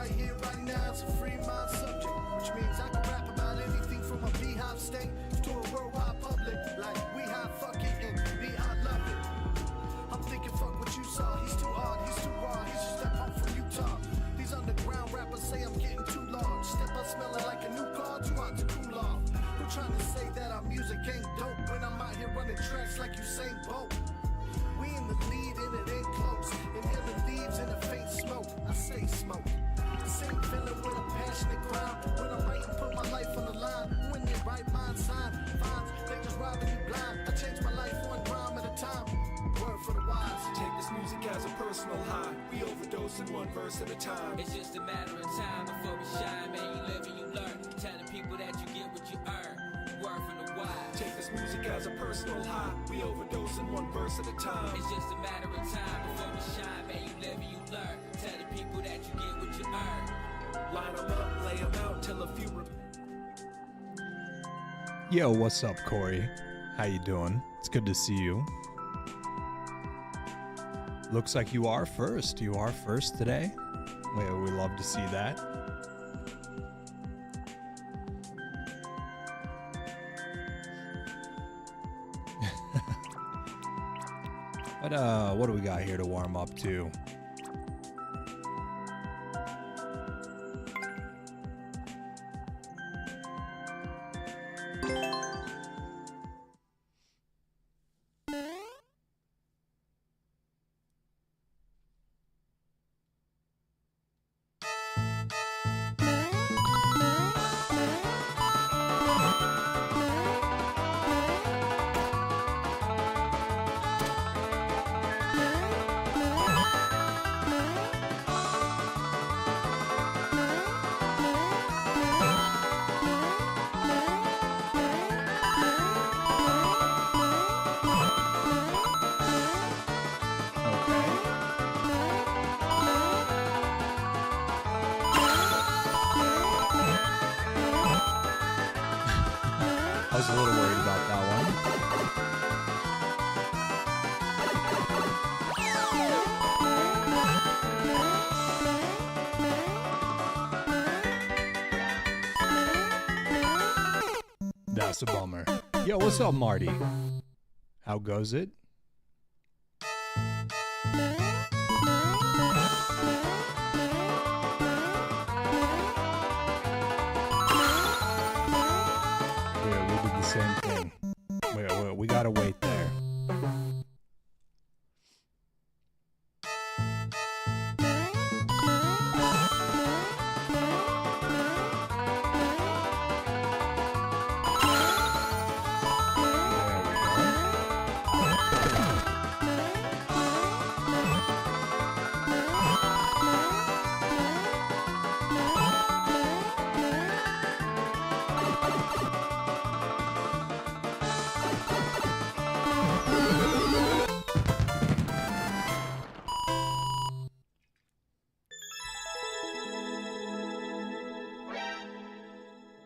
right here, right now, it's a free mind subject, which means I can rap about anything from a beehive state to a worldwide public. Like, we high, fuck it, and be I love it. I'm thinking, fuck what you saw. He's too hard, he's too raw, he's just that punk from Utah. These underground rappers say I'm getting too large. Step up smelling like a new car, too hot to cool off. Who trying to say that our music ain't dope when I'm out here running tracks like Usain Bolt? We in the lead and it ain't close. Inhaling leaves in a faint smoke. I say smoke. The same feeling with a passionate crowd. When I'm writing, put my life on the line. When they right mind sign finds, they just robbing you blind. I change my life one rhyme at a time. Word for the wise. Take this music as a personal high. We overdose in one verse at a time. It's just a matter of time before we shine, man. You live and you learn. Telling people that you get what you earn. Word from the wise. Take this music as a personal high. We overdose in one verse at a time. It's just a matter of time before we shine, man. You live and you learn. Telling people that you get what you earn. Line them up, lay them out till a few. Yo, what's up, Corey? How you doing? It's good to see you. Looks like you are first. You are first today. We love to see that. But what do we got here to warm up to? I was a little worried about that one. That's a bummer. Yo, what's up, Marty? How goes it? Same thing. We gotta wait there.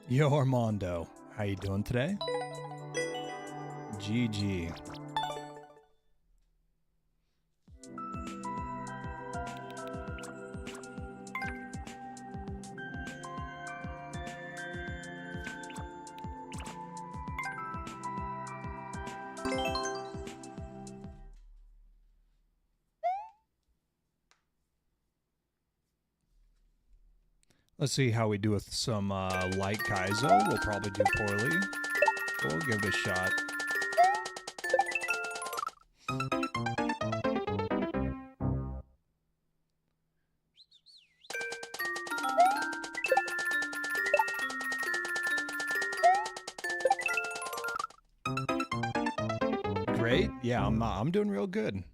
Yo, Armando, how you doing today? GG. Let's see how we do with some light Kaizo. We'll probably do poorly. We'll give it a shot. Great. Yeah, I'm doing real good.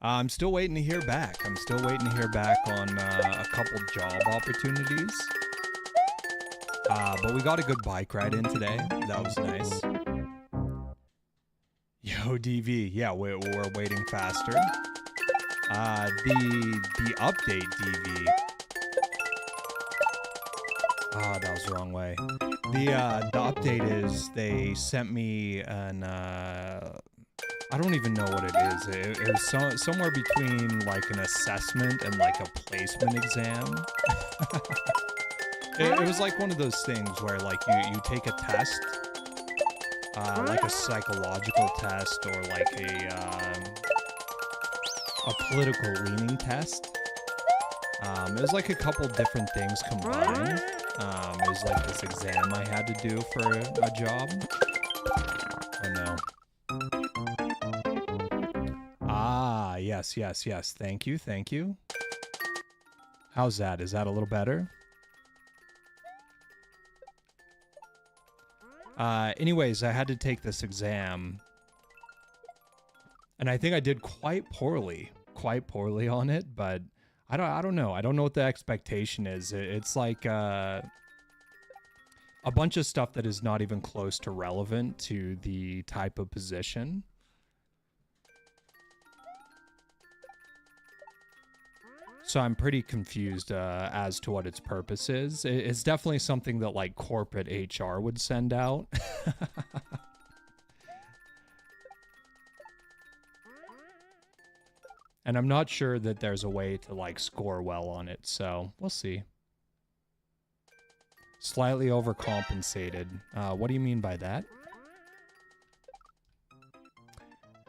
I'm still waiting to hear back. I'm still waiting to hear back on a couple job opportunities. But we got a good bike ride in today. That was nice. Yo, DV. Yeah, we're waiting faster. The update, DV. Ah, that was the wrong way. The update is they sent me an I don't even know what it is. It was somewhere between like an assessment and like a placement exam. It was like one of those things where like you take a test, like a psychological test or like a political leaning test. It was like a couple different things combined. It was like this exam I had to do for a job. Oh no. Ah, yes. Thank you. How's that? Is that a little better? Anyways, I had to take this exam. And I think I did quite poorly on it, but I don't know. I don't know what the expectation is. It's like a bunch of stuff that is not even close to relevant to the type of position. So I'm pretty confused as to what its purpose is. It's definitely something that like corporate HR would send out. And I'm not sure that there's a way to like score well on it, so we'll see. Slightly overcompensated. What do you mean by that?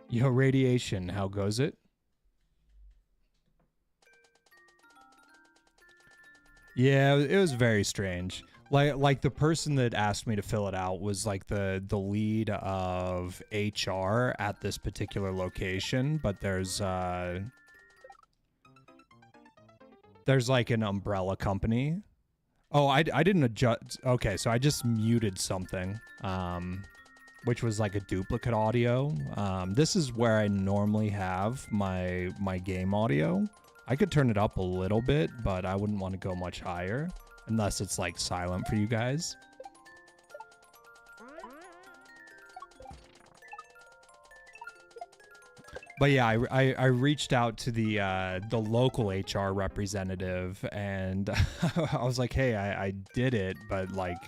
Yo, radiation, how goes it? Yeah, it was very strange. Like the person that asked me to fill it out was like the lead of HR at this particular location, but there's like an umbrella company. Oh, I didn't adjust. Okay, so I just muted something, which was like a duplicate audio. This is where I normally have my game audio. I could turn it up a little bit, but I wouldn't want to go much higher unless it's like silent for you guys. But yeah, I reached out to the local HR representative, and I was like, hey, I did it, but like,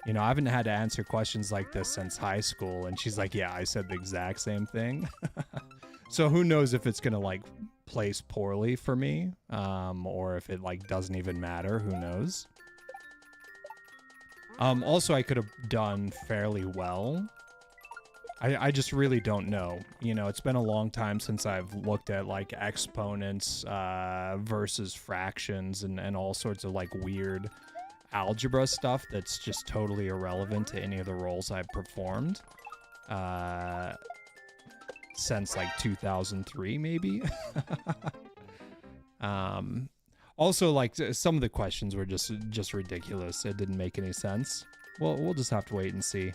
you know, I haven't had to answer questions like this since high school. And she's like, yeah, I said the exact same thing. So who knows if it's gonna like place poorly for me, or if it like doesn't even matter. Who knows? Also, I could have done fairly well. I just really don't know. You know, it's been a long time since I've looked at like exponents versus fractions and all sorts of like weird algebra stuff that's just totally irrelevant to any of the roles I've performed since like 2003 maybe. Also, like some of the questions were just ridiculous. It didn't make any sense. Well, we'll just have to wait and see.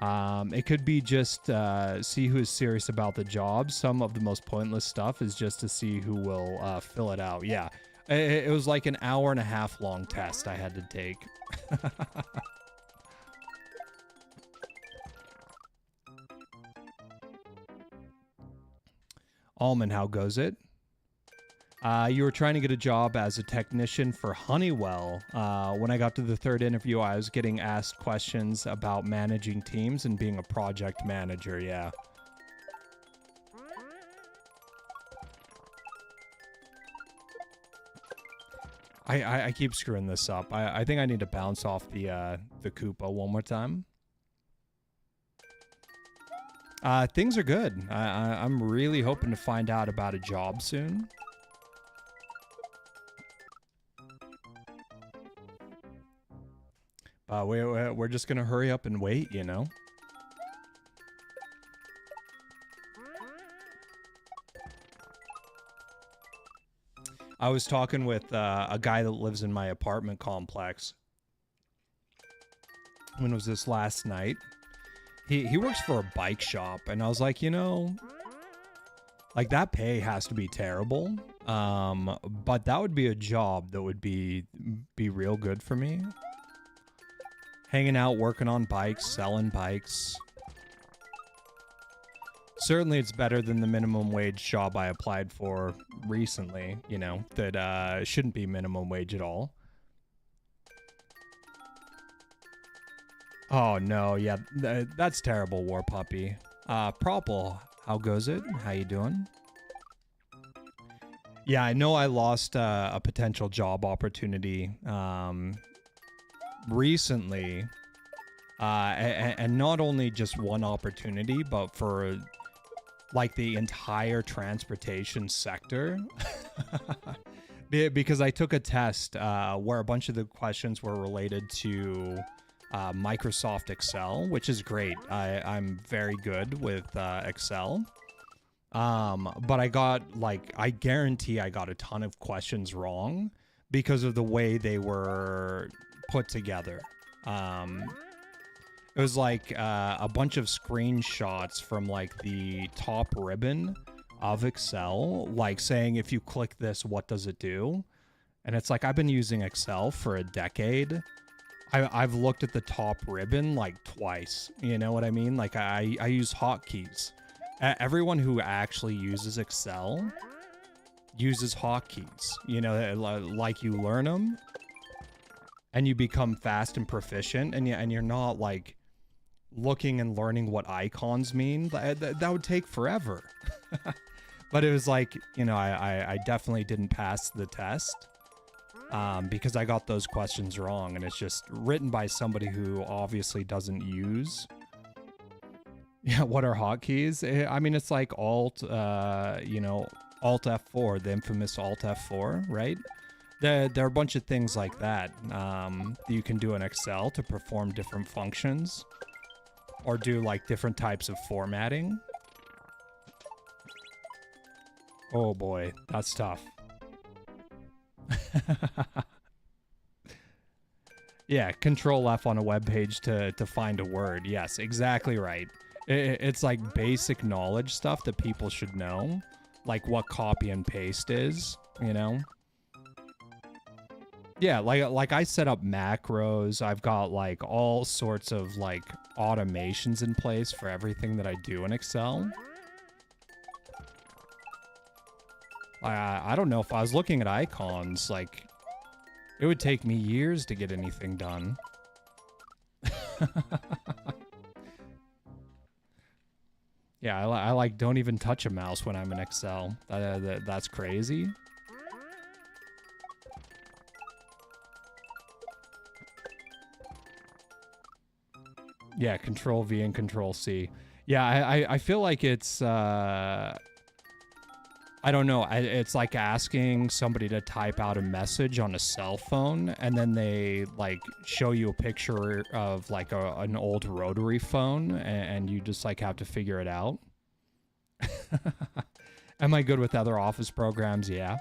It could be just see who is serious about the job. Some of the most pointless stuff is just to see who will fill it out. Yeah, it was like an hour and a half long test I had to take. Alman, how goes it? You were trying to get a job as a technician for Honeywell. When I got to the third interview, I was getting asked questions about managing teams and being a project manager, yeah. I keep screwing this up. I think I need to bounce off the Koopa one more time. Things are good. I'm really hoping to find out about a job soon. We're just gonna hurry up and wait, you know? I was talking with a guy that lives in my apartment complex. When was this? Last night? He works for a bike shop, and I was like, you know, like that pay has to be terrible. But that would be a job that would be real good for me. Hanging out, working on bikes, selling bikes. Certainly it's better than the minimum wage job I applied for recently, you know, that shouldn't be minimum wage at all. Oh no, yeah, that's terrible, War Puppy. Propple, how goes it? How you doing? Yeah, I know I lost a potential job opportunity recently, and not only just one opportunity, but for like the entire transportation sector. Because I took a test where a bunch of the questions were related to Microsoft Excel, which is great. I'm very good with Excel. But I guarantee I got a ton of questions wrong because of the way they were put together. It was like a bunch of screenshots from like the top ribbon of Excel, like saying, if you click this, what does it do? And it's like, I've been using Excel for a decade. I've looked at the top ribbon like twice. You know what I mean? Like I use hotkeys. Everyone who actually uses Excel uses hotkeys. You know, like you learn them and you become fast and proficient, and you're not like looking and learning what icons mean. That would take forever. But it was like, you know, I definitely didn't pass the test because I got those questions wrong, and it's just written by somebody who obviously doesn't use. Yeah, what are hotkeys? I mean, it's like Alt, you know, Alt F4, the infamous Alt F4, right? There are a bunch of things like that you can do in Excel to perform different functions or do like different types of formatting. Oh boy, that's tough. Yeah, Control F on a web page to find a word. Yes, exactly right. It's like basic knowledge stuff that people should know, like what copy and paste is, you know? Yeah, like I set up macros. I've got like all sorts of like automations in place for everything that I do in Excel. I don't know, if I was looking at icons, like it would take me years to get anything done. Yeah, I like don't even touch a mouse when I'm in Excel. That's crazy. Yeah, Control V and Control C. Yeah, I feel like it's I don't know. It's like asking somebody to type out a message on a cell phone, and then they like show you a picture of like an old rotary phone, and you just like have to figure it out. Am I good with other Office programs? Yeah.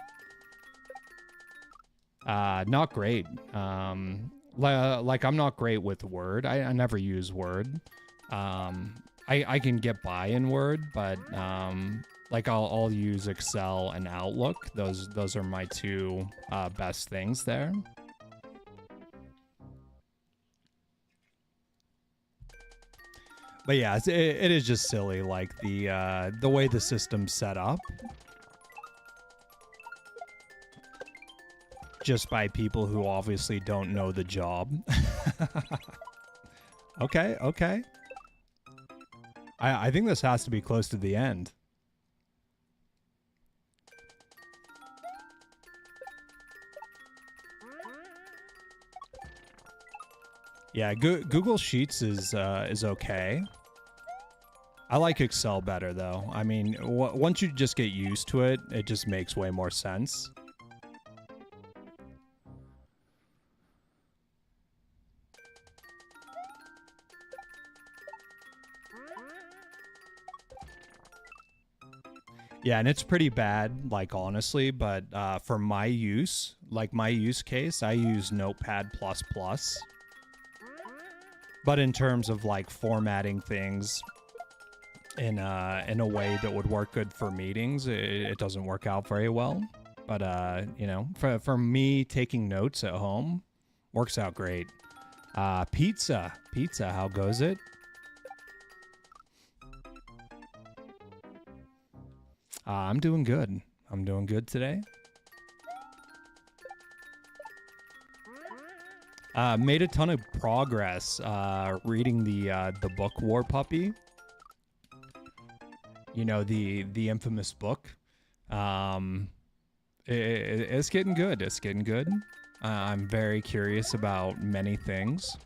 Not great. Like I'm not great with Word. I never use Word. I can get by in Word, but like I'll use Excel and Outlook. Those are my two best things there. But yeah, it is just silly, like the way the system's set up. Just by people who obviously don't know the job. Okay. I think this has to be close to the end. Yeah, Google Sheets is okay. I like Excel better though. I mean, once you just get used to it, it just makes way more sense. Yeah, and it's pretty bad, like honestly, but for my use, like my use case, I use Notepad++. But in terms of like formatting things in a way that would work good for meetings, it doesn't work out very well. But you know, for me taking notes at home, works out great. Pizza, how goes it? I'm doing good. I'm doing good today. Made a ton of progress reading the book War Puppy. You know, the infamous book. It's getting good. It's getting good. I'm very curious about many things.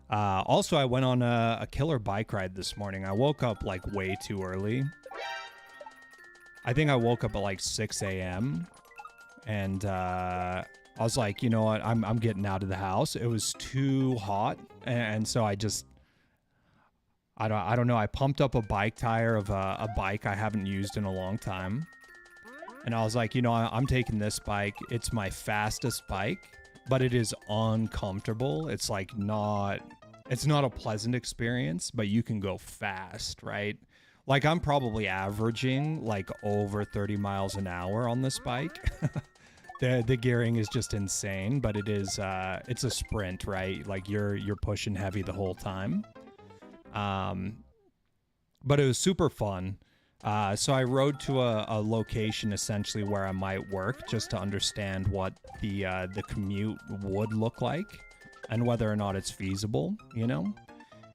Also, I went on a killer bike ride this morning. I woke up like way too early. I think I woke up at like 6 a.m. and I was like, you know what? I'm getting out of the house. It was too hot, and so I don't know. I pumped up a bike tire of a bike I haven't used in a long time, and I was like, you know, I'm taking this bike. It's my fastest bike, but it is uncomfortable. It's like it's not a pleasant experience, but you can go fast, right? Like I'm probably averaging like over 30 miles an hour on this bike. The gearing is just insane, but it's a sprint, right? Like you're pushing heavy the whole time. But it was super fun. So I rode to a location essentially where I might work just to understand what the commute would look like and whether or not it's feasible, you know?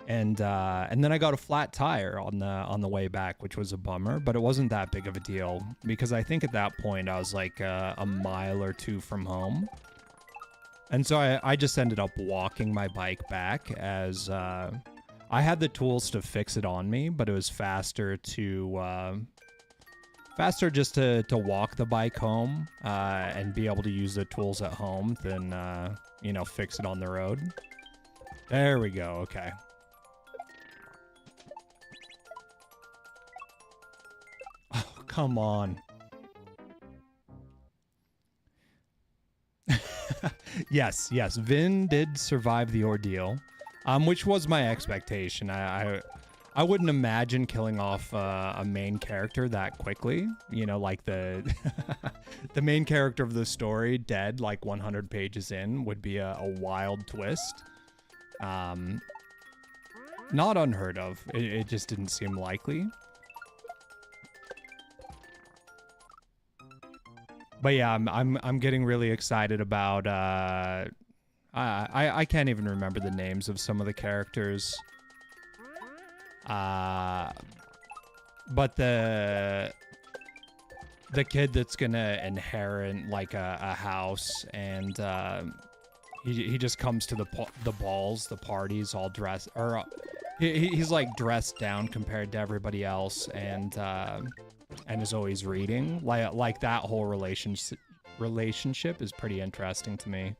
And then I got a flat tire on the way back, which was a bummer, but it wasn't that big of a deal because I think at that point I was like a mile or two from home. And so I just ended up walking my bike back as I had the tools to fix it on me, but it was faster just to walk the bike home and be able to use the tools at home than you know, fix it on the road. There we go. Okay. Oh, come on. Yes, Vin did survive the ordeal, which was my expectation. I wouldn't imagine killing off a main character that quickly. You know, like the the main character of the story dead like 100 pages in would be a wild twist. Not unheard of. It just didn't seem likely. But yeah, I'm getting really excited about I can't even remember the names of some of the characters. But the kid that's gonna inherit like a house, and he just comes to the balls, the parties, all dressed, or he's like dressed down compared to everybody else, and is always reading. Like that whole relationship is pretty interesting to me.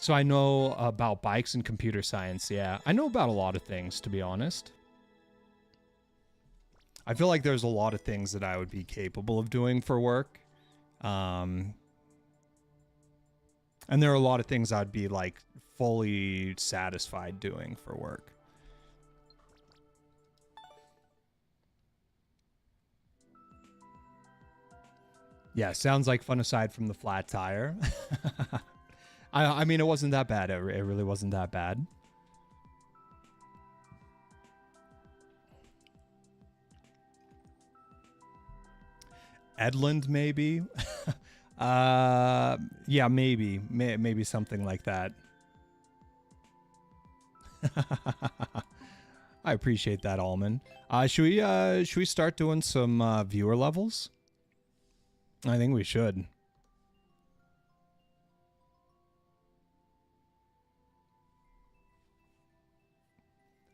So I know about bikes and computer science. Yeah, I know about a lot of things, to be honest. I feel like there's a lot of things that I would be capable of doing for work. And there are a lot of things I'd be like fully satisfied doing for work. Yeah, sounds like fun aside from the flat tire. I mean, it wasn't that bad. It really wasn't that bad. Edland, maybe? Yeah, maybe. Maybe something like that. I appreciate that, Almond. Should we start doing some viewer levels? I think we should.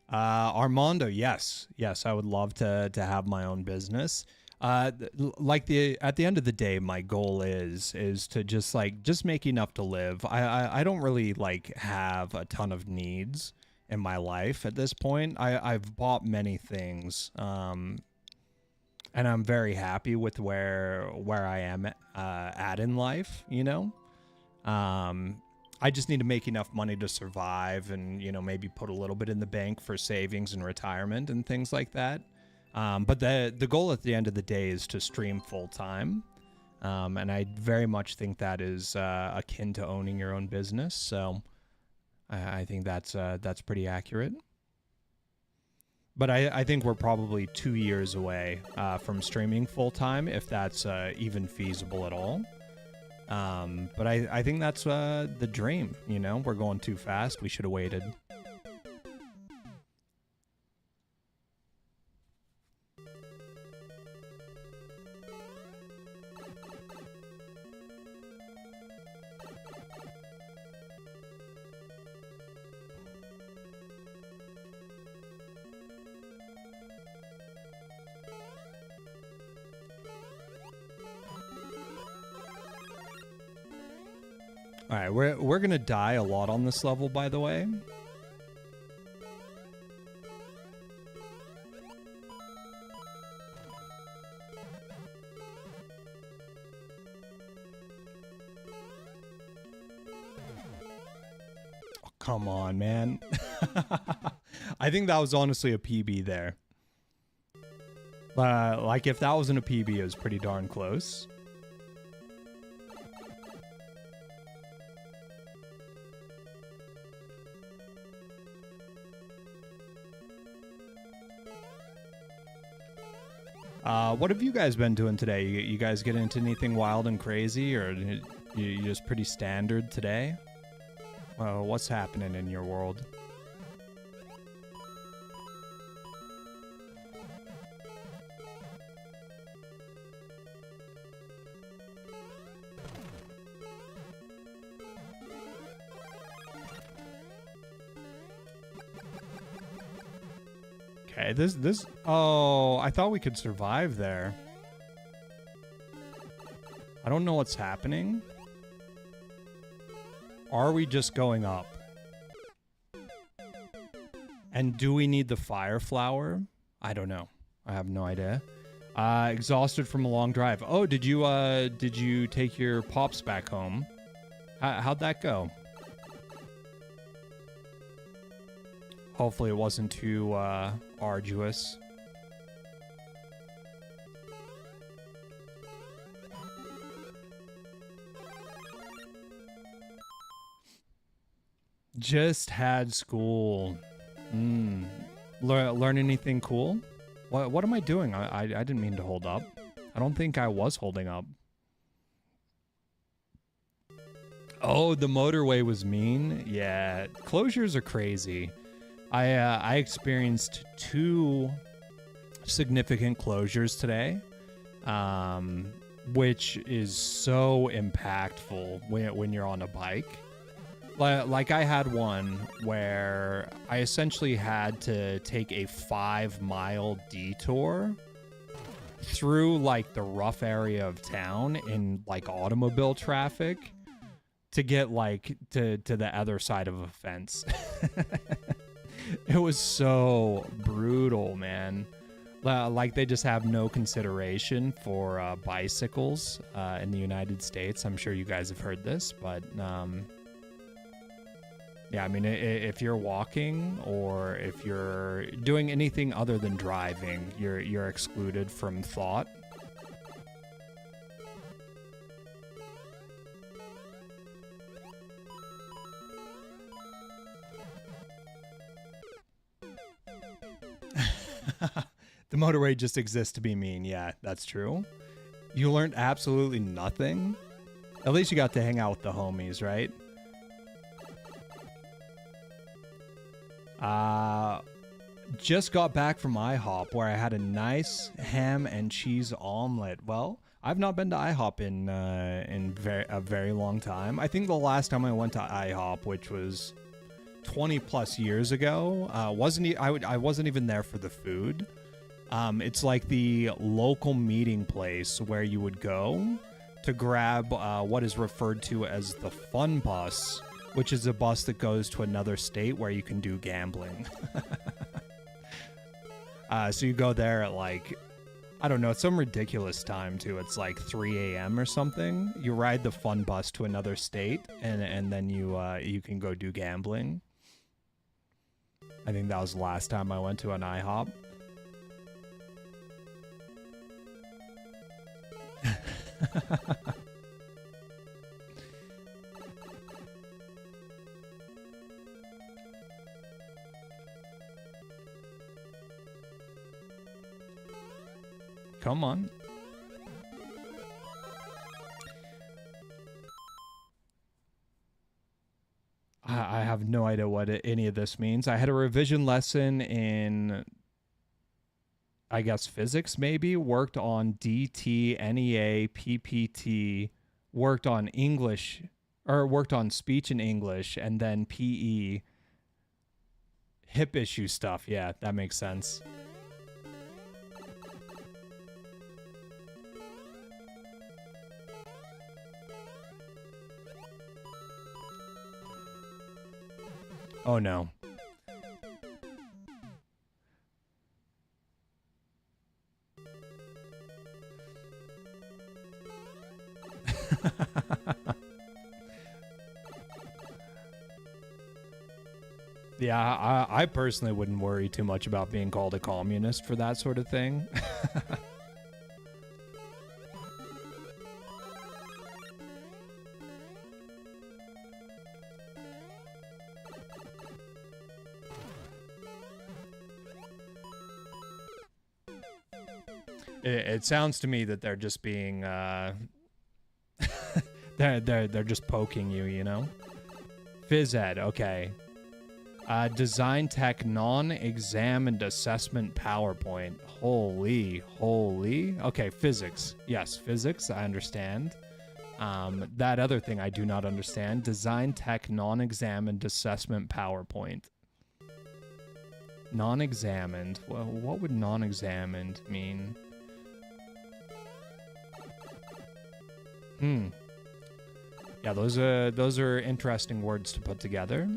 Armando, yes, I would love to have my own business. Like at the end of the day, my goal is to just make enough to live. I don't really like have a ton of needs in my life at this point. I've bought many things, and I'm very happy with where I am at in life, you know. I just need to make enough money to survive, and, you know, maybe put a little bit in the bank for savings and retirement and things like that. But the goal at the end of the day is to stream full time. And I very much think that is akin to owning your own business. So I think that's pretty accurate. But I think we're probably 2 years away from streaming full time, if that's even feasible at all. But I think that's the dream, you know. We're going too fast. We should have waited. All right, we're gonna die a lot on this level, by the way. Oh, come on, man. I think that was honestly a PB there. Like, if that wasn't a PB, it was pretty darn close. What have you guys been doing today? You guys get into anything wild and crazy, or you just pretty standard today? What's happening in your world? Okay, oh, I thought we could survive there. I don't know what's happening. Are we just going up? And do we need the fire flower? I don't know. I have no idea. Exhausted from a long drive. Oh, did you take your pops back home? How'd that go? Hopefully it wasn't too arduous. Just had school. Learn anything cool? What am I doing? I didn't mean to hold up. I don't think I was holding up. Oh, the motorway was mean? Yeah, closures are crazy. I experienced 2 significant closures today, which is so impactful when you're on a bike. Like I had one where I essentially had to take a 5-mile detour through like the rough area of town in like automobile traffic to get like to the other side of a fence. It was so brutal, man. Like they just have no consideration for bicycles in the United States. I'm sure you guys have heard this, but yeah, I mean, if you're walking or if you're doing anything other than driving, you're excluded from thought. The motorway just exists to be mean. Yeah, that's true. You learned absolutely nothing. At least you got to hang out with the homies, right? Just got back from IHOP where I had a nice ham and cheese omelet. Well, I've not been to IHOP in a very long time. I think the last time I went to IHOP, which was 20 plus years ago, I wasn't even there for the food. It's like the local meeting place where you would go to grab what is referred to as the fun bus, which is a bus that goes to another state where you can do gambling. So you go there at like, I don't know, some ridiculous time too. It's like 3 a.m. or something. You ride the fun bus to another state, and then you can go do gambling. I think that was the last time I went to an IHOP. Come on. I have no idea what any of this means. I had a revision lesson in, I guess, physics maybe, worked on DT, NEA, PPT, worked on English, or worked on speech and English, and then PE. Hip issue stuff. Yeah, that makes sense. Oh no. Yeah, I personally wouldn't worry too much about being called a communist for that sort of thing. It sounds to me that they're just being they're just poking you, you know? Phys ed, okay. Design tech non-exam and assessment PowerPoint. Holy. Okay, physics. Yes, physics, I understand. That other thing I do not understand. Design tech non-examined assessment PowerPoint. Non-examined. Well, what would non-examined mean? Yeah, those are interesting words to put together.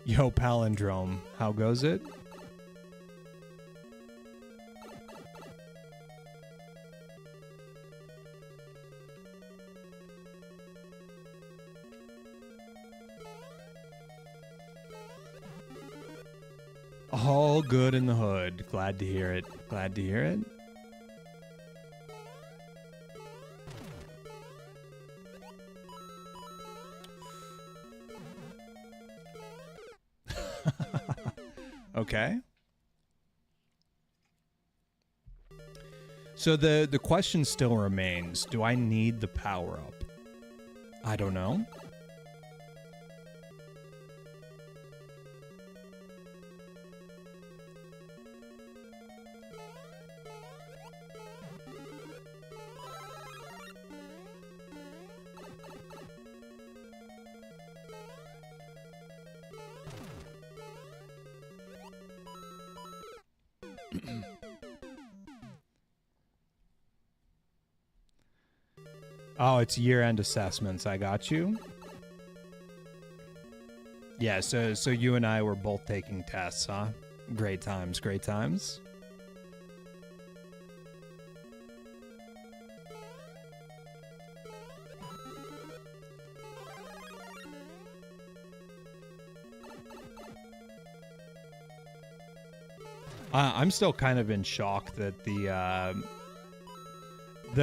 Yo, palindrome, how goes it? All good in the hood. Glad to hear it. Glad to hear it. Okay. So the question still remains, do I need the power up? I don't know. Oh, it's year-end assessments. I got you. Yeah, so you and I were both taking tests, huh? Great times, great times. I'm still kind of in shock that the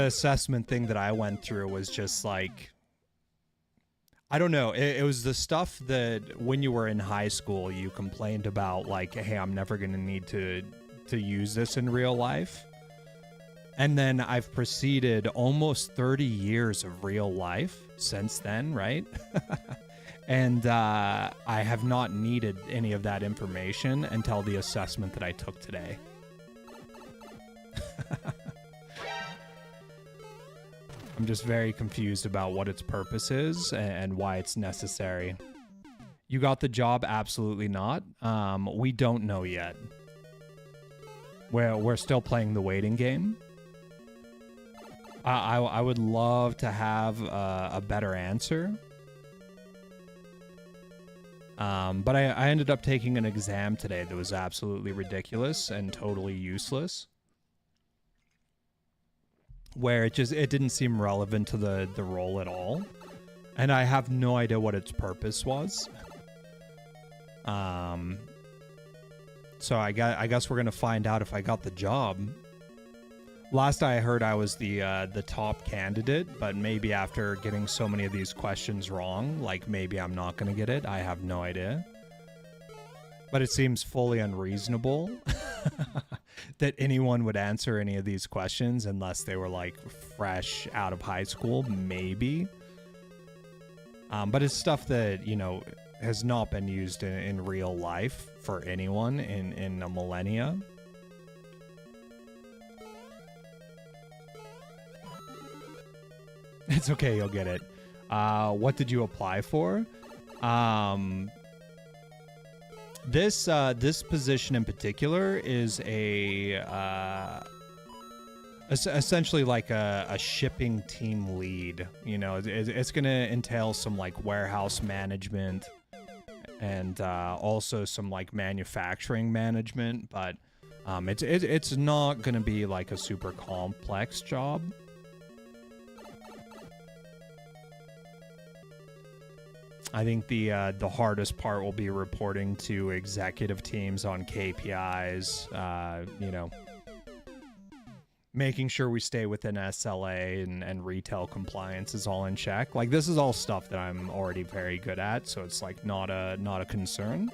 assessment thing that I went through was just like, I don't know. It was the stuff that when you were in high school, you complained about, like, hey, I'm never going to need to use this in real life. And then I've proceeded almost 30 years of real life since then, right? And I have not needed any of that information until the assessment that I took today. I'm just very confused about what its purpose is and why it's necessary. You got the job? Absolutely not. We don't know yet. We're still playing the waiting game. I would love to have a better answer. But I ended up taking an exam today that was absolutely ridiculous and totally useless. Where it didn't seem relevant to the role at all. And I have no idea what its purpose was. So I guess we're gonna find out if I got the job. Last I heard, I was the top candidate, but maybe after getting so many of these questions wrong, like maybe I'm not gonna get it. I have no idea. But it seems fully unreasonable that anyone would answer any of these questions unless they were like fresh out of high school, maybe. But it's stuff that, you know, has not been used in real life for anyone in a millennia. It's okay, you'll get it. What did you apply for? This position in particular is essentially like a shipping team lead. You know, it's going to entail some like warehouse management and also some like manufacturing management, but it's not going to be like a super complex job. I think the hardest part will be reporting to executive teams on KPIs, you know, making sure we stay within SLA and retail compliance is all in check. Like, this is all stuff that I'm already very good at, so it's like not a concern.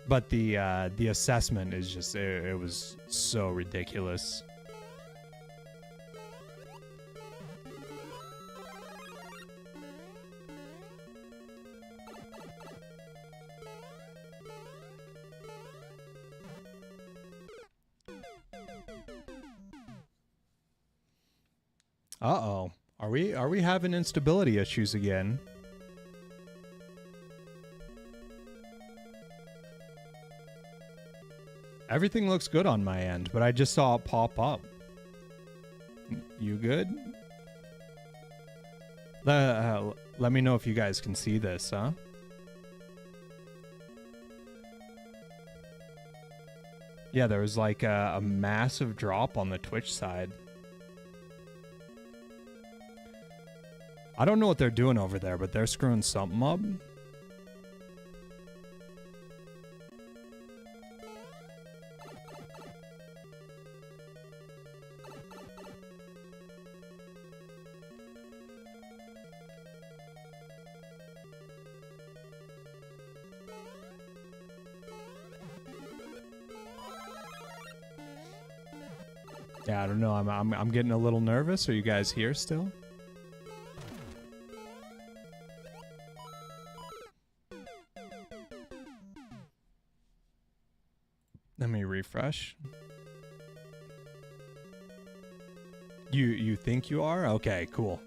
But the assessment is just, it was so ridiculous. Uh-oh. Are we having instability issues again? Everything looks good on my end, but I just saw it pop up. You good? Let me know if you guys can see this, huh? Yeah, there was like a massive drop on the Twitch side. I don't know what they're doing over there, but they're screwing something up. Yeah, I don't know. I'm getting a little nervous. Are you guys here still? Let me refresh. You think you are? Okay, cool.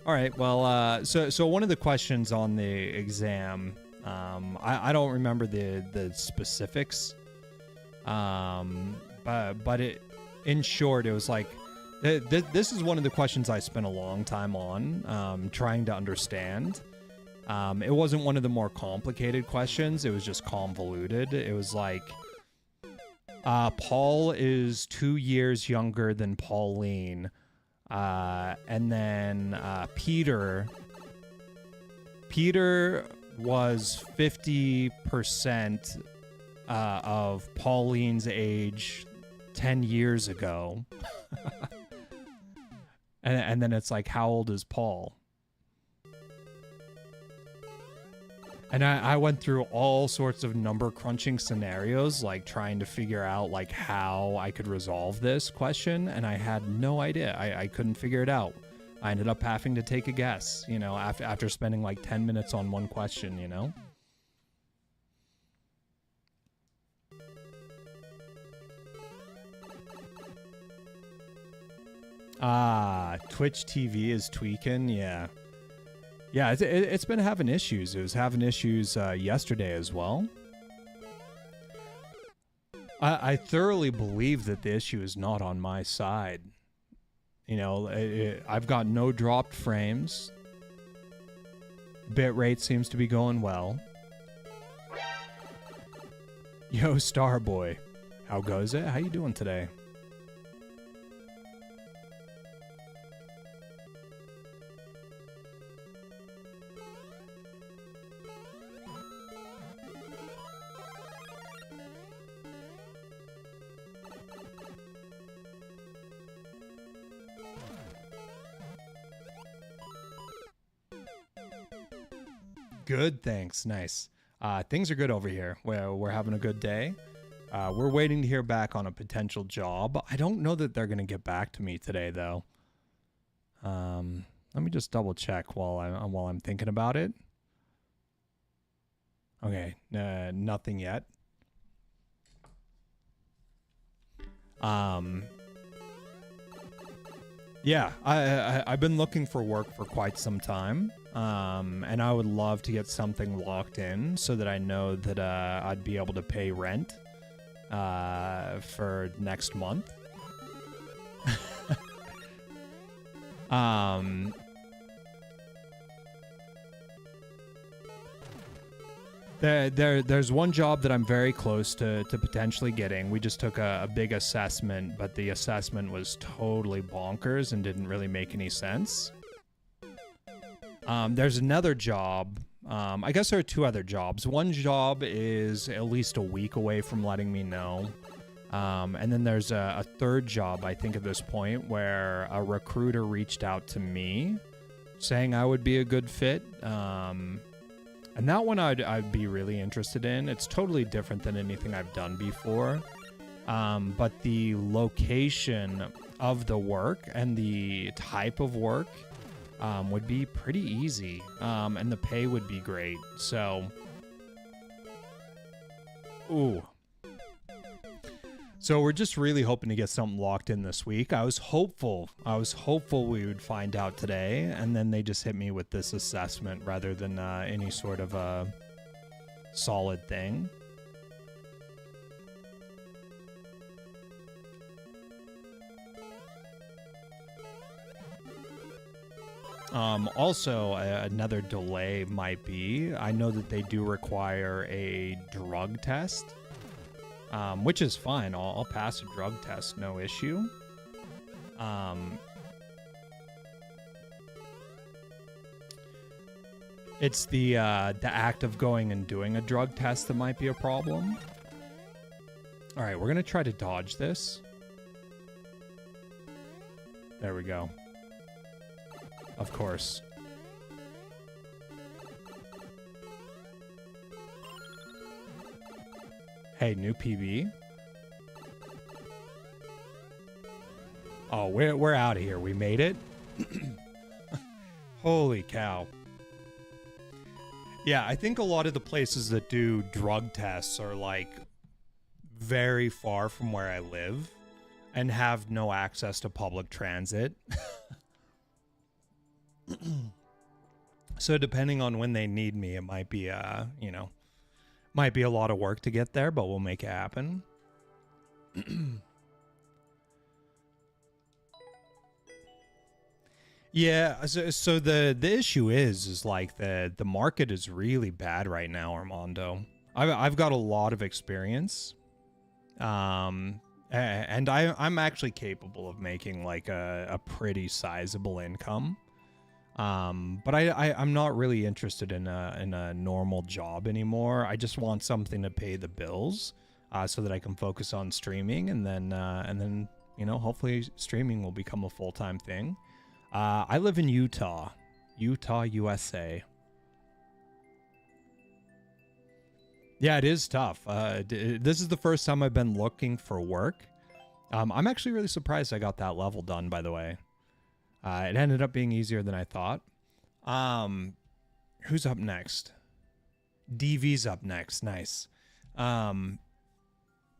All right. Well, so one of the questions on the exam, I don't remember the specifics, but it, in short, it was like this is one of the questions I spent a long time on, trying to understand. It wasn't one of the more complicated questions. It was just convoluted. It was like, Paul is 2 years younger than Pauline. And then Peter was 50% of Pauline's age 10 years ago. and then it's like, how old is Paul? And I went through all sorts of number crunching scenarios, like trying to figure out like how I could resolve this question, and I had no idea. I couldn't figure it out. I ended up having to take a guess, you know, after spending like 10 minutes on one question, you know? Twitch TV is tweaking, yeah. Yeah, it's been having issues. It was having issues yesterday as well. I thoroughly believe that the issue is not on my side. You know, I've got no dropped frames. Bitrate seems to be going well. Yo, Starboy. How goes it? How you doing today? Good, thanks. Nice. Things are good over here. We're having a good day. We're waiting to hear back on a potential job. I don't know that they're going to get back to me today, though. Let me just double check while I'm thinking about it. Okay, nothing yet. Yeah, I've been looking for work for quite some time, and I would love to get something locked in so that I know that I'd be able to pay rent for next month. There's one job that I'm very close to potentially getting. We just took a big assessment, but the assessment was totally bonkers and didn't really make any sense. There's another job. I guess there are two other jobs. One job is at least a week away from letting me know. And then there's a third job, I think, at this point, where a recruiter reached out to me saying I would be a good fit. And that one I'd be really interested in. It's totally different than anything I've done before. But the location of the work and the type of work would be pretty easy. And the pay would be great. So, ooh. So we're just really hoping to get something locked in this week. I was hopeful we would find out today, and then they just hit me with this assessment rather than any sort of a solid thing. Also, another delay might be, I know that they do require a drug test. Which is fine. I'll pass a drug test, no issue. It's the act of going and doing a drug test that might be a problem. All right, we're gonna try to dodge this. There we go. Of course. Hey, new PB. Oh, we're out of here. We made it. Holy cow. Yeah, I think a lot of the places that do drug tests are like very far from where I live and have no access to public transit. So depending on when they need me, it might be might be a lot of work to get there, but we'll make it happen. Yeah, so the issue is like the market is really bad right now, Armando. I've got a lot of experience, and I'm actually capable of making like a pretty sizable income. But I'm not really interested in a normal job anymore. I just want something to pay the bills, so that I can focus on streaming, and then hopefully streaming will become a full-time thing. I live in Utah, USA. Yeah, it is tough. This is the first time I've been looking for work. I'm actually really surprised I got that level done, by the way. It ended up being easier than I thought. Who's up next? DV's up next. Nice.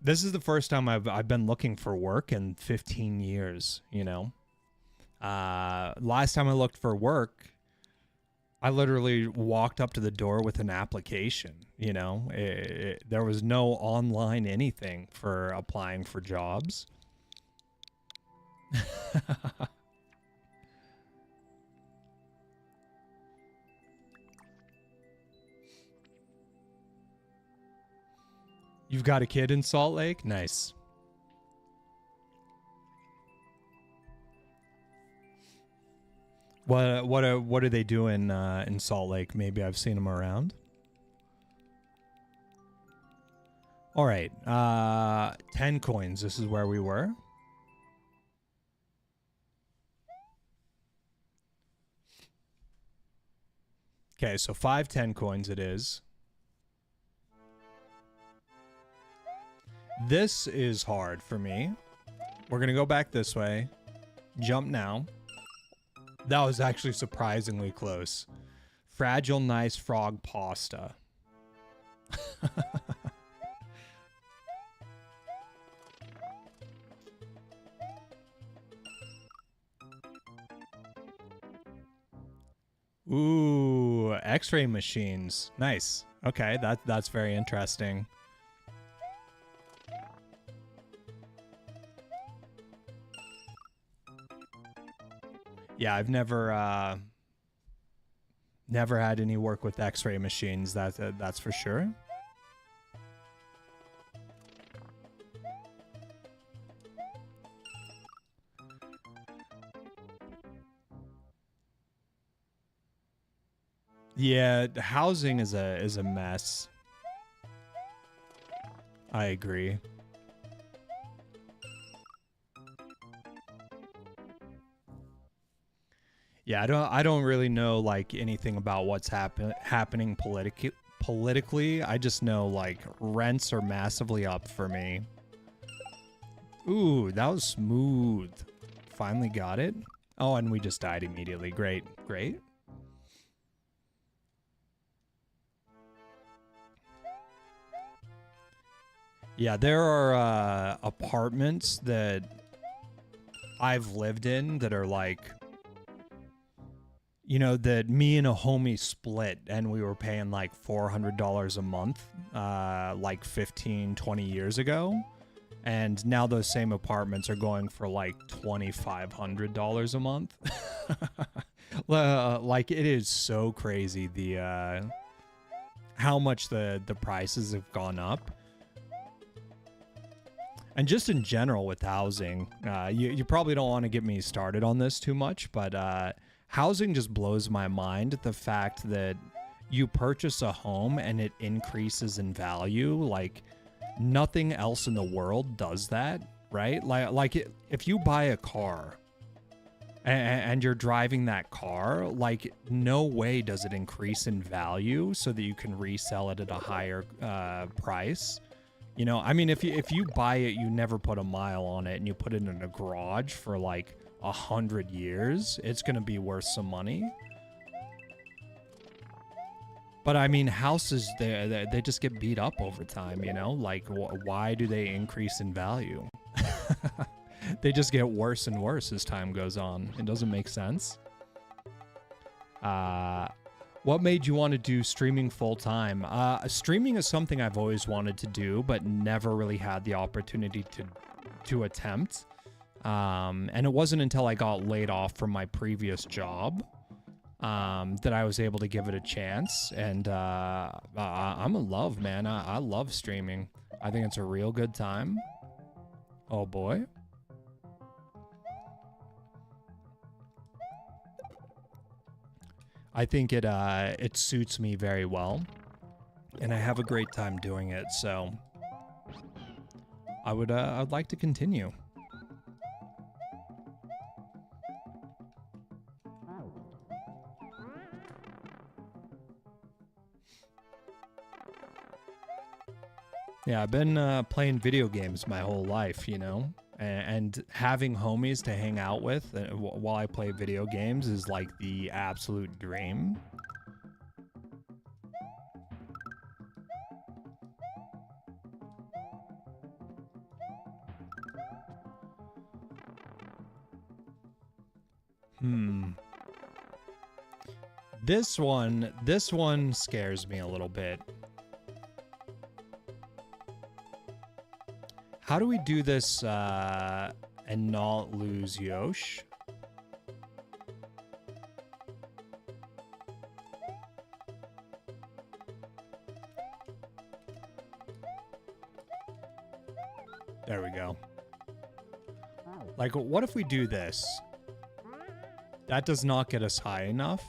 This is the first time I've been looking for work in 15 years, you know. Last time I looked for work, I literally walked up to the door with an application, you know. There was no online anything for applying for jobs. You've got a kid in Salt Lake? Nice. What are they doing in Salt Lake? Maybe I've seen them around. All right. 10 coins. This is where we were. Okay, so 5 10 coins it is. This is hard for me. We're going to go back this way. Jump now. That was actually surprisingly close. Fragile, nice frog pasta. Ooh, X-ray machines. Nice. Okay, that's very interesting. Yeah, I've never had any work with X-ray machines. That's for sure. Yeah, housing is a mess. I agree. Yeah, I don't really know like anything about what's happening politically. I just know like rents are massively up for me. Ooh, that was smooth. Finally got it. Oh, and we just died immediately. Great, great. Yeah, there are apartments that I've lived in that are like, you know, that me and a homie split and we were paying like $400 a month like 15, 20 years ago. And now those same apartments are going for like $2,500 a month. Like it is so crazy the how much the prices have gone up. And just in general with housing, you probably don't want to get me started on this too much, but housing just blows my mind. The fact that you purchase a home and it increases in value, like nothing else in the world does that, right? If you buy a car and you're driving that car, like no way does it increase in value so that you can resell it at a higher price. You know, I mean, if you buy it, you never put a mile on it and you put it in a garage for like 100 years, it's going to be worth some money. But I mean, houses, they just get beat up over time, you know? Like, why do they increase in value? They just get worse and worse as time goes on. It doesn't make sense. What made you want to do streaming full time? Streaming is something I've always wanted to do, but never really had the opportunity to attempt. And it wasn't until I got laid off from my previous job that I was able to give it a chance. And I'm in love, man. I love streaming. I think it's a real good time. Oh boy. I think it suits me very well, and I have a great time doing it. So I'd like to continue. Yeah, I've been playing video games my whole life, you know, and having homies to hang out with while I play video games is like the absolute dream. This one scares me a little bit. How do we do this and not lose Yosh? There we go. Like, what if we do this? That does not get us high enough.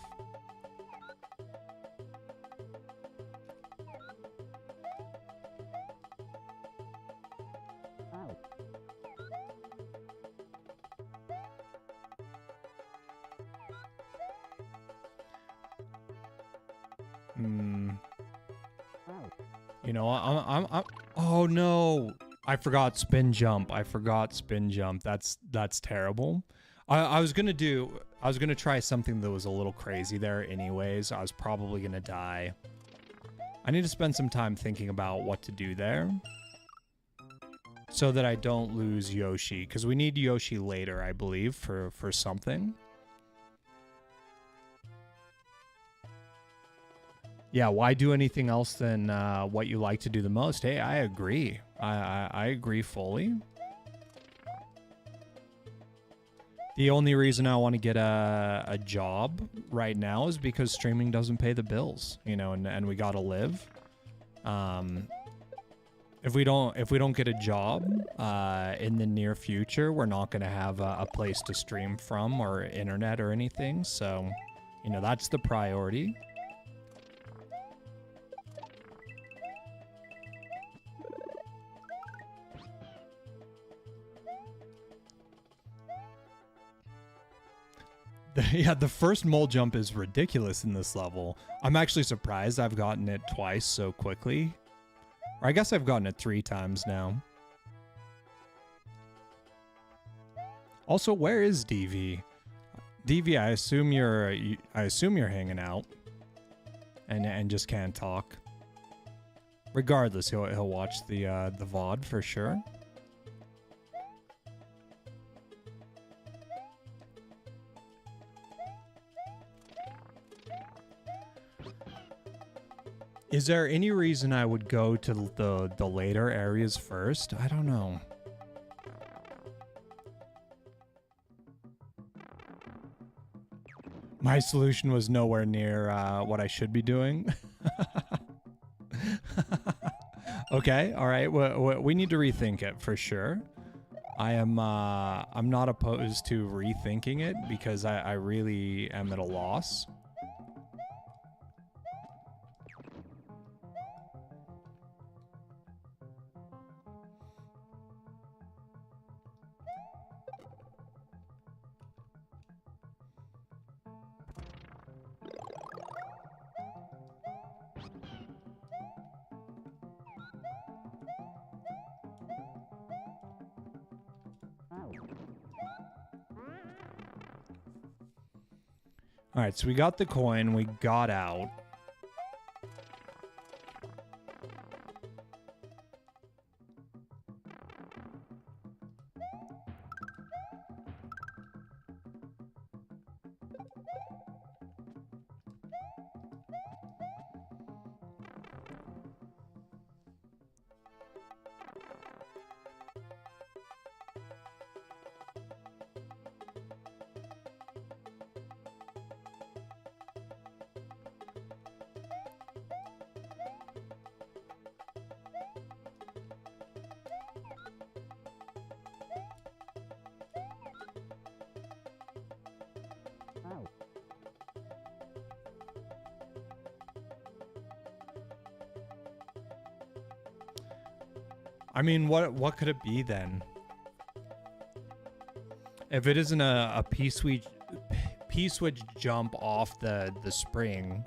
You know, I'm oh no, I forgot spin jump. That's terrible. I was gonna try something that was a little crazy there anyways. I was probably gonna die. I need to spend some time thinking about what to do there so that I don't lose Yoshi, because we need Yoshi later, I believe, for something. Yeah, why do anything else than what you like to do the most? Hey, I agree. I agree fully. The only reason I want to get a job right now is because streaming doesn't pay the bills, you know, and we gotta live. If we don't get a job in the near future, we're not gonna have a place to stream from or internet or anything. So, you know, that's the priority. Yeah, the first mole jump is ridiculous in this level. I'm actually surprised I've gotten it twice so quickly. Or I guess I've gotten it 3 times now. Also, where is DV? DV, I assume you're hanging out and just can't talk. Regardless, he'll watch the VOD for sure. Is there any reason I would go to the later areas first? I don't know. My solution was nowhere near what I should be doing. Okay, all right. We need to rethink it for sure. I'm not opposed to rethinking it because I really am at a loss. All right, so we got the coin, we got out. I mean, what could it be then? If it isn't a P-switch jump off the spring.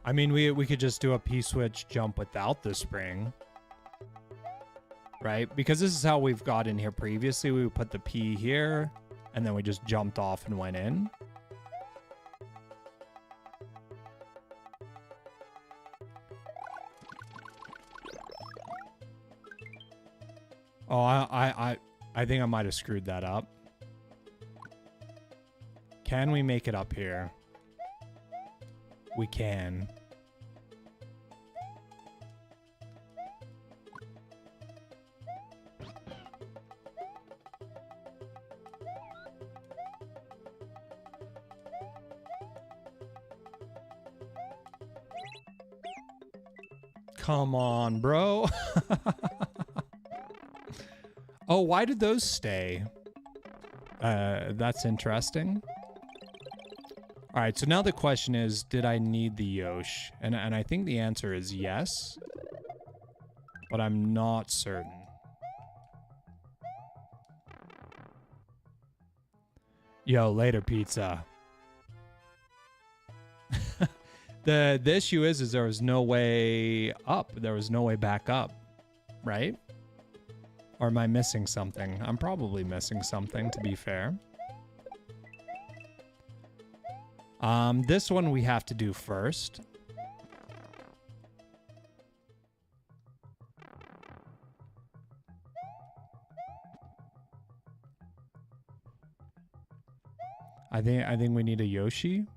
I mean, we could just do a P-switch jump without the spring. Right? Because this is how we've got in here previously. We would put the P here, and then we just jumped off and went in. Oh, I think I might have screwed that up. Can we make it up here? We can. Come on, bro. Oh, why did those stay? That's interesting. All right, so now the question is, did I need the Yosh? And I think the answer is yes, but I'm not certain. Yo, later, pizza. The issue is there was no way up. There was no way back up, right? Or am I missing something? I'm probably missing something, to be fair. This one we have to do first. I think we need a Yoshi.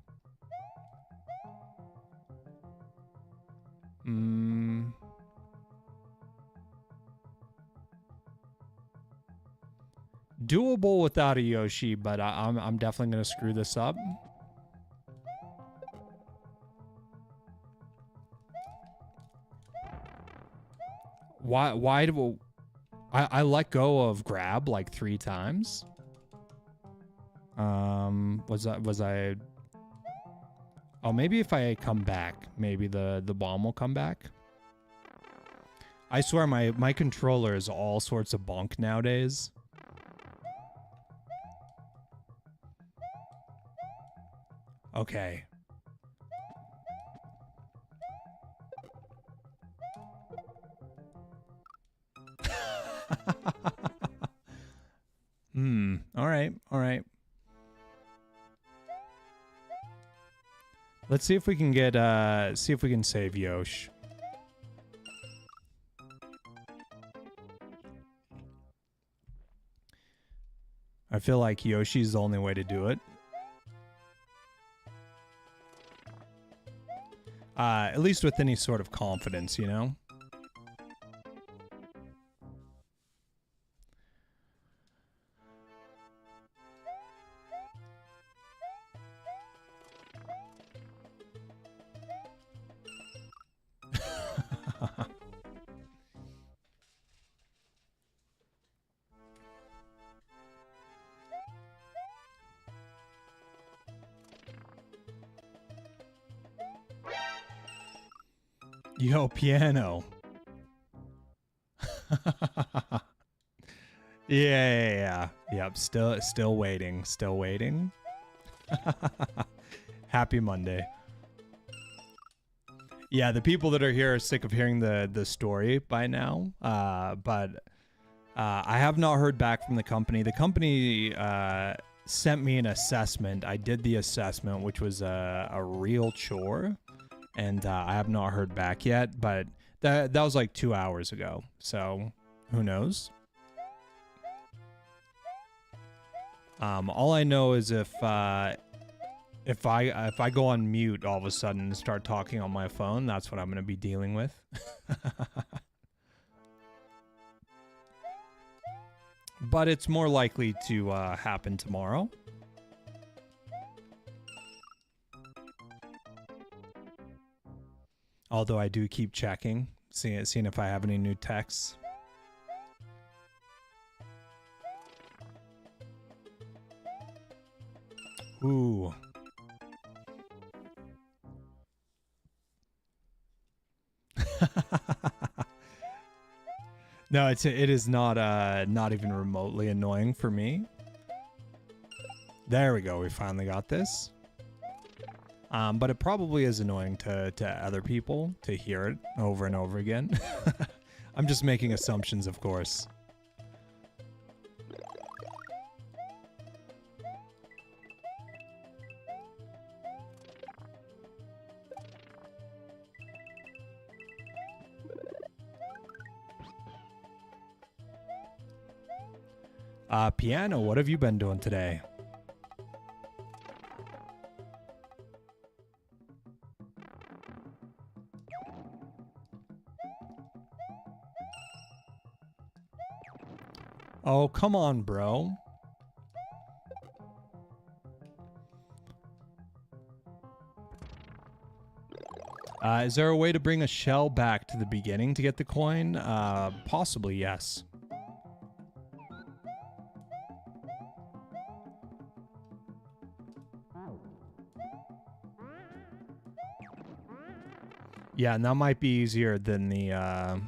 Doable without a Yoshi, but I'm definitely gonna screw this up. Why do I let go of grab like 3 times? Was I? Oh, maybe if I come back, maybe the bomb will come back. I swear my controller is all sorts of bonk nowadays. Okay. All right. All right. Let's see if we can get see if we can save Yosh. I feel like Yoshi's the only way to do it. At least with any sort of confidence, you know? Yo, piano. Yeah. Yep, still waiting. Still waiting. Happy Monday. Yeah, the people that are here are sick of hearing the story by now. But I have not heard back from the company. The company sent me an assessment. I did the assessment, which was a real chore. And I have not heard back yet, but that was like 2 hours ago. So who knows? All I know is if I go on mute all of a sudden and start talking on my phone, that's what I'm gonna be dealing with. But it's more likely to happen tomorrow. Although I do keep checking, seeing if I have any new texts. Ooh. No, it is not even remotely annoying for me. There we go. We finally got this. But it probably is annoying to other people to hear it over and over again. I'm just making assumptions, of course. Piano, what have you been doing today? Oh, come on, bro. Is there a way to bring a shell back to the beginning to get the coin? Possibly, yes. Yeah, and that might be easier than the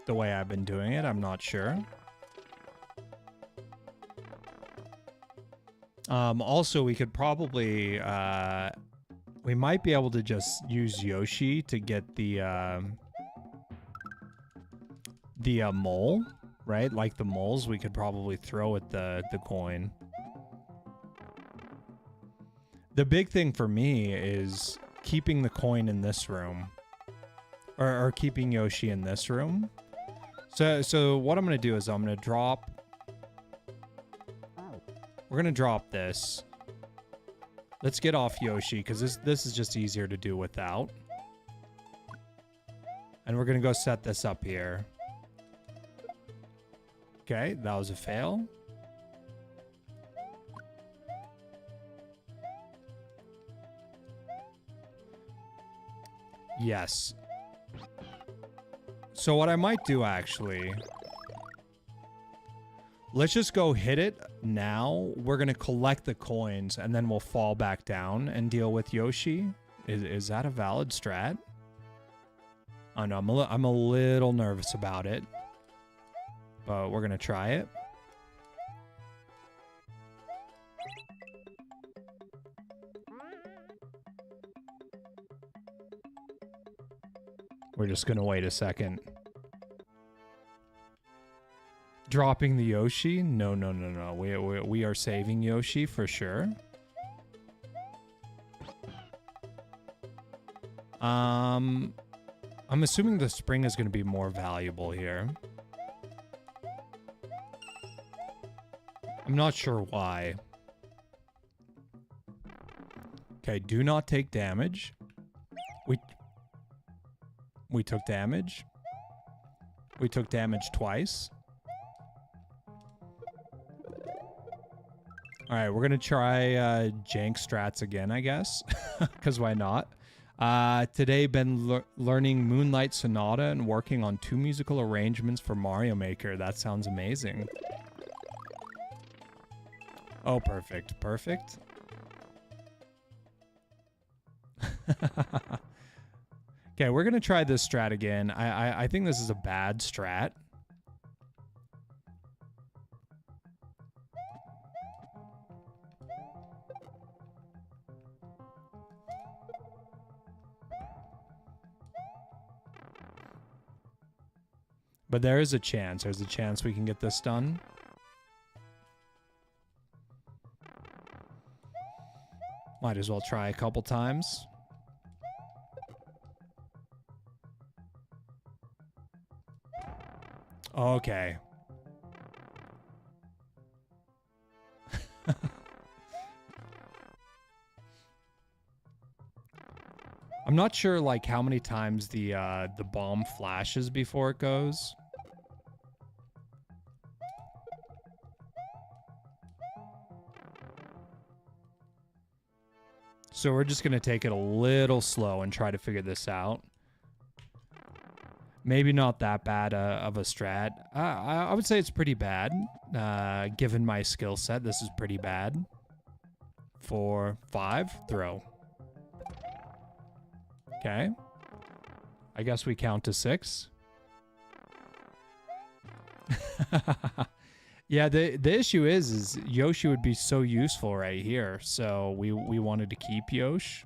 way I've been doing it. I'm not sure. Also, we could probably, we might be able to just use Yoshi to get the mole, right? Like the moles, we could probably throw at the coin. The big thing for me is keeping the coin in this room, or keeping Yoshi in this room. So what I'm gonna do is I'm gonna drop. We're gonna drop this. Let's get off Yoshi because this is just easier to do without. And we're going to go set this up here. Okay, that was a fail. Yes. So what I might do, actually... Let's just go hit it now. We're going to collect the coins, and then we'll fall back down and deal with Yoshi. Is that a valid strat? I know, I'm a little nervous about it. But we're going to try it. We're just going to wait a second. Dropping the Yoshi? No, no, no, no. We are saving Yoshi for sure. I'm assuming the spring is going to be more valuable here. I'm not sure why. Okay, do not take damage. We took damage. We took damage twice. Alright, we're gonna try jank strats again, I guess. Because why not? Today been learning Moonlight Sonata and working on 2 musical arrangements for Mario Maker. That sounds amazing. Oh, perfect. Perfect. Okay, we're gonna try this strat again. I think this is a bad strat. But there is a chance. There's a chance we can get this done. Might as well try a couple times. Okay. I'm not sure like how many times the bomb flashes before it goes. So we're just gonna take it a little slow and try to figure this out. Maybe not that bad of a strat. I would say it's pretty bad. Given my skill set, this is pretty bad. 4, 5, throw. Okay. I guess we count to 6. Yeah, the issue is Yoshi would be so useful right here. So we wanted to keep Yosh.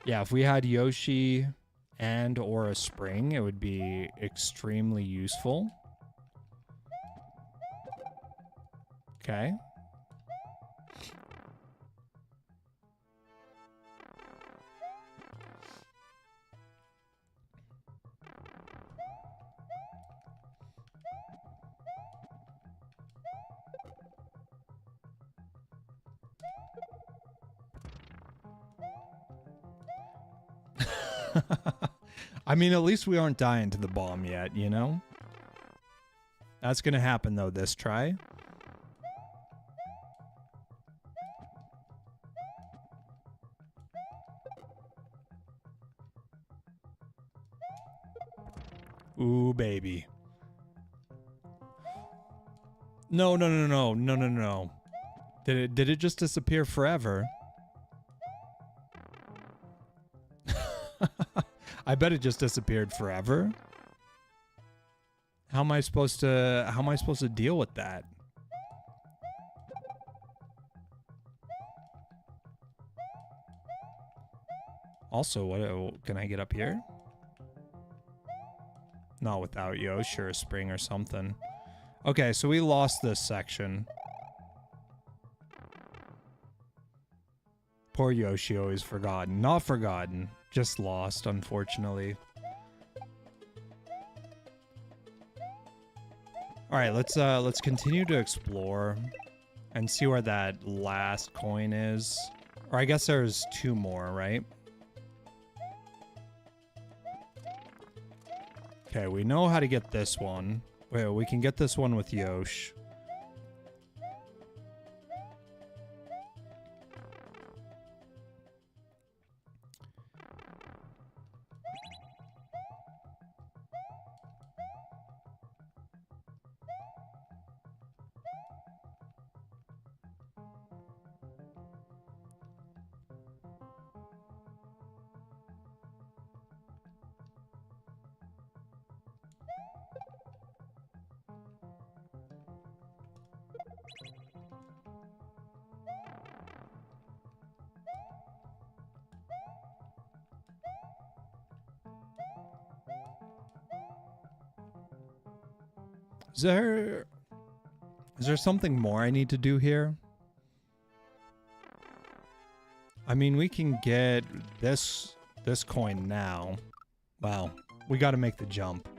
Yeah, if we had Yoshi and or a spring, it would be extremely useful. Okay. I mean, at least we aren't dying to the bomb yet, you know? That's gonna happen, though, this try. Ooh, baby. No, no, no, no, no, no, no. Did it just disappear forever? I bet it just disappeared forever. How am I supposed to deal with that? Also, what can I get up here? Not without Yosh or a spring or something. Okay, so we lost this section. Poor Yoshi, always forgotten. Not forgotten. Just lost, unfortunately. All right, let's continue to explore and see where that last coin is. Or I guess there's 2 more, right? Okay, we know how to get this one. Wait, we can get this one with Yosh. Is there something more I need to do here? I mean, we can get this coin now. Wow, we got to make the jump.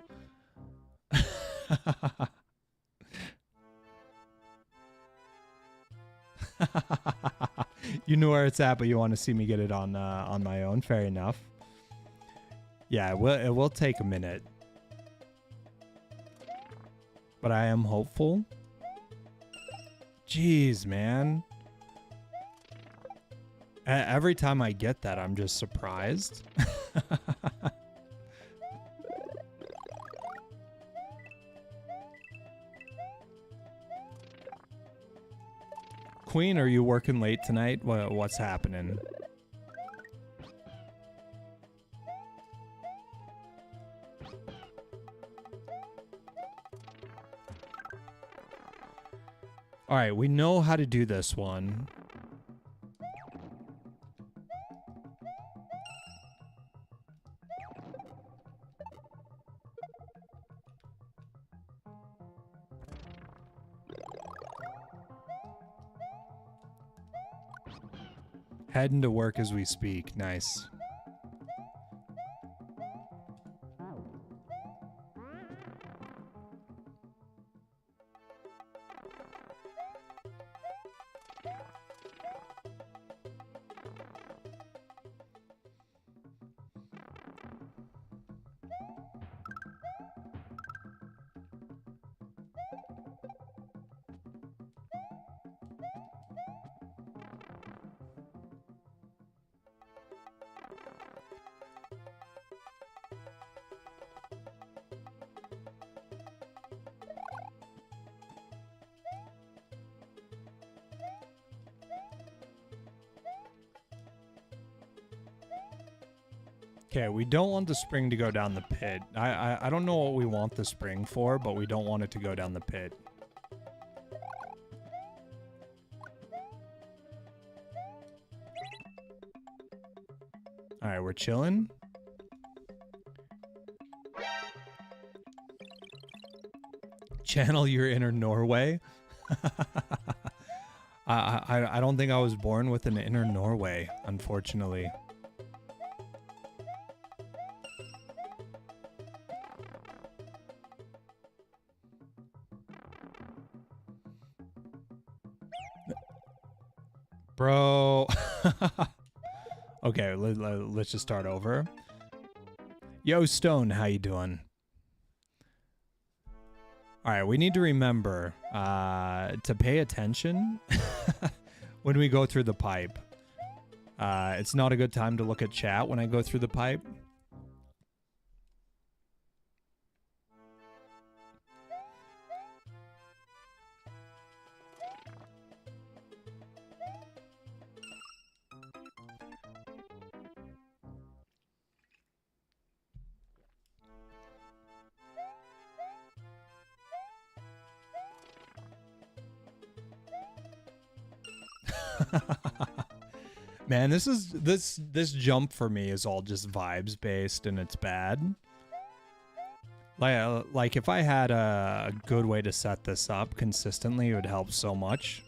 You know where it's at, but you want to see me get it on my own. Fair enough. Yeah, it will take a minute. But I am hopeful. Jeez, man. Every time I get that, I'm just surprised. Queen, are you working late tonight? What's happening? All right, we know how to do this one. Heading to work as we speak. Nice. Okay, we don't want the spring to go down the pit. I don't know what we want the spring for, but we don't want it to go down the pit. All right, we're chilling. Channel your inner Norway. I don't think I was born with an inner Norway, unfortunately. Bro. Okay, let's just start over. Yo, Stone, how you doing? All right, we need to remember to pay attention when we go through the pipe. It's not a good time to look at chat when I go through the pipe. Man, this jump for me is all just vibes based and it's bad. Like if I had a good way to set this up consistently, it would help so much.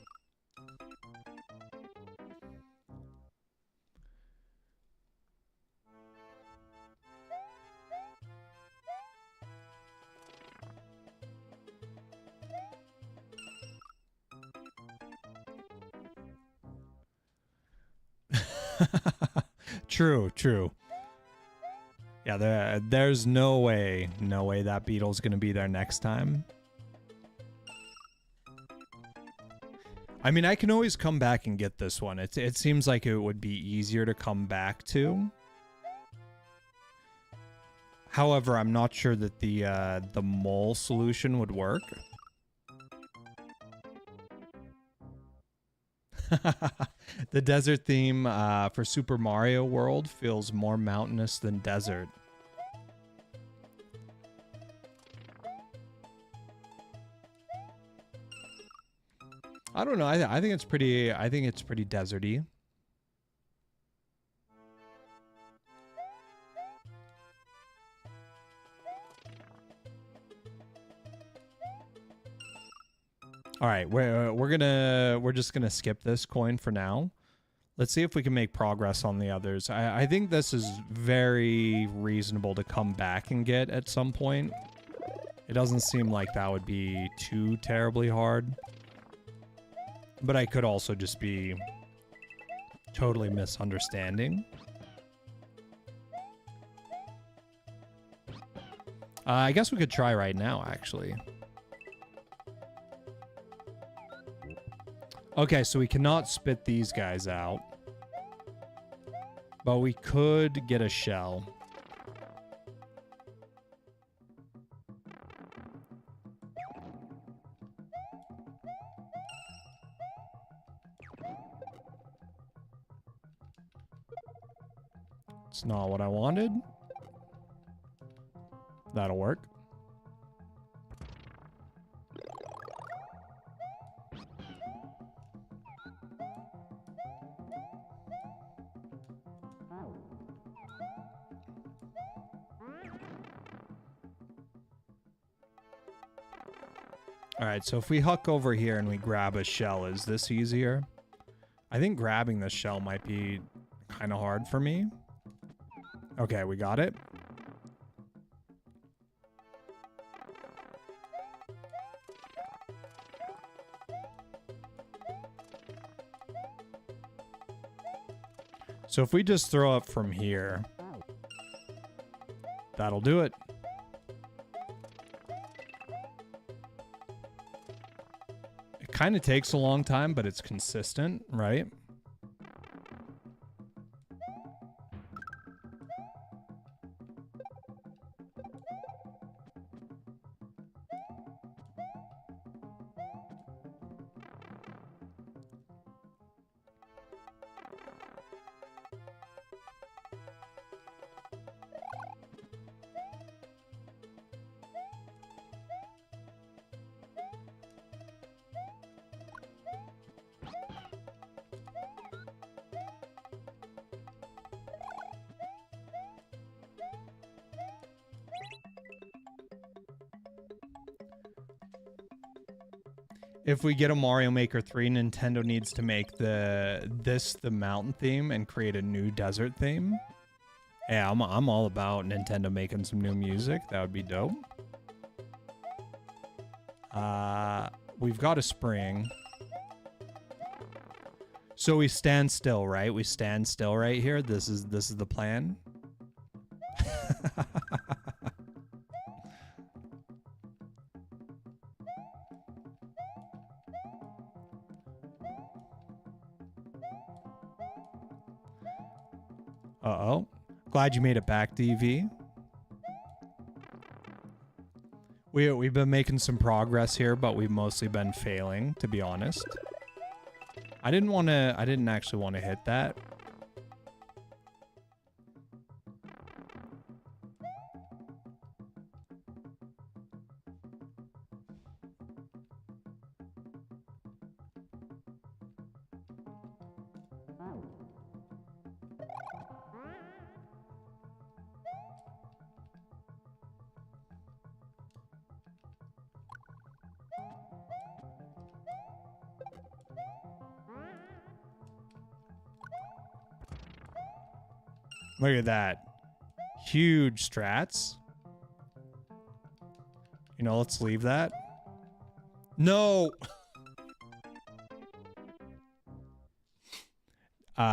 True, true. Yeah, there's no way that beetle's gonna be there next time. I mean, I can always come back and get this one. It seems like it would be easier to come back to. However, I'm not sure that the mole solution would work. The desert theme for Super Mario World feels more mountainous than desert. I don't know. I think it's pretty. I think it's pretty deserty. All right, we're just gonna skip this coin for now. Let's see if we can make progress on the others. I think this is very reasonable to come back and get at some point. It doesn't seem like that would be too terribly hard. But I could also just be totally misunderstanding. I guess we could try right now, actually. Okay, so we cannot spit these guys out. But we could get a shell. It's not what I wanted. That'll work. All right, so if we huck over here and we grab a shell, is this easier? I think grabbing the shell might be kind of hard for me. Okay, we got it. So if we just throw up from here, that'll do it. It kind of takes a long time, but it's consistent, right? If we get a Mario Maker 3, Nintendo needs to make the mountain theme and create a new desert theme. Yeah, I'm all about Nintendo making some new music. That would be dope. We've got a spring. So we stand still, right? We stand still right here. This is the plan. Uh-oh. Glad you made it back, DV. We've been making some progress here, but we've mostly been failing, to be honest. I didn't actually want to hit that. Look at that. Huge strats. You know, let's leave that. No!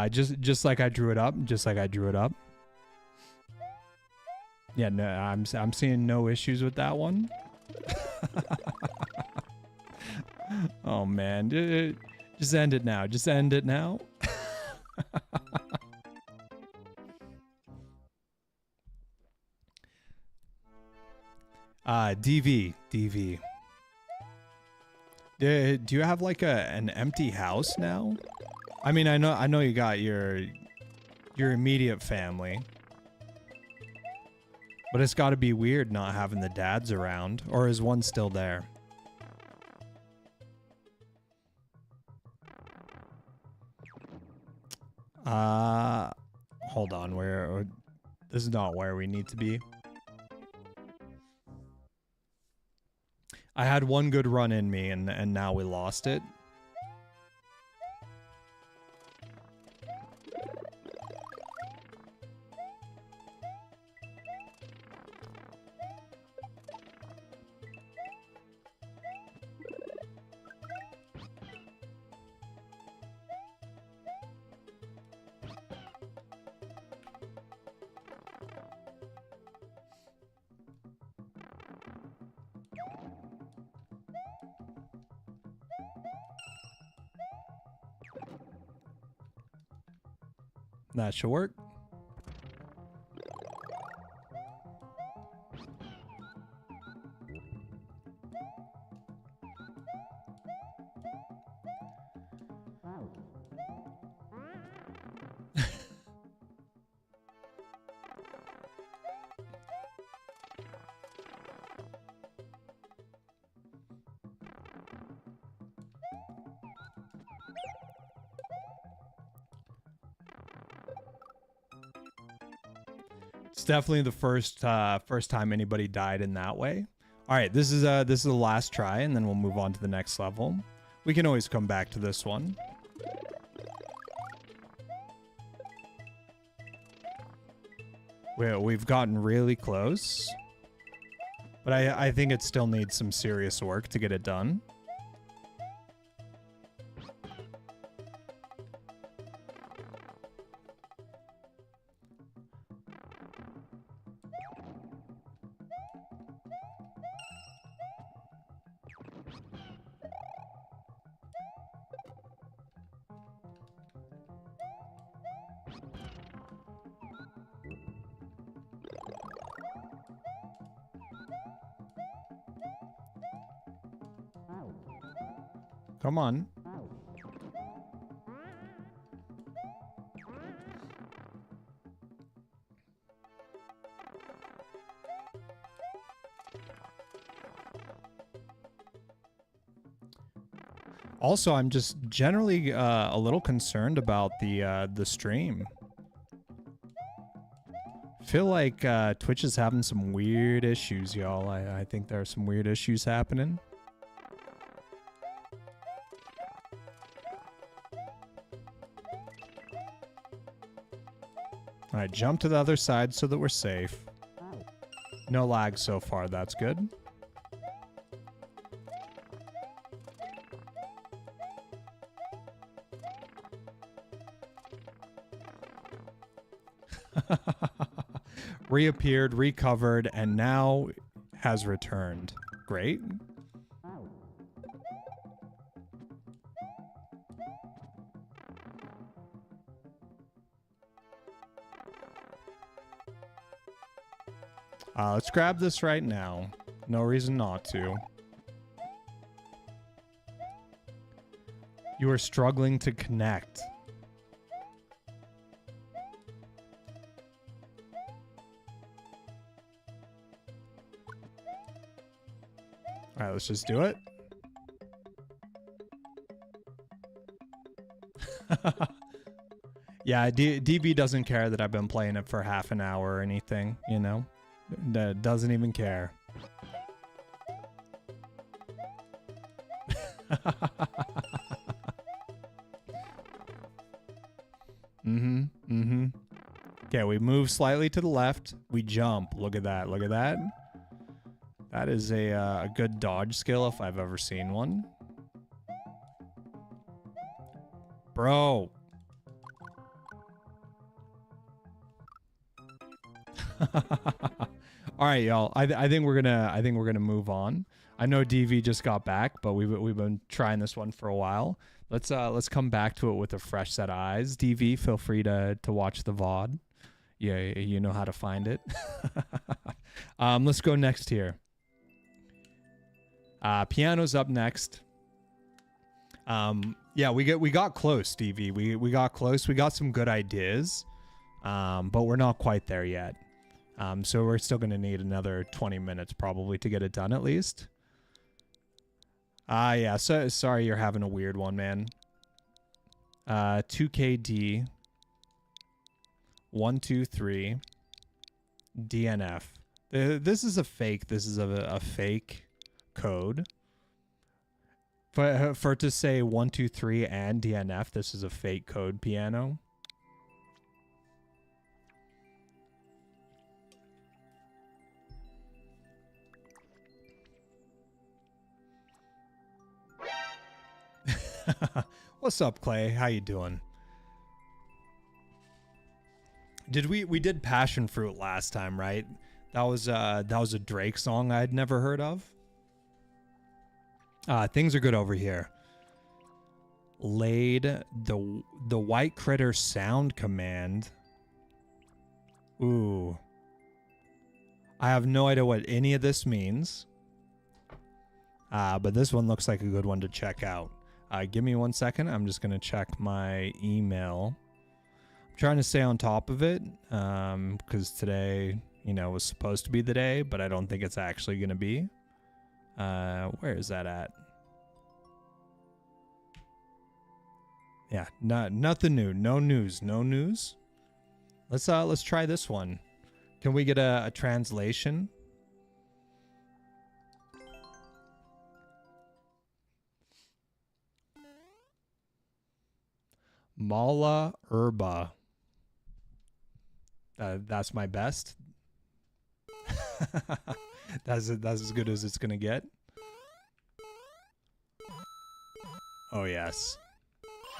Just like I drew it up. Just like I drew it up. Yeah, no, I'm seeing no issues with that one. Oh man, just end it now. Just end it now. DV. Do you have like an empty house now? I mean, I know you got your immediate family. But it's got to be weird not having the dads around, or is one still there? Hold on, this is not where we need to be. I had one good run in me and now we lost it. That should work. It's definitely the first time anybody died in that way. All right, this is the last try, and then we'll move on to the next level. We can always come back to this one. We've gotten really close, but I think it still needs some serious work to get it done. Come on. Also, I'm just generally a little concerned about the stream. Feel like Twitch is having some weird issues, y'all. I think there are some weird issues happening. All right, jump to the other side so that we're safe. No lag so far, that's good. Reappeared, recovered, and now has returned. Great. Let's grab this right now. No reason not to. You are struggling to connect. All right, let's just do it. Yeah, DB doesn't care that I've been playing it for half an hour or anything, you know? Doesn't even care. Okay, we move slightly to the left. We jump. Look at that. Look at that. That is a good dodge skill if I've ever seen one. Bro. All right, y'all. I think we're gonna move on. I know DV just got back, but we've been trying this one for a while. Let's come back to it with a fresh set of eyes. DV, feel free to watch the VOD. Yeah, you know how to find it. Let's go next here. Piano's up next. Yeah, we got close, DV. We got close. We got some good ideas, but we're not quite there yet. So we're still gonna need another 20 minutes probably to get it done at least. Yeah. So sorry you're having a weird one, man. 2KD 123 DNF. This is a fake. This is a fake code. For it to say 123 and DNF, this is a fake code, Piano. What's up, Clay? How you doing? We did Passion Fruit last time, right? That was a Drake song I'd never heard of. Things are good over here. Laid the White Critter sound command. Ooh. I have no idea what any of this means. But this one looks like a good one to check out. Give me 1 second. I'm just going to check my email. I'm trying to stay on top of it because today, was supposed to be the day, but I don't think it's actually going to be. Where is that at? Yeah, nothing new. No news. Let's try this one. Can we get a translation? Mala Herba. That's my best. That's as good as it's gonna get. Oh yes,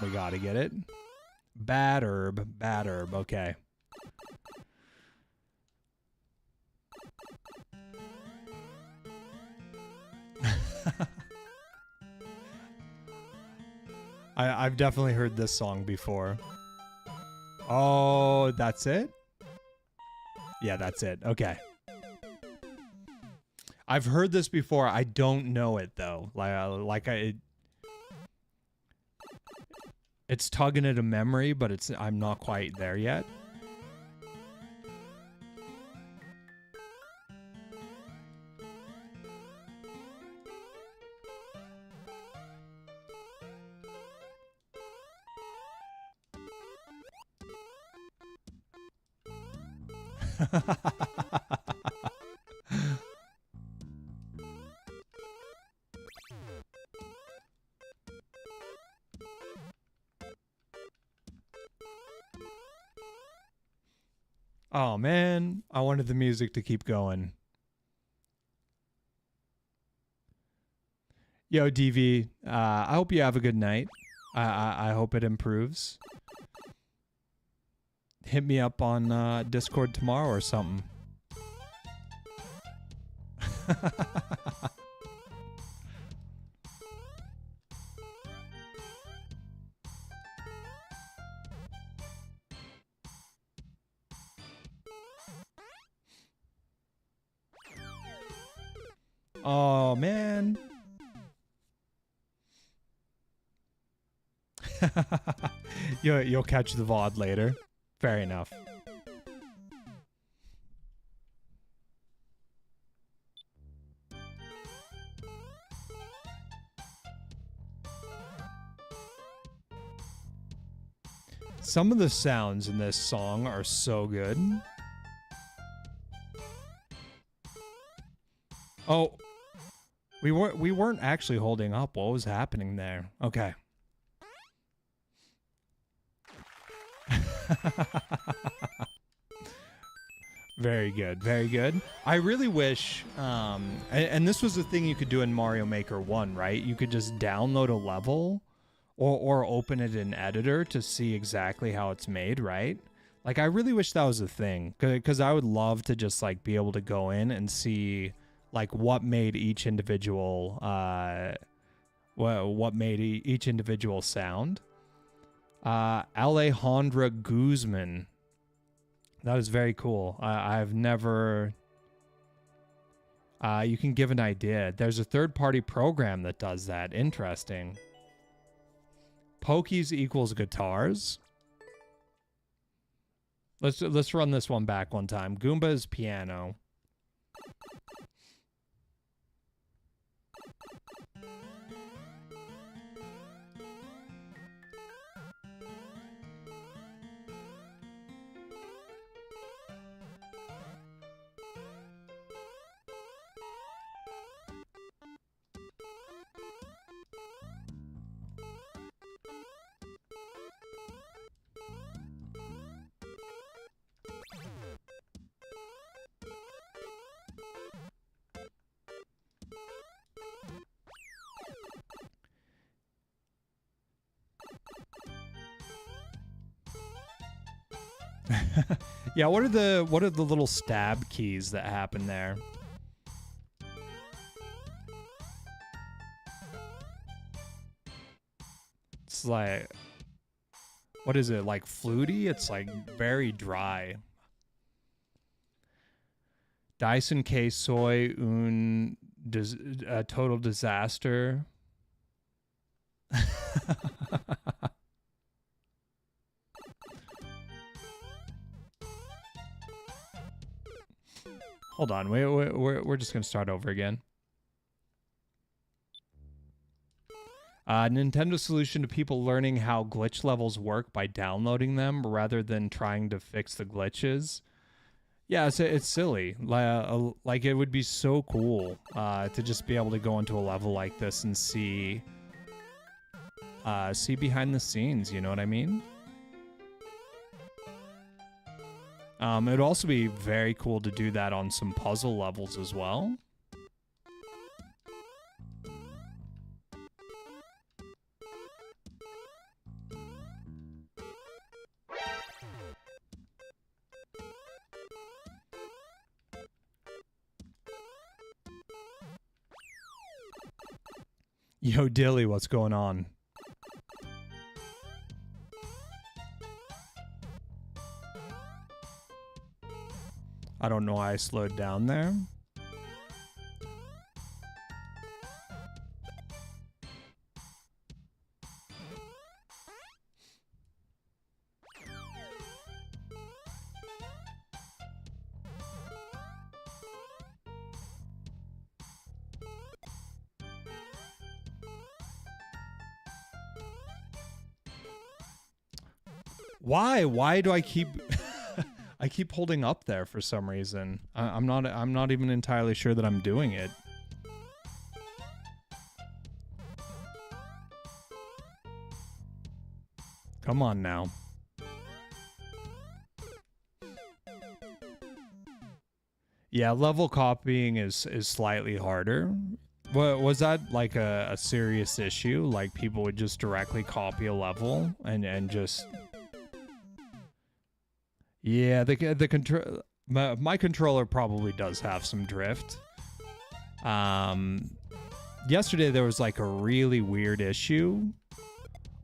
we gotta get it. Bad herb. Okay. I've definitely heard this song before. Oh, that's it? Yeah, that's it. Okay. I've heard this before. I don't know it though. It's tugging at a memory, but I'm not quite there yet. Oh man, I wanted the music to keep going. Yo, DV, I hope you have a good night. I hope it improves. Hit me up on Discord tomorrow or something. Oh man. You'll catch the VOD later. Fair enough. Some of the sounds in this song are so good. Oh, we weren't actually holding up. What was happening there? Okay. Very good, very good. I really wish, and this was the thing you could do in Mario Maker 1, right? You could just download a level or open it in editor to see exactly how it's made, right? Like, I really wish that was a thing, because I would love to just like be able to go in and see like what made each individual what made each individual sound. Alejandra Guzman. That is very cool. I've never. You can give an idea. There's a third-party program that does that. Interesting. Pokies equals guitars. Let's run this one back one time. Goomba is piano. Yeah, what are the little stab keys that happen there? It's like, what is it, like fluty? It's like very dry. Dyson K soy un total disaster. Hold on, we're just gonna start over again. Nintendo solution to people learning how glitch levels work by downloading them rather than trying to fix the glitches. Yeah, it's silly. Like it would be so cool to just be able to go into a level like this and see behind the scenes. You know what I mean? It'd also be very cool to do that on some puzzle levels as well. Yo, Dilly, what's going on? I don't know why I slowed down there. Why? Why do I keep... I keep holding up there for some reason. I'm not even entirely sure that I'm doing it. Come on now. Yeah, level copying is slightly harder. Was that like a serious issue? Like people would just directly copy a level and just... Yeah, the control my controller probably does have some drift. Yesterday there was like a really weird issue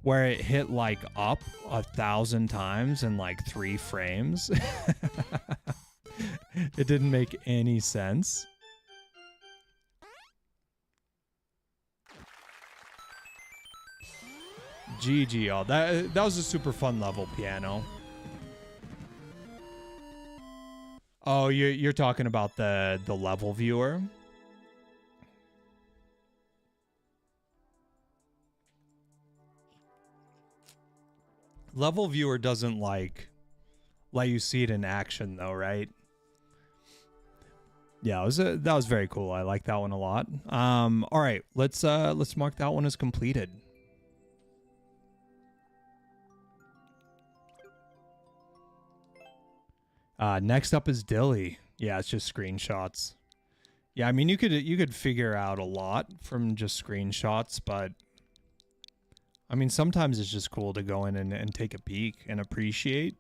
where it hit like up 1,000 times in like 3 frames. It didn't make any sense. GG, all that was a super fun level, piano. Oh, you're talking about the level viewer? Level viewer doesn't like let you see it in action though, right? Yeah, that was very cool. I like that one a lot. All right, let's mark that one as completed. Next up is Dilly. Yeah, it's just screenshots. Yeah, I mean you could figure out a lot from just screenshots, but I mean sometimes it's just cool to go in and take a peek and appreciate.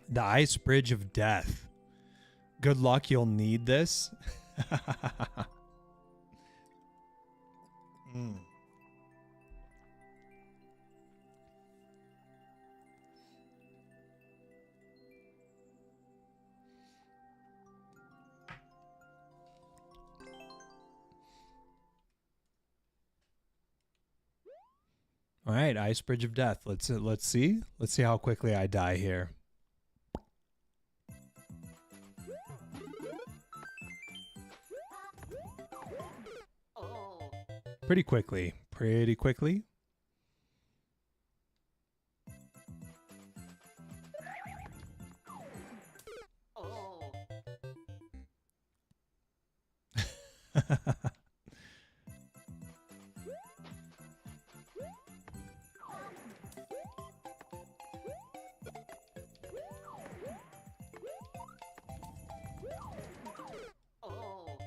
The Ice Bridge of Death. Good luck, you'll need this. Mm. All right, Ice Bridge of Death. Let's see. Let's see how quickly I die here. Pretty quickly. Pretty quickly.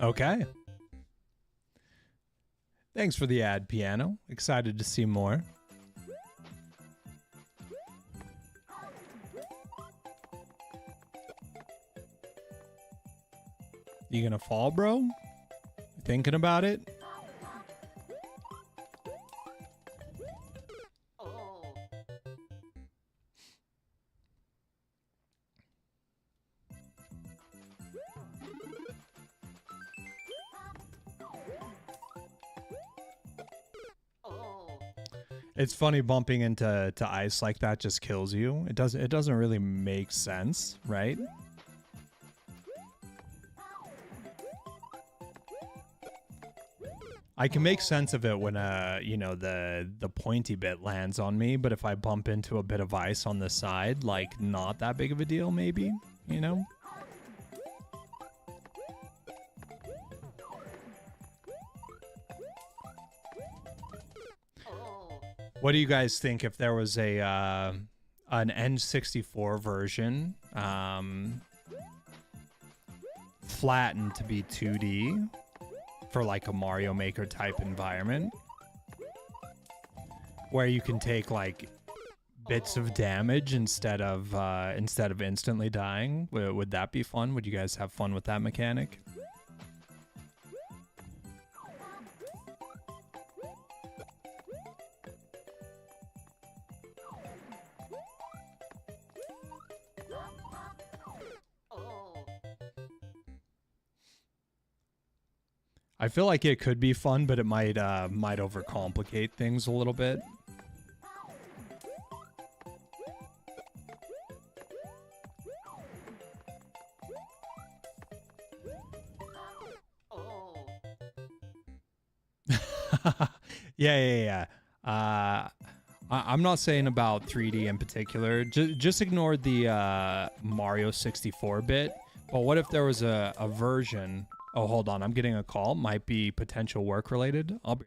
Okay. Thanks for the ad, Piano. Excited to see more. You gonna fall, bro? Thinking about it? It's funny, bumping into ice like that just kills you. It doesn't really make sense, right? I can make sense of it when you know, the pointy bit lands on me, but if I bump into a bit of ice on the side, like, not that big of a deal maybe, you know? What do you guys think if there was a an N64 version flattened to be 2D for like a Mario Maker type environment where you can take like bits of damage instead of instantly dying? Would that be fun? Would you guys have fun with that mechanic? I feel like it could be fun, but it might overcomplicate things a little bit. Yeah. I'm not saying about 3D in particular. Just ignore the Mario 64 bit. But what if there was a version? Oh, hold on. I'm getting a call. Might be potential work related. I'll be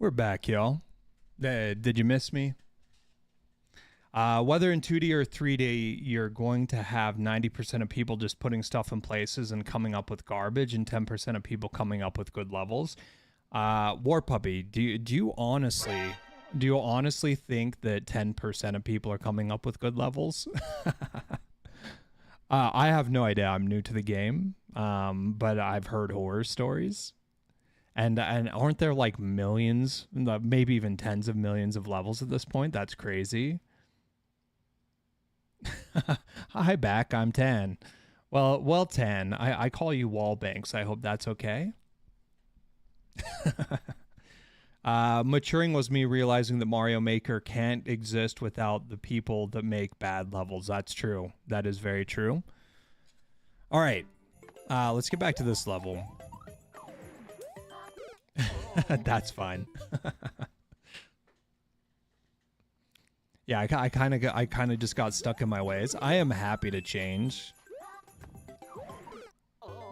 We're back, y'all. Did you miss me? Whether in 2D or 3D, you're going to have 90% of people just putting stuff in places and coming up with garbage, and 10% of people coming up with good levels. War Puppy, do you honestly think that 10% of people are coming up with good levels? I have no idea. I'm new to the game, but I've heard horror stories. And aren't there like millions, maybe even tens of millions of levels at this point? That's crazy. Hi, back. I'm Tan. Well, Tan. I call you Wallbanks. I hope that's okay. Maturing was me realizing that Mario Maker can't exist without the people that make bad levels. That's true. That is very true. All right. Let's get back to this level. That's fine. Yeah, I kind of just got stuck in my ways. I am happy to change.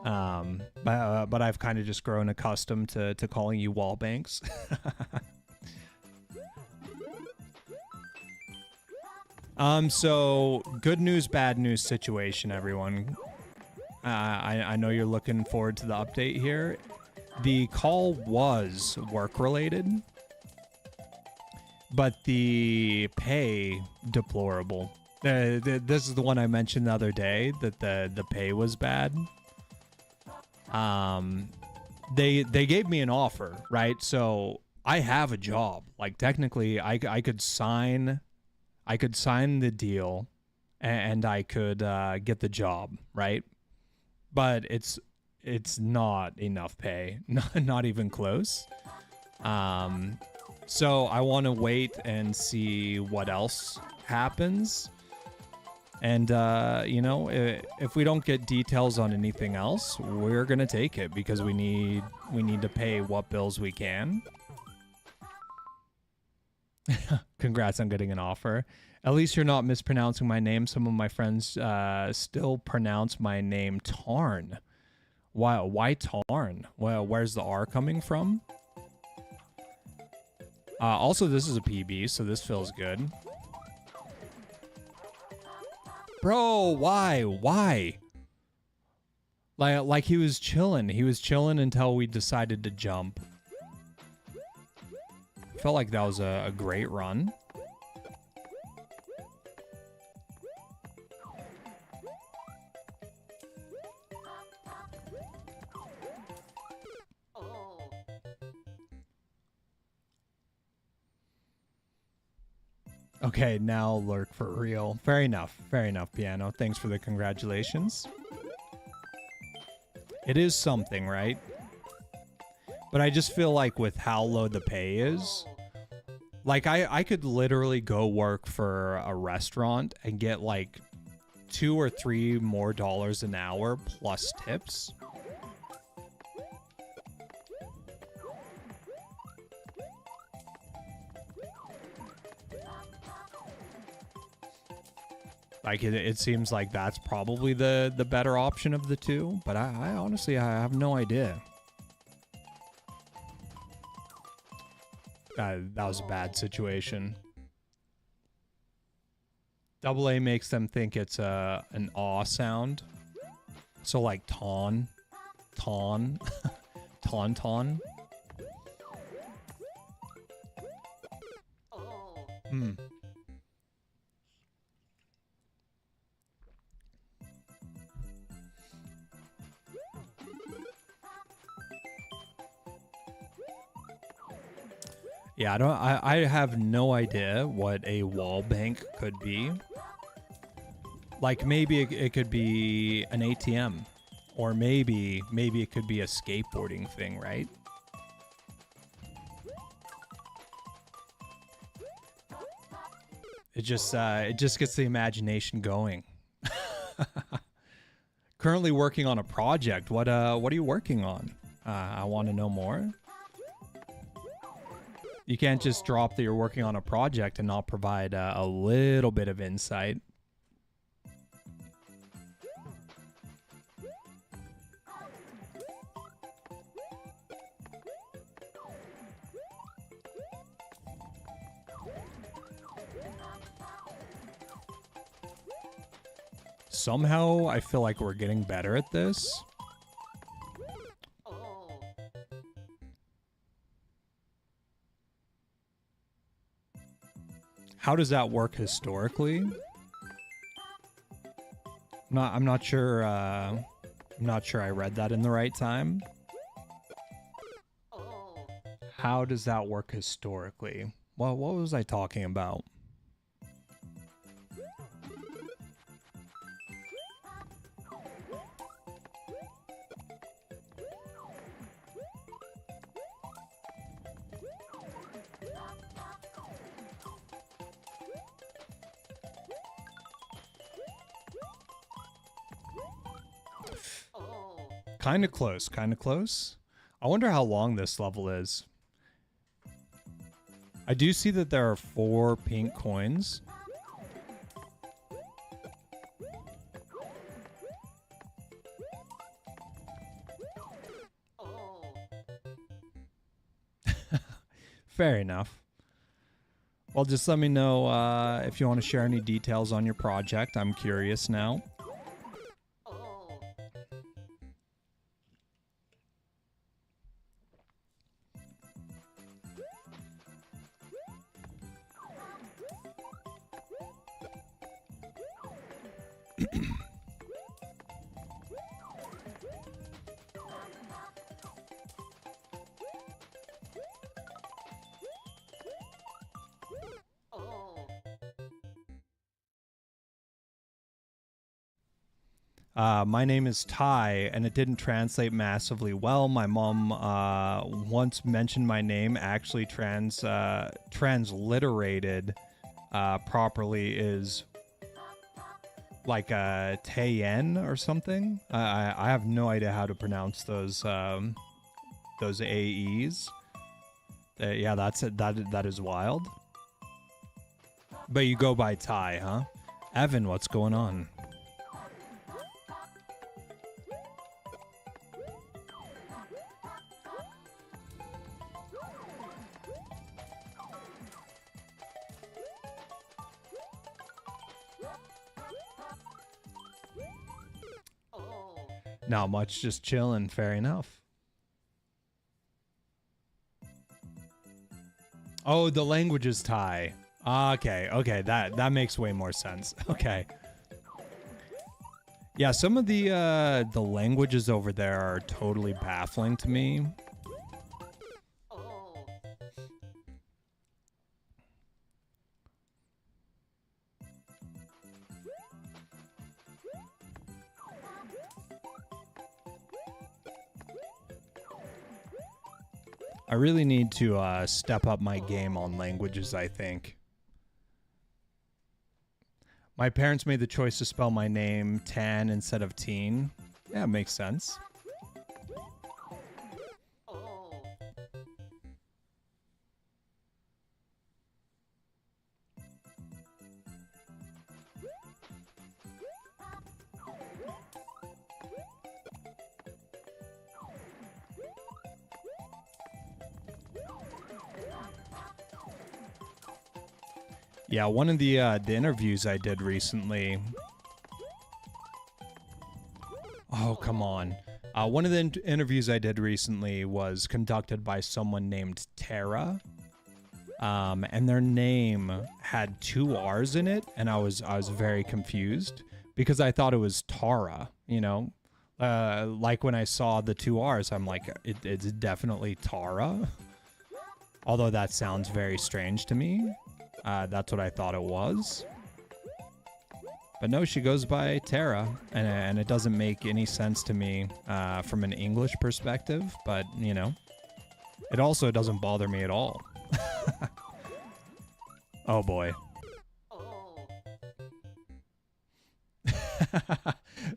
But I've kind of just grown accustomed to calling you Wallbanks. So good news, bad news situation, everyone. I know you're looking forward to the update here. The call was work-related, but the pay deplorable. This is the one I mentioned the other day, that the pay was bad. They gave me an offer, right? So I have a job. Like technically, I could sign the deal, and I could get the job, right? But it's not enough pay, not even close. So I want to wait and see what else happens. And, you know, if we don't get details on anything else, we're going to take it because we need to pay what bills we can. Congrats on getting an offer. At least you're not mispronouncing my name. Some of my friends still pronounce my name Tarn. Why Tarn? Well, where's the R coming from? Also, this is a PB, so this feels good. Bro, why? Like he was chilling. He was chilling until we decided to jump. Felt like that was a great run. Okay, now lurk for real. Fair enough, Piano. Thanks for the congratulations. It is something, right? But I just feel like with how low the pay is, like I could literally go work for a restaurant and get like $2 or $3 more an hour plus tips. Like it seems like that's probably the better option of the two, but I honestly have no idea. That was a bad situation. Double A makes them think it's an aw sound. So like taun. Tauntaun. Hmm. Yeah, I have no idea what a wall bank could be. Like maybe it could be an ATM, or maybe it could be a skateboarding thing, right? It just gets the imagination going. Currently working on a project. What are you working on? I want to know more. You can't just drop that you're working on a project and not provide a little bit of insight. somehow I feel like we're getting better at this. How does that work historically? I'm not sure. I'm not sure I read that in the right time. How does that work historically? Well, what was I talking about? Kind of close, kind of close. I wonder how long this level is. I do see that there are 4 pink coins. Fair enough. Well, just let me know if you want to share any details on your project. I'm curious now. My name is Ty, and it didn't translate massively well. My mom once mentioned my name actually transliterated properly is like Tayen or something. I have no idea how to pronounce those AEs. Yeah, that's it. That is wild. But you go by Ty, huh? Evan, what's going on? Not much, just chilling. Fair enough. Oh, the language is Thai. Okay, that makes way more sense. Okay. Yeah, some of the languages over there are totally baffling to me. I really need to step up my game on languages, I think. My parents made the choice to spell my name Tan instead of Teen. Yeah, it makes sense. Yeah, one of the interviews I did recently. Oh, come on. One of the interviews I did recently was conducted by someone named Tara. And their name had 2 R's in it, and I was very confused because I thought it was Tara, you know? Like when I saw the 2 R's, I'm like, it's definitely Tara. Although that sounds very strange to me. That's what I thought it was. But no, she goes by Tara, and it doesn't make any sense to me from an English perspective, but, you know, it also doesn't bother me at all. Oh, boy.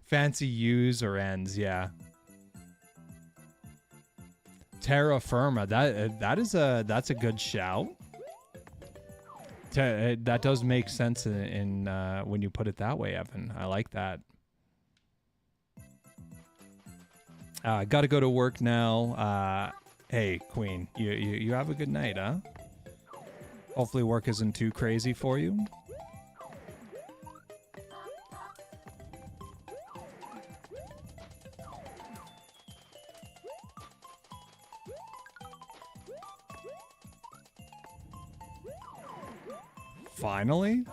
Fancy U's or N's, yeah. Terra firma, that's a good shout. That does make sense in when you put it that way, Evan. I like that. Gotta go to work now. Hey, Queen, you have a good night, huh? Hopefully work isn't too crazy for you. Finally?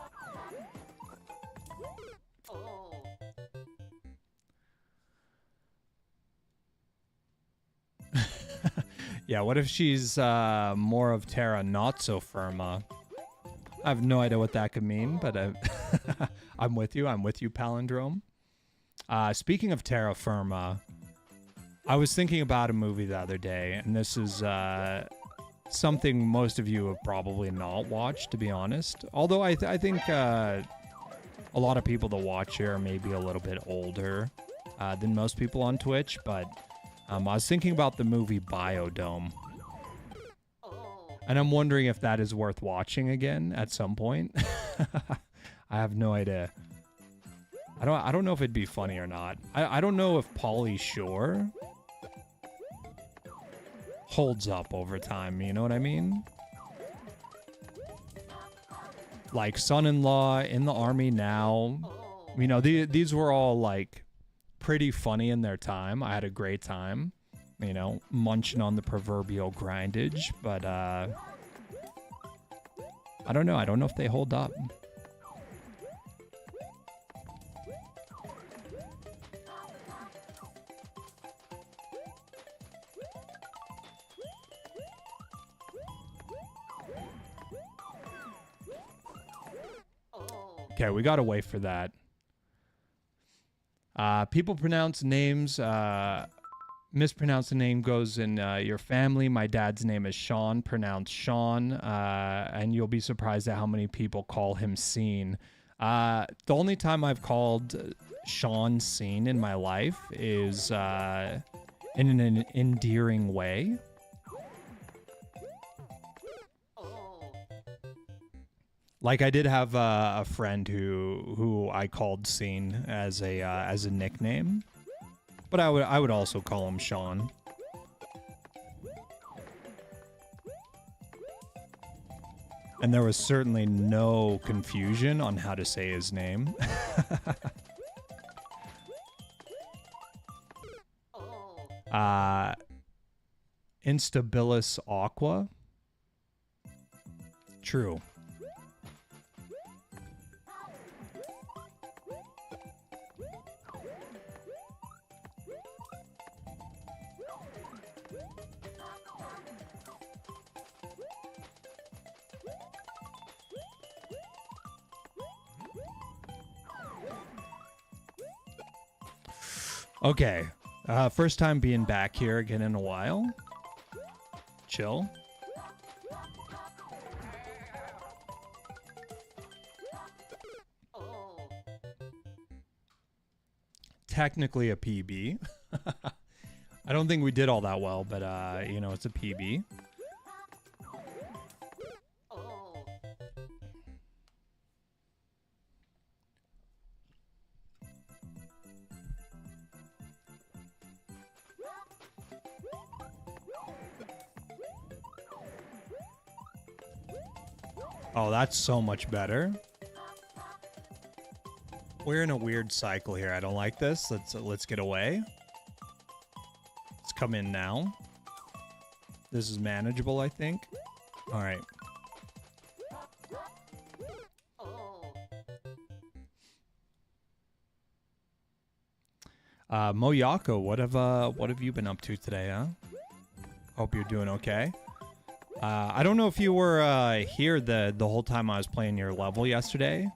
Yeah, what if she's more of Terra, not so firma? I have no idea what that could mean, but I'm with you. I'm with you, Palindrome. Speaking of terra firma, I was thinking about a movie the other day, and this is something most of you have probably not watched, to be honest. Although I think a lot of people that watch here are maybe a little bit older than most people on Twitch, but I was thinking about the movie Biodome. And I'm wondering if that is worth watching again at some point. I have no idea. I don't know if it'd be funny or not. I don't know if Pauly Shore holds up over time, you know what I mean? Like Son-in-Law, In the Army Now. You know, these were all like pretty funny in their time. I had a great time, you know, munching on the proverbial grindage, but I don't know. I don't know if they hold up. Okay, we gotta wait for that. People pronounce names, mispronounce the name goes in your family. My dad's name is Sean, pronounced Sean, and you'll be surprised at how many people call him Scene. The only time I've called Sean Scene in my life is in an endearing way. Like I did have a friend who I called Scene as a nickname, but I would also call him Sean. And there was certainly no confusion on how to say his name. Instabilis Aqua. True. Okay, first time being back here again in a while. Chill. Technically a PB. I don't think we did all that well, but you know, it's a PB. Oh, that's so much better. We're in a weird cycle here. I don't like this. Let's get away. Let's come in now. This is manageable, I think. All right. Moyako, what have you been up to today, huh? Hope you're doing okay. I don't know if you were here the whole time I was playing your level yesterday.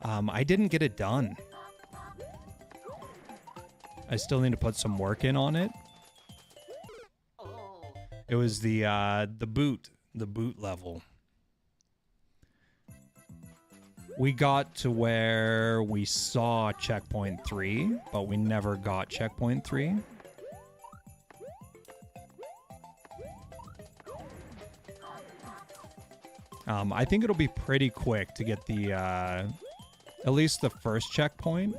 I didn't get it done. I still need to put some work in on it. It was the boot level. We got to where we saw checkpoint 3, but we never got checkpoint 3. I think it'll be pretty quick to get the, at least the first checkpoint.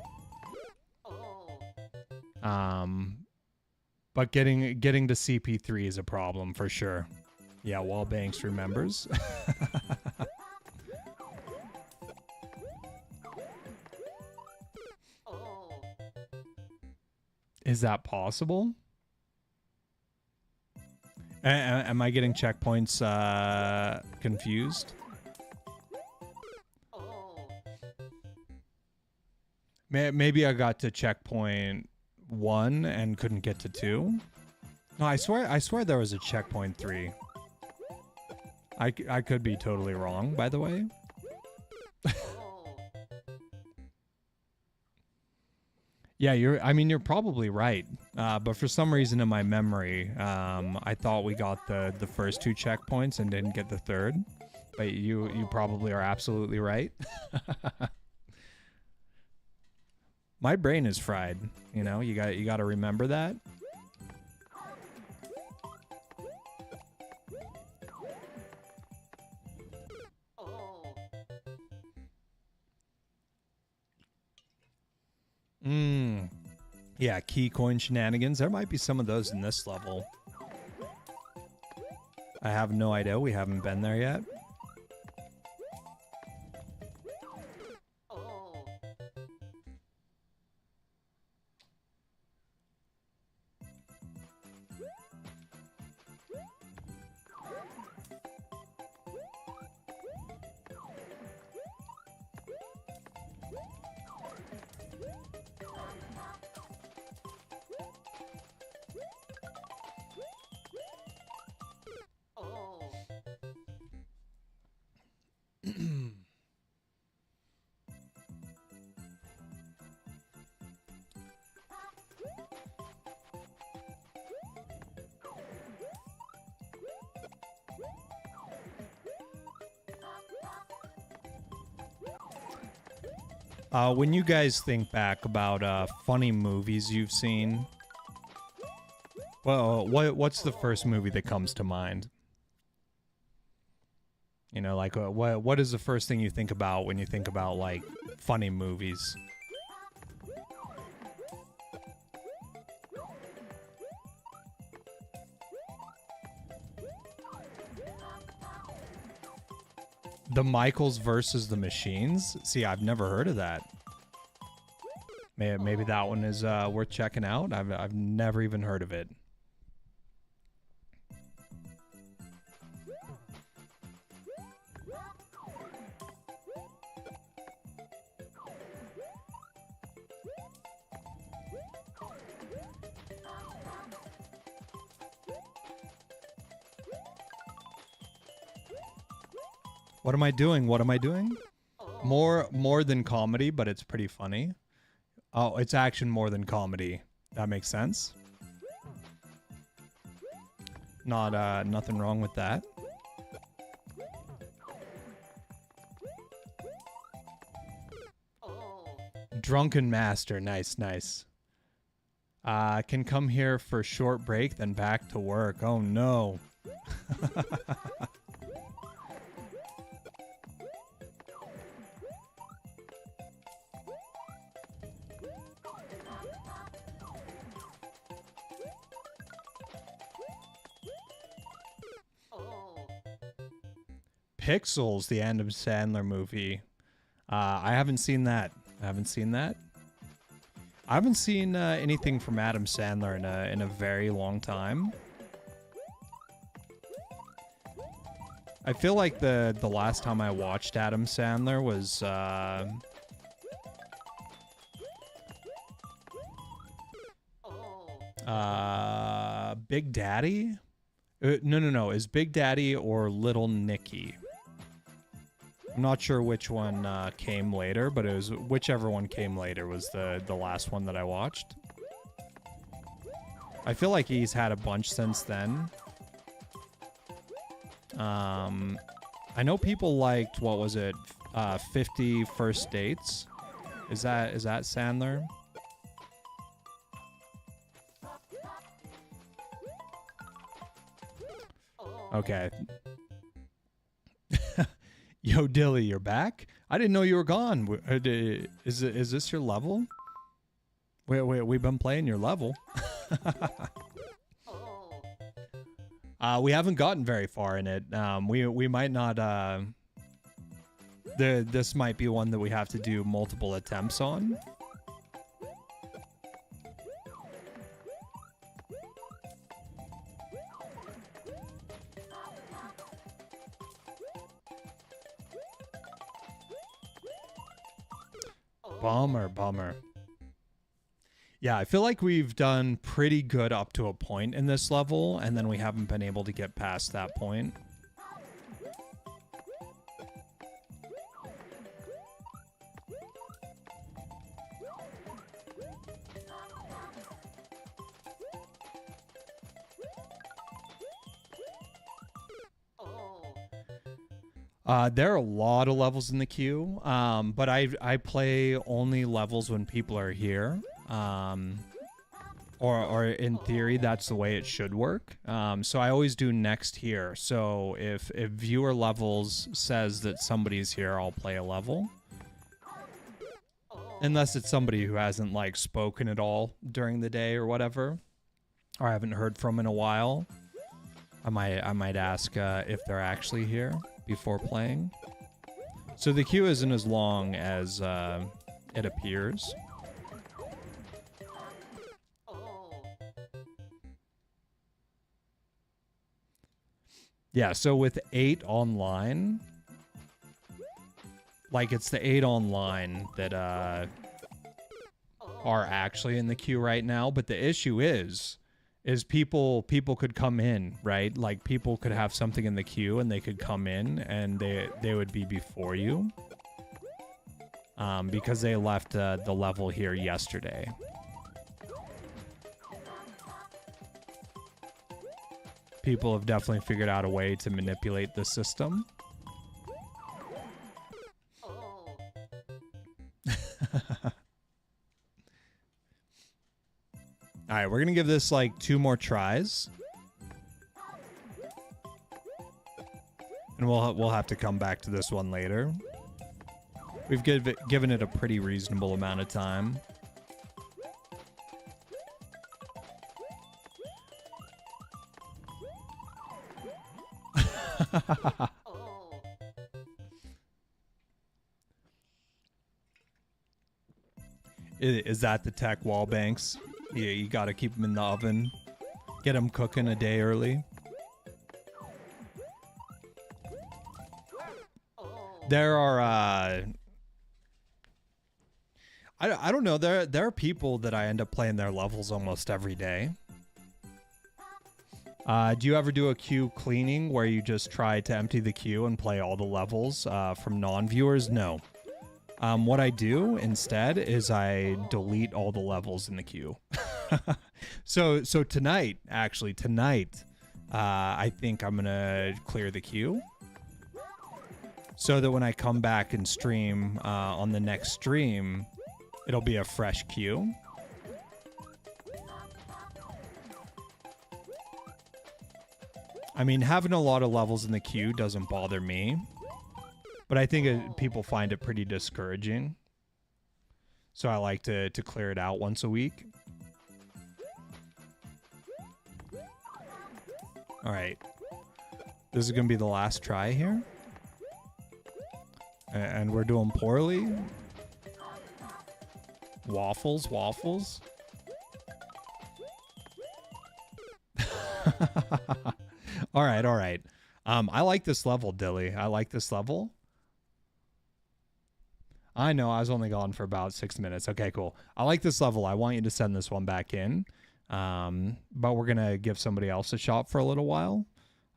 But getting to CP3 is a problem for sure. Yeah, Wallbanks remembers. Is that possible? Am I getting checkpoints confused? Maybe I got to checkpoint 1 and couldn't get to 2. No, I swear there was a checkpoint 3. I could be totally wrong, by the way. Yeah, you're probably right. But for some reason in my memory, I thought we got the first 2 checkpoints and didn't get the third. But you probably are absolutely right. My brain is fried, you know? You got to remember that. Yeah, key coin shenanigans. There might be some of those in this level. I have no idea. We haven't been there yet. When you guys think back about funny movies you've seen, well, what's the first movie that comes to mind? You know, like what is the first thing you think about when you think about like funny movies? The Michaels versus the Machines? See, I've never heard of that. Maybe that one is worth checking out. I've never even heard of it. What am I doing? What am I doing? More than comedy, but it's pretty funny. Oh, it's action more than comedy. That makes sense. Nothing wrong with that. Drunken Master. Nice, nice. Can come here for a short break, then back to work. Oh no. Pixels, the Adam Sandler movie. I haven't seen that. I haven't seen anything from Adam Sandler in a very long time. I feel like the last time I watched Adam Sandler was Big Daddy? No. Is Big Daddy or Little Nicky? I'm not sure which one came later, but it was whichever one came later was the last one that I watched. I feel like he's had a bunch since then. I know people liked, what was it, 50 First Dates? Is that Sandler? Okay. Yo, Dilly, you're back? I didn't know you were gone. Is this your level? We've been playing your level. We haven't gotten very far in it. We might not. This might be one that we have to do multiple attempts on. Bummer. Yeah, I feel like we've done pretty good up to a point in this level, and then we haven't been able to get past that point. There are a lot of levels in the queue, but I play only levels when people are here, or in theory that's the way it should work. So I always do next here. So if viewer levels says that somebody's here, I'll play a level, unless it's somebody who hasn't like spoken at all during the day or whatever, or I haven't heard from in a while. I might ask if they're actually here before playing. So the queue isn't as long as it appears. Yeah, so with 8 online, like it's the 8 online that are actually in the queue right now, but the issue is people could come in, right? Like people could have something in the queue and they could come in and they would be before you, because they left the level here yesterday. People have definitely figured out a way to manipulate the system. All right, we're gonna give this like 2 more tries, and we'll have to come back to this one later. We've given it a pretty reasonable amount of time. Is that the tech wall banks? Yeah, you gotta keep them in the oven. Get them cooking a day early. There are, I don't know, there are people that I end up playing their levels almost every day. Do you ever do a queue cleaning where you just try to empty the queue and play all the levels from non-viewers? No. What I do instead is I delete all the levels in the queue. So tonight, I think I'm gonna clear the queue so that when I come back and stream on the next stream, it'll be a fresh queue. I mean, having a lot of levels in the queue doesn't bother me, but I think people find it pretty discouraging. So I like to clear it out once a week. All right. This is going to be the last try here. And we're doing poorly. Waffles. All right. I like this level, Dilly. I like this level. I know, I was only gone for about 6 minutes. Okay, cool. I like this level. I want you to send this one back in. But we're going to give somebody else a shot for a little while.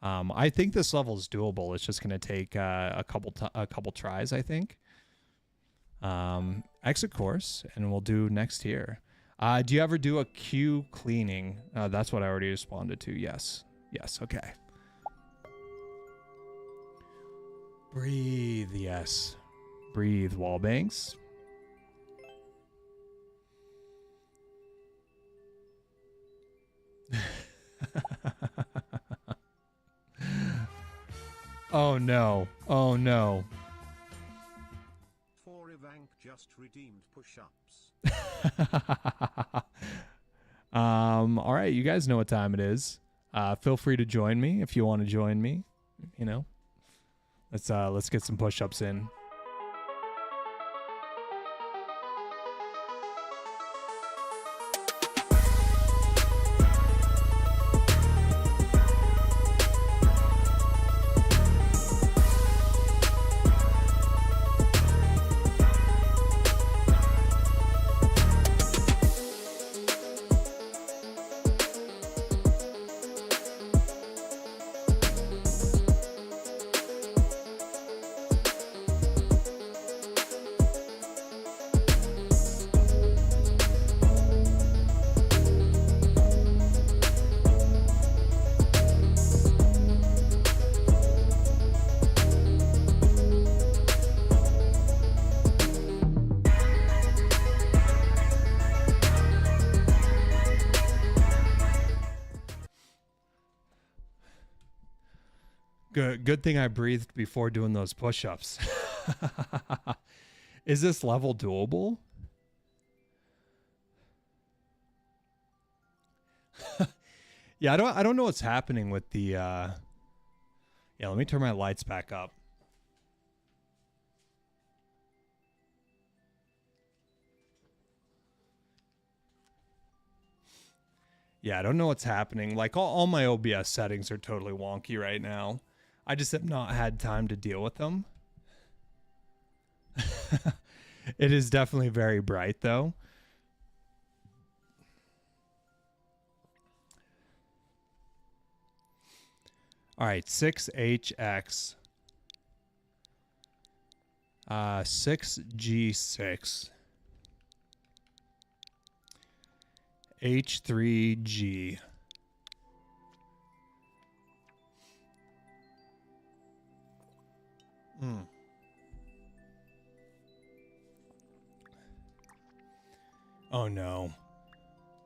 I think this level is doable. It's just going to take a couple tries, I think. Exit course, and we'll do next here. Do you ever do a queue cleaning? That's what I already responded to. Yes, okay. Breathe, yes. Breathe, wall banks. Oh no. 4 Ivank just redeemed push-ups. All right, you guys know what time it is. Feel free to join me if you want to join me. You know, let's get some push-ups in. Good thing I breathed before doing those push-ups. Is this level doable? Yeah, I don't know what's happening with the yeah, let me turn my lights back up. Yeah, I don't know what's happening. Like all my OBS settings are totally wonky right now. I just have not had time to deal with them. It is definitely very bright though. All right, 6HX. 6G6. H3G. Oh no.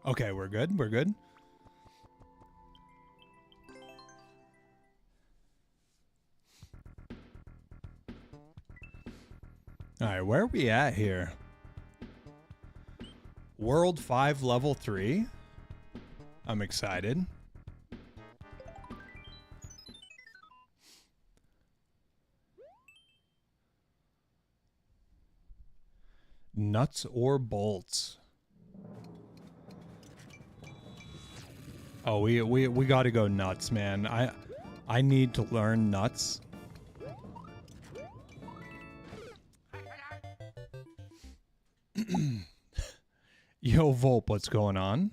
Okay, we're good. We're good. All right, where are we at here? World 5 level 3. I'm excited. Nuts or bolts? Oh, we got to go nuts, man. I need to learn nuts. Yo, Volp, what's going on?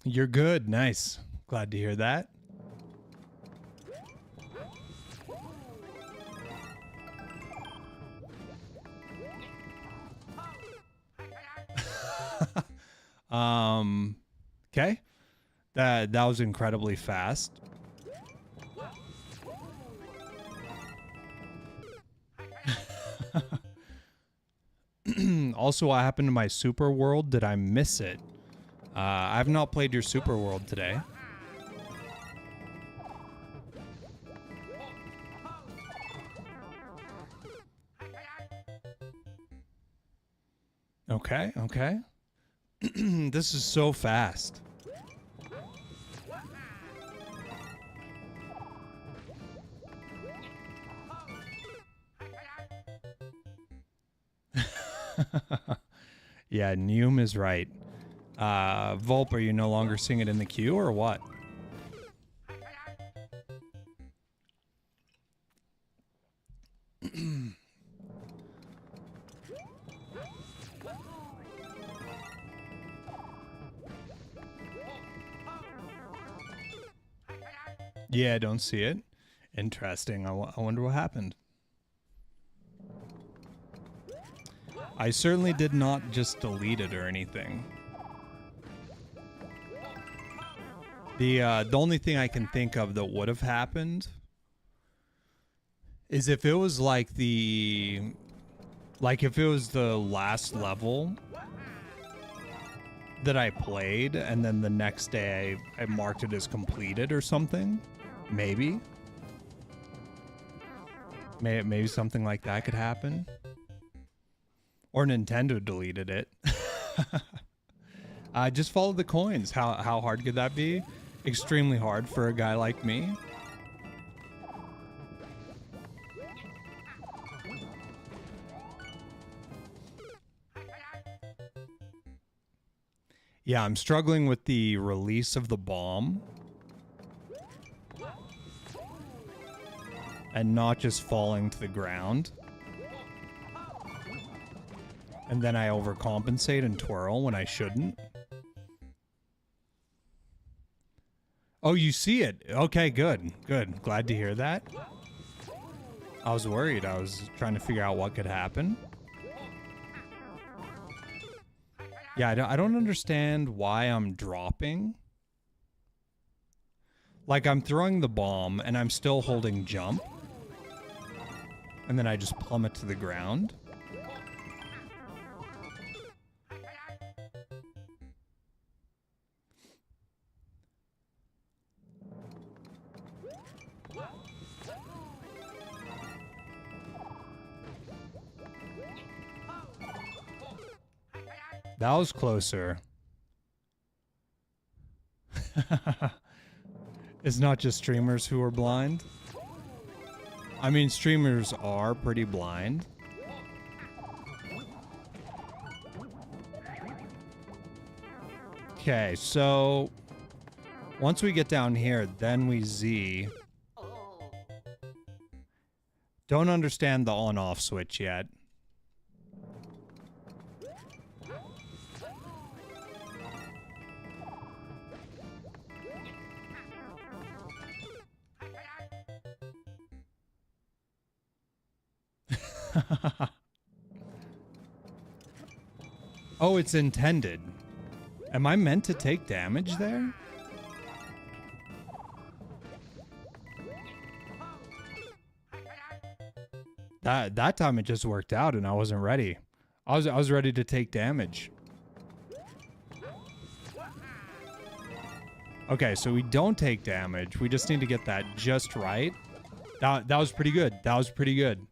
You're good. Nice. Glad to hear that. Okay. That was incredibly fast. Also, what happened to my Super World? Did I miss it? I have not played your Super World today. Okay, okay. This is so fast. Yeah, Neum is right. Volp, are you no longer seeing it in the queue or what? Yeah, I don't see it. Interesting. I wonder what happened. I certainly did not just delete it or anything. The only thing I can think of that would have happened is if it was like if it was the last level that I played and then the next day I marked it as completed or something. Maybe something like that could happen. Or Nintendo deleted it. Just follow the coins. How hard could that be? Extremely hard for a guy like me. Yeah, I'm struggling with the release of the bomb. And not just falling to the ground. And then I overcompensate and twirl when I shouldn't. Oh, you see it. Okay, good. Good. Glad to hear that. I was worried. I was trying to figure out what could happen. Yeah, I don't understand why I'm dropping. Like, I'm throwing the bomb and I'm still holding jump. And then I just plummet to the ground. That was closer. It's not just streamers who are blind. I mean, streamers are pretty blind. Okay, so once we get down here, then we Z. Don't understand the on-off switch yet. Oh, it's intended. Am I meant to take damage there? That time it just worked out and I wasn't ready. I was ready to take damage. Okay, so we don't take damage. We just need to get that just right. That was pretty good. That was pretty good.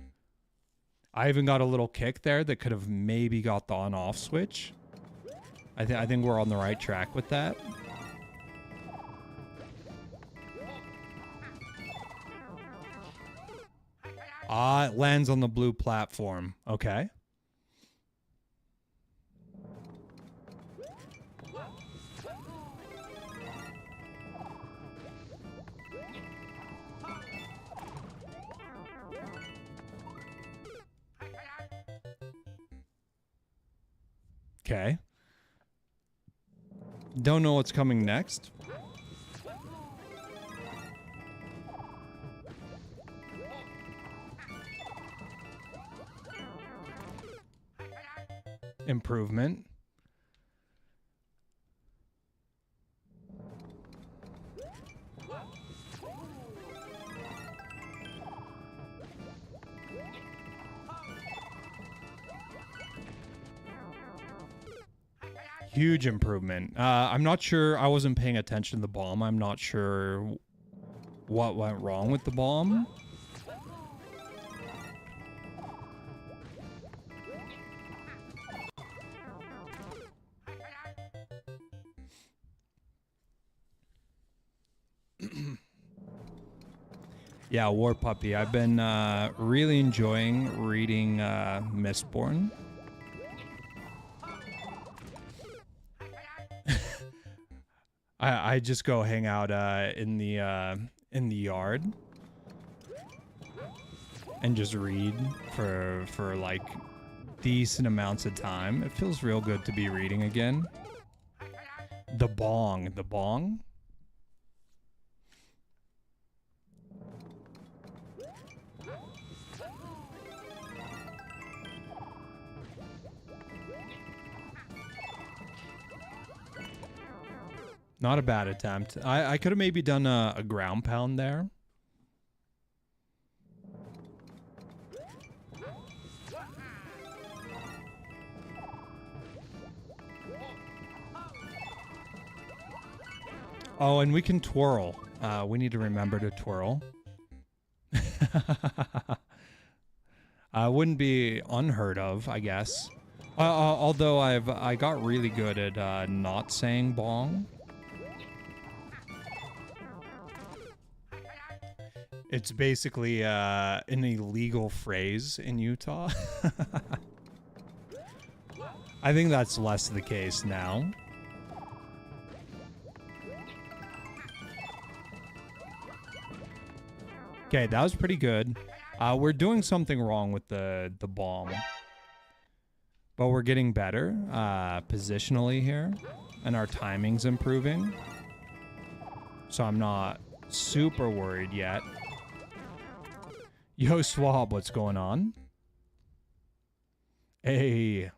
I even got a little kick there that could have maybe got the on-off switch. I think we're on the right track with that. Ah, it lands on the blue platform. Okay. Okay. Don't know what's coming next. Improvement. Huge improvement. I'm not sure. I wasn't paying attention to the bomb. I'm not sure what went wrong with the bomb. Yeah, War Puppy. I've been really enjoying reading Mistborn. I just go hang out in the yard and just read for like decent amounts of time. It feels real good to be reading again. The bong. Not a bad attempt. I could have maybe done a ground pound there. Oh, and we can twirl. We need to remember to twirl. Wouldn't be unheard of, I guess. Although I got really good at not saying bong. It's basically an illegal phrase in Utah. I think that's less the case now. Okay, that was pretty good. We're doing something wrong with the bomb. But we're getting better positionally here. And our timing's improving. So I'm not super worried yet. Yo, Swab, what's going on? Hey.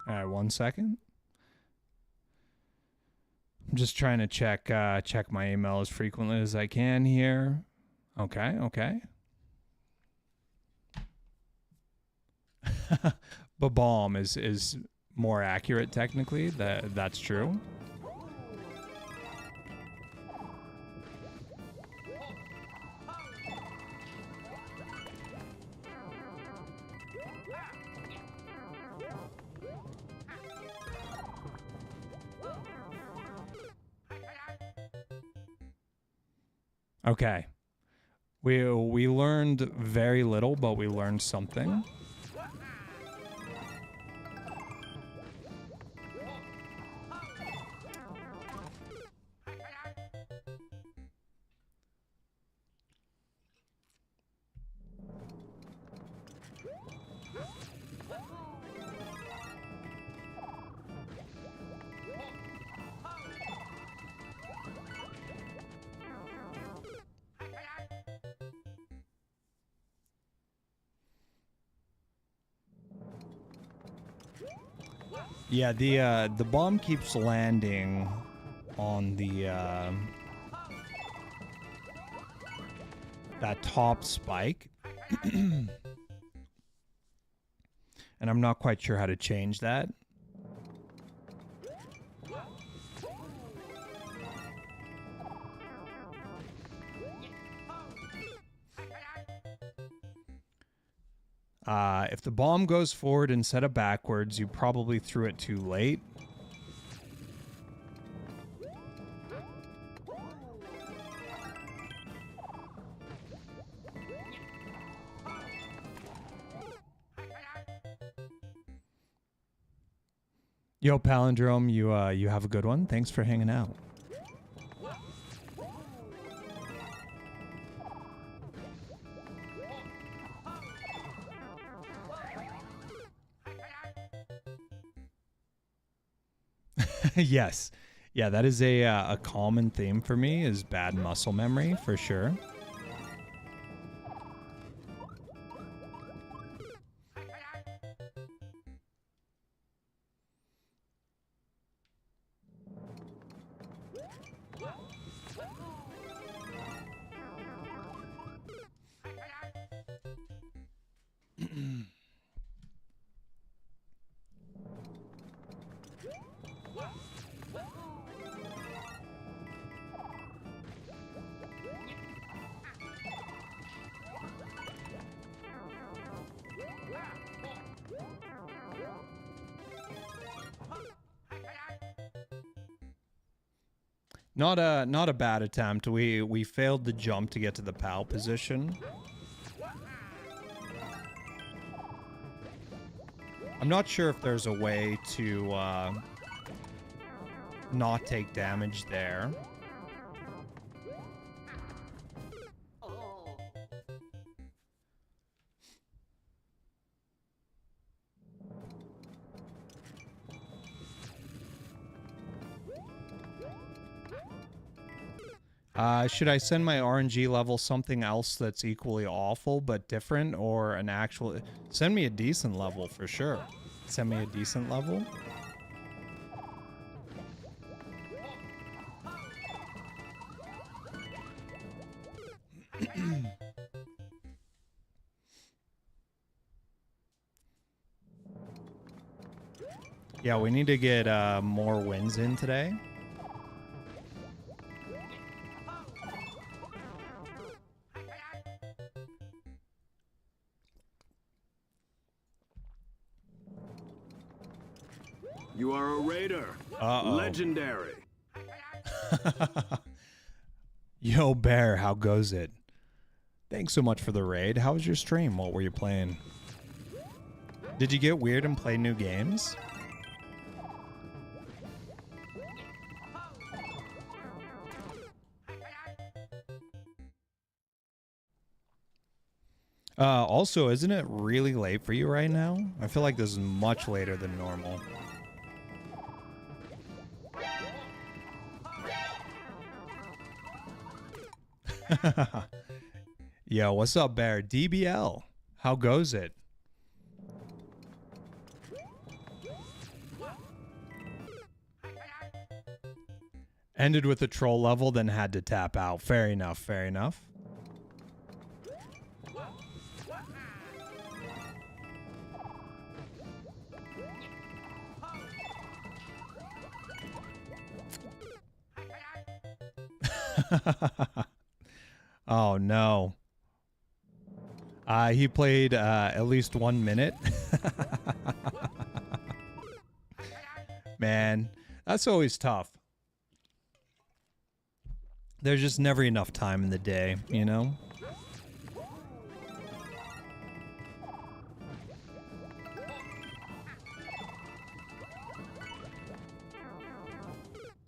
All right, 1 second. I'm just trying to check my email as frequently as I can here. Okay. bomb is more accurate technically. That's true. Okay. We learned very little, but we learned something. Yeah, the bomb keeps landing on the that top spike. And I'm not quite sure how to change that. If the bomb goes forward instead of backwards, you probably threw it too late. Yo, Palindrome, you have a good one. Thanks for hanging out. Yes. Yeah, that is a common theme for me, is bad muscle memory, for sure. Not a bad attempt. We failed the jump to get to the PAL position. I'm not sure if there's a way to not take damage there. Should I send my RNG level something else that's equally awful but different, or an actual... Send me a decent level for sure. Send me a decent level. Yeah, we need to get more wins in today. You are a raider. Uh-oh. Legendary. Yo, Bear, how goes it? Thanks so much for the raid. How was your stream? What were you playing? Did you get weird and play new games? Also, isn't it really late for you right now? I feel like this is much later than normal. Yo, what's up, Bear? DBL, how goes it? Ended with a troll level, then had to tap out. Fair enough, fair enough. Oh no. He played at least 1 minute. Man, that's always tough. There's just never enough time in the day, you know?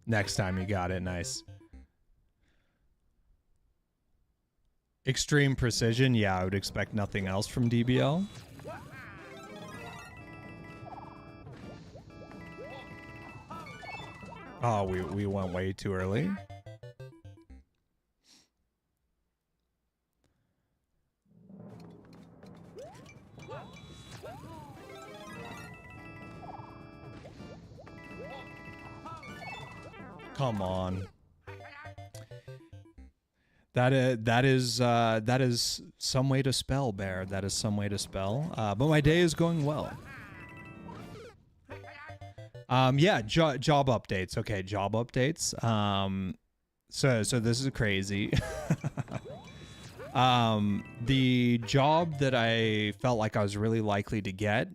Next time you got it, nice. Extreme precision, yeah, I would expect nothing else from DBL. Oh, we went way too early. Come on. That is some way to spell, Bear. That is some way to spell. But my day is going well. Yeah, job updates. Okay, job updates. So this is crazy. The job that I felt like I was really likely to get,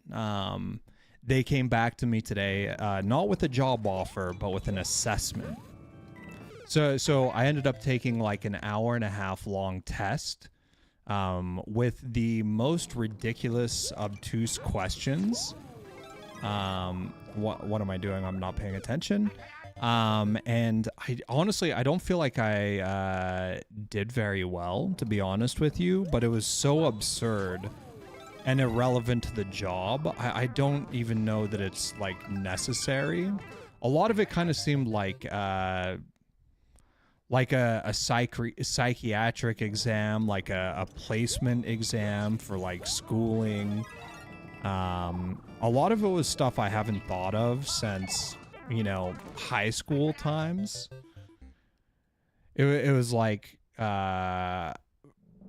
they came back to me today, not with a job offer, but with an assessment. So I ended up taking like an 1.5 hour long test with the most ridiculous, obtuse questions. What am I doing? I'm not paying attention. And I honestly, I don't feel like I did very well, to be honest with you, but it was so absurd and irrelevant to the job. I don't even know that it's like necessary. A lot of it kind of seemed like a psychiatric exam, like a placement exam for like schooling. A lot of it was stuff I haven't thought of since, you know, high school times. It was like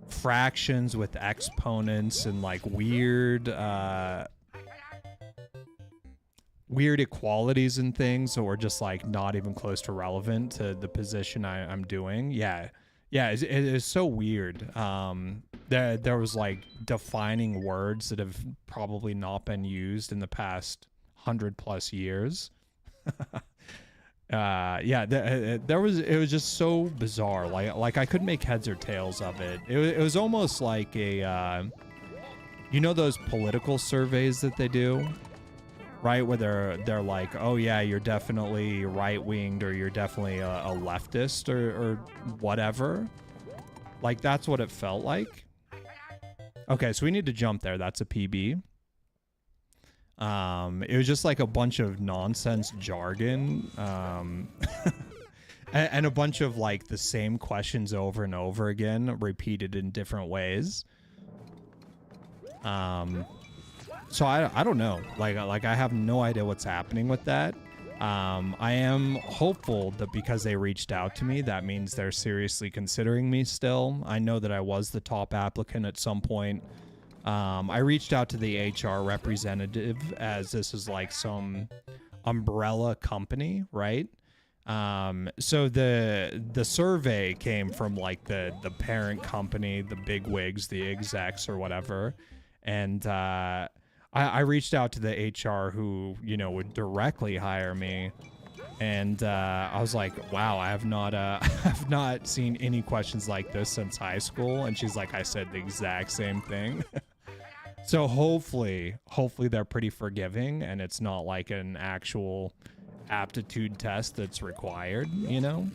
fractions with exponents and like weird equalities and things that were just like not even close to relevant to the position I'm doing. Yeah, it is so weird. There was like defining words that have probably not been used in the past 100+ years. It was just so bizarre. Like I couldn't make heads or tails of it. It was almost like a you know those political surveys that they do, right? Where they're like, oh yeah, you're definitely right-winged or you're definitely a leftist or whatever. Like that's what it felt like. Okay, so we need to jump there. That's a PB. It was just like a bunch of nonsense jargon, and a bunch of like the same questions over and over again, repeated in different ways. So I don't know. Like I have no idea what's happening with that. I am hopeful that because they reached out to me, that means they're seriously considering me still. I know that I was the top applicant at some point. I reached out to the HR representative, as this is like some umbrella company, right? So the survey came from like the parent company, the big wigs, the execs or whatever. And I reached out to the HR who, you know, would directly hire me. And I was like, wow, I have not seen any questions like this since high school. And she's like, I said the exact same thing. So hopefully they're pretty forgiving and it's not like an actual aptitude test that's required, you know?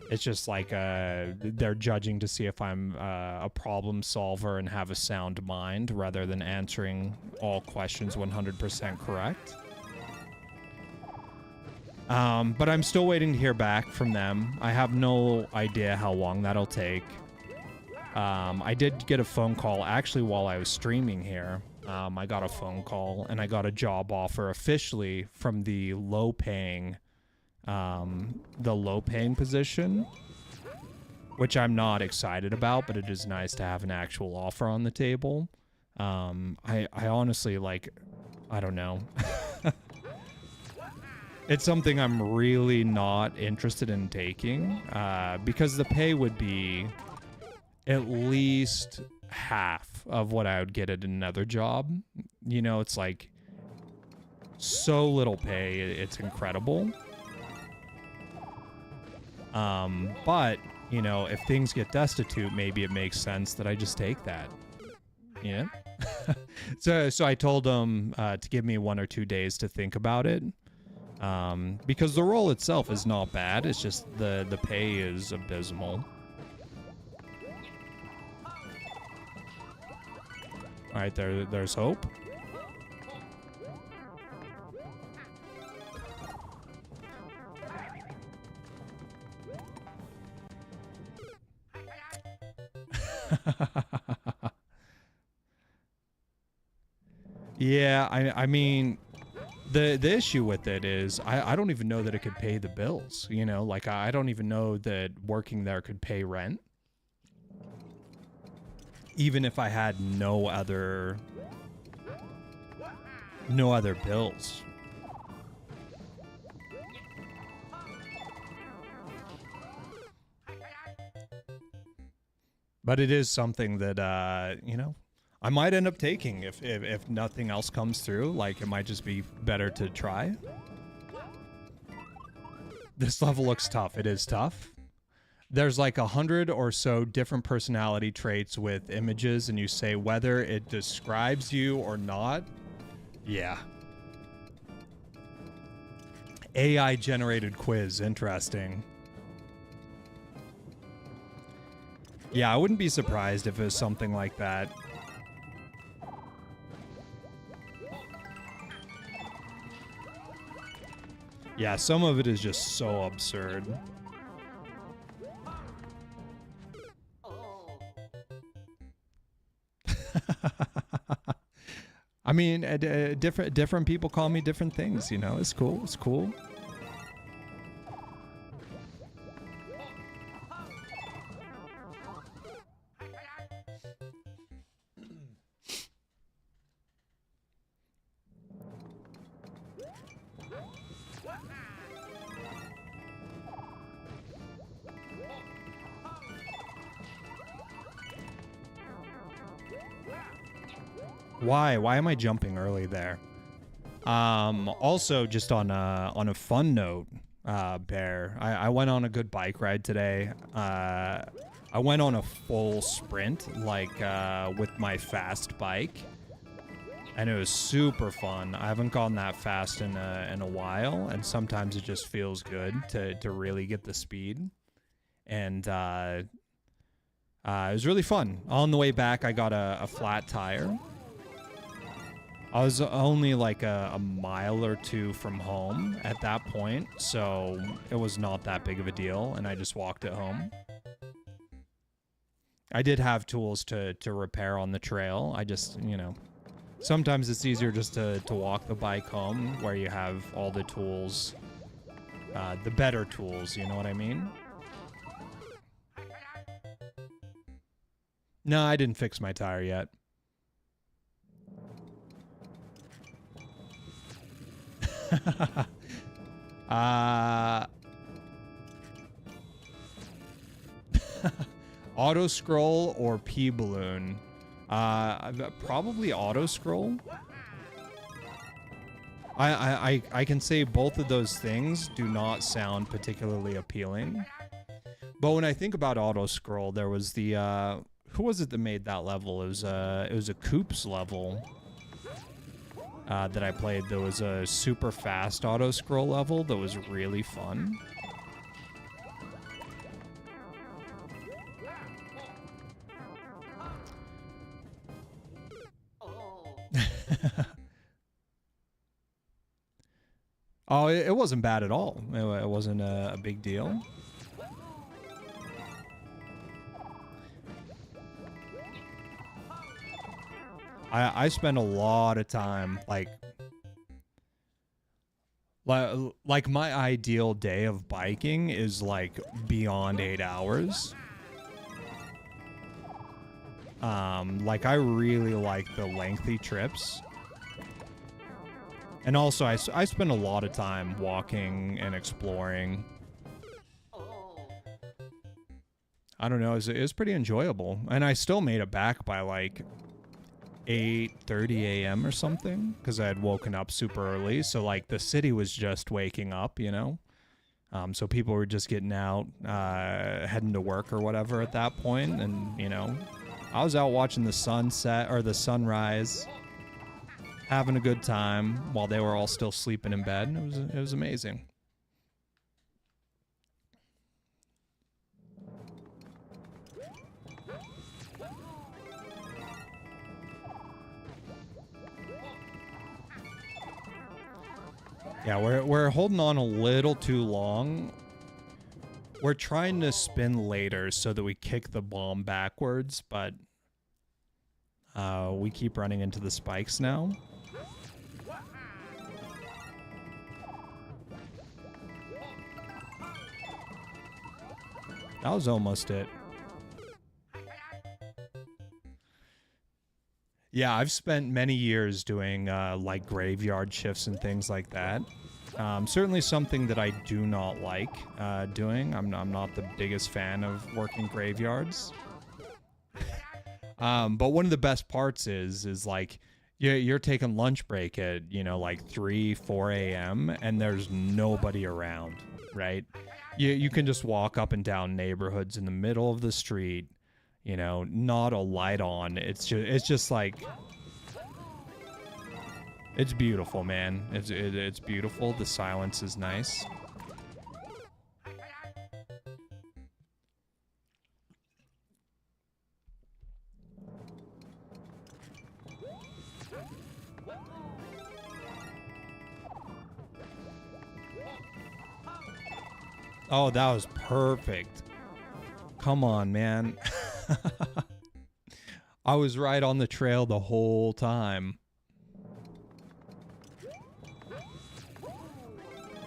It's just like they're judging to see if I'm a problem solver and have a sound mind rather than answering all questions 100% correct. But I'm still waiting to hear back from them. I have no idea how long that'll take. I did get a phone call actually while I was streaming here. I got a phone call and I got a job offer officially from the low-paying position, which I'm not excited about, but it is nice to have an actual offer on the table. I honestly, like, I don't know. it's something I'm really not interested in taking, because the pay would be at least half of what I would get at another job. You know, it's like so little pay, it's incredible. But, you know, if things get destitute, maybe it makes sense that I just take that. Yeah. So I told him to give me 1 or 2 days to think about it. Because the role itself is not bad. It's just the pay is abysmal. All right, there's hope. Yeah, I mean, the issue with it is I don't even know that it could pay the bills, you know? Like, I don't even know that working there could pay rent. Even if I had no other bills. But it is something that, you know, I might end up taking if nothing else comes through. Like, it might just be better to try. This level looks tough. It is tough. There's like 100 or so different personality traits with images, and you say whether it describes you or not. Yeah. AI generated quiz. Interesting. Yeah, I wouldn't be surprised if it was something like that. Yeah, some of it is just so absurd. I mean, different people call me different things, you know. It's cool. It's cool. Why am I jumping early there? Also, just on a fun note, Bear, I went on a good bike ride today. I went on a full sprint, like, with my fast bike, and it was super fun. I haven't gone that fast in a while, and sometimes it just feels good to really get the speed. And it was really fun. On the way back, I got a flat tire. I was only like a mile or two from home at that point, so it was not that big of a deal, and I just walked it home. I did have tools to repair on the trail. I just, you know, sometimes it's easier just to walk the bike home where you have all the tools, the better tools, you know what I mean? No, I didn't fix my tire yet. Auto scroll or P balloon? Probably auto scroll. I can say both of those things do not sound particularly appealing. But when I think about auto scroll, there was the who was it that made that level? It was a Coops level. That I played. There was a super fast auto scroll level that was really fun. Oh, it wasn't bad at all. It wasn't a big deal. I spend a lot of time, like my ideal day of biking is like beyond 8 hours. Like I really like the lengthy trips. And also, I spend a lot of time walking and exploring. I don't know, it was pretty enjoyable. And I still made it back by like 8:30 a.m. or something, because I had woken up super early. So like the city was just waking up, you know? So people were just getting out, heading to work or whatever at that point. And, you know, I was out watching the sunset or the sunrise, having a good time while they were all still sleeping in bed. It was amazing. Yeah, we're holding on a little too long. We're trying to spin later so that we kick the bomb backwards, but we keep running into the spikes now. That was almost it. Yeah, I've spent many years doing like graveyard shifts and things like that. Certainly something that I do not like doing. I'm not the biggest fan of working graveyards. But one of the best parts is like you're taking lunch break at, you know, like 3, 4 a.m. and there's nobody around, right? You can just walk up and down neighborhoods in the middle of the street. You know, not a light on. It's just like, it's beautiful, man. It's beautiful. The silence is nice. Oh, that was perfect. Come on, man. I was right on the trail the whole time.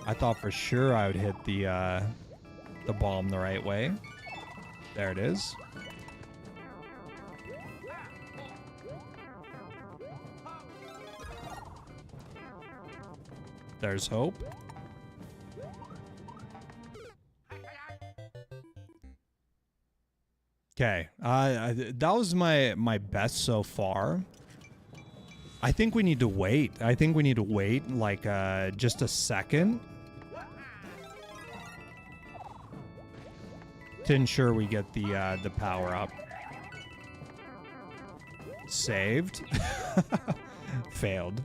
I thought for sure I would hit the bomb the right way. There it is. There's hope. Okay, that was my best so far. I think we need to wait. I think we need to wait like just a second to ensure we get the power up. Saved. Failed.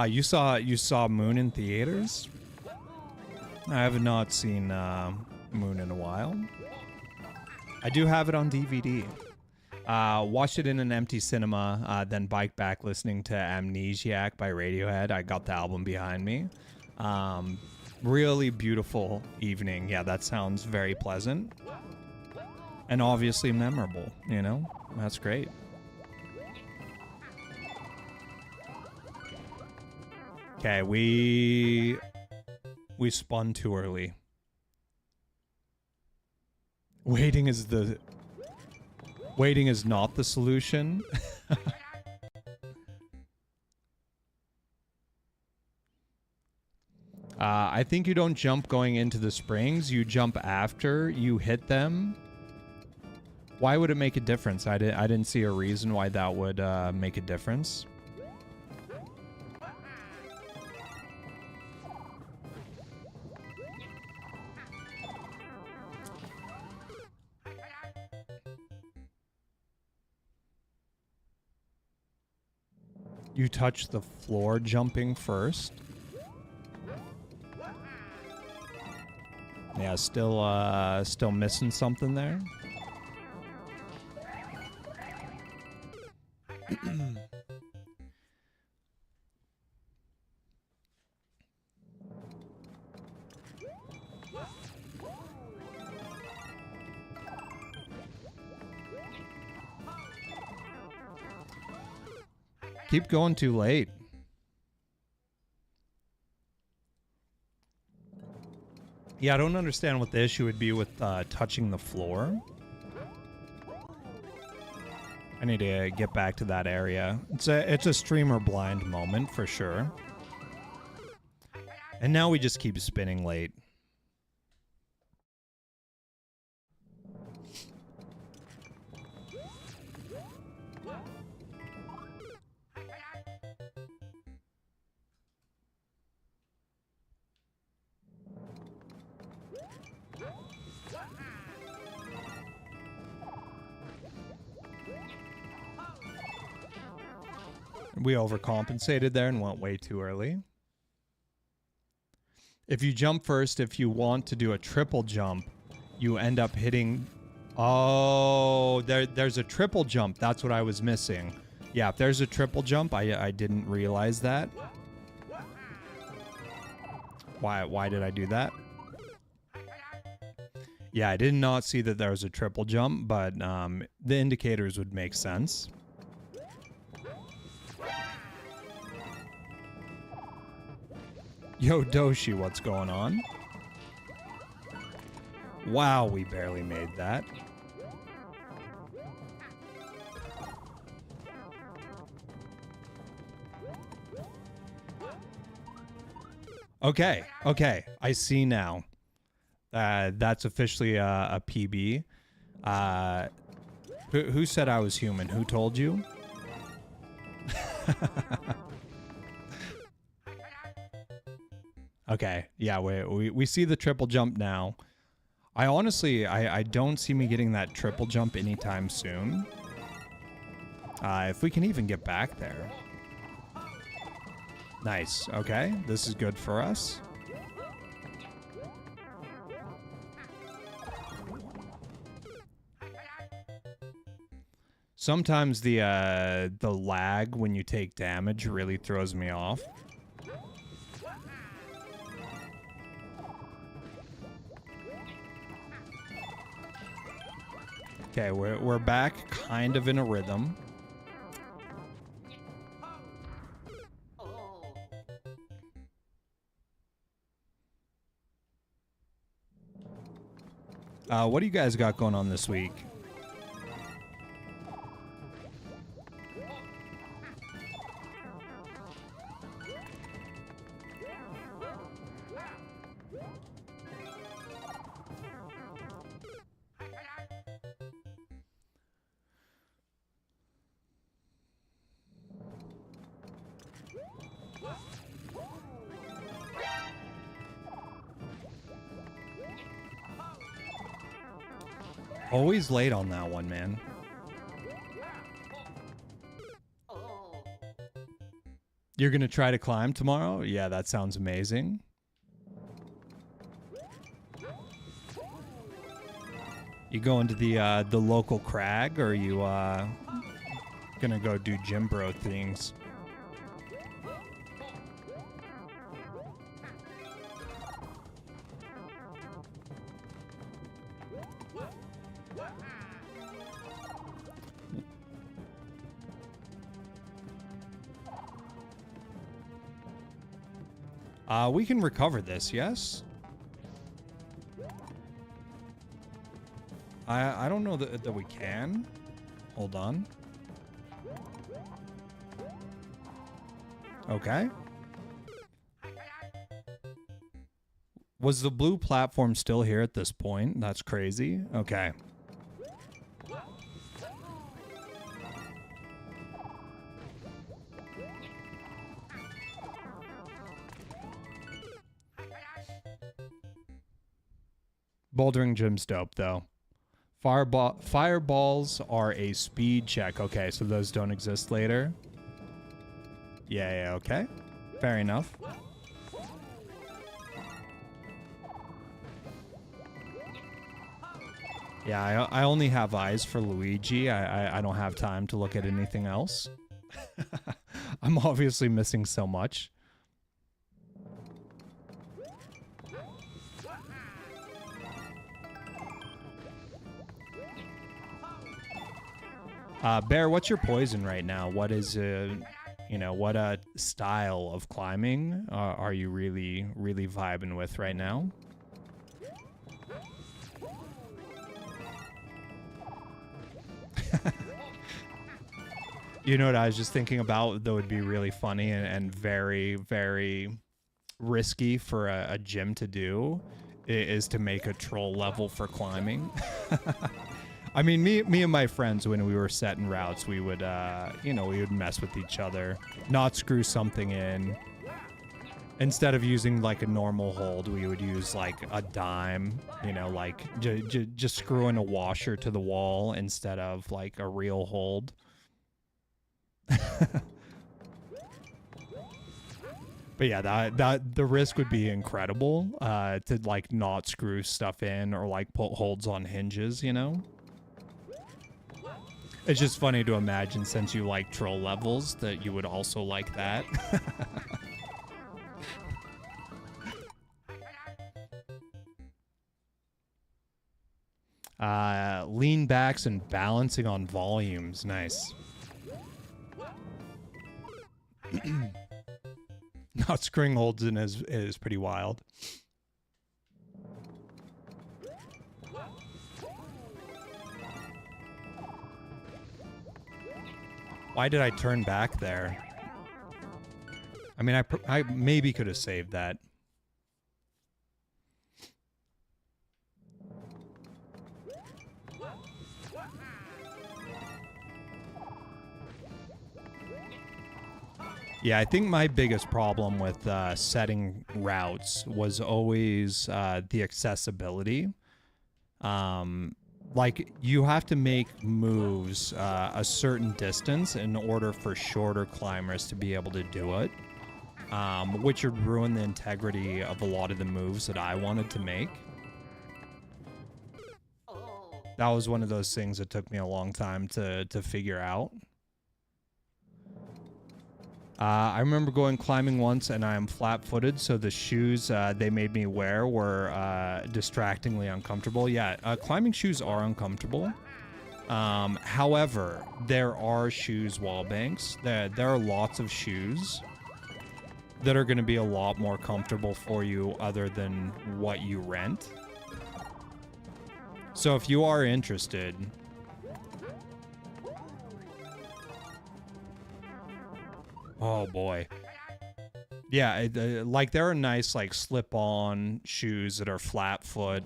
You saw Moon in theaters? I have not seen Moon in a while. I do have it on DVD. Watched it in an empty cinema, then biked back listening to Amnesiac by Radiohead. I got the album behind me. Really beautiful evening. Yeah, that sounds very pleasant. And obviously memorable, you know? That's great. Okay, we spun too early. Waiting is not the solution. I think you don't jump going into the springs. You jump after you hit them. Why would it make a difference? I didn't see a reason why that would make a difference. You touch the floor jumping first. Yeah, still missing something there. Keep going too late. Yeah, I don't understand what the issue would be with touching the floor. I need to get back to that area. It's a streamer blind moment for sure. And now we just keep spinning late. We overcompensated there and went way too early. If you jump first, if you want to do a triple jump, you end up hitting... Oh, there's a triple jump. That's what I was missing. Yeah, if there's a triple jump, I didn't realize that. Why did I do that? Yeah, I did not see that there was a triple jump, but the indicators would make sense. Yo, Doshi, what's going on? Wow, we barely made that. Okay, I see now. That's officially a PB. Who said I was human? Who told you? Okay, yeah, we see the triple jump now. I honestly, I don't see me getting that triple jump anytime soon. If we can even get back there. Nice, okay, this is good for us. Sometimes the lag when you take damage really throws me off. Okay, we're back kind of in a rhythm. What do you guys got going on this week? Always late on that one, man. You're gonna try to climb tomorrow? Yeah, that sounds amazing. You going to the local crag, or are you gonna go do gym bro things? We can recover this, yes? I don't know that we can. Hold on. Okay. Was the blue platform still here at this point? That's crazy. Okay. Bouldering gym's dope, though. Fireballs are a speed check. Okay, so those don't exist later. Yeah, okay. Fair enough. Yeah, I only have eyes for Luigi. I don't have time to look at anything else. I'm obviously missing so much. Bear, what's your poison right now? What is, what style of climbing are you really vibing with right now? You know what I was just thinking about that would be really funny and very, very risky for a gym to do is to make a troll level for climbing. I mean, me and my friends, when we were setting routes, we would, we would mess with each other, not screw something in. Instead of using like a normal hold, we would use like a dime, like just screwing a washer to the wall instead of like a real hold. But yeah, that the risk would be incredible to like not screw stuff in or like put holds on hinges, It's just funny to imagine, since you like troll levels, that you would also like that. Lean backs and balancing on volumes. Nice. Not screwing holds in is pretty wild. Why did I turn back there? I mean, I maybe could have saved that. Yeah, I think my biggest problem with setting routes was always the accessibility. Like, you have to make moves a certain distance in order for shorter climbers to be able to do it, which would ruin the integrity of a lot of the moves that I wanted to make. That was one of those things that took me a long time to figure out. I remember going climbing once, and I am flat-footed, so the shoes they made me wear were distractingly uncomfortable. Yeah, climbing shoes are uncomfortable. However, there are shoes wall banks. There are lots of shoes that are going to be a lot more comfortable for you other than what you rent. So if you are interested... Oh boy. Yeah, like there are nice like slip-on shoes that are flat foot,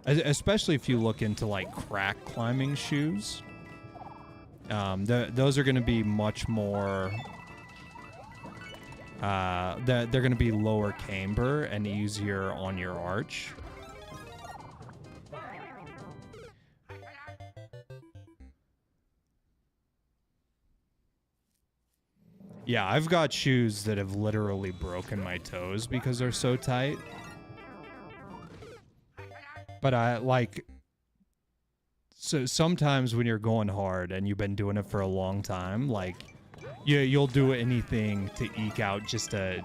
especially if you look into like crack climbing shoes. Those are going to be much more, they're going to be lower camber and easier on your arch. Yeah, I've got shoes that have literally broken my toes because they're so tight. But so sometimes when you're going hard and you've been doing it for a long time, like you'll do anything to eke out just a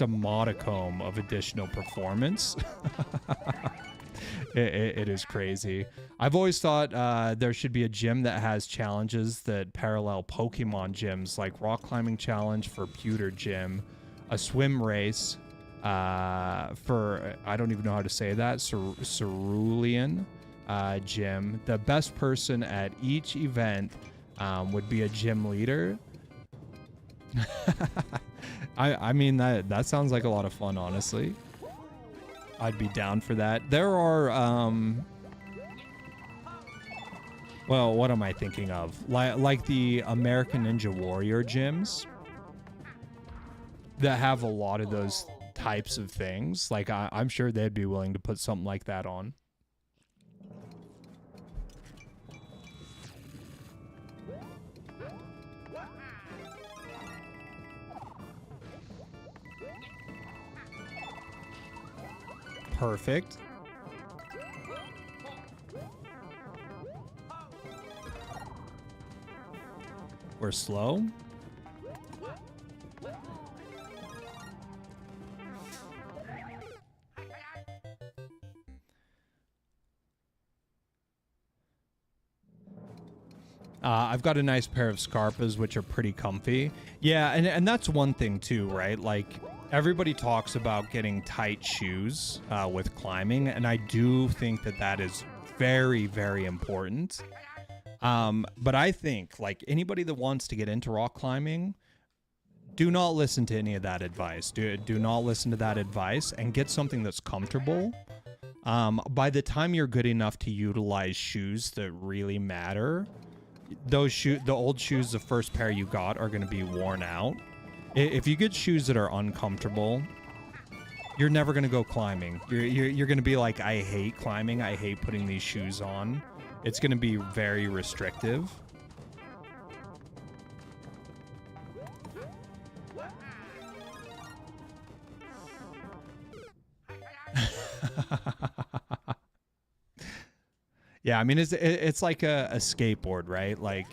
modicum of additional performance. It is crazy. I've always thought there should be a gym that has challenges that parallel Pokemon gyms, like rock climbing challenge for Pewter Gym, a swim race for, I don't even know how to say that, Cerulean Gym. The best person at each event would be a gym leader. I mean, that sounds like a lot of fun, honestly. I'd be down for that. There are, well, what am I thinking of? Like the American Ninja Warrior gyms that have a lot of those types of things. Like, I'm sure they'd be willing to put something like that on. Perfect. We're slow. I've got a nice pair of Scarpas, which are pretty comfy. Yeah, and that's one thing too, right? Like, everybody talks about getting tight shoes with climbing, and I do think that is very, very important. But I think like anybody that wants to get into rock climbing, do not listen to any of that advice. Do not listen to that advice and get something that's comfortable. By the time you're good enough to utilize shoes that really matter, the old shoes, the first pair you got, are going to be worn out. If you get shoes that are uncomfortable, you're never going to go climbing. You're going to be like, I hate climbing. I hate putting these shoes on. It's going to be very restrictive. Yeah, I mean, it's like a skateboard, right? Like,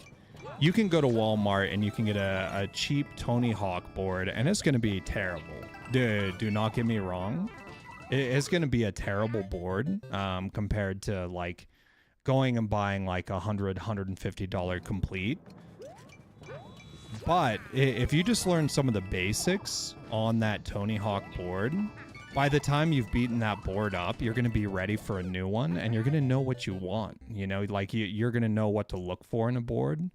you can go to Walmart and you can get a cheap Tony Hawk board, and it's going to be terrible. Do not get me wrong. It's going to be a terrible board compared to, like, going and buying, like, $150 complete. But if you just learn some of the basics on that Tony Hawk board, by the time you've beaten that board up, you're going to be ready for a new one, and you're going to know what you want. You know, like you're going to know what to look for in a board.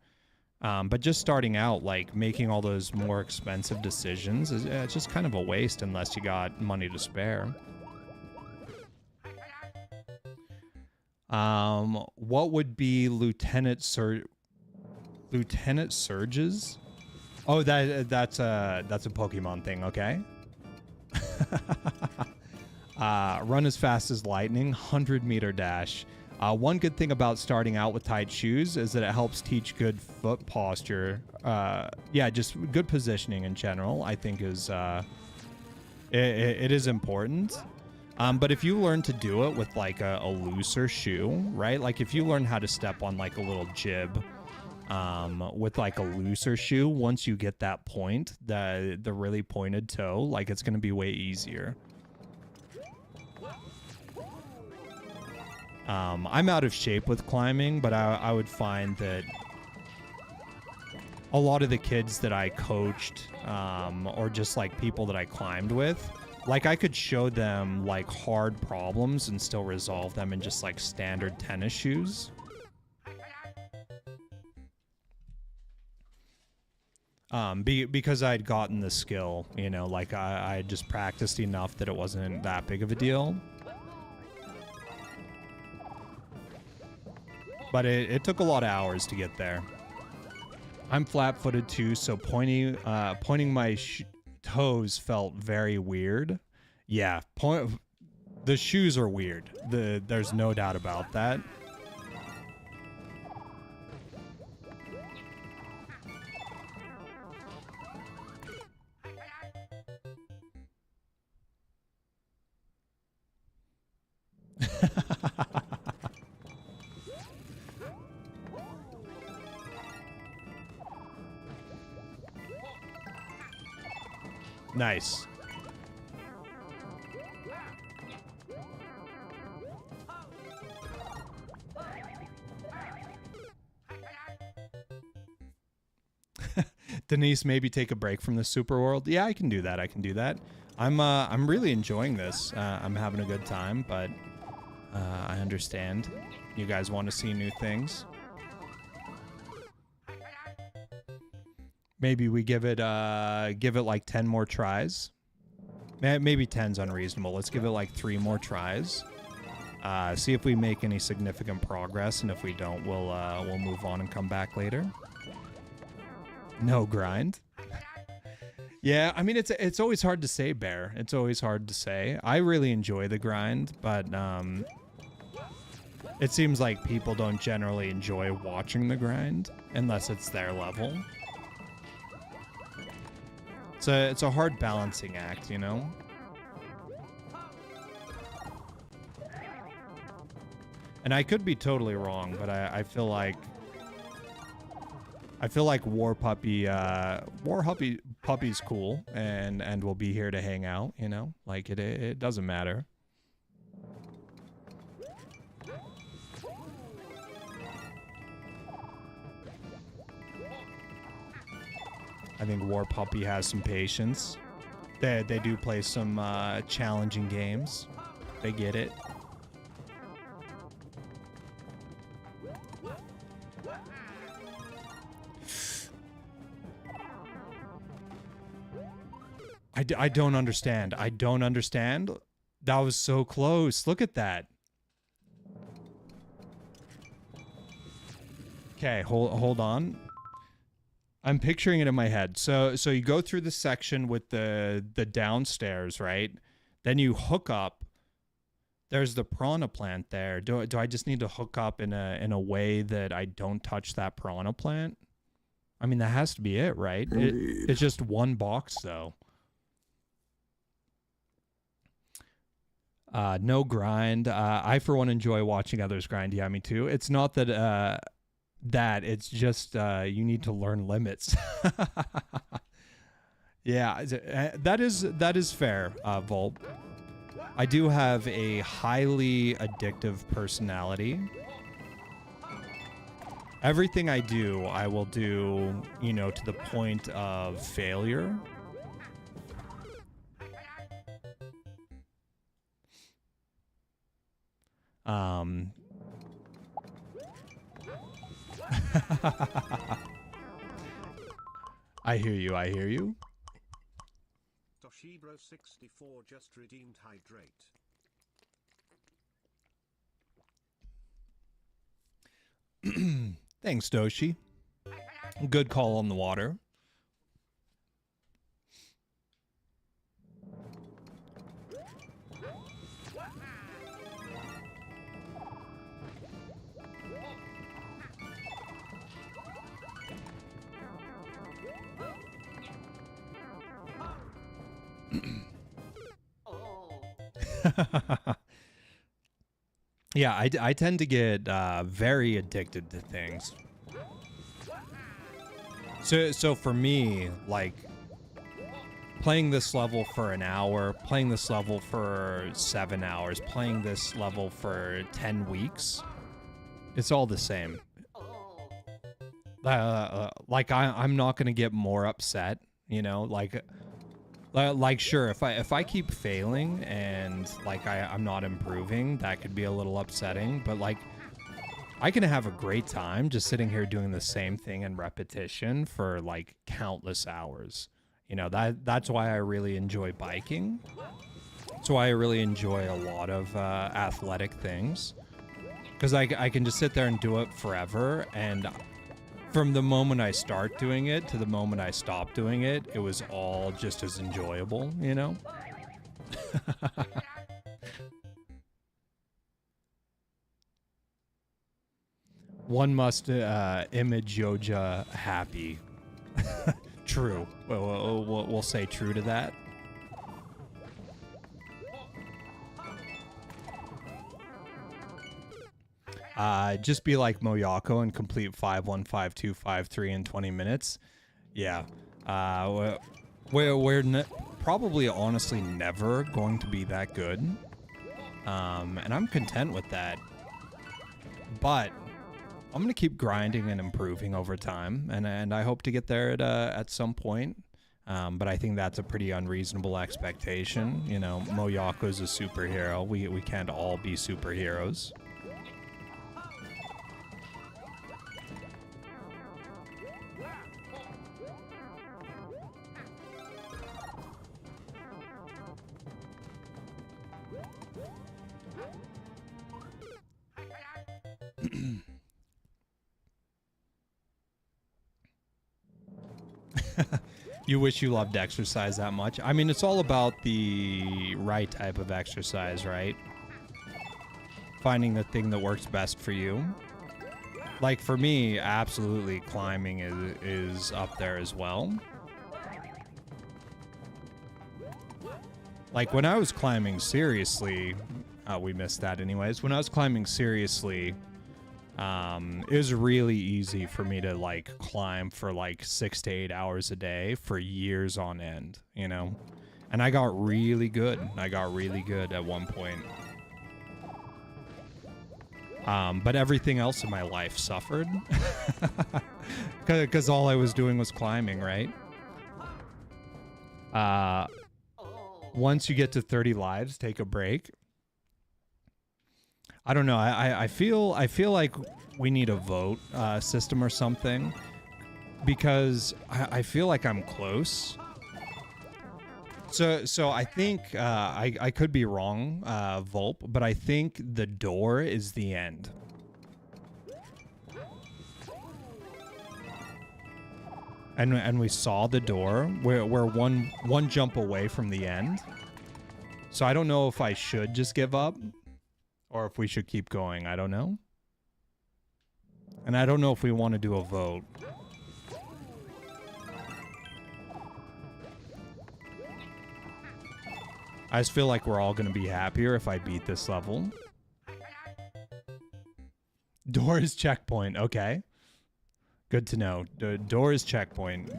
But just starting out, like making all those more expensive decisions, it's just kind of a waste unless you got money to spare. What would be Lieutenant Surge's? Oh, that's a Pokemon thing. Okay. Run as fast as lightning, 100-meter dash. One good thing about starting out with tight shoes is that it helps teach good foot posture. Yeah, just good positioning in general, I think is it is important. But if you learn to do it with like a looser shoe, right? Like if you learn how to step on like a little jib with like a looser shoe, once you get that point, the really pointed toe, like it's going to be way easier. I'm out of shape with climbing, but I would find that a lot of the kids that I coached, or just like people that I climbed with, like I could show them like hard problems and still resolve them in just like standard tennis shoes. Because I'd gotten the skill, you know, like I had just practiced enough that it wasn't that big of a deal. But it took a lot of hours to get there. I'm flat-footed too, so pointing my toes felt very weird. Yeah, the shoes are weird. There's no doubt about that. Nice. Denise, maybe take a break from the super world. Yeah, I can do that. I can do that. I'm really enjoying this. I'm having a good time, but I understand you guys want to see new things. Maybe we give it like 10 more tries. Maybe 10's unreasonable. Let's give it like 3 more tries. See if we make any significant progress, and if we don't, we'll move on and come back later. No grind. Yeah, I mean it's always hard to say, Bear. It's always hard to say. I really enjoy the grind, but it seems like people don't generally enjoy watching the grind unless it's their level. It's a hard balancing act, you know? And I could be totally wrong, but I feel like War Puppy's cool and will be here to hang out, you know? Like it doesn't matter. I think War Puppy has some patience. They do play some challenging games. They get it. I don't understand. I don't understand. That was so close. Look at that. Okay, hold on. I'm picturing it in my head. So you go through the section with the downstairs, right? Then you hook up. There's the piranha plant there. Do I just need to hook up in a way that I don't touch that piranha plant? I mean, that has to be it, right? It's just one box though. No grind. I for one enjoy watching others grind. Yeah, me too. It's not that it's just you need to learn limits. Yeah, that is fair, Volt. I do have a highly addictive personality. Everything I do, I will do, you know, to the point of failure. I hear you, I hear you. Toshibro64 just redeemed hydrate. Thanks, Doshi. Good call on the water. Yeah, I tend to get very addicted to things. So for me, like playing this level for an hour, playing this level for 7 hours, playing this level for 10 weeks, it's all the same. Like I'm not gonna get more upset, you know, like sure, if I keep failing and like I'm not improving, that could be a little upsetting, but like I can have a great time just sitting here doing the same thing in repetition for like countless hours. You know, that's why I really enjoy biking. That's why I really enjoy a lot of athletic things, because I can just sit there and do it forever, and from the moment I start doing it to the moment I stop doing it, it was all just as enjoyable, you know? One must image Yoja happy. True. We'll say true to that. Just be like Moyako and complete 5-1-5-2-5-3 in 20 minutes. Yeah. We're probably honestly never going to be that good. And I'm content with that. But I'm going to keep grinding and improving over time. And I hope to get there at some point. But I think that's a pretty unreasonable expectation. You know, Moyako's a superhero. We can't all be superheroes. You wish you loved exercise that much. I mean, it's all about the right type of exercise, right? Finding the thing that works best for you. Like for me, absolutely climbing is up there as well. Like when I was climbing seriously, we missed that anyways. When I was climbing seriously, it was really easy for me to like climb for like 6 to 8 hours a day for years on end, you know? And I got really good. I got really good at one point. But everything else in my life suffered. Because all I was doing was climbing, right? Once you get to 30 lives, take a break. I don't know. I feel like we need a vote system or something, because I feel like I'm close. So I think I could be wrong, Volp, but I think the door is the end. And we saw the door. We're one jump away from the end. So I don't know if I should just give up or if we should keep going. I don't know. And I don't know if we want to do a vote. I just feel like we're all going to be happier if I beat this level. Door is checkpoint. Okay. Good to know. The door is checkpoint.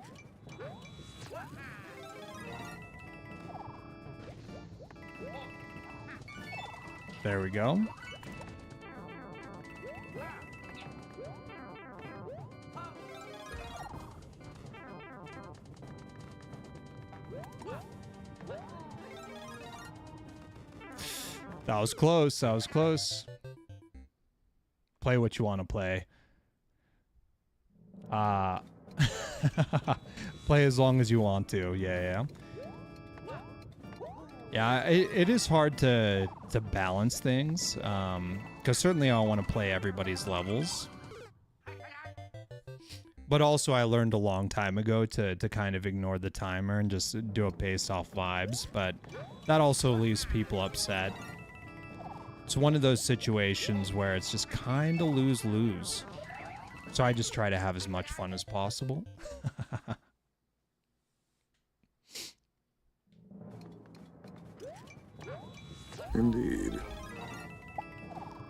There we go. That was close. That was close. Play what you want to play. Play as long as you want to. Yeah. Yeah, it is hard to balance things. Because certainly I want to play everybody's levels. But also I learned a long time ago to kind of ignore the timer and just do it based off vibes. But that also leaves people upset. It's one of those situations where it's just kind of lose-lose. So I just try to have as much fun as possible. Indeed.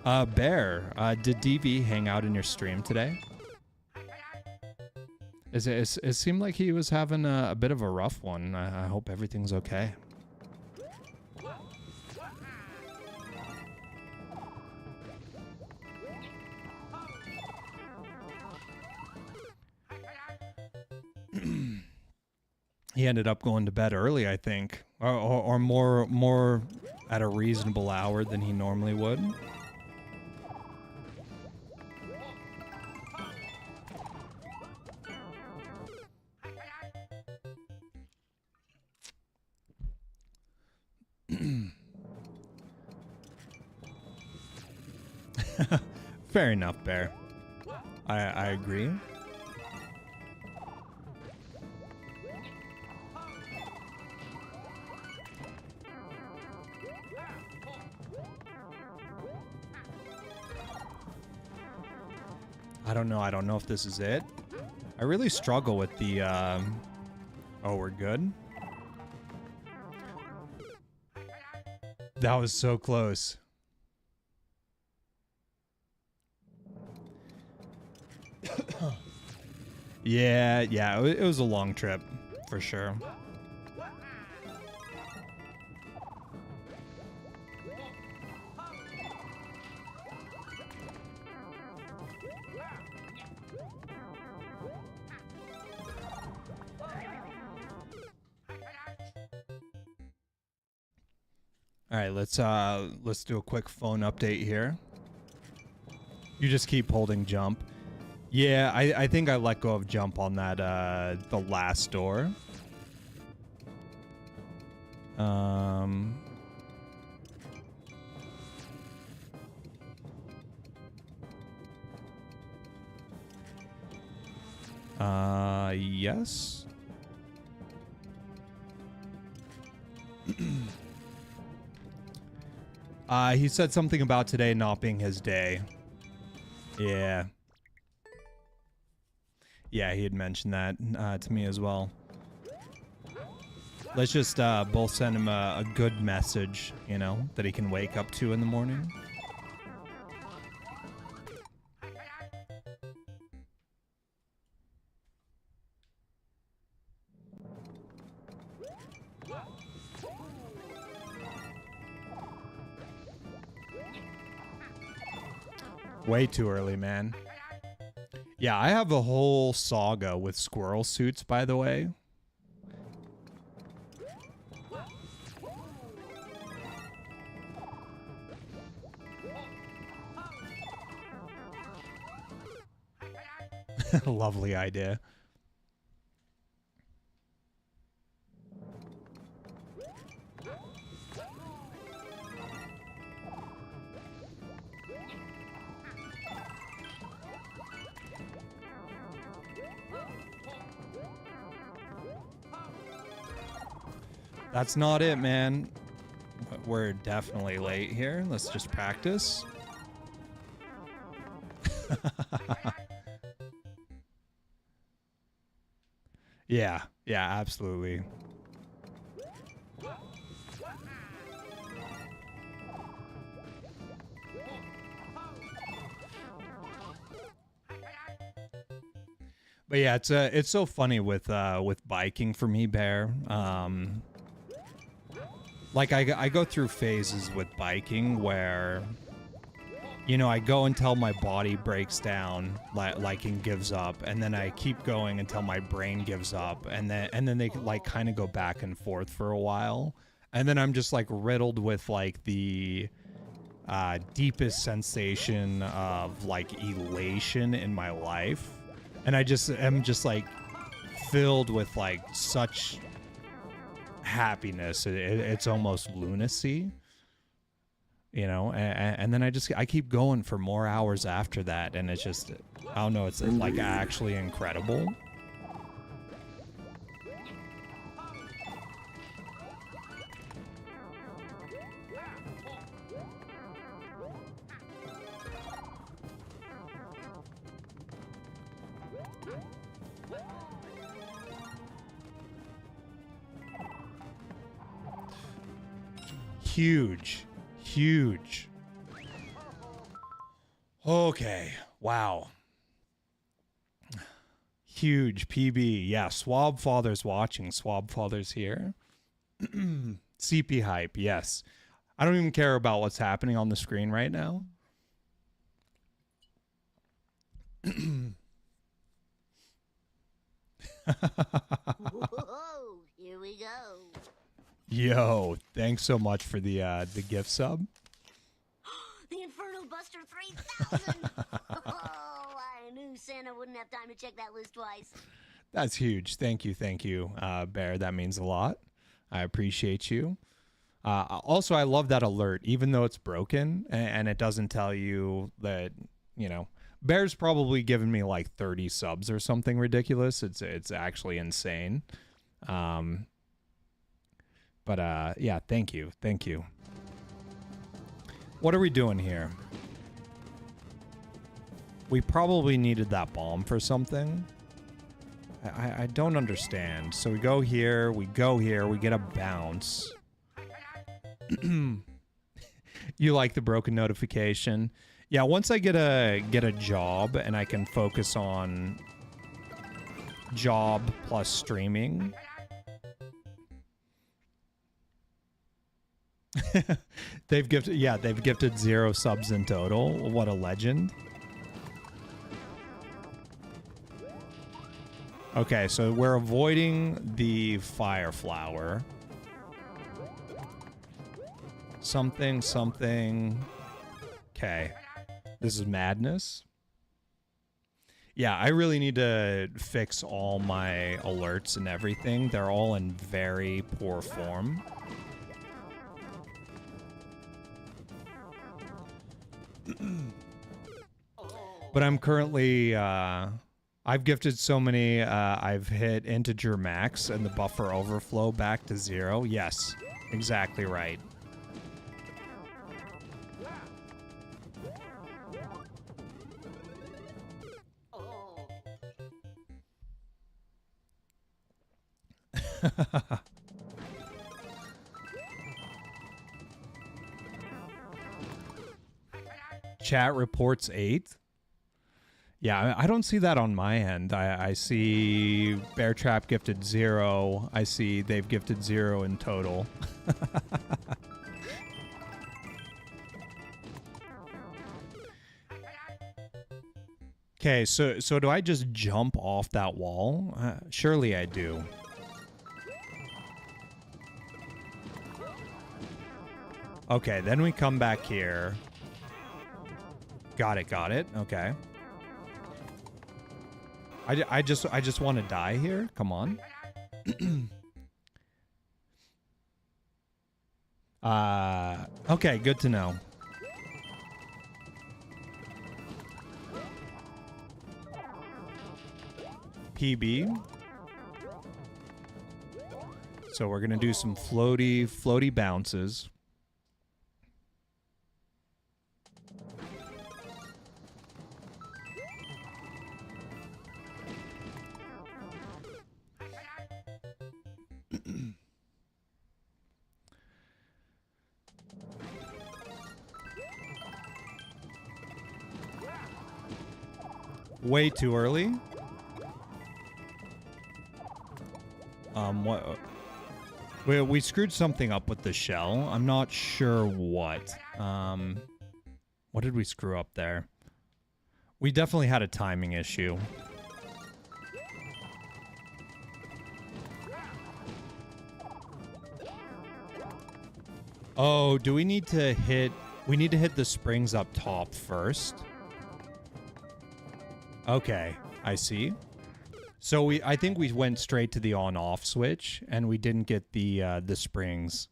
Bear, did DV hang out in your stream today? It seemed like he was having a bit of a rough one. I hope everything's okay. He ended up going to bed early, I think, or more at a reasonable hour than he normally would. Fair enough, Bear. I agree. I don't know if this is it. I really struggle with the, oh, we're good? That was so close. Yeah, it was a long trip, for sure. All right, let's do a quick phone update here. You just keep holding jump. Yeah, I think I let go of jump on that the last door. Yes. He said something about today not being his day. Yeah. Yeah, he had mentioned that to me as well. Let's just both send him a good message, you know, that he can wake up to in the morning. Way too early, man. Yeah, I have a whole saga with squirrel suits, by the way. Lovely idea. That's not it, man. We're definitely late here. Let's just practice. Yeah, absolutely. But yeah, it's so funny with biking for me, Bear. Like I go through phases with biking where, you know, I go until my body breaks down, like and gives up, and then I keep going until my brain gives up, and then they like kind of go back and forth for a while, and then I'm just like riddled with like the deepest sensation of like elation in my life, and I just am just like filled with like such happiness. It's almost lunacy. You know, and then I keep going for more hours after that, and it's just, I don't know, it's like actually incredible. Huge. Okay, wow. Huge PB. Yeah, Swab Father's watching. Swab Father's here. CP hype, yes. I don't even care about what's happening on the screen right now. Whoa, here we go. Yo, thanks so much for the gift sub. The Infernal Buster 3000! Oh, I knew Santa wouldn't have time to check that list twice. That's huge. Thank you, Bear. That means a lot. I appreciate you. Also, I love that alert, even though it's broken and it doesn't tell you that, you know, Bear's probably given me like 30 subs or something ridiculous. It's actually insane. But yeah, thank you. What are we doing here? We probably needed that bomb for something. I don't understand. So we go here, we get a bounce. You like the broken notification? Yeah, once I get a job and I can focus on job plus streaming. They've gifted 0 subs in total. What a legend. Okay, so we're avoiding the fire flower. Something. Okay. This is madness. Yeah, I really need to fix all my alerts and everything. They're all in very poor form. But I'm currently, I've gifted so many, I've hit integer max and the buffer overflow back to 0. Yes, exactly right. Chat reports 8. Yeah, I don't see that on my end. I see Bear Trap gifted 0. I see they've gifted 0 in total. Okay, so do I just jump off that wall? Surely I do. Okay, then we come back here. Got it. Okay. I just want to die here. Come on. Okay, good to know. PB. So we're gonna do some floaty bounces. Way too early. What? We screwed something up with the shell. I'm not sure what. What did we screw up there? We definitely had a timing issue. Oh, do we need to hit... We need to hit the springs up top first. Okay, I see. So I think we went straight to the on-off switch, and we didn't get the springs.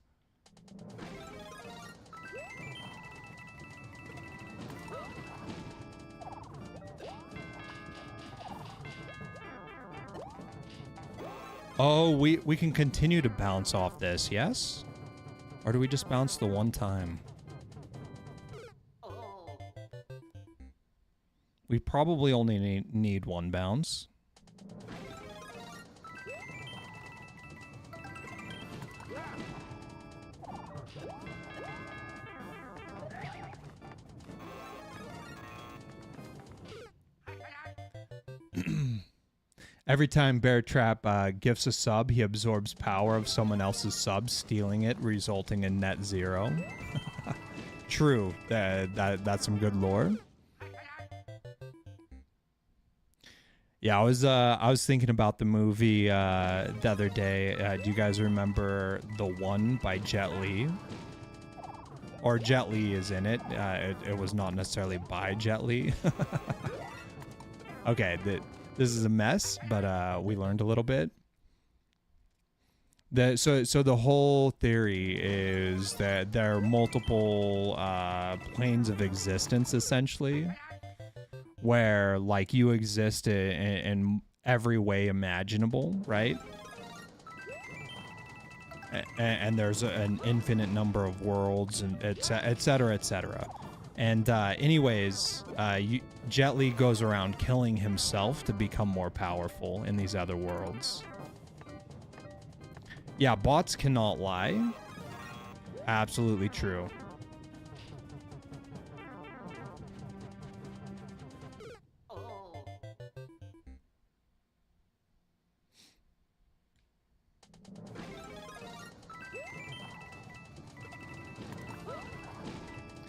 Oh, we can continue to bounce off this, yes? Or do we just bounce the one time? We probably only need one bounce. Every time Bear Trap gifts a sub, he absorbs power of someone else's sub, stealing it, resulting in net zero. True. That's some good lore. Yeah, I was thinking about the movie the other day. Do you guys remember The One by Jet Li? Or Jet Li is in it. It was not necessarily by Jet Li. Okay, this is a mess, but we learned a little bit. So the whole theory is that there are multiple planes of existence, essentially, where like you exist in every way imaginable, right? And there's an infinite number of worlds, and et cetera, et cetera. And anyways, Jet Li goes around killing himself to become more powerful in these other worlds. Yeah, bots cannot lie. Absolutely true.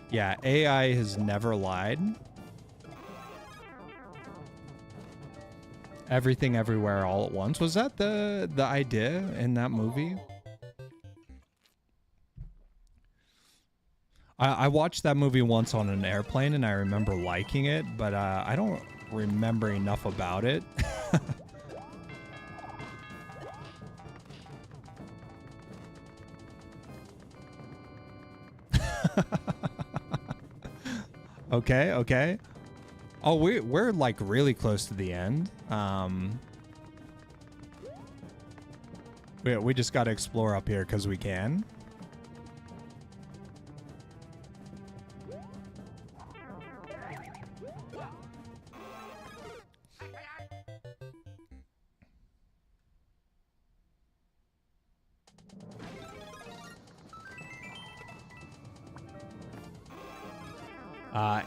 Yeah, AI has never lied. Everything, everywhere, all at once. Was that the idea in that movie? I watched that movie once on an airplane, and I remember liking it, but I don't remember enough about it. Okay. Oh, we're like really close to the end. We just got to explore up here because we can.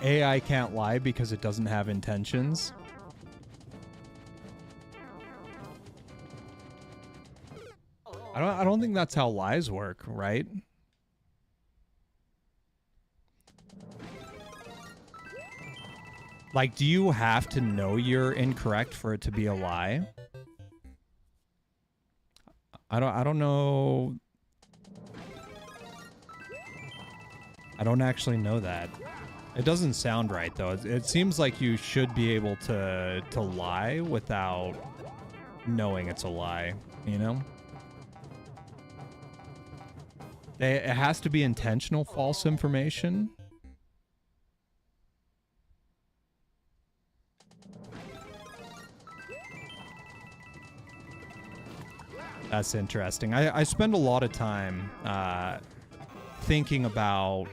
AI can't lie because it doesn't have intentions. I don't think that's how lies work, right? Like, do you have to know you're incorrect for it to be a lie? I don't know. I don't actually know that. It doesn't sound right, though. It seems like you should be able to lie without knowing it's a lie, you know? It has to be intentional false information. That's interesting. I spend a lot of time thinking about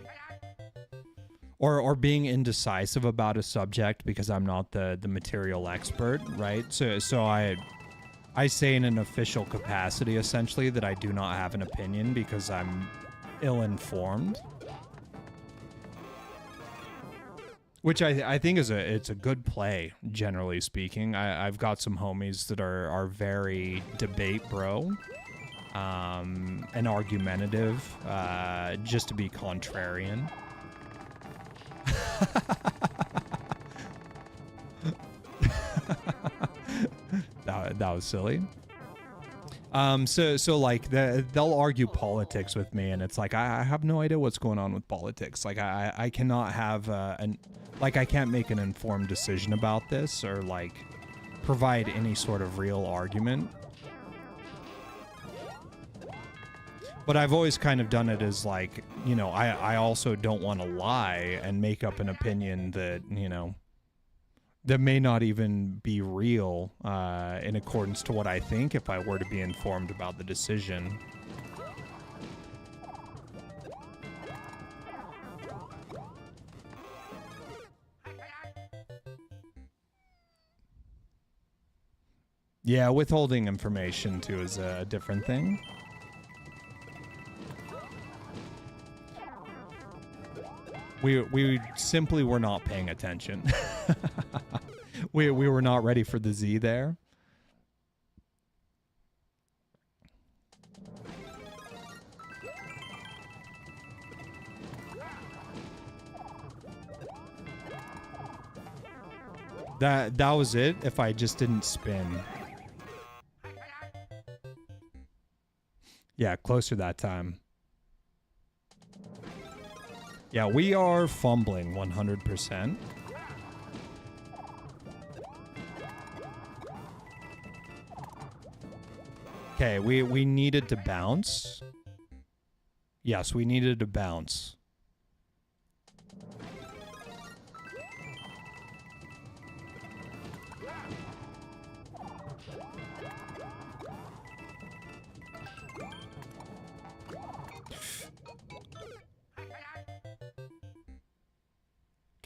or being indecisive about a subject because I'm not the material expert, right? So I say in an official capacity essentially that I do not have an opinion because I'm ill-informed. Which I think it's a good play, generally speaking. I've got some homies that are very debate bro, and argumentative, just to be contrarian. that was silly. So like they'll argue politics with me, and it's like I have no idea what's going on with politics. Like I cannot have I can't make an informed decision about this or like provide any sort of real argument. But I've always kind of done it as like, you know, I also don't want to lie and make up an opinion that, you know, that may not even be real in accordance to what I think if I were to be informed about the decision. Yeah, withholding information too is a different thing. We simply were not paying attention. we were not ready for the Z there. That was it if I just didn't spin. Yeah, closer that time. Yeah, we are fumbling 100%. Okay, we needed to bounce. Yes, we needed to bounce.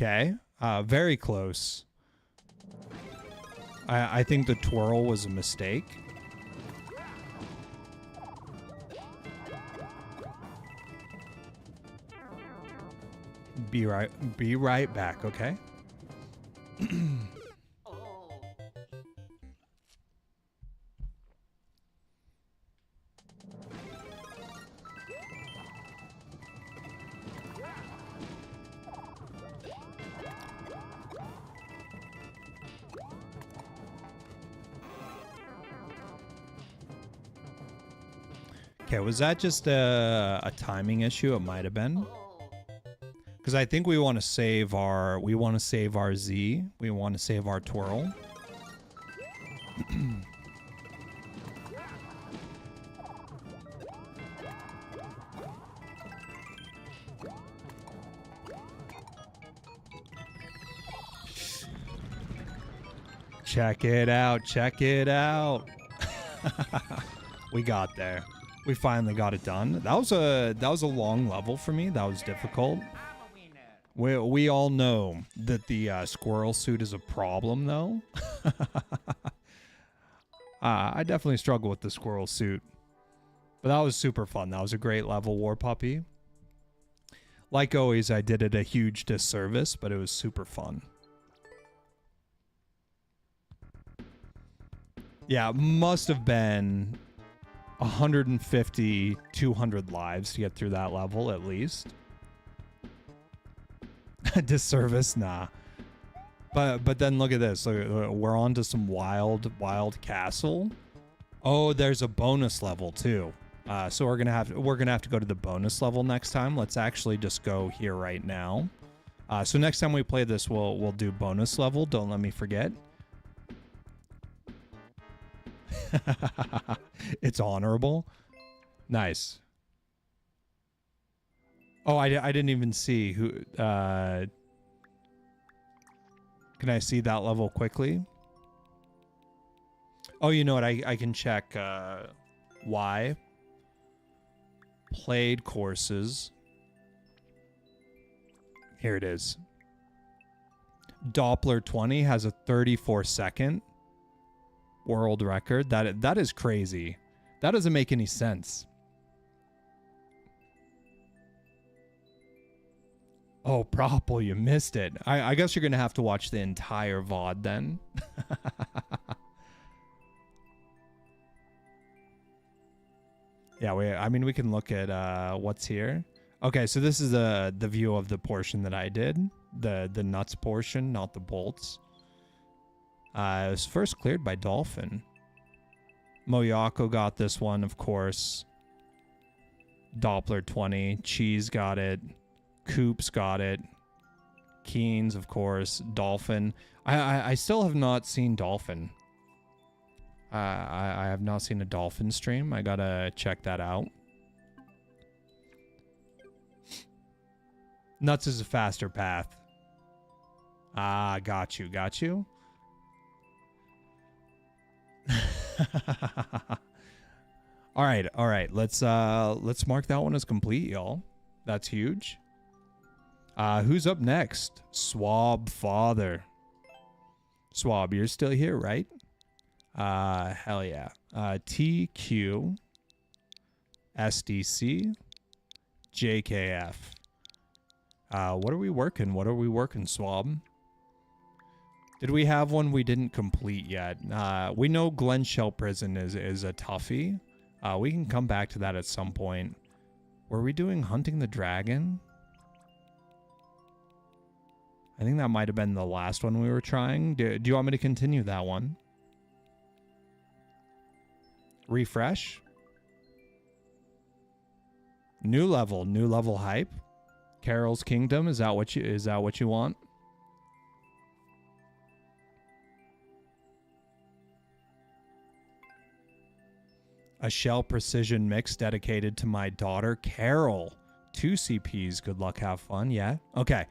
Okay, very close. I think the twirl was a mistake. Be right back, okay? Okay, was that just a timing issue? It might have been. Because I think we want to save our Z. We want to save our twirl. Check it out. Check it out. We got there. We finally got it done. That was a long level for me. That was difficult. We all know that the squirrel suit is a problem, though. I definitely struggle with the squirrel suit. But that was super fun. That was a great level, War Puppy. Like always, I did it a huge disservice, but it was super fun. Yeah, must have been 150, 200 lives to get through that level, at least. Disservice, nah. But then look at this. We're on to some wild castle. Oh, there's a bonus level too. So we're gonna have to go to the bonus level next time. Let's actually just go here right now. So next time we play this, we'll do bonus level. Don't let me forget. It's honorable. Nice. Oh, I didn't even see who. Can I see that level quickly? Oh, you know what? I can check. Y. Played courses. Here it is. Doppler 20 has a 34-second world record. That is crazy. That doesn't make any sense. Oh, Propple, you missed it. I guess you're going to have to watch the entire VOD then. Yeah, we can look at what's here. Okay, so this is the view of the portion that I did. The nuts portion, not the bolts. It was first cleared by Dolphin. Moyako got this one, of course. Doppler 20. Cheese got it. Coops got it. Keens, of course. Dolphin. I still have not seen Dolphin. I have not seen a Dolphin stream. I gotta check that out. Nuts is a faster path. Ah, got you. All right. Let's mark that one as complete, y'all. That's huge. Who's up next? Swab Father. Swab, you're still here, right? Hell yeah. TQ, SDC, JKF. What are we working, Swab? Did we have one we didn't complete yet? We know Glen Shell Prison is a toughie. We can come back to that at some point. Were we doing Hunting the Dragon? I think that might have been the last one we were trying. Do you want me to continue that one? Refresh. New level hype. Carol's Kingdom, is that what you want? A Shell Precision mix dedicated to my daughter Carol. 2 CPs, good luck, have fun. Yeah. Okay.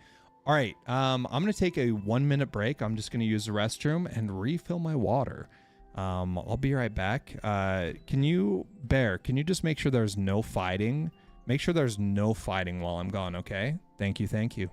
All right. I'm going to take a 1-minute break. I'm just going to use the restroom and refill my water. I'll be right back. Can you just make sure there's no fighting? Make sure there's no fighting while I'm gone, okay? Thank you.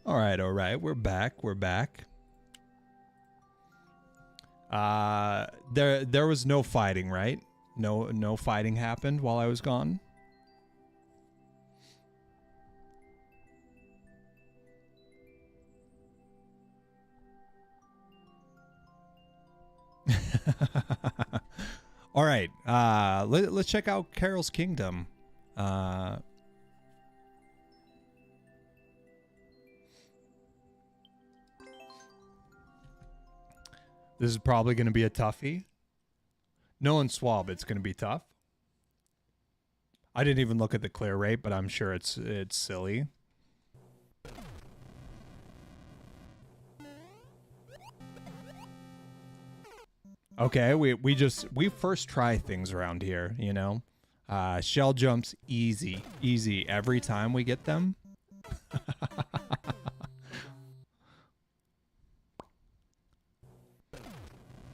All right, we're back. There was no fighting, right? No fighting happened while I was gone. All right, let's check out Carol's Kingdom. This is probably going to be a toughie. Knowing Swab, it's going to be tough. I didn't even look at the clear rate, but I'm sure it's silly. Okay, we first try things around here, you know. Shell jumps easy every time we get them.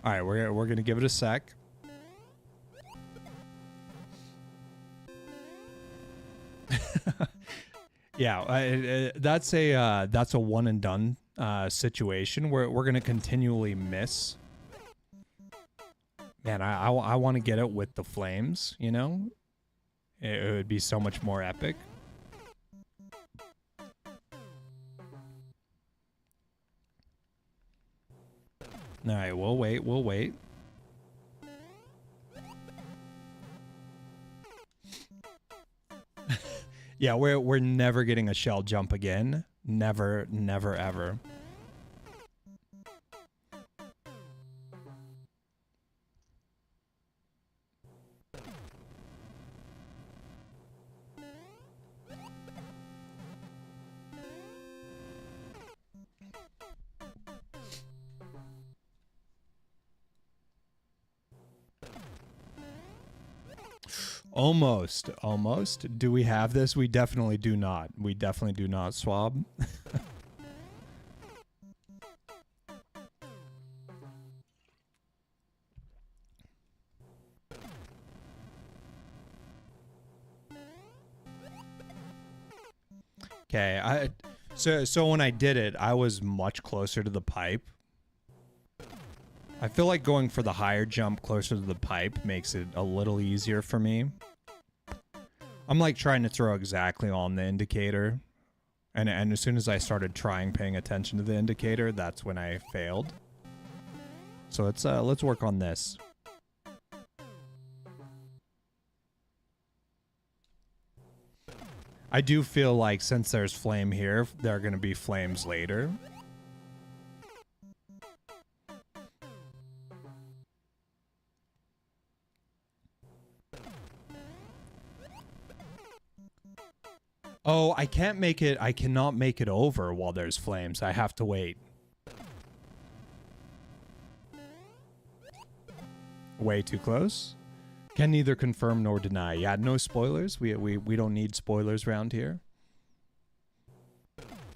All right, we're gonna give it a sec. Yeah, that's a one and done situation where we're gonna continually miss. Man, I want to get it with the flames, you know? It would be so much more epic. All right, we'll wait. Yeah, we're never getting a shell jump again. Never, ever. Almost. Do we have this? We definitely do not. We definitely do not, Swab. Okay, so when I did it, I was much closer to the pipe. I feel like going for the higher jump closer to the pipe makes it a little easier for me. I'm like trying to throw exactly on the indicator. And as soon as I started paying attention to the indicator, that's when I failed. So let's work on this. I do feel like since there's flame here, there are going to be flames later. Oh, I can't make it. I cannot make it over while there's flames. I have to wait. Way too close. Can neither confirm nor deny. Yeah, no spoilers. We don't need spoilers around here.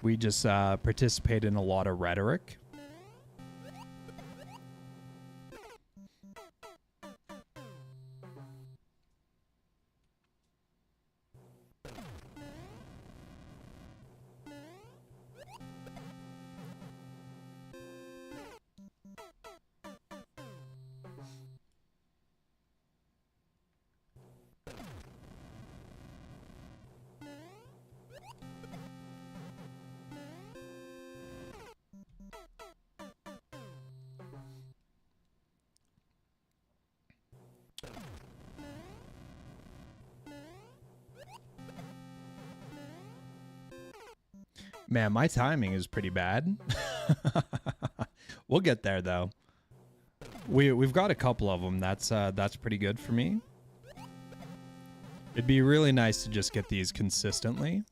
We just participate in a lot of rhetoric. Man, my timing is pretty bad. We'll get there though. We've got a couple of them. That's pretty good for me. It'd be really nice to just get these consistently.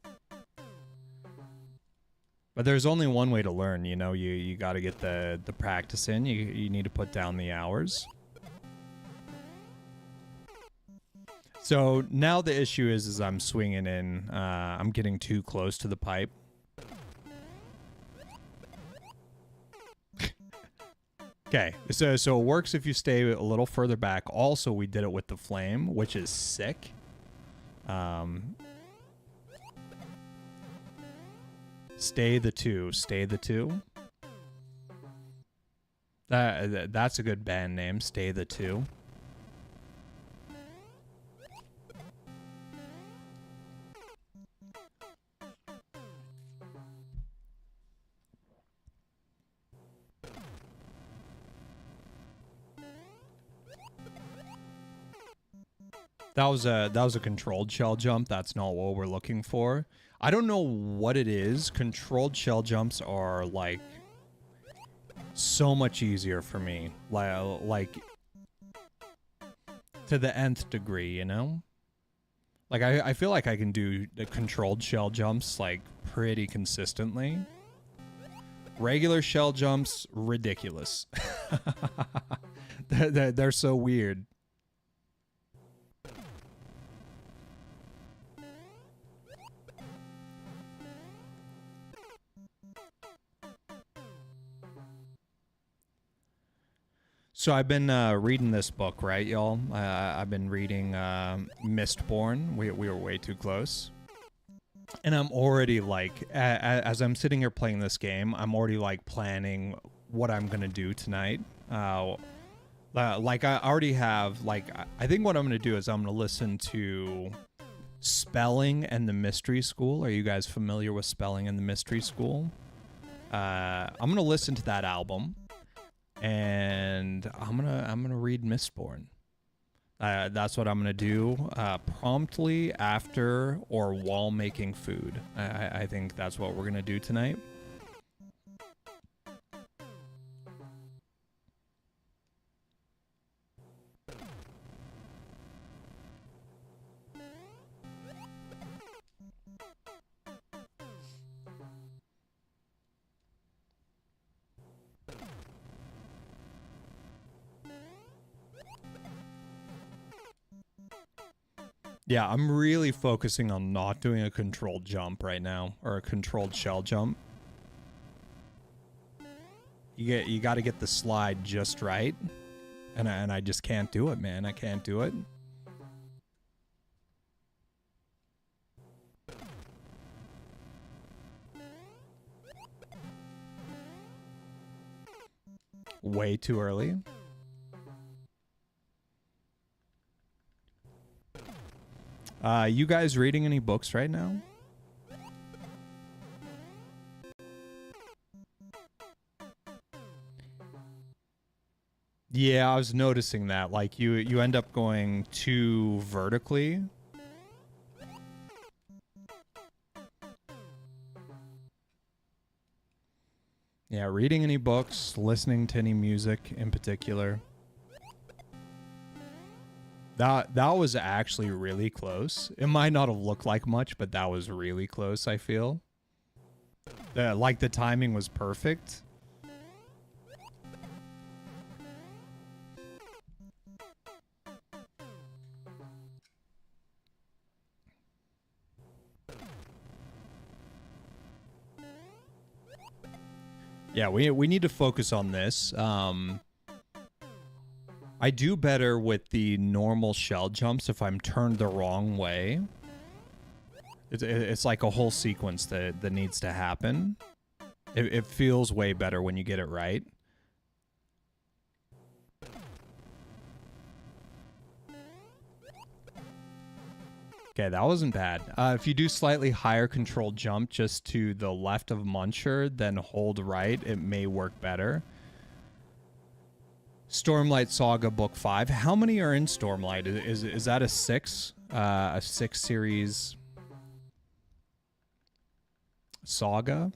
But there's only one way to learn, you know. You got to get the practice in. You need to put down the hours. So now the issue is I'm swinging in. I'm getting too close to the pipe. Okay, so it works if you stay a little further back. Also, we did it with the flame, which is sick. Stay the two. That's a good band name, Stay the Two. That was a controlled shell jump. That's not what we're looking for. I don't know what it is. Controlled shell jumps are like so much easier for me. Like to the nth degree, you know? Like, I feel like I can do the controlled shell jumps, like, pretty consistently. Regular shell jumps, ridiculous. They're so weird. So I've been reading this book, right, y'all? I've been reading Mistborn. We were way too close. And I'm already like, as I'm sitting here playing this game, I'm already like planning what I'm gonna do tonight. Like I already have, like, I think what I'm gonna do is I'm gonna listen to Spelling and the Mystery School. Are you guys familiar with Spelling and the Mystery School? I'm gonna listen to that album, and I'm gonna read Mistborn. That's what I'm gonna do promptly after or while making food. I think that's what we're gonna do tonight. Yeah, I'm really focusing on not doing a controlled jump right now, or a controlled shell jump. You got to get the slide just right, and I just can't do it, man. I can't do it. Way too early. You guys reading any books right now? Yeah, I was noticing that. Like, you end up going too vertically. Yeah, reading any books, listening to any music in particular. That was actually really close. It might not have looked like much, but that was really close, I feel. Like, the timing was perfect. Yeah, we need to focus on this. I do better with the normal shell jumps if I'm turned the wrong way. It's like a whole sequence that needs to happen. It feels way better when you get it right. Okay, that wasn't bad. If you do slightly higher controlled jump just to the left of Muncher, then hold right, it may work better. Stormlight Saga Book 5. How many are in Stormlight? Is that a 6? A 6 series saga?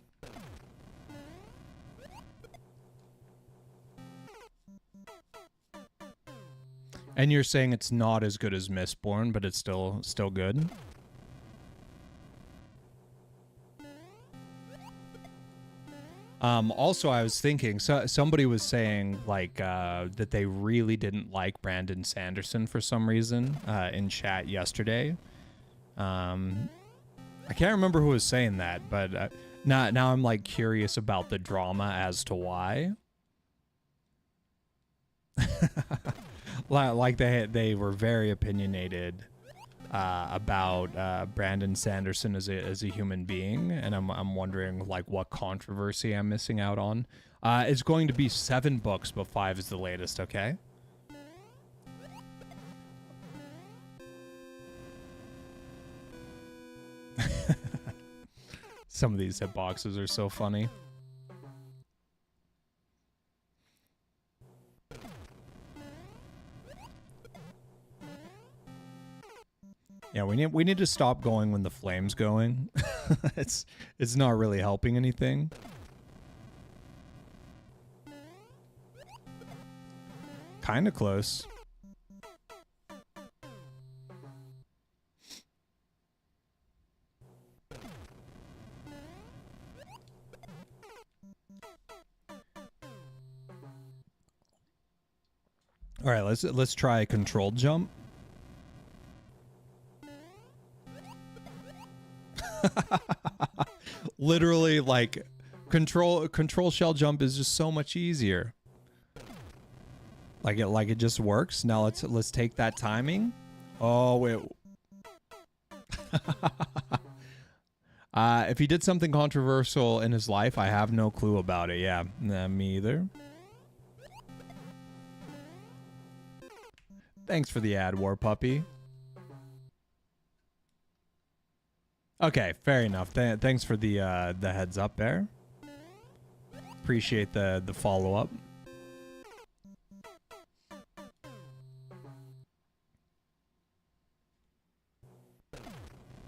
And you're saying it's not as good as Mistborn, but it's still good? Also, I was thinking, so somebody was saying like that they really didn't like Brandon Sanderson for some reason in chat yesterday. I can't remember who was saying that, but now I'm like curious about the drama as to why. Like they were very opinionated about Brandon Sanderson as a human being, and I'm wondering like what controversy I'm missing out on. It's going to be 7 books, but 5 is the latest. Okay. Some of these hitboxes are so funny. Yeah, we need to stop going when the flame's going. It's not really helping anything. Kind of close. All right, let's try a controlled jump. Literally, like control shell jump is just so much easier. Like it just works. Now let's take that timing. Oh wait. If he did something controversial in his life, I have no clue about it. Yeah, nah, me either. Thanks for the ad, War Puppy. Okay, fair enough. Thanks for the heads up there. Appreciate the follow up.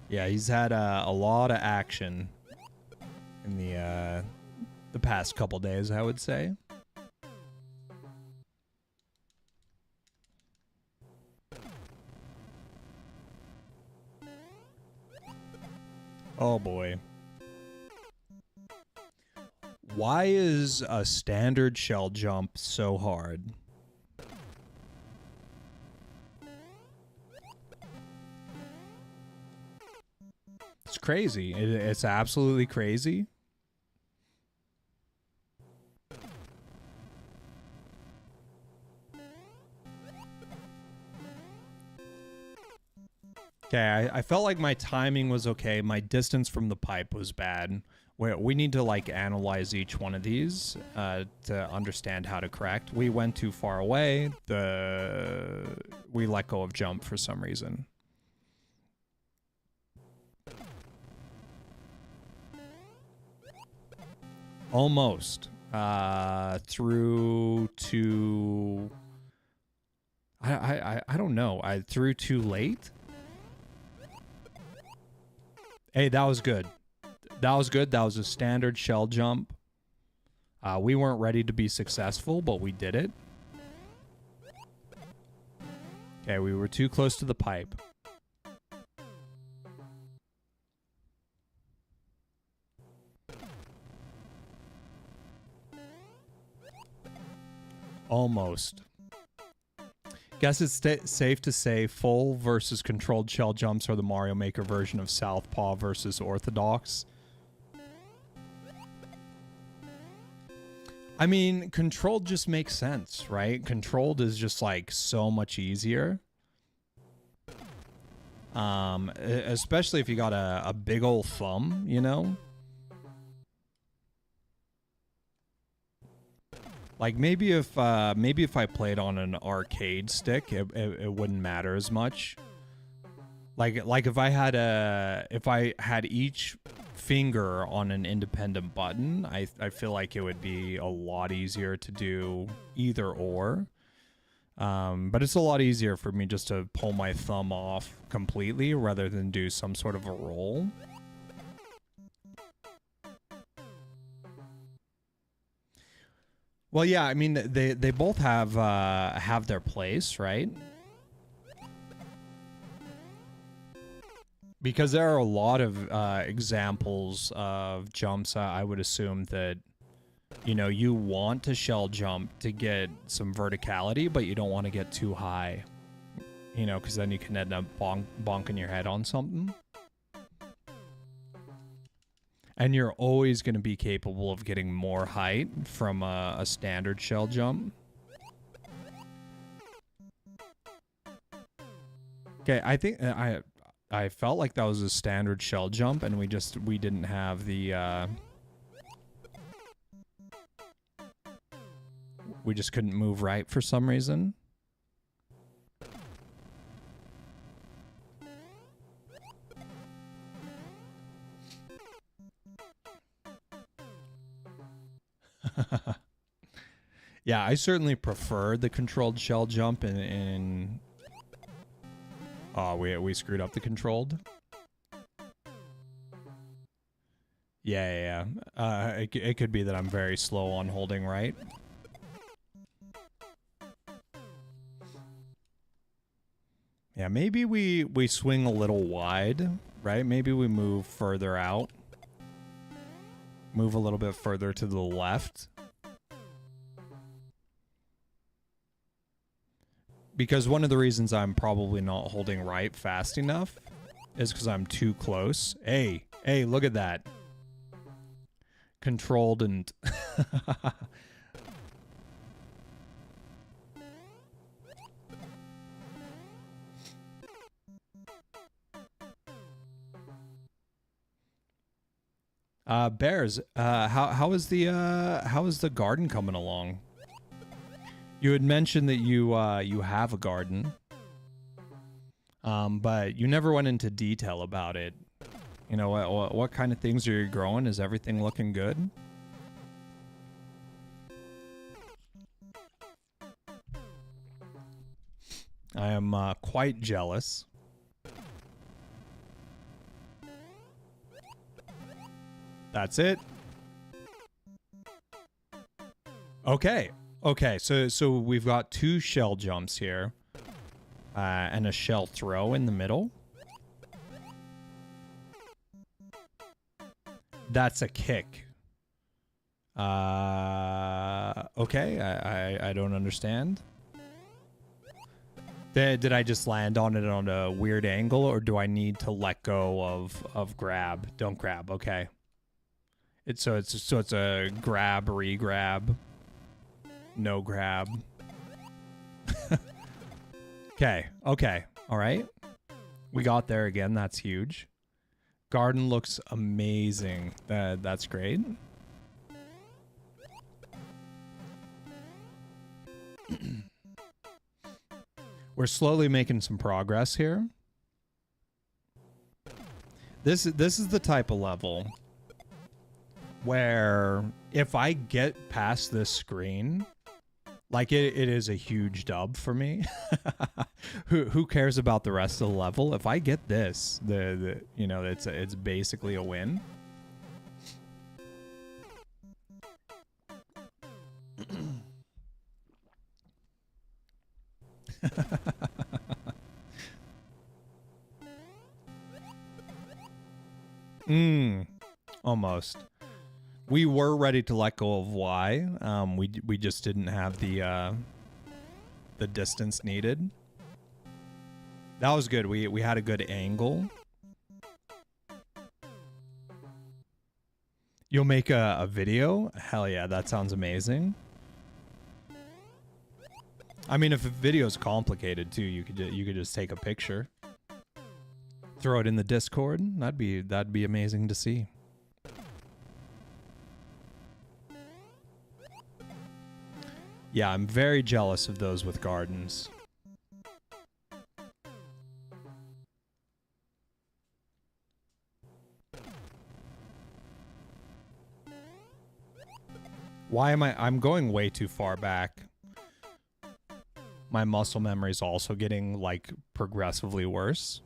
Yeah, he's had a lot of action in the past couple days, I would say. Oh boy. Why is a standard shell jump so hard? It's crazy. It's absolutely crazy. Okay, I felt like my timing was okay. My distance from the pipe was bad. We need to like analyze each one of these to understand how to correct. We went too far away. We let go of jump for some reason. Almost through to I don't know. I threw too late. Hey, that was good. That was good. That was a standard shell jump. We weren't ready to be successful, but we did it. Okay, we were too close to the pipe. Almost. Guess it's safe to say full versus controlled shell jumps are the Mario Maker version of Southpaw versus Orthodox. I mean, controlled just makes sense, right? Controlled is just like so much easier. Especially if you got a big old thumb, you know? Like maybe if I played on an arcade stick, it wouldn't matter as much. Like if I had each finger on an independent button, I feel like it would be a lot easier to do either or. But it's a lot easier for me just to pull my thumb off completely rather than do some sort of a roll. Well, yeah, I mean they both have their place, right? Because there are a lot of examples of jumps. I would assume that, you know, you want to shell jump to get some verticality, but you don't want to get too high, you know, because then you can end up bonking your head on something. And you're always going to be capable of getting more height from a standard shell jump. Okay, I think I felt like that was a standard shell jump, and we didn't have the we just couldn't move right for some reason. Yeah, I certainly prefer the controlled shell jump in oh, we screwed up the controlled. Yeah. It could be that I'm very slow on holding right. Yeah, maybe we swing a little wide, right? Maybe we move further out. Move a little bit further to the left. Because one of the reasons I'm probably not holding right fast enough is because I'm too close. Hey, look at that. Controlled and... Bears, how is the garden coming along? You had mentioned that you have a garden, but you never went into detail about it. You know, what kind of things are you growing? Is everything looking good? I am quite jealous. That's it. Okay. Okay, so we've got 2 shell jumps here. And a shell throw in the middle. That's a kick. Okay, I don't understand. Did I just land on it on a weird angle, or do I need to let go of grab? Don't grab, okay. It's a grab, re-grab, no grab. Okay, all right. We got there again. That's huge. Garden looks amazing. That's great. We're slowly making some progress here. This is the type of level where if I get past this screen, like it is a huge dub for me. Who cares about the rest of the level? If I get this, you know, it's basically a win. Almost. We were ready to let go of Y. We just didn't have the distance needed. That was good. We had a good angle. You'll make a video? Hell yeah, that sounds amazing. I mean, if a video's complicated too, you could just take a picture, throw it in the Discord. That'd be amazing to see. Yeah, I'm very jealous of those with gardens. Why am I'm going way too far back. My muscle memory is also getting, like, progressively worse.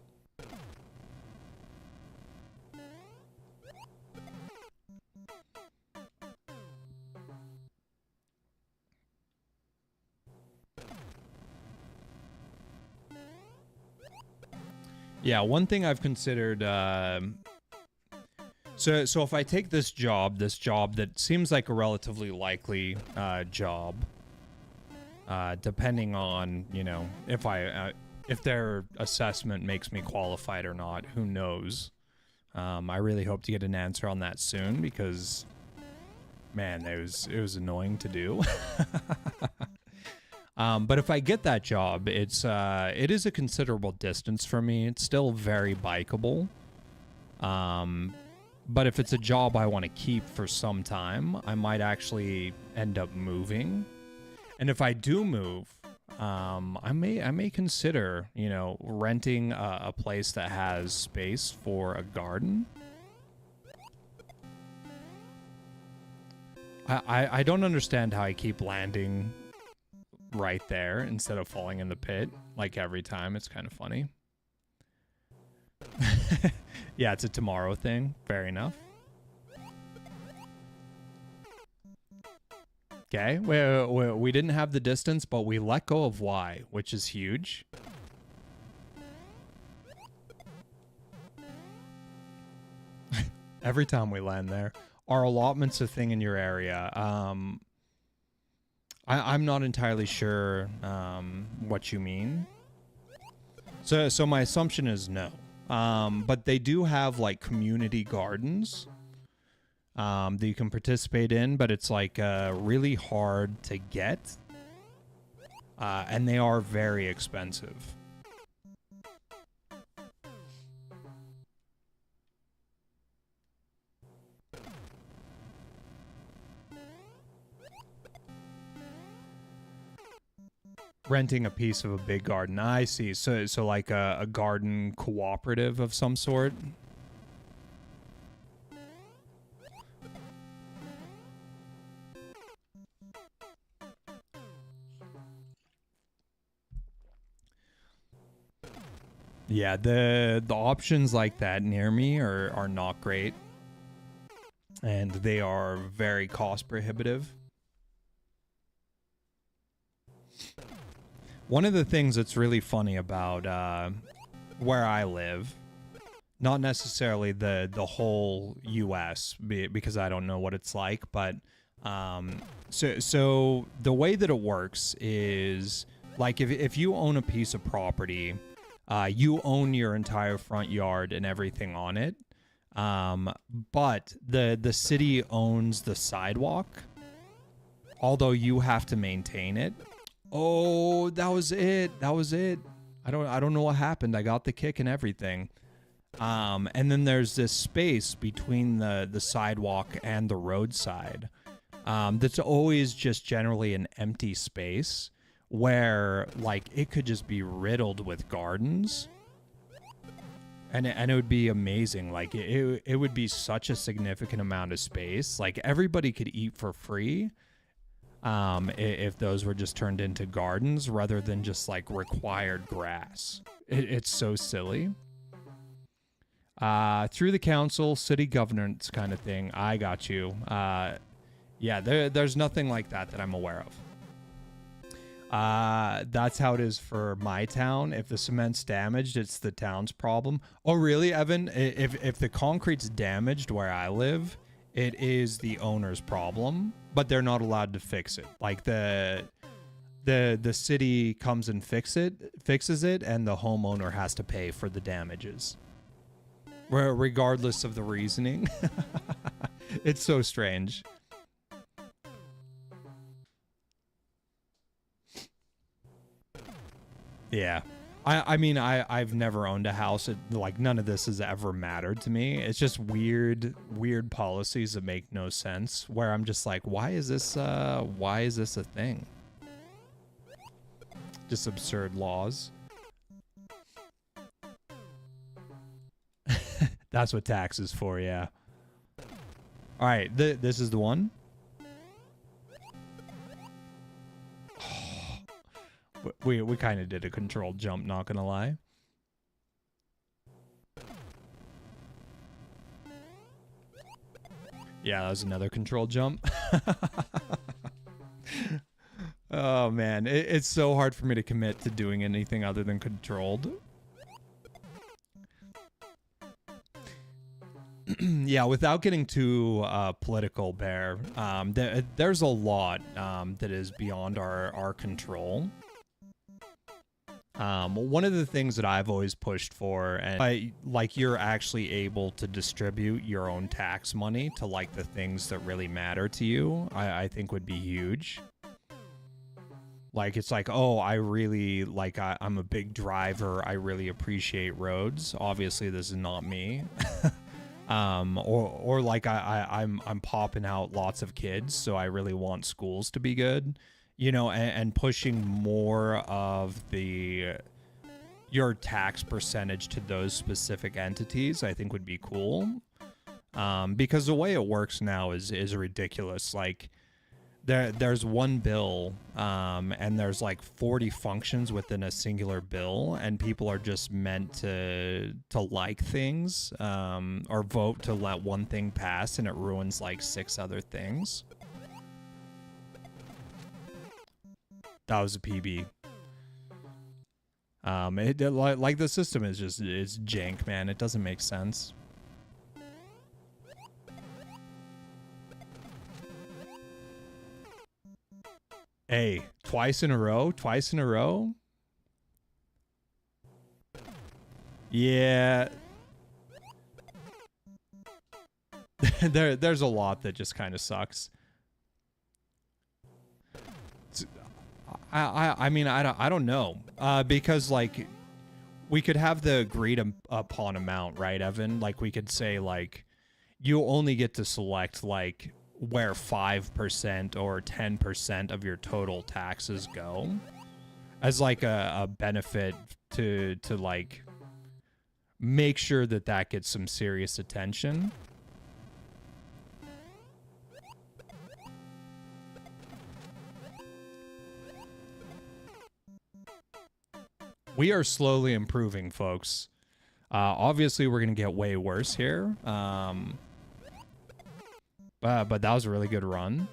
Yeah, one thing I've considered, so if I take this job that seems like a relatively likely job, depending on, you know, if their assessment makes me qualified or not, who knows? I really hope to get an answer on that soon because, man, it was annoying to do. But if I get that job, it is a considerable distance for me. It's still very bikeable. But if it's a job I want to keep for some time, I might actually end up moving. And if I do move, I may consider, you know, renting a place that has space for a garden. I don't understand how I keep landing right there instead of falling in the pit like every time. It's kind of funny. Yeah, it's a tomorrow thing. Fair enough. Okay, we didn't have the distance, but we let go of Y, which is huge. Every time we land there. Are allotments a thing in your area? I'm not entirely sure what you mean. So my assumption is no. But they do have like community gardens that you can participate in, but it's like really hard to get. And they are very expensive. Renting a piece of a big garden. I see. So like a garden cooperative of some sort. Yeah, the options like that near me are not great. And they are very cost prohibitive. One of the things that's really funny about where I live, not necessarily the whole US, because I don't know what it's like, but so the way that it works is like if you own a piece of property, you own your entire front yard and everything on it, but the city owns the sidewalk, although you have to maintain it. Oh, that was it. That was it. I don't know what happened. I got the kick and everything. And then there's this space between the sidewalk and the roadside. That's always just generally an empty space where like it could just be riddled with gardens. And it would be amazing. Like it would be such a significant amount of space. Like everybody could eat for free. If those were just turned into gardens rather than just like required grass. It's so silly. Through the council, city governance kind of thing. I got you. Yeah, there's nothing like that I'm aware of. That's how it is for my town. If the cement's damaged, it's the town's problem. Oh, really, Evan? If the concrete's damaged where I live, it is the owner's problem, but they're not allowed to fix it. Like the city comes and fixes it, and the homeowner has to pay for the damages, regardless of the reasoning. It's so strange. Yeah. I mean, I've never owned a house. Like, none of this has ever mattered to me. It's just weird policies that make no sense, where I'm just like, why is this a thing? Just absurd laws. That's what tax is for, yeah. All right, this is the one. We kind of did a controlled jump, not gonna lie. Yeah, that was another controlled jump. Oh man, it's so hard for me to commit to doing anything other than controlled. Yeah, without getting too political, Bear, there's a lot that is beyond our control. One of the things that I've always pushed for, and like you're actually able to distribute your own tax money to like the things that really matter to you, I think would be huge. Like, it's like, oh, I really, like, I'm a big driver. I really appreciate roads. Obviously, this is not me. Or like I'm popping out lots of kids, so I really want schools to be good. You know, and pushing more of your tax percentage to those specific entities, I think would be cool. Because the way it works now is ridiculous. Like, there's one bill, and there's like 40 functions within a singular bill, and people are just meant to like things, or vote to let one thing pass, and it ruins like 6 other things. That was a PB. Like the system is just, it's jank, man. It doesn't make sense. Hey, twice in a row? Twice in a row? Yeah. There's a lot that just kind of sucks. I mean, I don't know. Because like we could have the agreed upon amount, right, Evan? Like we could say like you only get to select like where 5% or 10% of your total taxes go as like a benefit to like make sure that that gets some serious attention. We are slowly improving, folks. Obviously, we're going to get way worse here. But that was a really good run.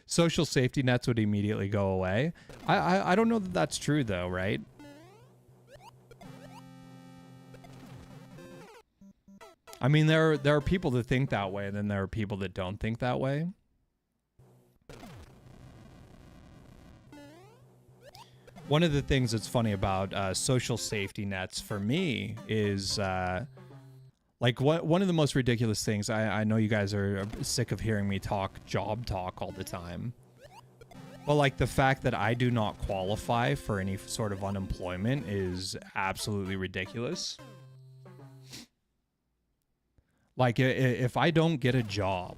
Social safety nets would immediately go away. I don't know that that's true, though, right? I mean, there are people that think that way, and then there are people that don't think that way. One of the things that's funny about social safety nets for me is like one of the most ridiculous things. I know you guys are sick of hearing me talk job talk all the time. But like the fact that I do not qualify for any sort of unemployment is absolutely ridiculous. Like if I don't get a job,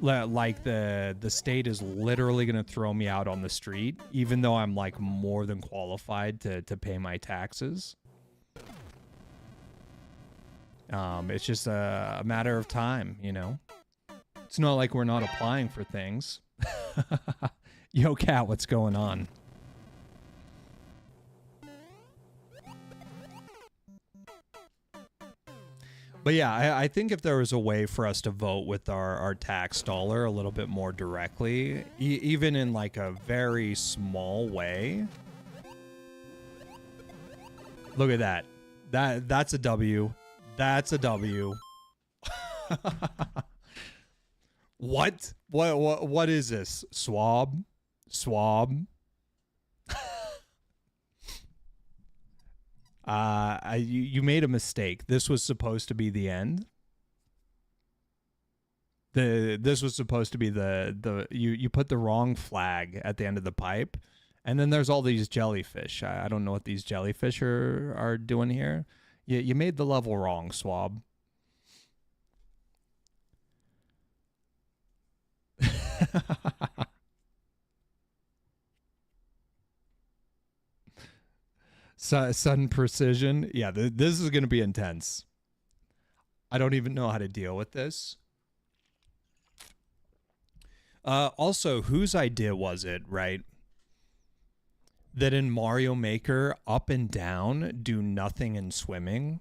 like the state is literally going to throw me out on the street, even though I'm like more than qualified to pay my taxes. It's just a matter of time, you know. It's not like we're not applying for things. Yo, Cat, what's going on? But yeah, I think if there was a way for us to vote with our tax dollar a little bit more directly, even in like a very small way. Look at that. That's a W. That's a W. What? What is this? Swab? Swab? You made a mistake. This was supposed to be the end. This was supposed to be you put the wrong flag at the end of the pipe, and then there's all these jellyfish. I don't know what these jellyfish are doing here. You made the level wrong, Swab. Sudden precision. Yeah, this is going to be intense. I don't even know how to deal with this. Also, whose idea was it, right? That in Mario Maker, up and down do nothing in swimming.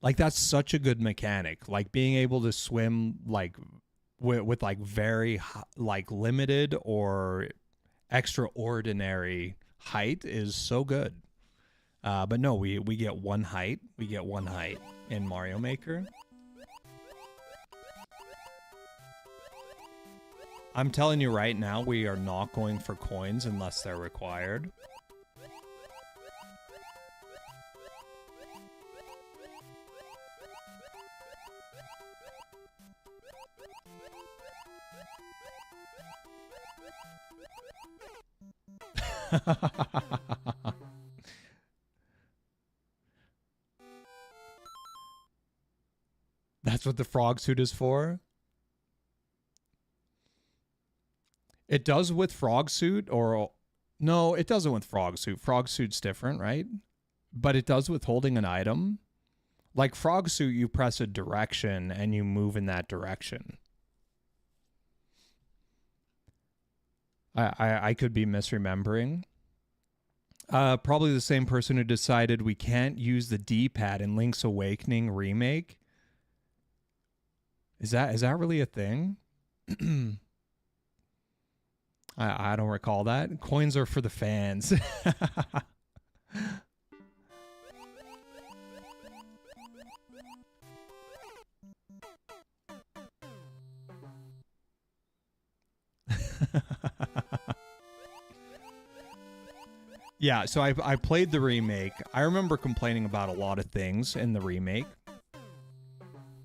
Like, that's such a good mechanic. Like, being able to swim, like, with like, very, like, limited or extraordinary height is so good. But no, we get one height. We get one height in Mario Maker. I'm telling you right now, we are not going for coins unless they're required. That's what the frog suit is for? It does with frog suit, or no, it doesn't with frog suit. Frog suit's different, right? But it does with holding an item. Like frog suit, you press a direction and you move in that direction. I could be misremembering. Probably the same person who decided we can't use the D-pad in Link's Awakening remake. Is that really a thing? I don't recall that. Coins are for the fans. Yeah, so I played the remake. I remember complaining about a lot of things in the remake.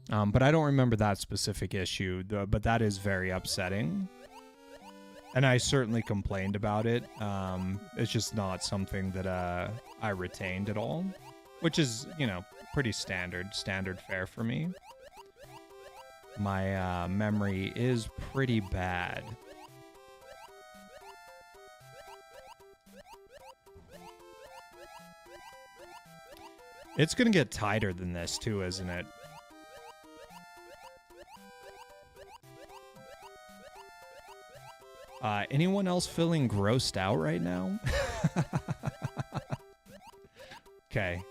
But I don't remember that specific issue, but that is very upsetting. And I certainly complained about it. It's just not something that I retained at all, which is, you know, pretty standard fare for me. My memory is pretty bad. It's gonna get tighter than this too, isn't it? Anyone else feeling grossed out right now? Okay.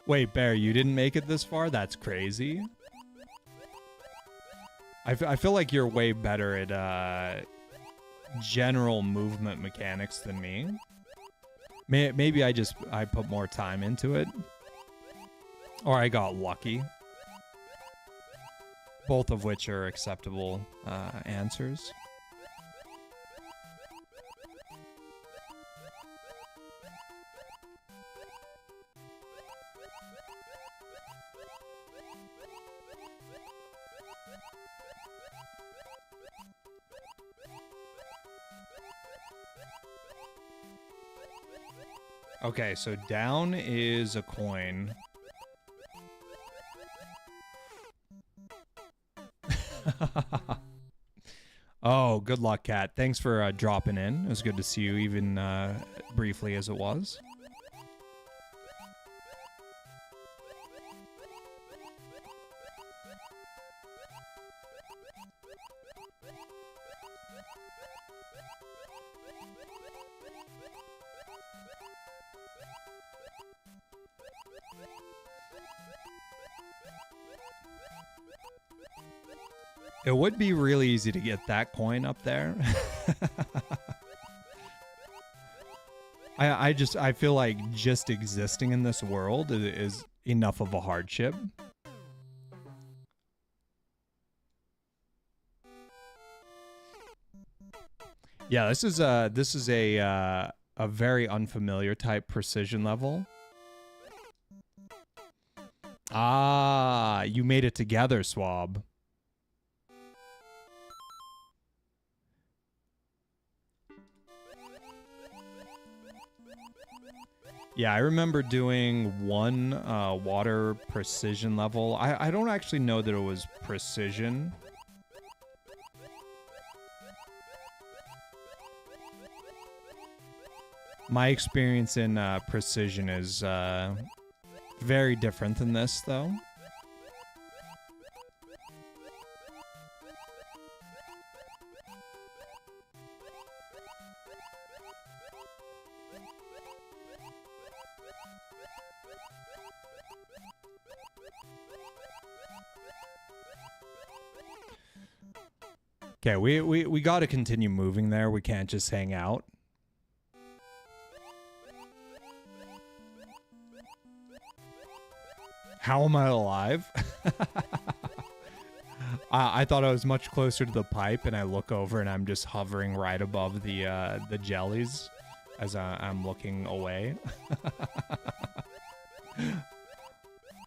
Wait, Bear, you didn't make it this far? That's crazy. I feel like you're way better at general movement mechanics than me. Maybe I put more time into it. Or I got lucky. Both of which are acceptable answers. Okay, so down is a coin. Oh, good luck, Cat. Thanks for dropping in. It was good to see you, even briefly as it was. It would be really easy to get that coin up there. I feel like just existing in this world is enough of a hardship. Yeah, this is a very unfamiliar type precision level. Ah, you made it together, Swab. Yeah, I remember doing one water precision level. I don't actually know that it was precision. My experience in precision is very different than this, though. Okay, we got to continue moving there. We can't just hang out. How am I alive? I thought I was much closer to the pipe, and I look over and I'm just hovering right above the jellies as I'm looking away.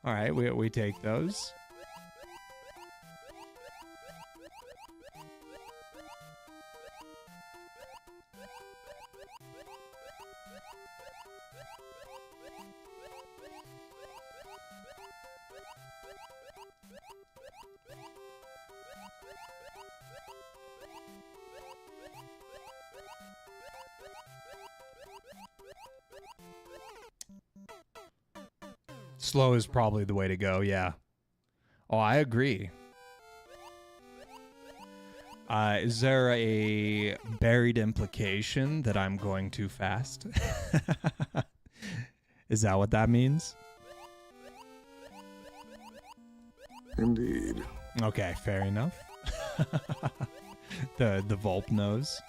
All right, we take those. Slow is probably the way to go, yeah. Oh, I agree. Is there a buried implication that I'm going too fast? Is that what that means? Indeed. Okay, fair enough. The Volp knows.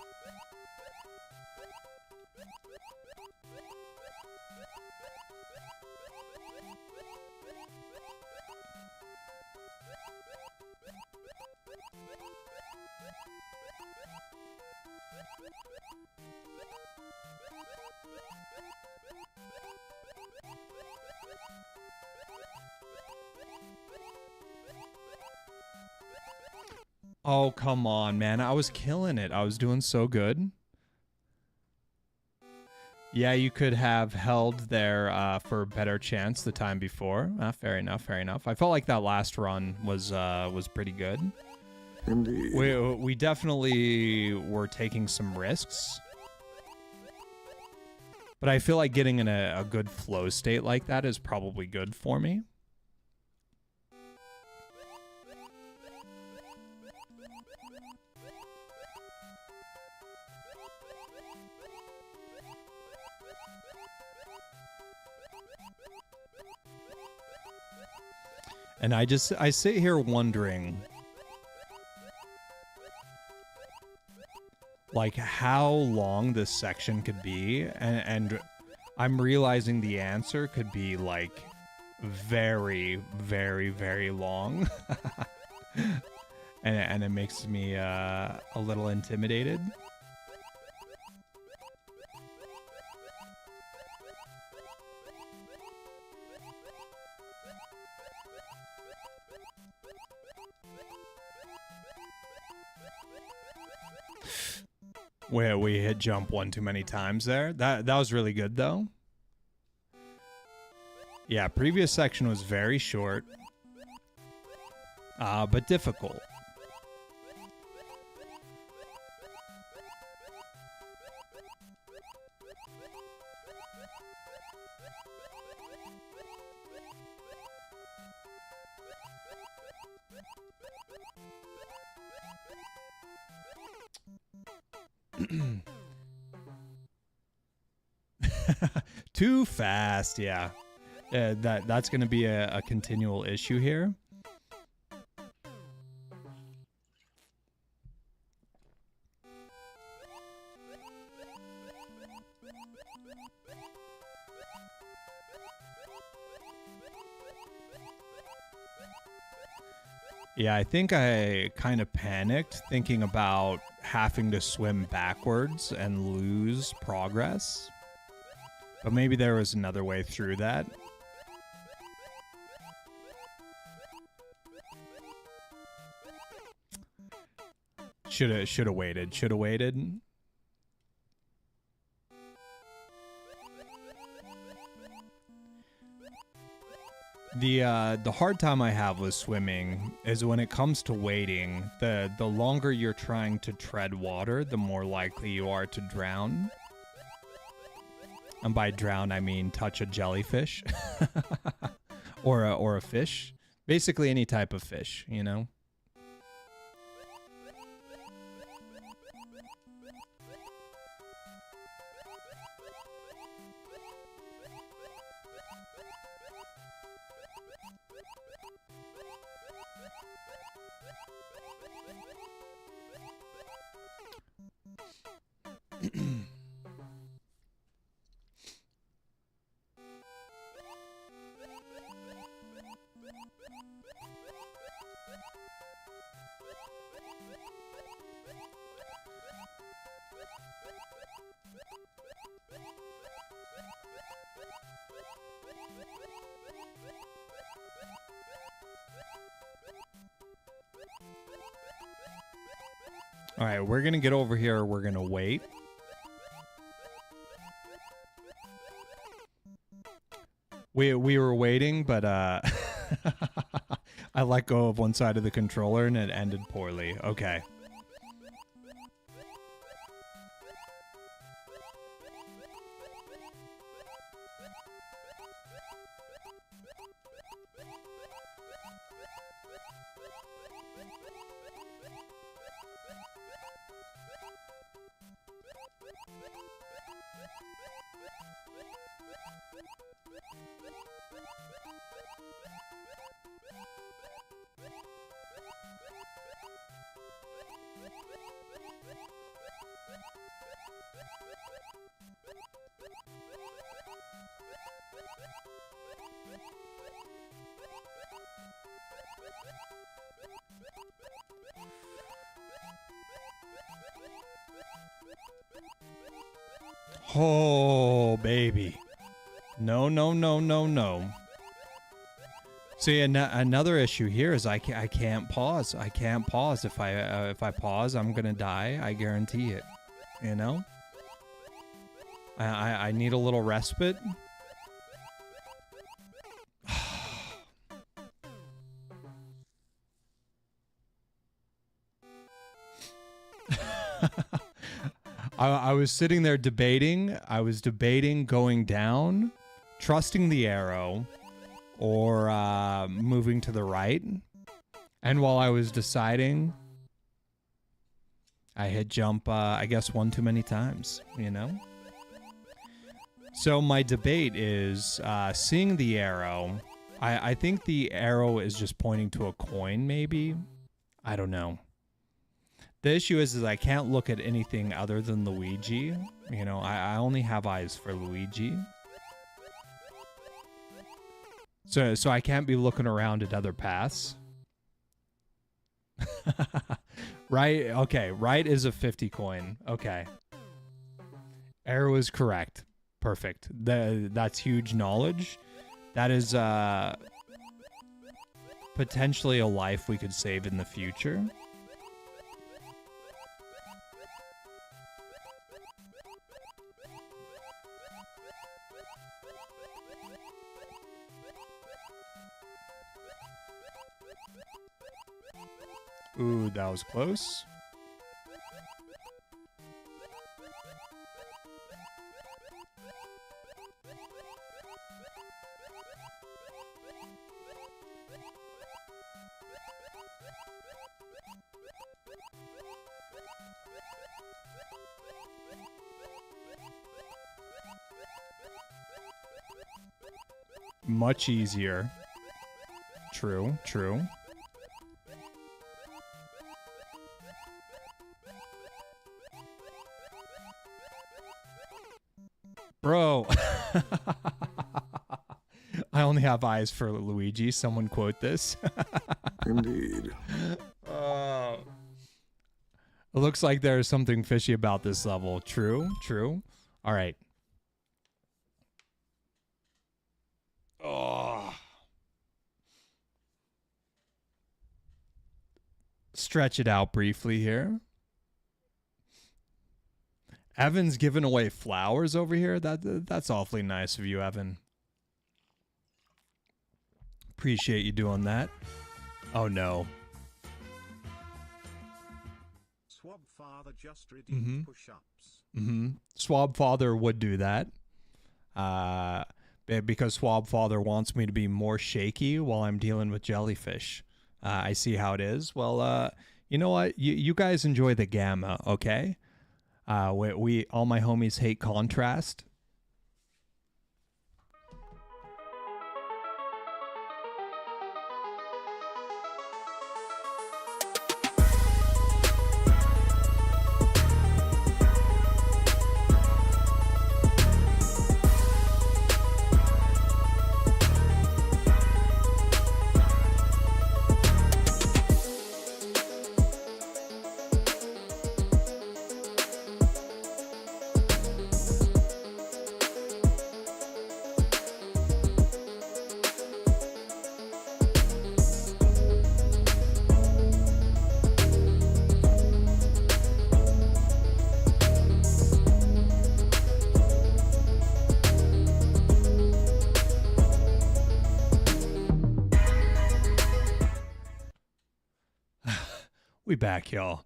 Oh, come on, man. I was killing it. I was doing so good. Yeah, you could have held there for a better chance the time before. Fair enough, fair enough. I felt like that last run was pretty good. Indeed. We definitely were taking some risks. But I feel like getting in a good flow state like that is probably good for me. And I sit here wondering, like, how long this section could be, and I'm realizing the answer could be, like, very, very, very long. and it makes me a little intimidated. Where we hit jump one too many times there. That was really good though. Yeah, previous section was very short. But difficult. Too fast, yeah. That's gonna be a continual issue here. Yeah, I think I kind of panicked thinking about having to swim backwards and lose progress. But maybe there was another way through that. Shoulda waited. The hard time I have with swimming is when it comes to wading, the longer you're trying to tread water, the more likely you are to drown. And by drown, I mean touch a jellyfish or a fish. Basically any type of fish, you know? All right, we're going to get over here. We're going to wait. We were waiting, but I let go of one side of the controller and it ended poorly. Okay. Oh, baby. No, no, no, no, no. See, another issue here is I can't pause. I can't pause. If I pause, I'm gonna die. I guarantee it. You know. I need a little respite. I was sitting there debating. I was debating going down, trusting the arrow, or moving to the right. And while I was deciding, I hit jump, I guess, one too many times, you know? So my debate is seeing the arrow. I think the arrow is just pointing to a coin, maybe. I don't know. The issue is I can't look at anything other than Luigi. You know, I only have eyes for Luigi. So I can't be looking around at other paths. Right? Okay, right is a 50 coin. Okay. Arrow is correct. Perfect. That's huge knowledge. That is potentially a life we could save in the future. Ooh, that was close. Much easier. True, true. Bro. I only have eyes for Luigi. Someone quote this. Indeed. It looks like there's something fishy about this level. True, true. All right. Oh. Stretch it out briefly here. Evan's giving away flowers over here. That's awfully nice of you, Evan. Appreciate you doing that. Oh no. Swab Father just redeemed push-ups. Swab Father would do that. Because Swab Father wants me to be more shaky while I'm dealing with jellyfish. I see how it is. Well, you know what? You guys enjoy the gamma, okay? We all my homies hate contrast. We back, y'all.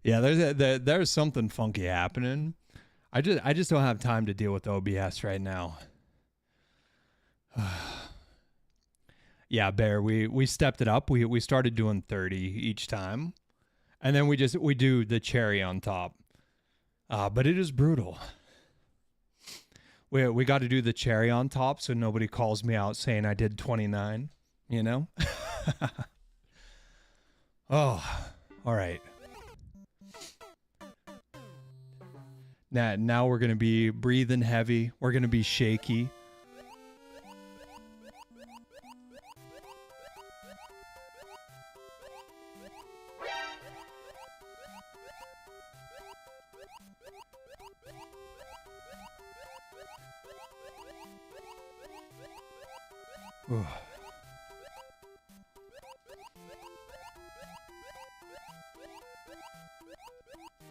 Yeah, there's something funky happening. I just don't have time to deal with OBS right now. Yeah, Bear, we stepped it up. We started doing 30 each time. And then we do the cherry on top. But it is brutal. We got to do the cherry on top so nobody calls me out saying I did 29, you know? Oh, all right. Now we're going to be breathing heavy. We're going to be shaky. Ugh.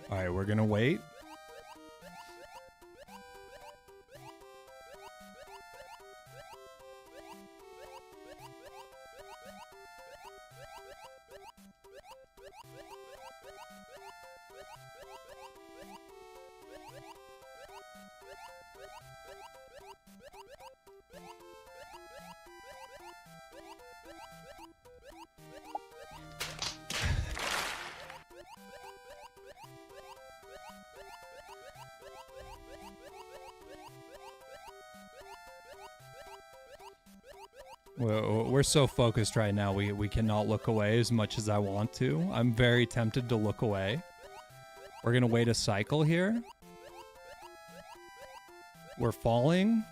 All right, we're going to wait. We're so focused right now, we cannot look away as much as I want to. I'm very tempted to look away. We're going to wait a cycle here. We're falling.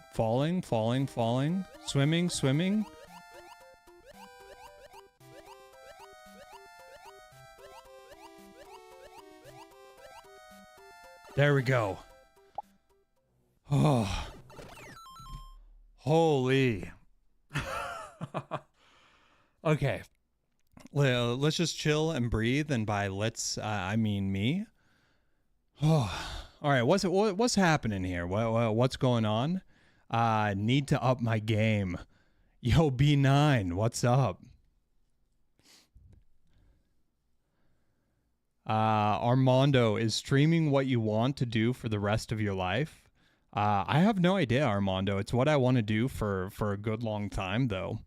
Swimming. There we go. Oh. Holy. Okay. Well, let's just chill and breathe, and by let's I mean me. Oh. All right, what's happening here? What's going on? Need to up my game. Yo, B9, what's up? Armando, is streaming what you want to do for the rest of your life? I have no idea, Armando. It's what I want to do for a good long time, though.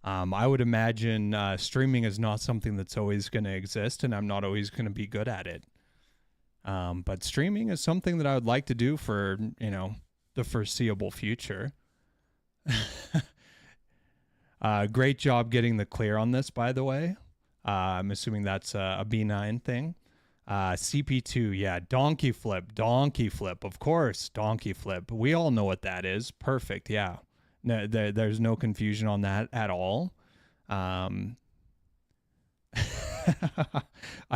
I would imagine streaming is not something that's always going to exist, and I'm not always going to be good at it. But streaming is something that I would like to do for, the foreseeable future. Great job getting the clear on this, by the way. I'm assuming that's a B9 thing. CP2, yeah, donkey flip, of course, donkey flip. We all know what that is. Perfect, yeah. No, there's no confusion on that at all. I'd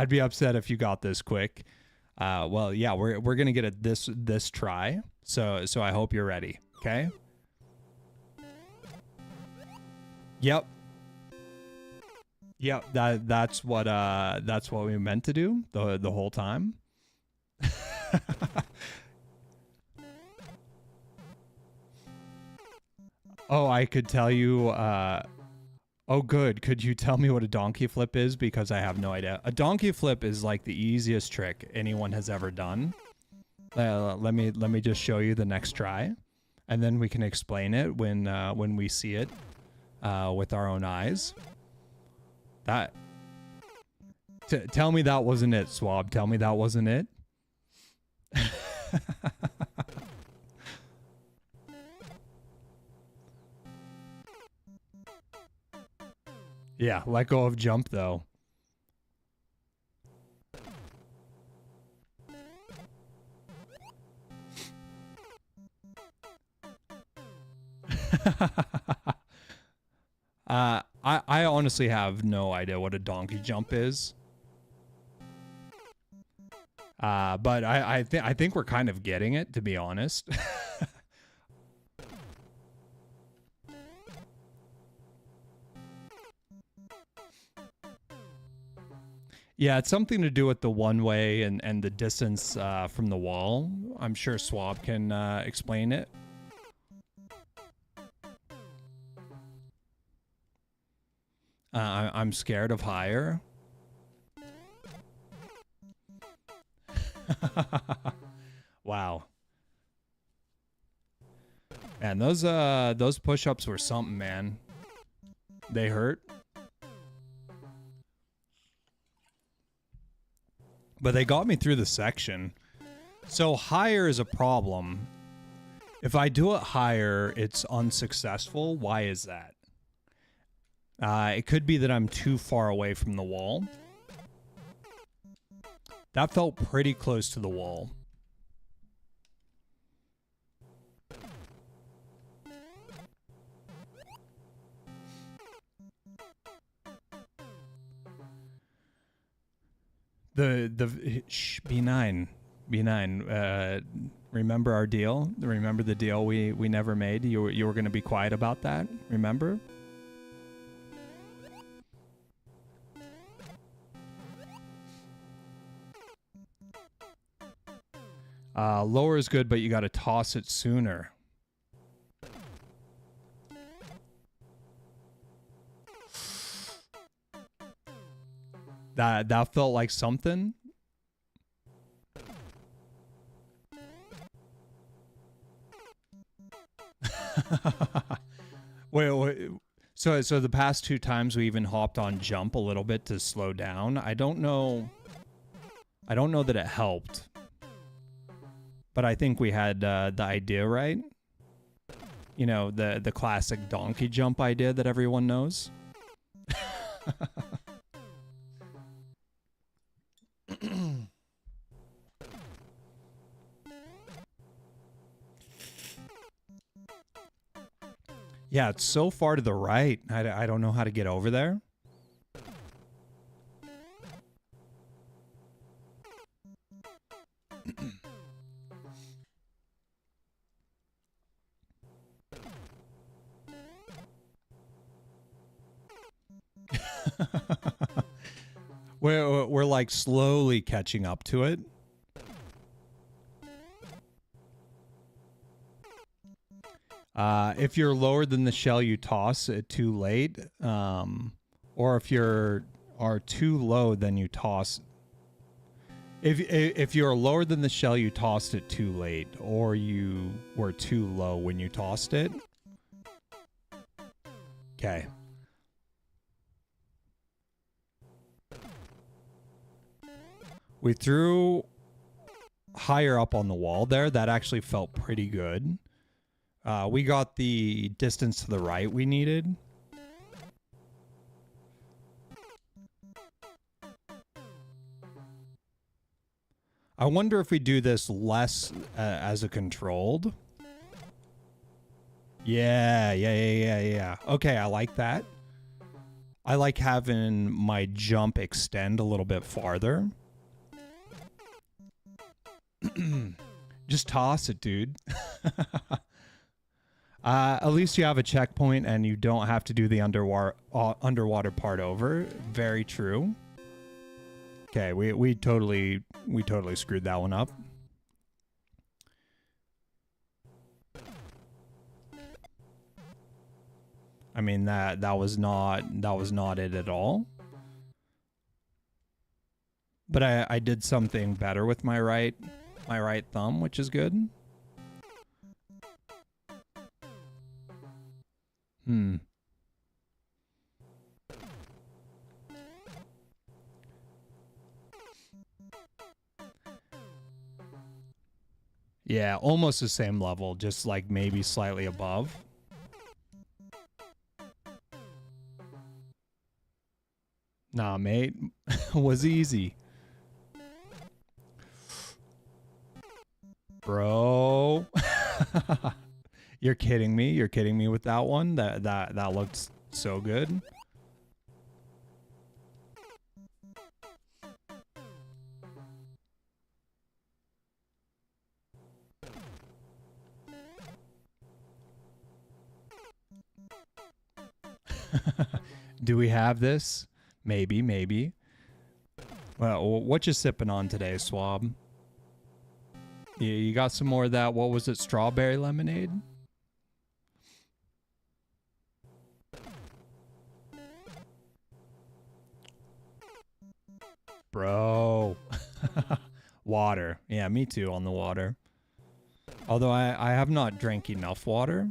be upset if you got this quick. Well, yeah, we're gonna get it this try. So I hope you're ready. Okay. Yep. That's what we meant to do the whole time. Oh, I could tell you. Oh, good. Could you tell me what a donkey flip is? Because I have no idea. A donkey flip is like the easiest trick anyone has ever done. Let me just show you the next try, and then we can explain it when we see it with our own eyes. Tell me that wasn't it, Swab. Tell me that wasn't it. Yeah, let go of jump, though. I honestly have no idea what a donkey jump is. But I think we're kind of getting it, to be honest. Yeah, it's something to do with the one way and the distance from the wall. I'm sure Swab can explain it. I'm scared of higher. Wow. And those push-ups were something, man. They hurt. But they got me through the section. So higher is a problem. If I do it higher, it's unsuccessful. Why is that? It could be that I'm too far away from the wall. That felt pretty close to the wall. B9. Remember our deal? Remember the deal we never made? You were going to be quiet about that? Remember? Lower is good, but you got to toss it sooner. That felt like something. wait. So the past 2 times we even hopped on jump a little bit to slow down. I don't know that it helped. But I think we had the idea right. You know, the classic donkey jump idea that everyone knows. Yeah, it's so far to the right. I don't know how to get over there. We're like slowly catching up to it. If you're lower than the shell, you toss it too late. Or if you're too low, then you toss. If you're lower than the shell, you tossed it too late, or you were too low when you tossed it. Okay. We threw higher up on the wall there. That actually felt pretty good. We got the distance to the right we needed. I wonder if we do this less as a controlled. Yeah. Okay, I like that. I like having my jump extend a little bit farther. Just toss it, dude. At least you have a checkpoint and you don't have to do the underwater part over. Very true. Okay, we totally screwed that one up. I mean that was not it at all. But I did something better with my right thumb, which is good. Yeah, almost the same level, just like maybe slightly above. Nah, mate. Was easy. Bro. You're kidding me. You're kidding me with that one. That looked so good. Do we have this? Maybe. Well, what you sipping on today, Swab? You got some more of that, what was it, strawberry lemonade? Bro. Water. Yeah, me too on the water. Although I have not drank enough water.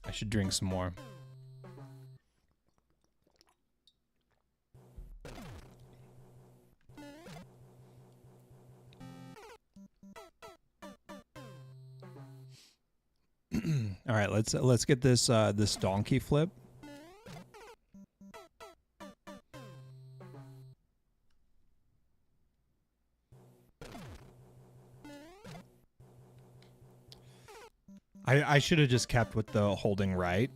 I should drink some more. All right, let's get this this donkey flip. I should have just kept with the holding right.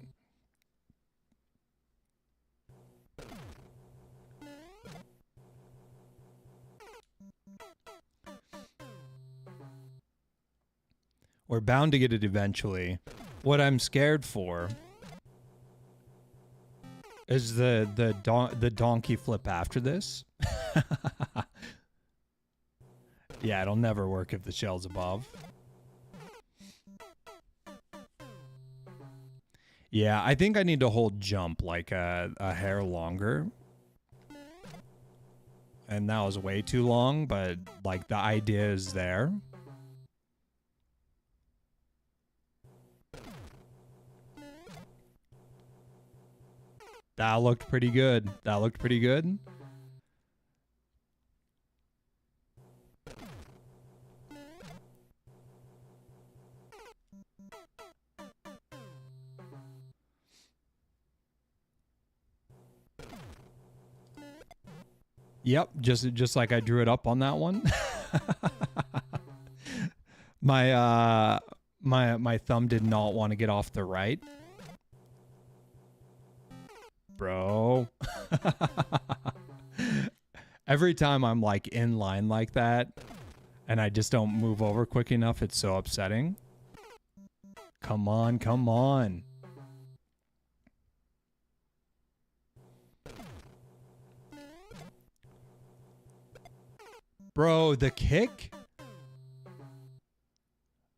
We're bound to get it eventually. What I'm scared for is the donkey flip after this. Yeah, it'll never work if the shell's above. Yeah, I think I need to hold jump like a hair longer. And that was way too long, but like the idea is there. That looked pretty good. That looked pretty good. Yep, just like I drew it up on that one. My thumb did not want to get off the right. Bro. Every time I'm like in line like that and I just don't move over quick enough, it's so upsetting. Come on, come on. Bro, the kick?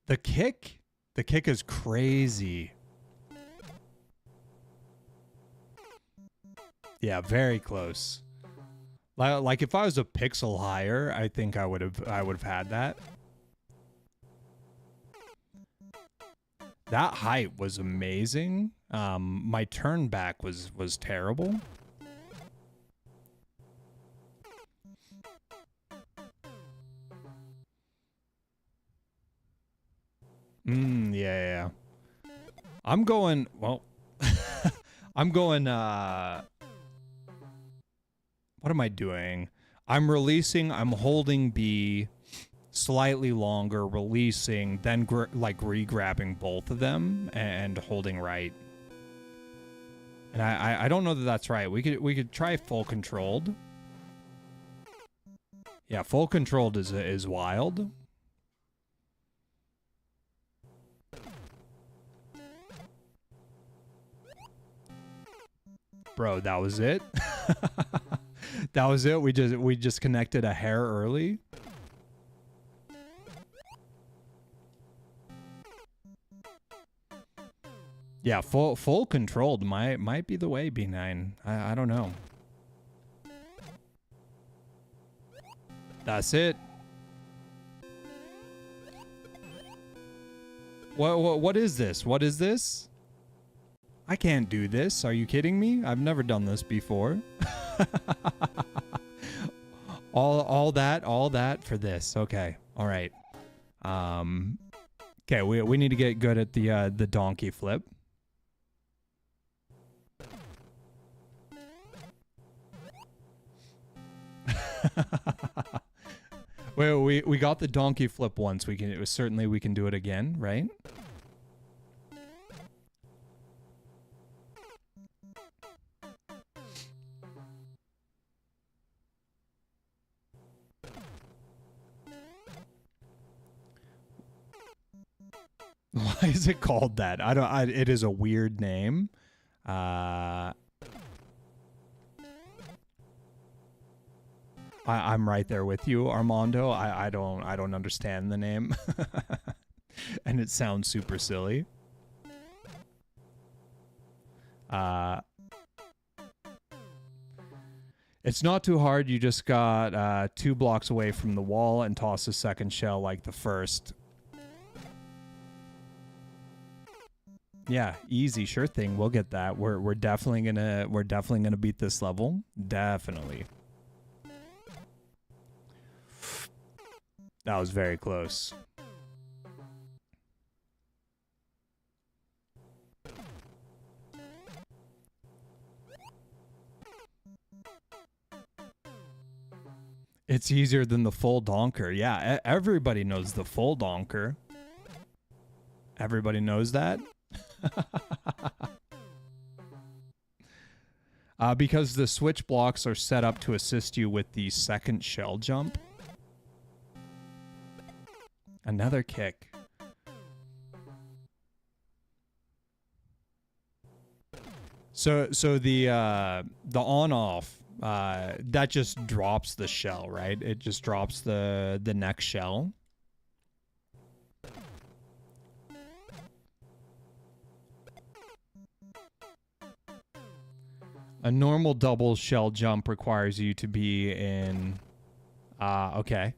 The kick? The kick is crazy. Yeah, very close. Like if I was a pixel higher, I think I would have had that. That height was amazing. My turn back was terrible. Yeah. I'm going, well, I'm going, what am I doing? I'm holding B slightly longer, releasing, then like re-grabbing both of them and holding right. And I don't know that that's right. We could try full controlled. Yeah, full controlled is wild. Bro, that was it. That was it. We just connected a hair early. Yeah, full controlled might be the way, B9. I don't know. That's it. What is this? What is this? I can't do this. Are you kidding me? I've never done this before. all that for this. Okay. All right. Okay, we need to get good at the donkey flip. Well, we got the donkey flip once. We can do it again, right? Why is it called that? It is a weird name. I'm right there with you, Armando. I don't understand the name. And it sounds super silly. It's not too hard. You just got 2 blocks away from the wall and toss a second shell like the first. Yeah, easy, sure thing. We'll get that. We're definitely gonna beat this level. Definitely. That was very close. It's easier than the full donker. Yeah, everybody knows the full donker. Everybody knows that. Because the switch blocks are set up to assist you with the second shell jump. Another kick. So the on off that just drops the shell, right? It just drops the next shell. A normal double shell jump requires you to be in okay.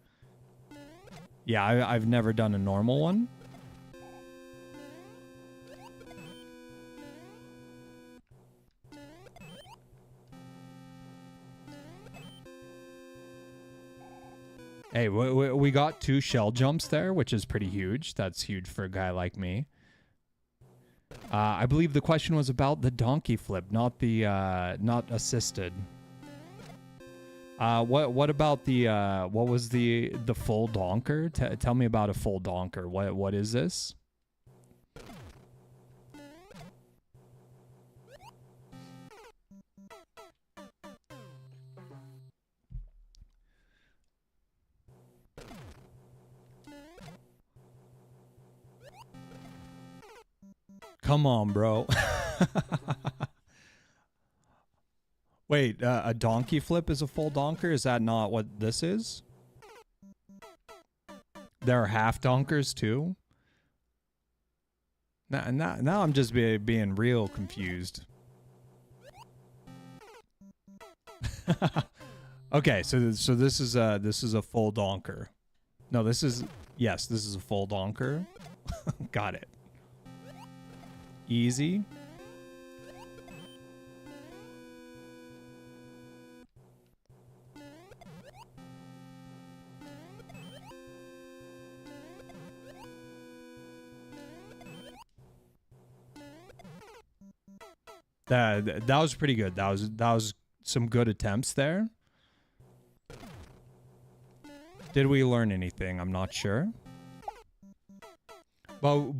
Yeah, I've never done a normal one. Hey, we got 2 shell jumps there, which is pretty huge. That's huge for a guy like me. I believe the question was about the donkey flip, not the not assisted. What about the what was the full donker? Tell me about a full donker. What is this? Come on, bro. Wait, a donkey flip is a full donker? Is that not what this is? There are half donkers too? Now I'm just being real confused. Okay, so this is a full donker. No, this is a full donker. Got it. Easy. That was pretty good. That was some good attempts there. Did we learn anything? I'm not sure. Well,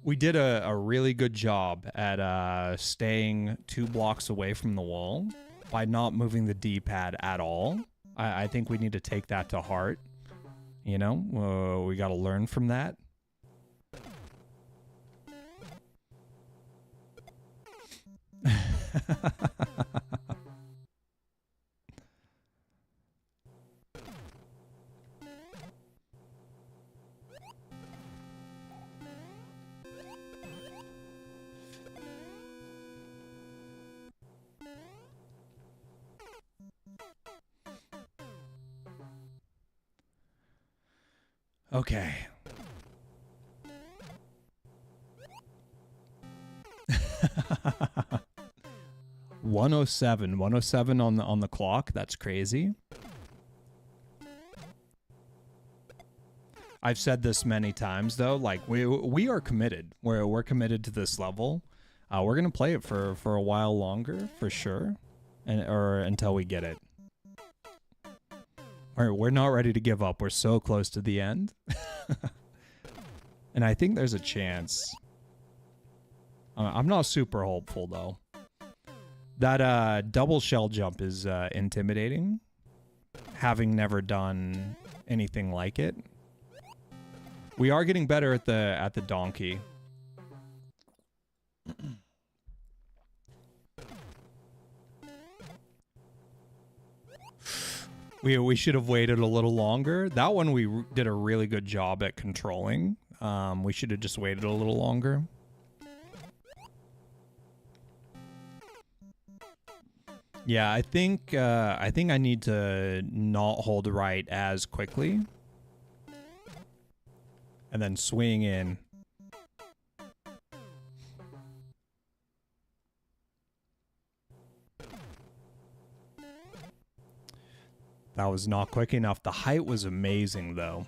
we did a really good job at staying 2 blocks away from the wall by not moving the D-pad at all. I think we need to take that to heart. You know, we got to learn from that. Okay. $107 on the clock. That's crazy. I've said this many times though, like we are committed. We're committed to this level. We're gonna play it for a while longer for sure, or until we get it. All right, we're not ready to give up. We're so close to the end. And I think there's a chance. I'm not super hopeful though. That double shell jump is intimidating, having never done anything like it. We are getting better at the donkey. We should have waited a little longer. That one we did a really good job at controlling. We should have just waited a little longer. Yeah, I think I need to not hold right as quickly. And then swing in. That was not quick enough. The height was amazing, though.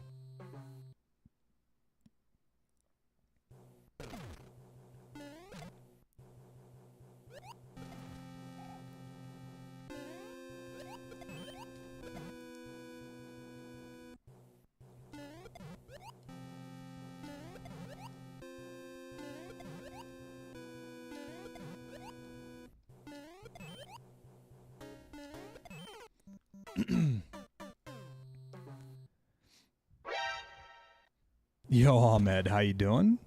Yo, Ahmed, how you doing?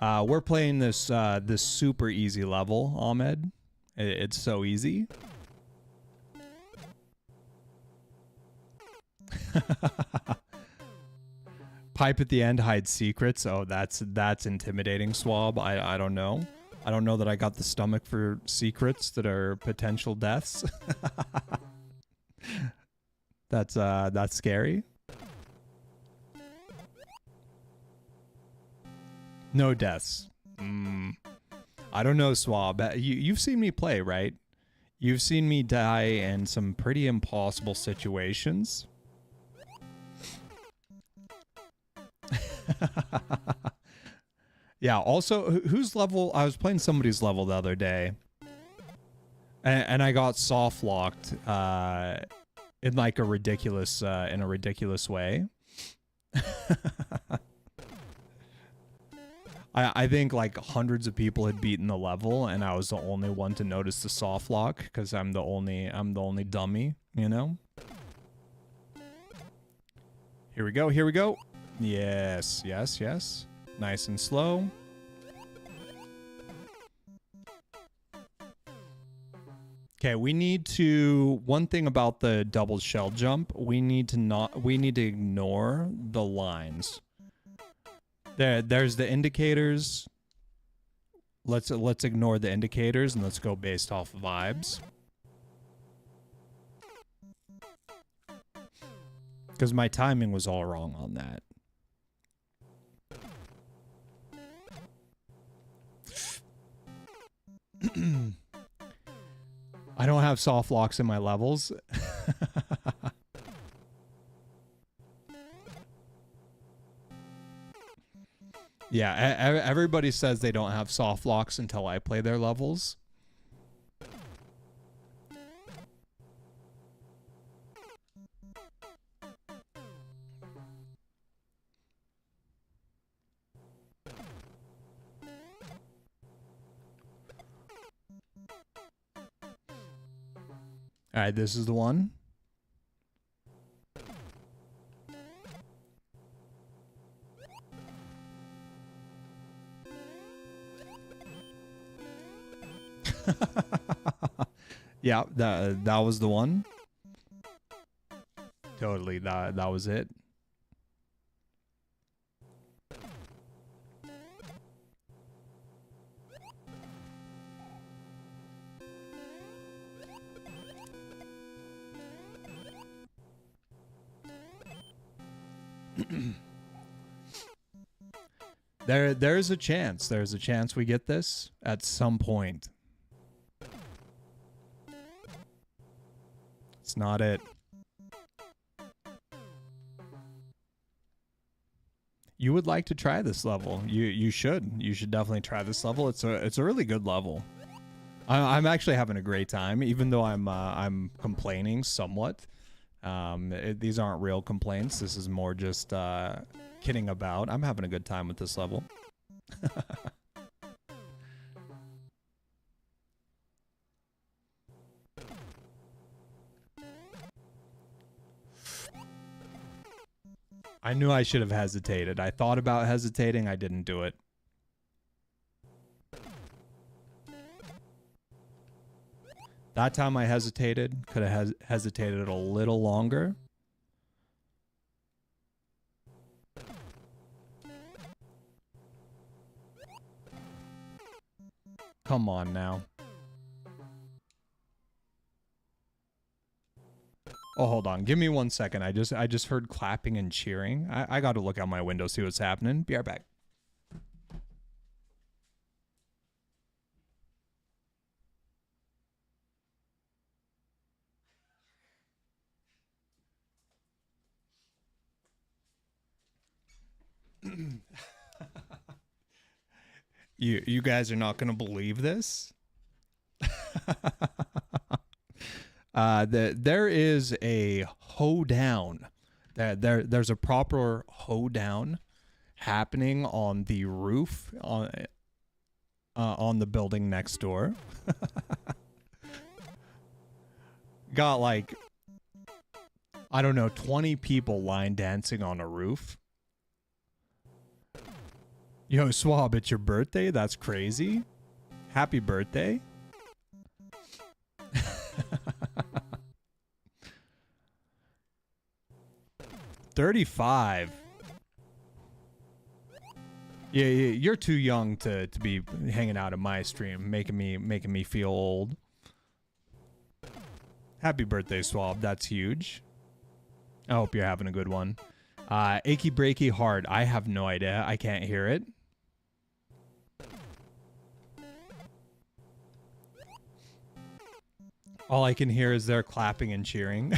We're playing this this super easy level, Ahmed. It's so easy. Pipe at the end hides secrets. Oh, that's intimidating, Swab. I don't know. I don't know that I got the stomach for secrets that are potential deaths. That's scary. No deaths. I don't know, Swab. You've seen me play, right? You've seen me die in some pretty impossible situations. Yeah, also, whose level? I was playing somebody's level the other day. And I got soft locked in like a ridiculous way. I think like hundreds of people had beaten the level, and I was the only one to notice the soft lock because I'm the only dummy, you know. Here we go. Here we go. Yes, yes, yes. Nice and slow. Okay, we need to, one thing about the double shell jump, we need to ignore the lines. There's the indicators. Let's ignore the indicators and let's go based off vibes. Because my timing was all wrong on that. I don't have soft locks in my levels. Yeah, everybody says they don't have soft locks until I play their levels. All right, this is the one. Yeah, that was the one. Totally, that was it. There's a chance. There's a chance we get this at some point. It's not it. You would like to try this level. You should. You should definitely try this level. It's a really good level. I'm actually having a great time, even though I'm complaining somewhat. These aren't real complaints. This is more just kidding about. I'm having a good time with this level. I knew I should have hesitated. I thought about hesitating. I didn't do it. That time I hesitated. Could have hesitated a little longer. Come on now. Oh, hold on. Give me 1 second. I just heard clapping and cheering. I got to look out my window, see what's happening. Be right back. You guys are not going to believe this. There is a hoedown. There's a proper hoedown happening on the roof on the building next door. Got like I don't know, 20 people line dancing on a roof. Yo, Swab, it's your birthday? That's crazy. Happy birthday. 35. Yeah, you're too young to be hanging out at my stream, making me feel old. Happy birthday, Swab. That's huge. I hope you're having a good one. Achy breaky heart. I have no idea. I can't hear it. All I can hear is they're clapping and cheering.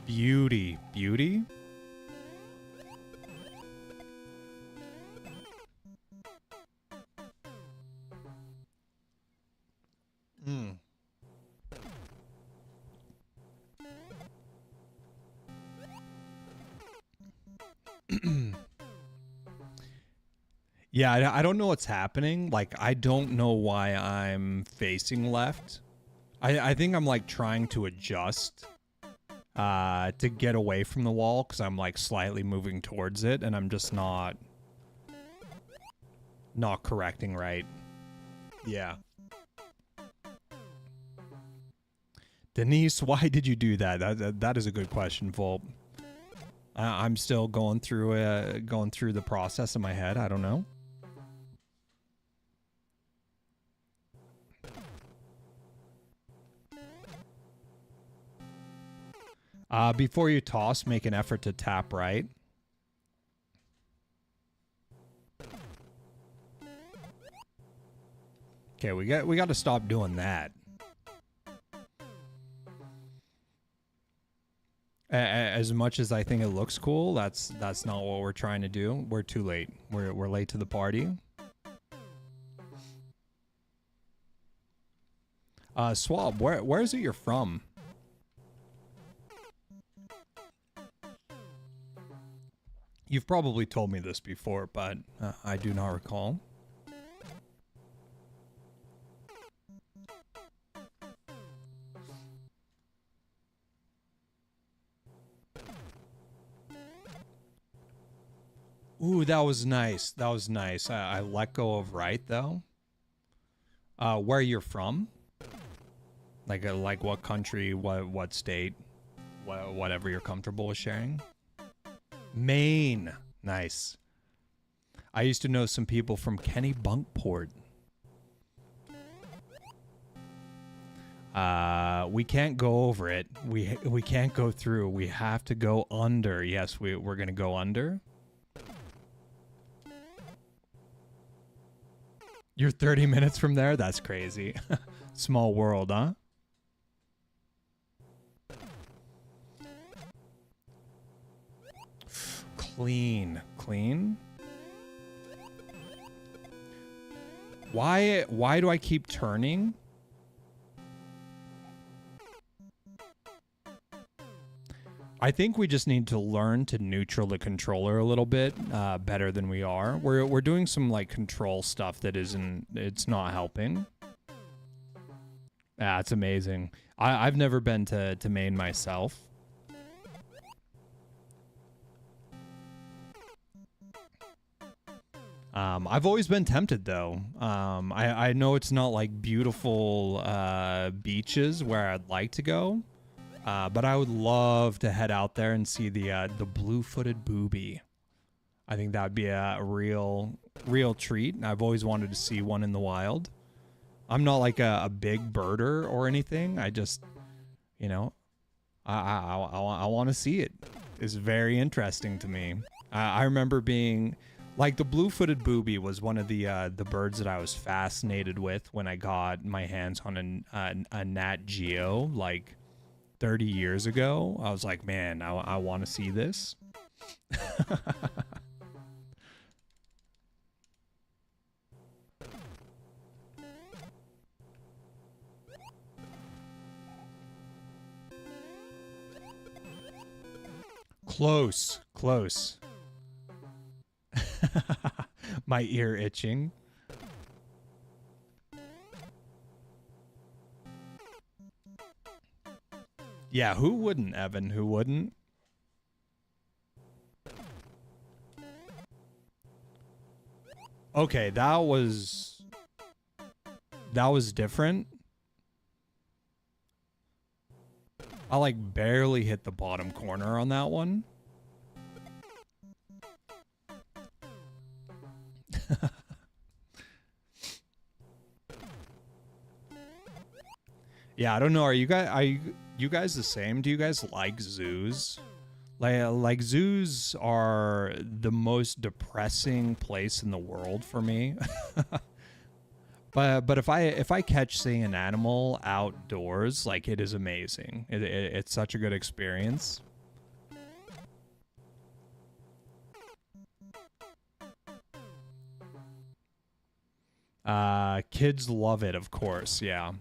Beauty. Beauty? Mm. Yeah, I don't know what's happening. Like, I don't know why I'm facing left. I think I'm, like, trying to adjust to get away from the wall because I'm, like, slightly moving towards it, and I'm just not correcting right. Yeah. Denise, why did you do that? That is a good question, Volp. I'm still going through the process in my head. I don't know. Before you toss, make an effort to tap right. Okay, we got to stop doing that. As much as I think it looks cool, that's not what we're trying to do. We're too late. We're late to the party. Swab, where is it you're from? You've probably told me this before, but I do not recall. Ooh, that was nice. That was nice. I let go of right, though. Where you're from? Like what country, what state, whatever you're comfortable with sharing. Maine. Nice. I used to know some people from Kennebunkport. We can't go over it. We can't go through. We have to go under. Yes, we're gonna go under. You're 30 minutes from there? That's crazy. Small world, huh? Clean. Why do I keep turning? I think we just need to learn to neutral the controller a little bit better than we are. We're doing some like control stuff that it's not helping. Yeah, it's amazing. I've never been to Maine myself. I've always been tempted though. I know it's not like beautiful beaches where I'd like to go. But I would love to head out there and see the blue-footed booby. I think that would be a real treat. I've always wanted to see one in the wild. I'm not like a big birder or anything. I just, you know, I want to see it. It's very interesting to me. I remember being like the blue-footed booby was one of the birds that I was fascinated with when I got my hands on a Nat Geo like 30 years ago. I was like, man, I want to see this. Close. My ear itching. Yeah, who wouldn't, Evan? Who wouldn't? Okay, that was different. I like barely hit the bottom corner on that one. Yeah, I don't know. Are you guys the same? Do you guys like zoos? Like zoos are the most depressing place in the world for me. But if I catch seeing an animal outdoors, like, it is amazing. It's such a good experience. Kids love it, of course. Yeah.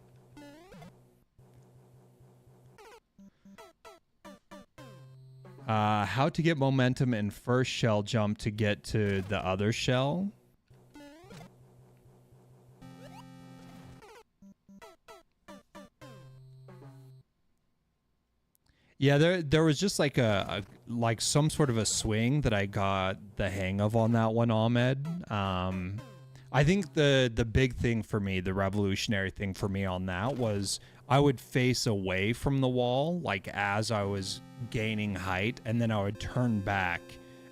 How to get momentum in first shell jump to get to the other shell. Yeah, there was just like like some sort of a swing that I got the hang of on that one, Ahmed. I think the big thing for me, the revolutionary thing for me on that was I would face away from the wall, like as I was gaining height, and then I would turn back,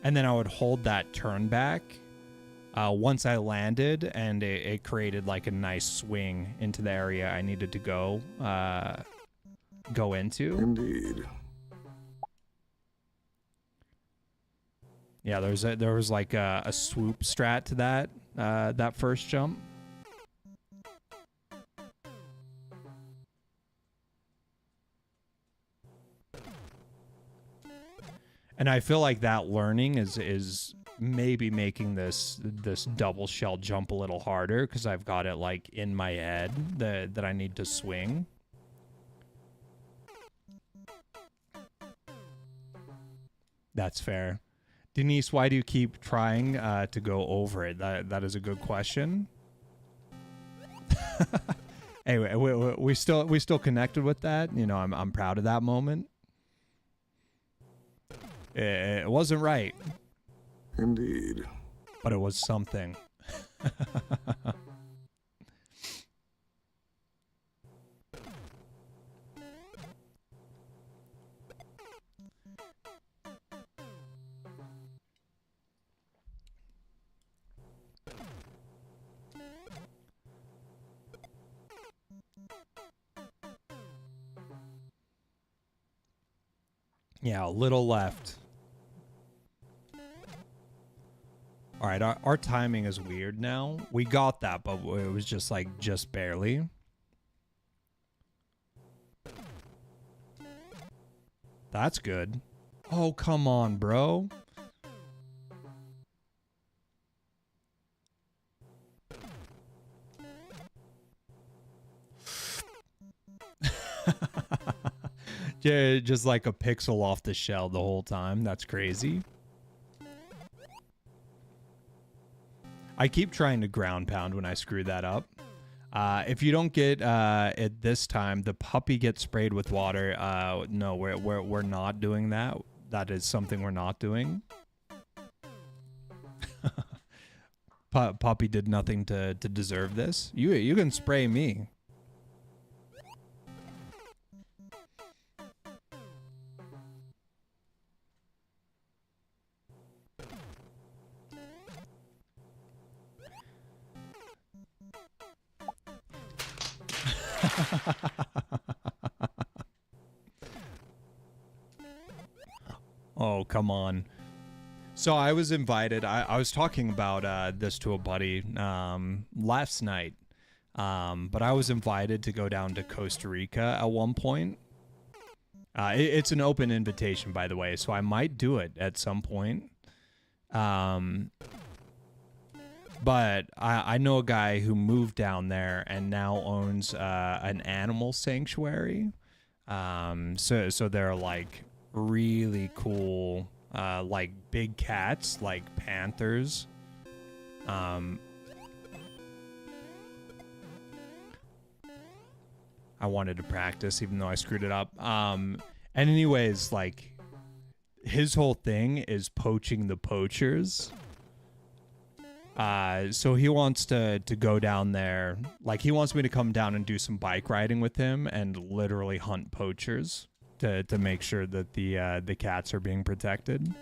and then I would hold that turn back once I landed, and it created like a nice swing into the area I needed to go into. Indeed. Yeah, there was like a swoop strat to that first jump. And I feel like that learning is maybe making this double shell jump a little harder, because I've got it like in my head that I need to swing. That's fair. Denise, why do you keep trying to go over it? That is a good question. Anyway, we still connected with that. You know, I'm proud of that moment. It wasn't right. Indeed. But it was something. Yeah, a little left. All right, our timing is weird now. We got that, but it was just like just barely. That's good. Oh, come on, bro. Yeah, just like a pixel off the shell the whole time. That's crazy. I keep trying to ground pound when I screw that up. If you don't get it this time, the puppy gets sprayed with water. No, we're not doing that. That is something we're not doing. Puppy did nothing to deserve this. You can spray me. Oh, come on. So I was invited. I was talking about this to a buddy last night. But I was invited to go down to Costa Rica at one point. It's an open invitation, by the way, so I might do it at some point. But I know a guy who moved down there and now owns an animal sanctuary. So they're like really cool, like big cats, like panthers. I wanted to practice, even though I screwed it up. And anyways, like, his whole thing is poaching the poachers. So he wants to go down there. Like, he wants me to come down and do some bike riding with him and literally hunt poachers to make sure that the cats are being protected.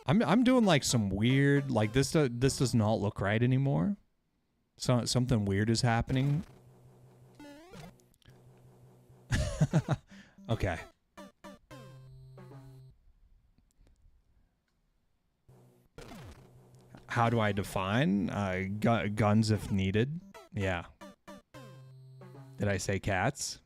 I'm doing like some weird, like, this does not look right anymore. So something weird is happening. Okay. How do I define guns if needed? Yeah. Did I say cats?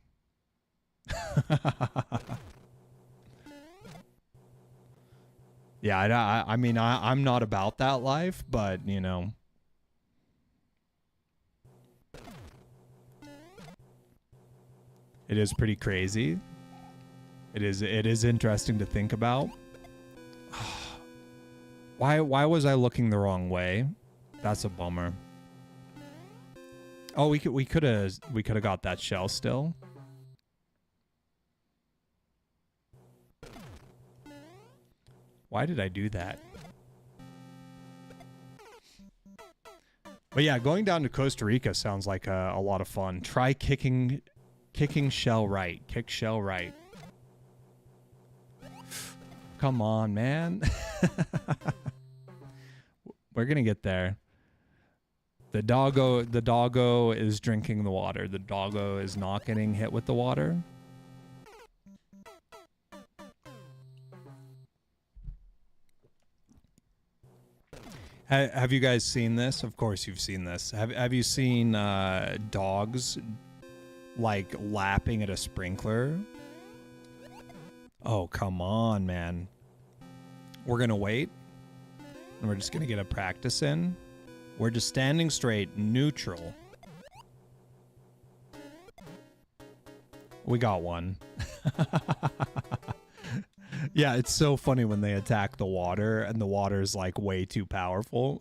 Yeah, I mean, I'm not about that life, but, you know. It is pretty crazy. It is interesting to think about. Why was I looking the wrong way? That's a bummer. Oh, we could have got that shell still. Why did I do that? But yeah, going down to Costa Rica sounds like a lot of fun. Try kicking shell right. Kick shell right. Come on, man. We're gonna get there. The doggo is drinking the water. The doggo is not getting hit with the water. Have you guys seen this? Of course you've seen this. Have you seen dogs like lapping at a sprinkler? Oh, come on, man. We're gonna wait. And we're just gonna get a practice in. We're just standing straight, neutral. We got one. Yeah, it's so funny when they attack the water and the water's like way too powerful.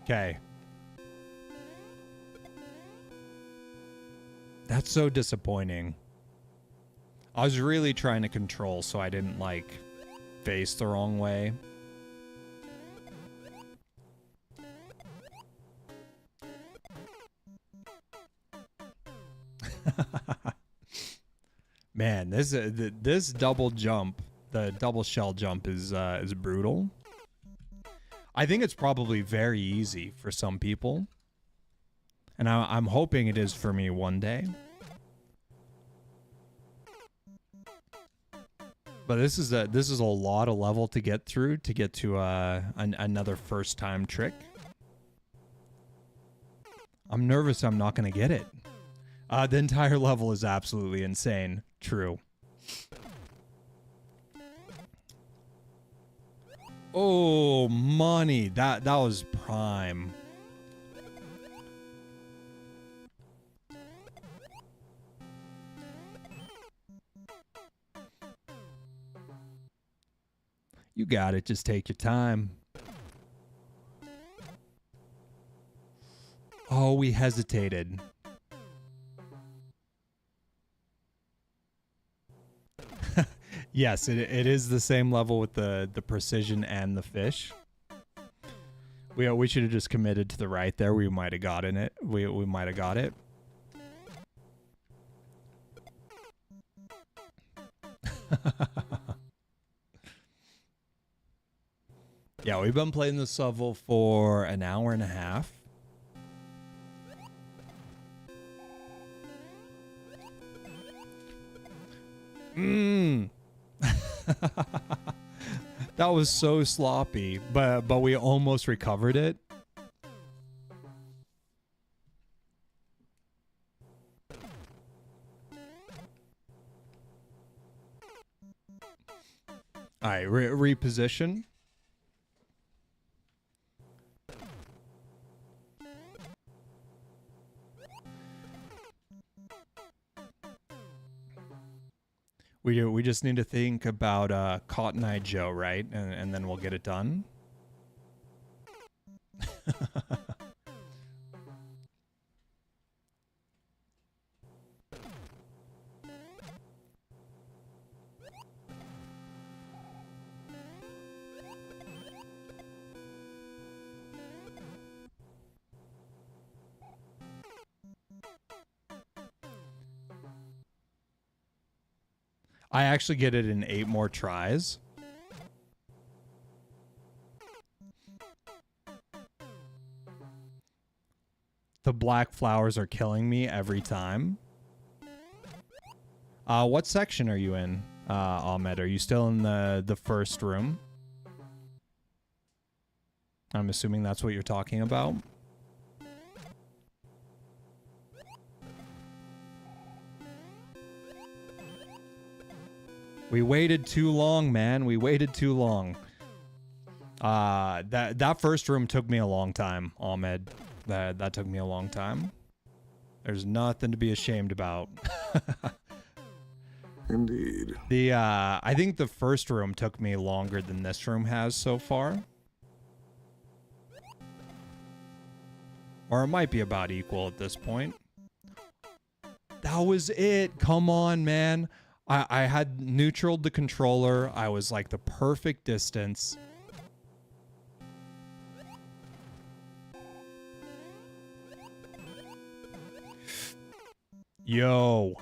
Okay. That's so disappointing. I was really trying to control so I didn't, like, face the wrong way. Man, this double jump, the double shell jump is brutal. I think it's probably very easy for some people. And I'm hoping it is for me one day. But this is a lot of level to get through to get to another first time trick. I'm nervous I'm not going to get it. The entire level is absolutely insane. True. Oh, money. That was prime. You got it. Just take your time. Oh, we hesitated. Yes, it is the same level with the precision and the fish. We should have just committed to the right there. We might have gotten it. We might have got it. Yeah, we've been playing this level for an hour and a half. That was so sloppy, but we almost recovered it. All right, reposition. We just need to think about Cotton Eye Joe, right? And then we'll get it done. I actually get it in 8 more tries. The black flowers are killing me every time. What section are you in, Ahmed? Are you still in the first room? I'm assuming that's what you're talking about. We waited too long, man. We waited too long. That first room took me a long time, Ahmed. That took me a long time. There's nothing to be ashamed about. Indeed. I think the first room took me longer than this room has so far. Or it might be about equal at this point. That was it. Come on, man. I had neutraled the controller. I was like the perfect distance. Yo.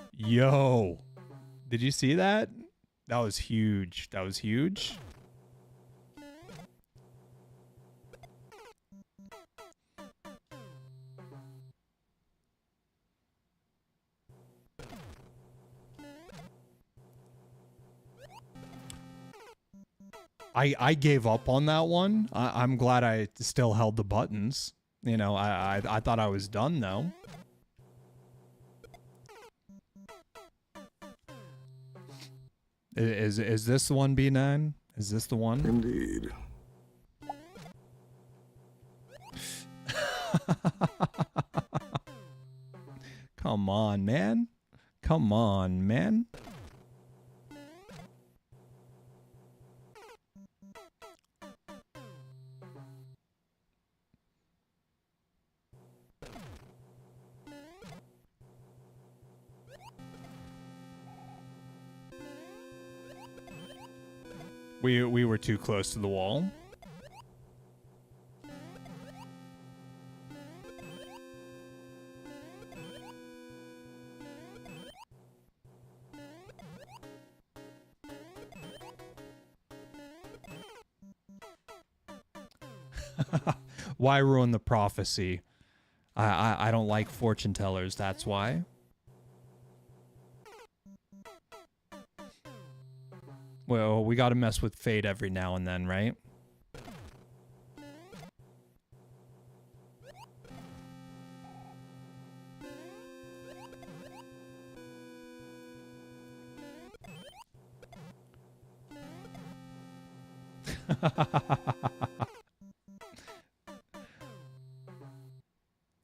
Did you see that? That was huge. That was huge. I gave up on that one. I'm glad I still held the buttons. You know, I thought I was done though. Is this the one, B9? Is this the one? Indeed. Come on, man. Come on, man. We were too close to the wall. Why ruin the prophecy? I don't like fortune tellers, that's why. Well, we gotta mess with fate every now and then, right?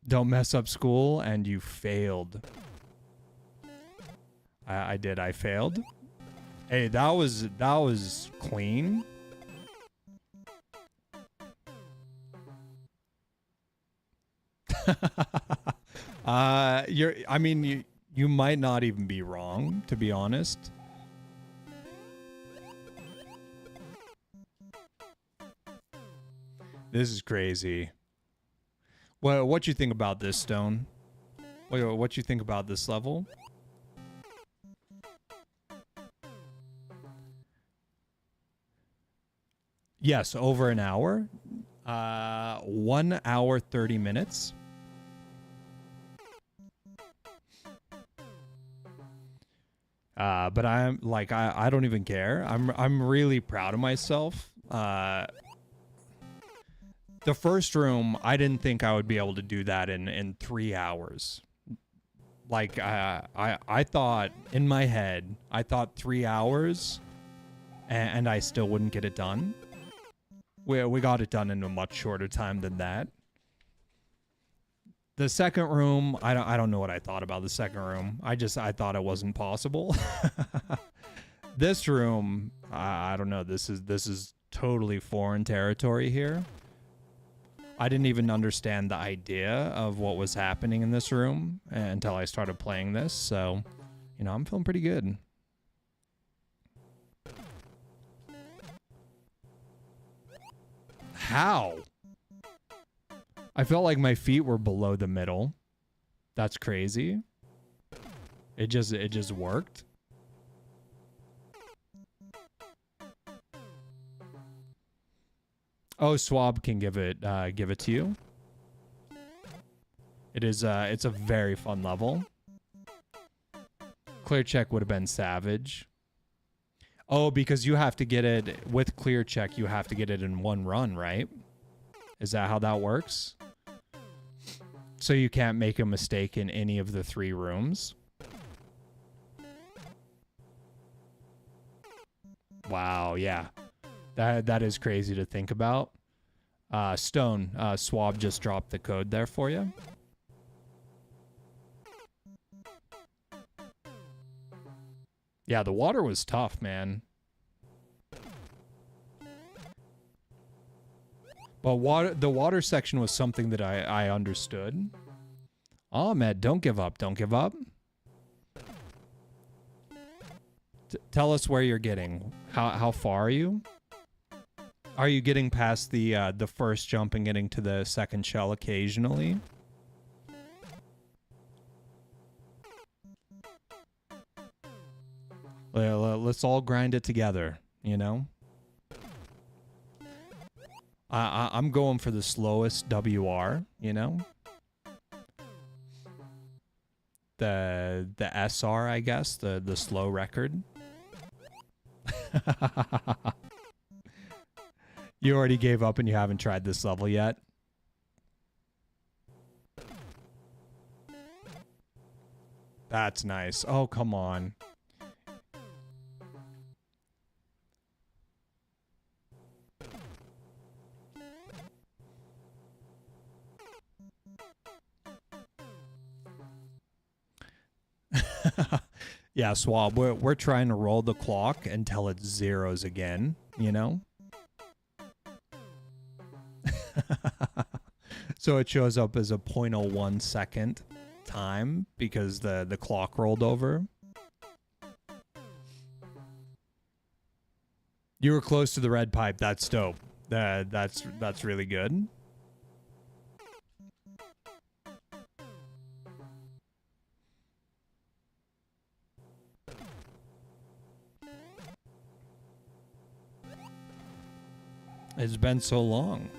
Don't mess up school, and you failed. I did. I failed. Hey, that was clean. You might not even be wrong, to be honest. This is crazy. What you think about this, Stone? What you think about this level? Yes, over an hour. 1 hour, 30 minutes. But I'm like, I don't even care. I'm really proud of myself. The first room, I didn't think I would be able to do that in 3 hours. Like, I thought in my head, I thought 3 hours and I still wouldn't get it done. We got it done in a much shorter time than that. The second room, I don't know what I thought about the second room. I thought it wasn't possible. This room, I don't know. This is totally foreign territory here. I didn't even understand the idea of what was happening in this room until I started playing this. So, you know, I'm feeling pretty good. How? I felt like my feet were below the middle. That's crazy. It just worked. Oh, Swab can give it to you. It is it's a very fun level. Clear check would have been savage. Oh, because you have to get it with clear check, you have to get it in one run, right? Is that how that works? So you can't make a mistake in any of the 3 rooms. Wow, yeah. That is crazy to think about. Stone, Swab just dropped the code there for you. Yeah, the water was tough, man. But the water section was something that I understood. Ahmed, don't give up. Don't give up. Tell us where you're getting. How far are you? Are you getting past the first jump and getting to the second shell occasionally? Let's all grind it together, you know? I'm going for the slowest WR, you know? The SR, I guess, the slow record. You already gave up and you haven't tried this level yet? That's nice. Oh, come on. Yeah, Swab, we're trying to roll the clock until it zeros again, you know? So it shows up as a 0.01 second time because the clock rolled over. You were close to the red pipe. That's dope. That's really good. It's been so long.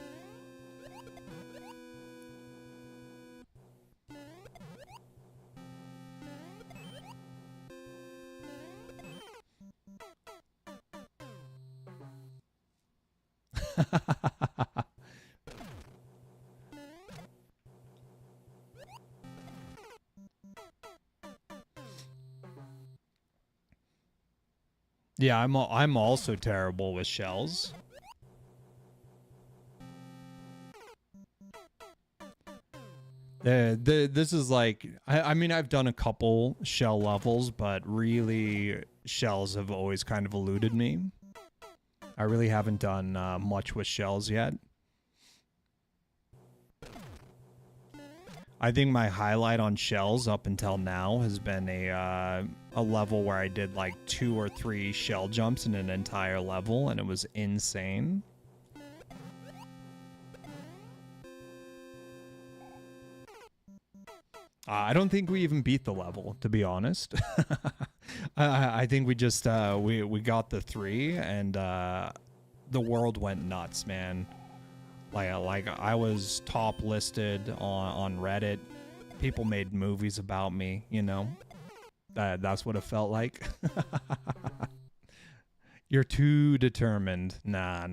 Yeah, I'm also terrible with shells. This is like, I mean, I've done a couple shell levels, but really shells have always kind of eluded me. I really haven't done much with shells yet. I think my highlight on shells up until now has been a level where I did like 2 or 3 shell jumps in an entire level, and it was insane. I don't think we even beat the level, to be honest. I think we just we got the 3, and the world went nuts, man. Like I was top listed on Reddit. People made movies about me, you know. That's what it felt like. You're too determined. Nah.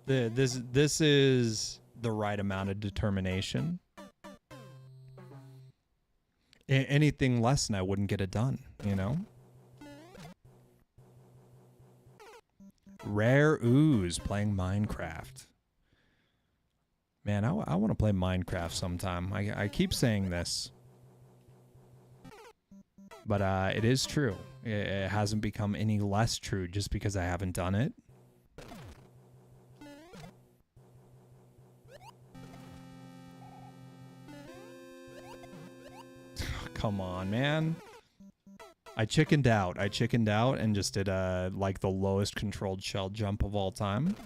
This is the right amount of determination. Anything less and I wouldn't get it done, you know? Rare Ooze playing Minecraft. Man, I want to play Minecraft sometime. I keep saying this. but it is true. It hasn't become any less true just because I haven't done it. Come on, man. I chickened out. And just did like the lowest controlled shell jump of all time.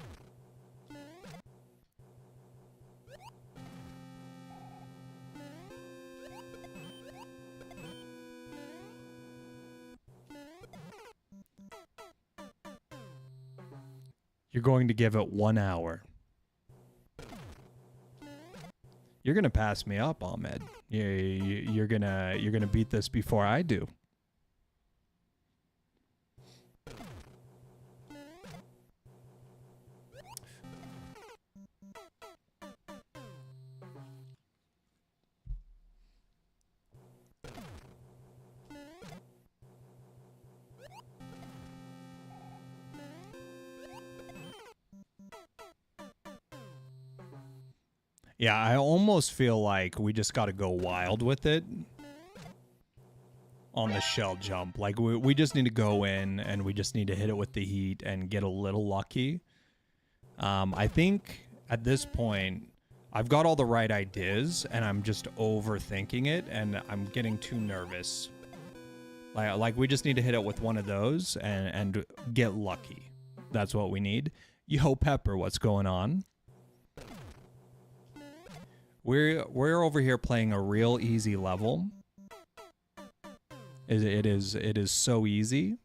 You're going to give it 1 hour. You're gonna pass me up, Ahmed. You're gonna beat this before I do. Yeah, I almost feel like we just got to go wild with it on the shell jump. Like, we just need to go in and we just need to hit it with the heat and get a little lucky. I think at this point, I've got all the right ideas and I'm just overthinking it and I'm getting too nervous. Like we just need to hit it with one of those and get lucky. That's what we need. Yo, Pepper, what's going on? We're over here playing a real easy level. It is so easy.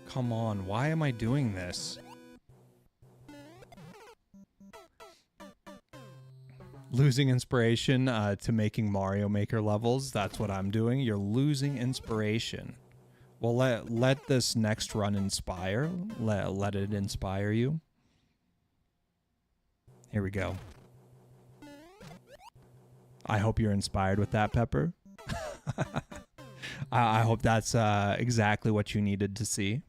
Come on, why am I doing this? Losing inspiration to making Mario Maker levels. That's what I'm doing. You're losing inspiration. Well, let this next run inspire. Let it inspire you. Here we go. I hope you're inspired with that, Pepper. I hope that's exactly what you needed to see.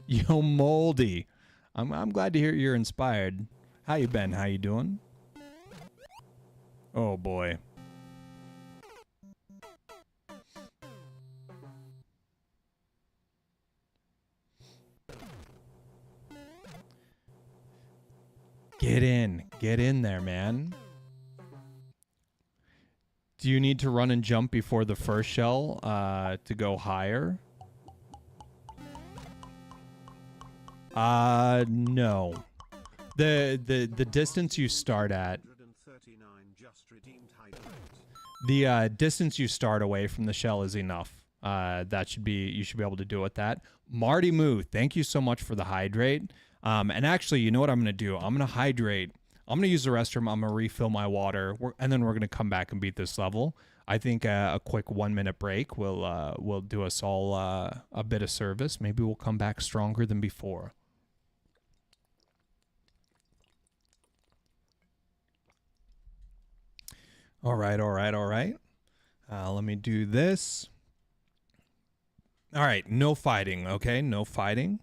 Yo, Moldy. I'm glad to hear you're inspired. How you been? How you doing? Oh boy. Get in there, man. Do you need to run and jump before the first shell to go higher? No. The distance you start at. The distance you start away from the shell is enough. You should be able to do with that. Marty Moo, thank you so much for the hydrate. And actually, you know what I'm gonna do? I'm gonna hydrate. I'm gonna use the restroom. I'm gonna refill my water, and then we're gonna come back and beat this level. I think a quick 1 minute break will do us all a bit of service. Maybe we'll come back stronger than before. All right. Let me do this. All right, no fighting, okay? No fighting.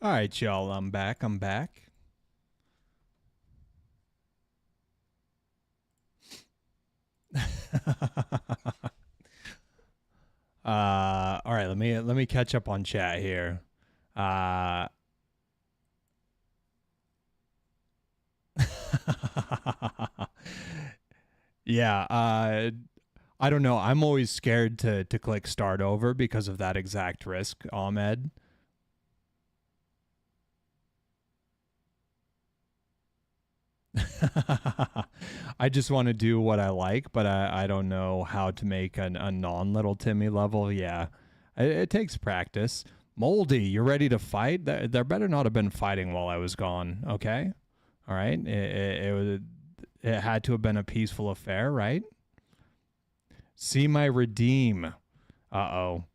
All right, y'all. I'm back. All right. Let me catch up on chat here. Yeah. I don't know. I'm always scared to click start over because of that exact risk, Ahmed. I just want to do what I like, but I don't know how to make a non-Little Timmy level. Yeah, it takes practice. Moldy, you ready to fight? There better not have been fighting while I was gone, okay? All right? It had to have been a peaceful affair, right? See my redeem. Uh-oh.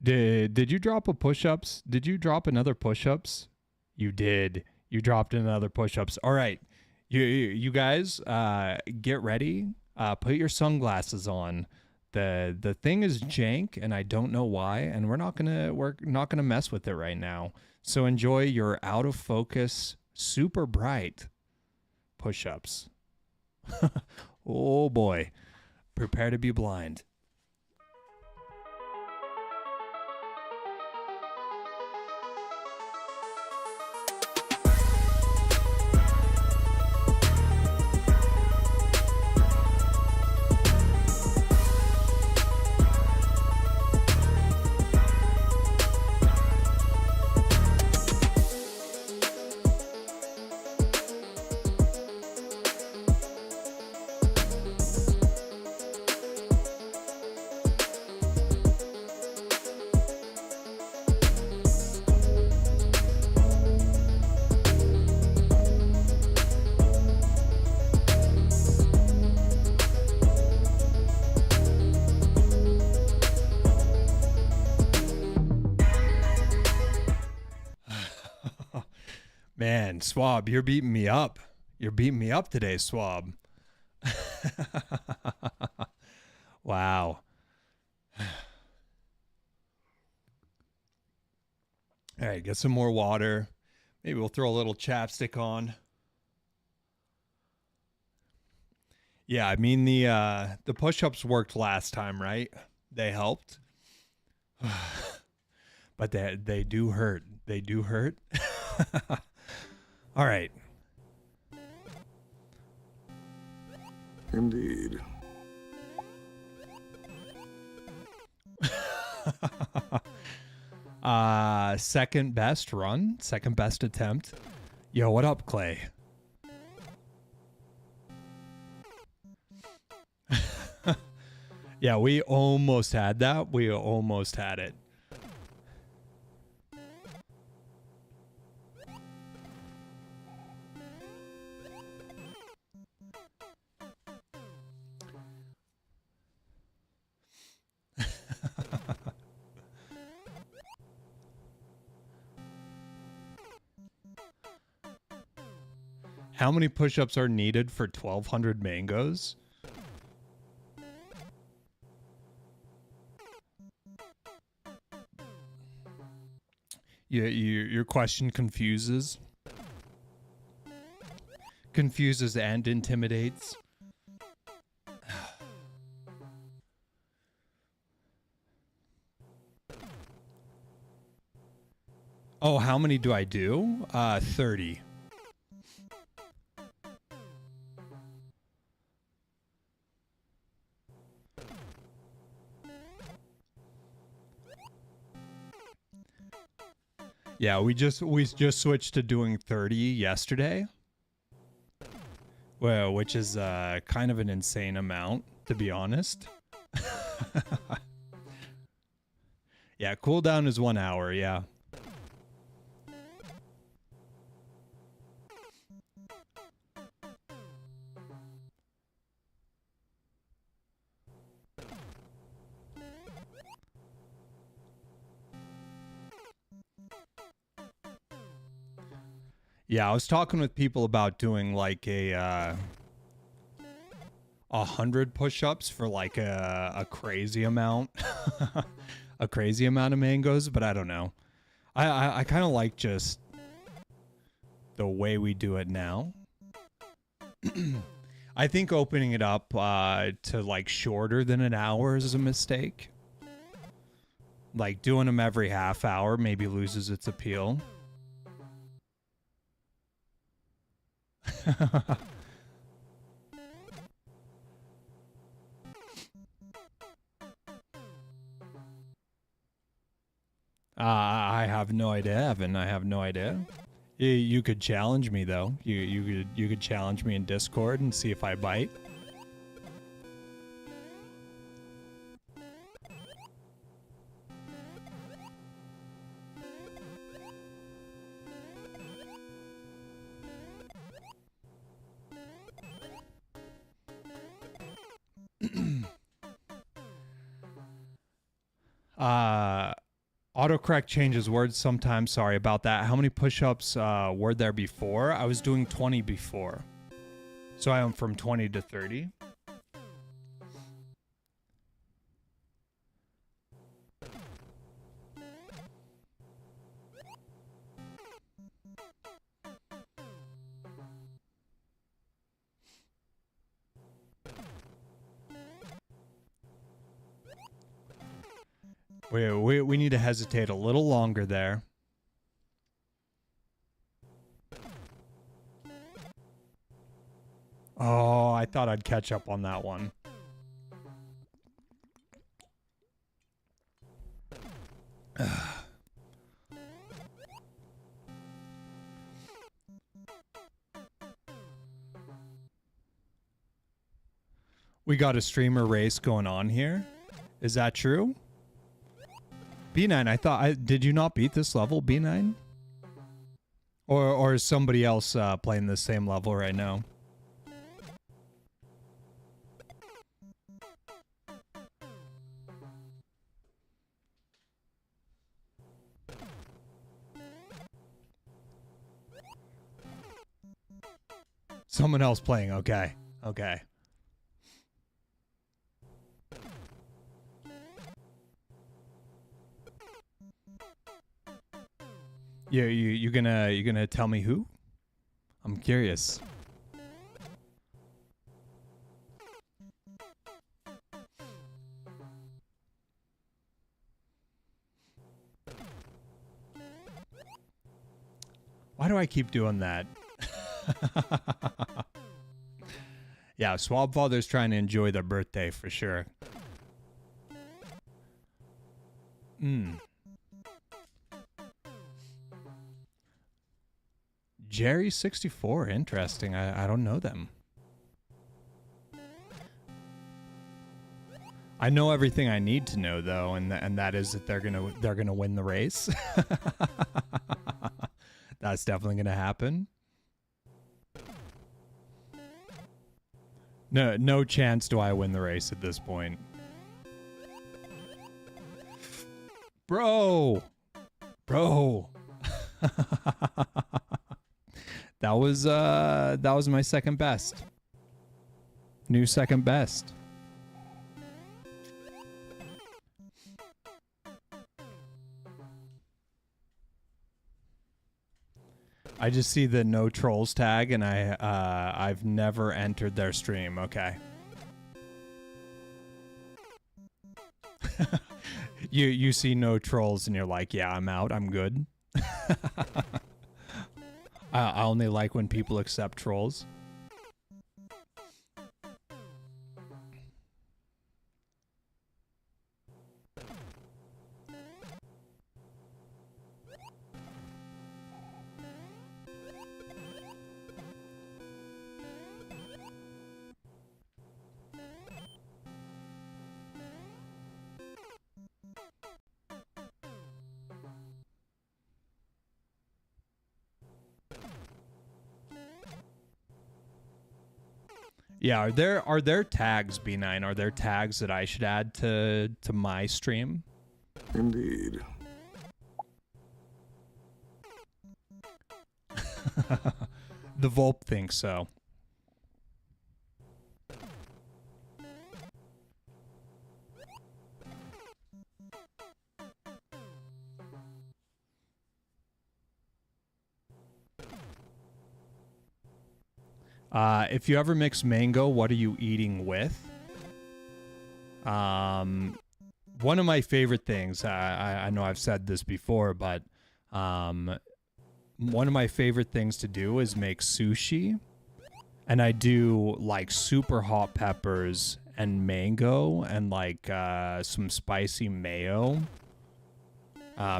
Did you drop a push-ups? Did you drop another push-ups? You did. You dropped another push-ups. All right. You guys get ready. Put your sunglasses on. The thing is jank and I don't know why, and we're not gonna mess with it right now. So enjoy your out of focus, super bright push-ups. Oh boy. Prepare to be blind. Man, Swab, you're beating me up. You're beating me up today, Swab. Wow. All right, get some more water. Maybe we'll throw a little chapstick on. Yeah, I mean the push-ups worked last time, right? They helped. But they do hurt. They do hurt. All right. Indeed. Second best run, second best attempt. Yo, what up, Clay? Yeah, we almost had that. We almost had it. How many push-ups are needed for 1,200 mangoes? Your question confuses. Confuses and intimidates. Oh, how many do I do? 30. Yeah, we just switched to doing 30 yesterday. Well, which is kind of an insane amount, to be honest. Yeah, cooldown is 1 hour, yeah. Yeah, I was talking with people about doing like a 100 push-ups for like a crazy amount, a crazy amount of mangoes, but I don't know. I kind of like just the way we do it now. I think opening it up to like shorter than an hour is a mistake. Like doing them every half hour maybe loses its appeal. I have no idea, Evan. I have no idea. You could challenge me though. You could challenge me in Discord and see if I bite. Autocorrect changes words sometimes. Sorry about that. How many push-ups were there before? I was doing 20 before. So I am from 20 to 30. We need to hesitate a little longer there. Oh, I thought I'd catch up on that one. We got a streamer race going on here. Is that true? B9, I thought did you not beat this level, B9? Or is somebody else playing the same level right now? Someone else playing, okay. Okay. You gonna tell me who? I'm curious. Why do I keep doing that? Yeah, Swab Father's trying to enjoy their birthday for sure. Jerry64, interesting. I don't know them. I know everything I need to know though, and that is that they're gonna win the race. That's definitely gonna happen. No chance do I win the race at this point. Bro. That was my second best. New second best. I just see the no trolls tag and I've never entered their stream. Okay. You see no trolls and you're like, yeah, I'm out. I'm good. I only like when people accept trolls. Yeah, are there tags, B9? Are there tags that I should add to my stream? Indeed. The Volp thinks so. If you ever mix mango, what are you eating with? One of my favorite things, I know I've said this before, but one of my favorite things to do is make sushi. And I do like super hot peppers and mango and like some spicy mayo.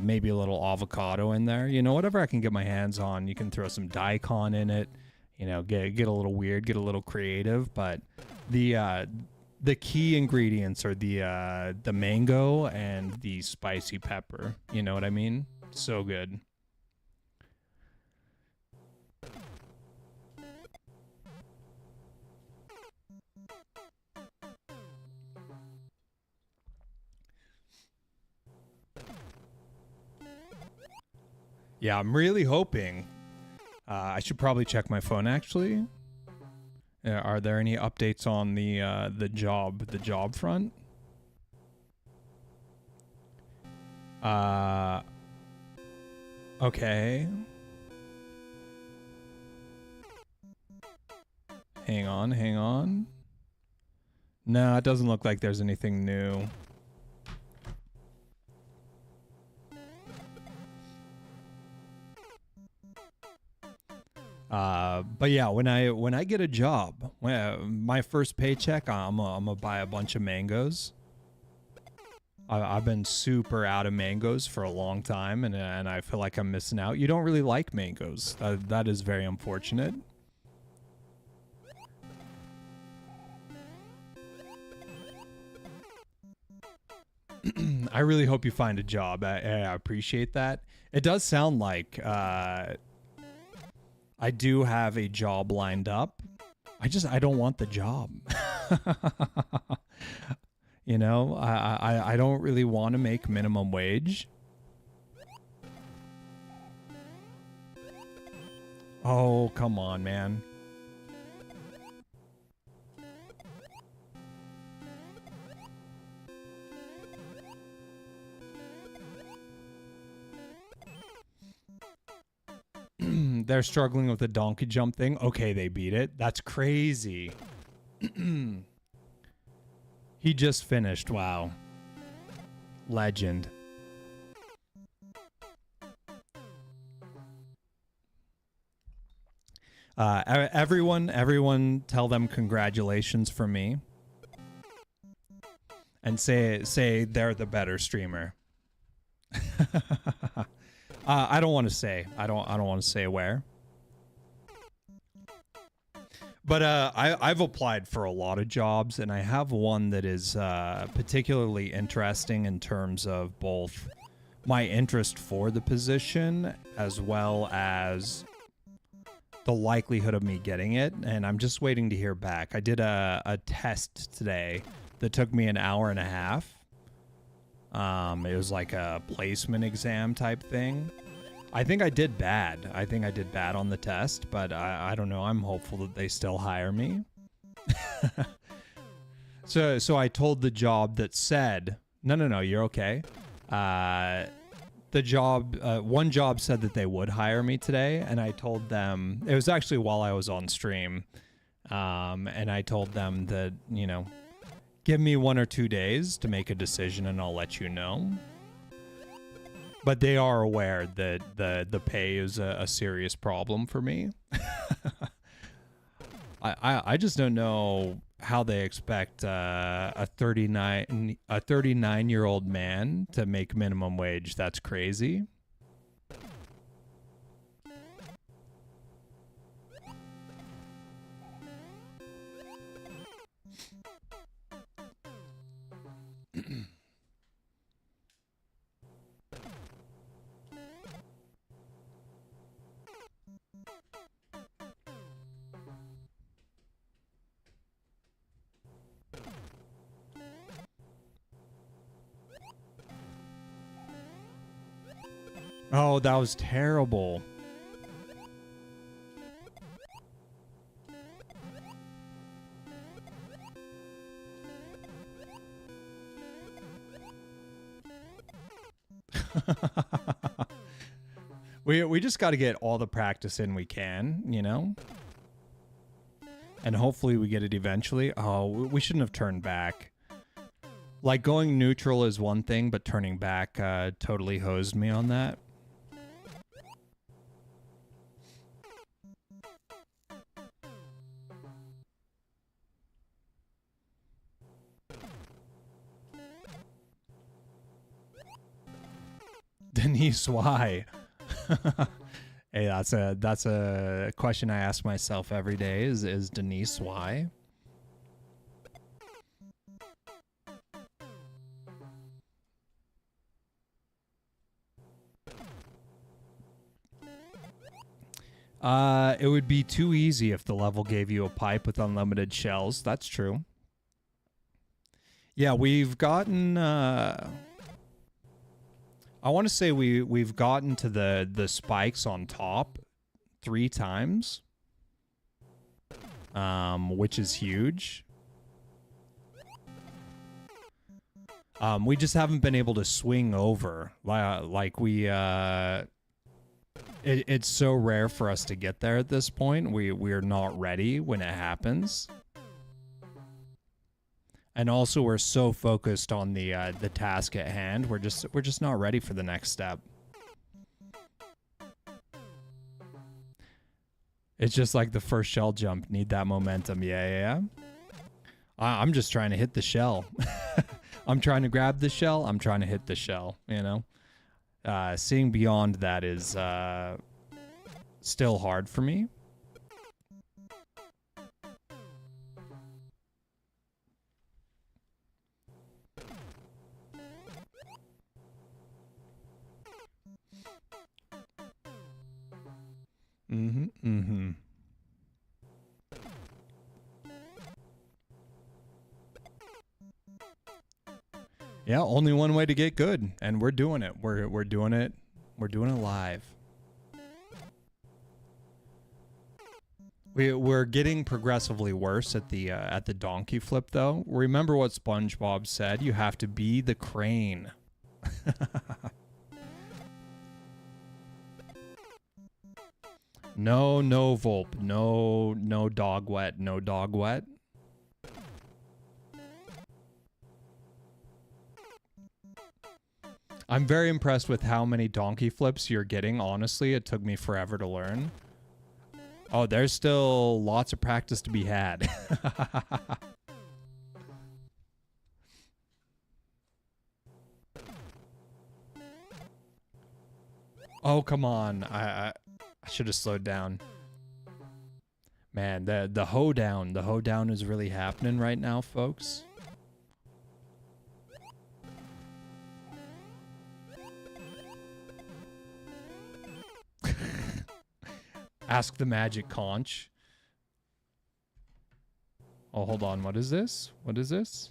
Maybe a little avocado in there. You know, whatever I can get my hands on. You can throw some daikon in it. You know, get a little weird, get a little creative. But the key ingredients are the mango and the spicy pepper. You know what I mean? So good. Yeah, I'm really hoping. I should probably check my phone actually. Are there any updates on the job front? Okay. Hang on. No, it doesn't look like there's anything new. But yeah, when I get a job, my first paycheck, I'm gonna buy a bunch of mangoes. I've been super out of mangoes for a long time, and I feel like I'm missing out. You don't really like mangoes. That is very unfortunate. I really hope you find a job. I appreciate that. It does sound like I do have a job lined up. I don't want the job. You know, I don't really want to make minimum wage. Oh, come on, man. They're struggling with the donkey jump thing. Okay, they beat it. That's crazy. He just finished. Wow. Legend. Everyone tell them congratulations from me. And say they're the better streamer. I don't want to say. I don't want to say where. But I've applied for a lot of jobs, and I have one that is particularly interesting in terms of both my interest for the position as well as the likelihood of me getting it. And I'm just waiting to hear back. I did a test today that took me an hour and a half. It was like a placement exam type thing. I think I did bad. I think I did bad on the test, but I don't know. I'm hopeful that they still hire me. So I told the job that said, no, you're okay. The job, one job said that they would hire me today, and I told them, it was actually while I was on stream, and I told them that, you know, give me 1 or 2 days to make a decision and I'll let you know. But they are aware that the pay is a serious problem for me. I just don't know how they expect a 39-year-old man to make minimum wage. That's crazy. Oh, that was terrible. We just got to get all the practice in we can, you know? And hopefully we get it eventually. Oh, we shouldn't have turned back. Like, going neutral is one thing, but turning back totally hosed me on that. Denise, why? Hey, that's a question I ask myself every day. Is Denise why? It would be too easy if the level gave you a pipe with unlimited shells. That's true. Yeah, we've gotten I want to say we've gotten to the spikes on top 3 times. Which is huge. We just haven't been able to swing over. Like we it's so rare for us to get there at this point. We're not ready when it happens. And also we're so focused on the task at hand. We're just not ready for the next step. It's just like the first shell jump. Need that momentum. Yeah. I'm just trying to hit the shell. I'm trying to grab the shell. I'm trying to hit the shell, you know? Seeing beyond that is still hard for me. Mm-hmm. Yeah, only one way to get good, and we're doing it. We're doing it. We're doing it live. We're getting progressively worse at the donkey flip, though. Remember what SpongeBob said: you have to be the crane. No Volp. No dog wet. No dog wet. I'm very impressed with how many donkey flips you're getting, honestly. It took me forever to learn. Oh, there's still lots of practice to be had. Oh, come on. I should have slowed down. Man, the hoedown is really happening right now, folks. Ask the magic conch. Oh, hold on. What is this? What is this?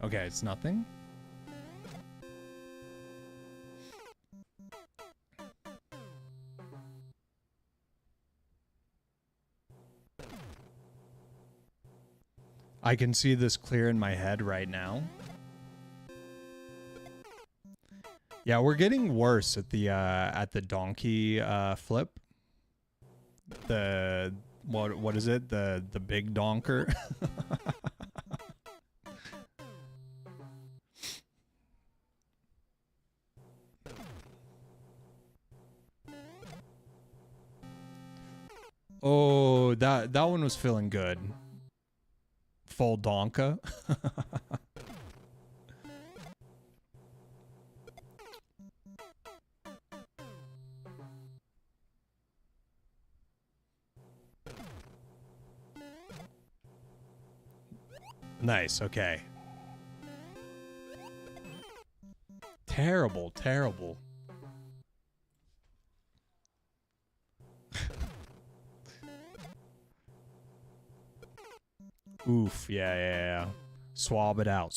Okay, it's nothing. I can see this clear in my head right now. Yeah, we're getting worse at the donkey flip. The what is it? The big donker. Oh, that one was feeling good. Full donka. Nice, okay. Terrible. Oof, yeah. Swab it out.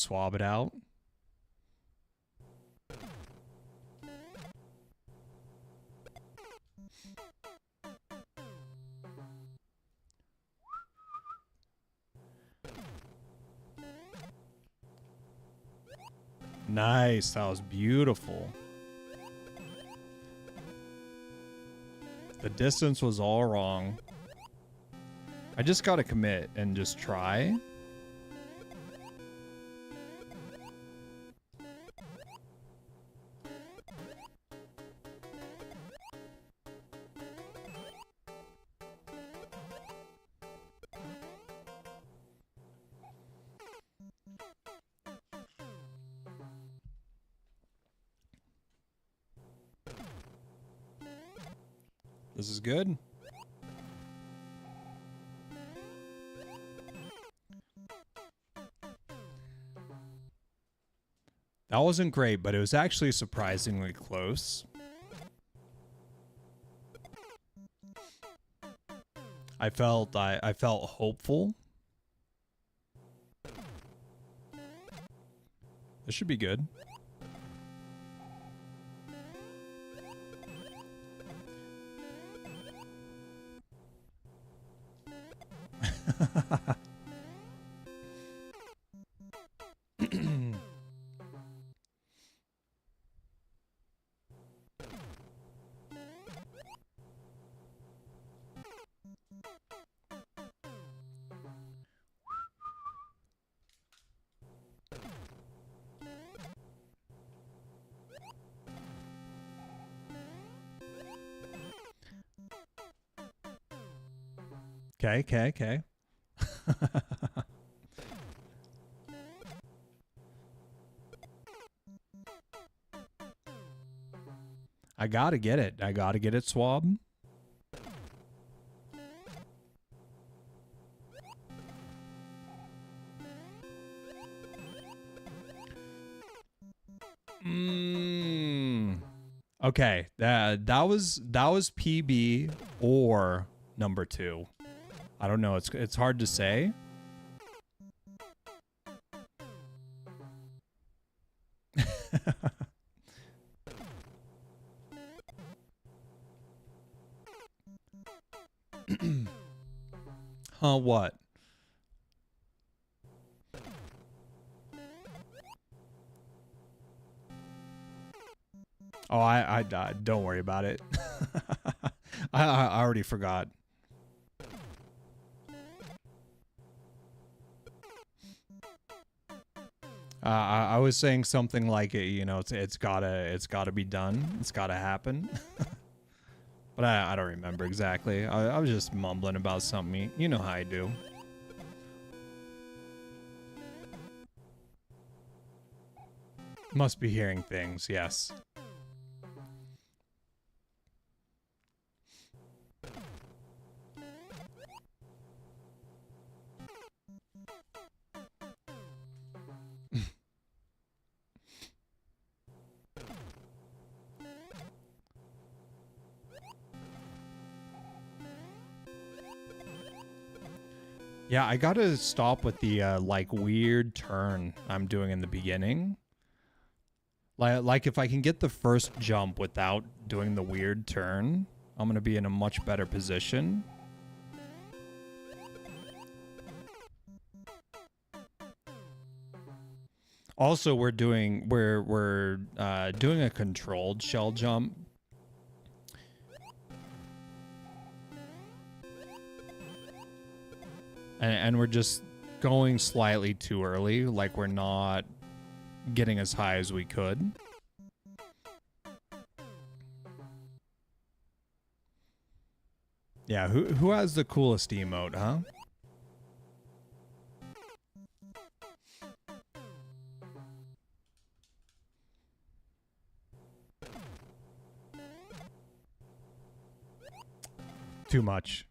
Nice. That was beautiful. The distance was all wrong. I just gotta commit and just try. This is good. That wasn't great, but it was actually surprisingly close. I felt hopeful. This should be good. Okay. I gotta get it, Swab. Okay, that was PB or number 2. I don't know. It's hard to say. Huh? What? Oh, I don't worry about it. I already forgot. I was saying something like, you know, it's gotta be done. It's gotta happen. But I don't remember exactly. I was just mumbling about something. You know how I do. Must be hearing things, yes. Yeah, I gotta stop with the like weird turn I'm doing in the beginning. Like if I can get the first jump without doing the weird turn, I'm gonna be in a much better position. Also, we're doing a controlled shell jump. And we're just going slightly too early, like we're not getting as high as we could. Yeah, who has the coolest emote, huh? Too much.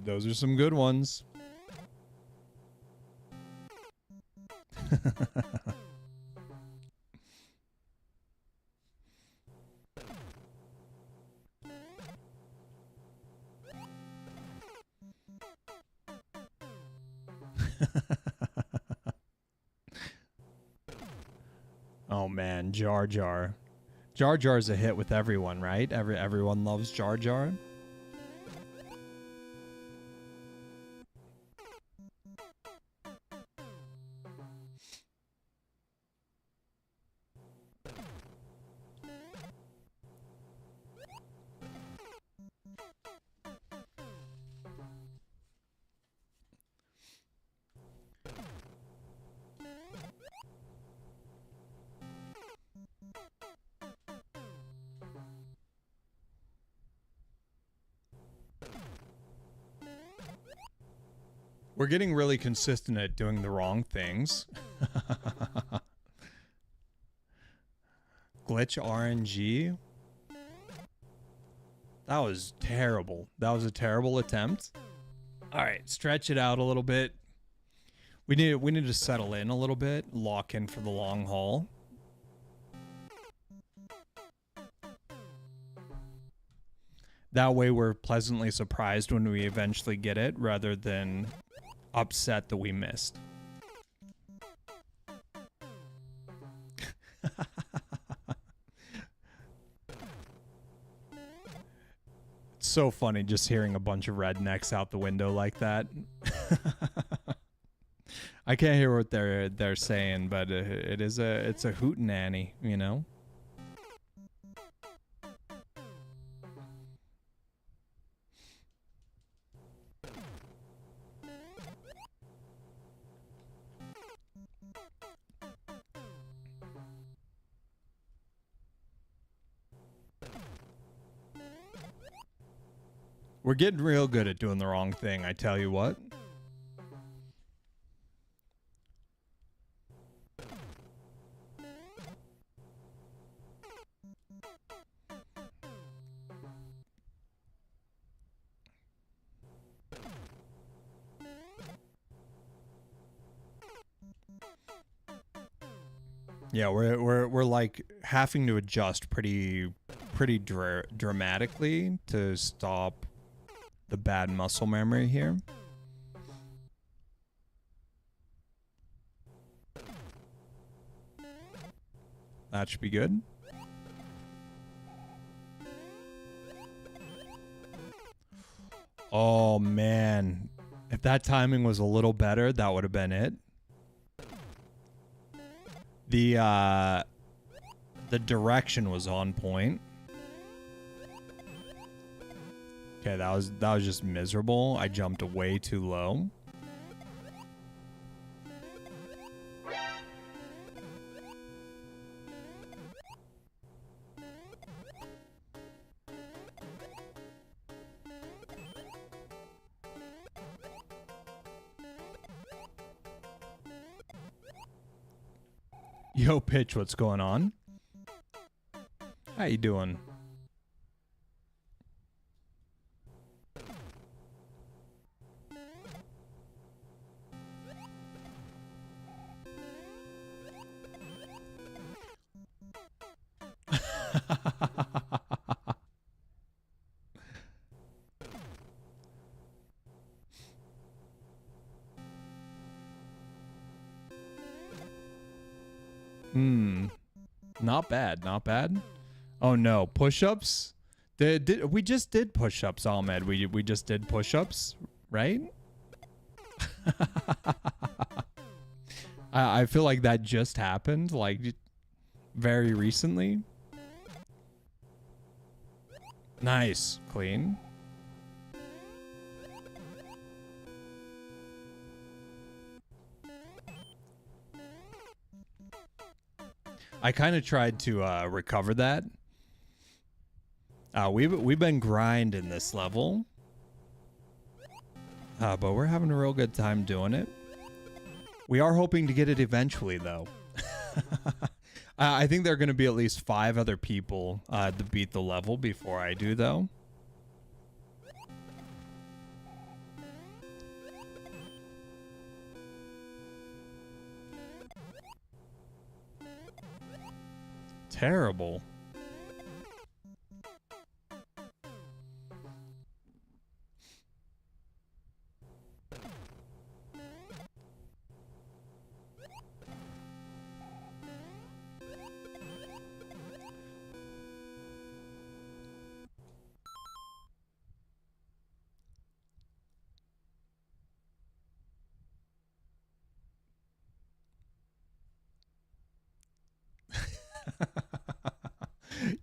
Those are some good ones. Oh man, Jar Jar. Jar Jar's a hit with everyone, right? Everyone loves Jar Jar. We're getting really consistent at doing the wrong things. Glitch RNG. That was terrible. That was a terrible attempt. All right, stretch it out a little bit. We need to settle in a little bit, lock in for the long haul. That way we're pleasantly surprised when we eventually get it rather than upset that we missed. It's so funny just hearing a bunch of rednecks out the window like that. I can't hear what they're saying, but it's a hootenanny, you know. We're getting real good at doing the wrong thing, I tell you what. Yeah, we're like having to adjust pretty dramatically to stop the bad muscle memory here. That should be good. Oh man, if that timing was a little better, that would have been it. The direction was on point. Okay, that was just miserable. I jumped way too low. Yo, Pitch, what's going on? How you doing? Not bad, not bad. Oh no, push-ups? We just did push-ups, Ahmed. We just did push-ups, right? I feel like that just happened, like very recently. Nice, clean. I kind of tried to recover that. We've been grinding this level, but we're having a real good time doing it. We are hoping to get it eventually, though. I think there are going to be at least 5 other people to beat the level before I do, though. Terrible.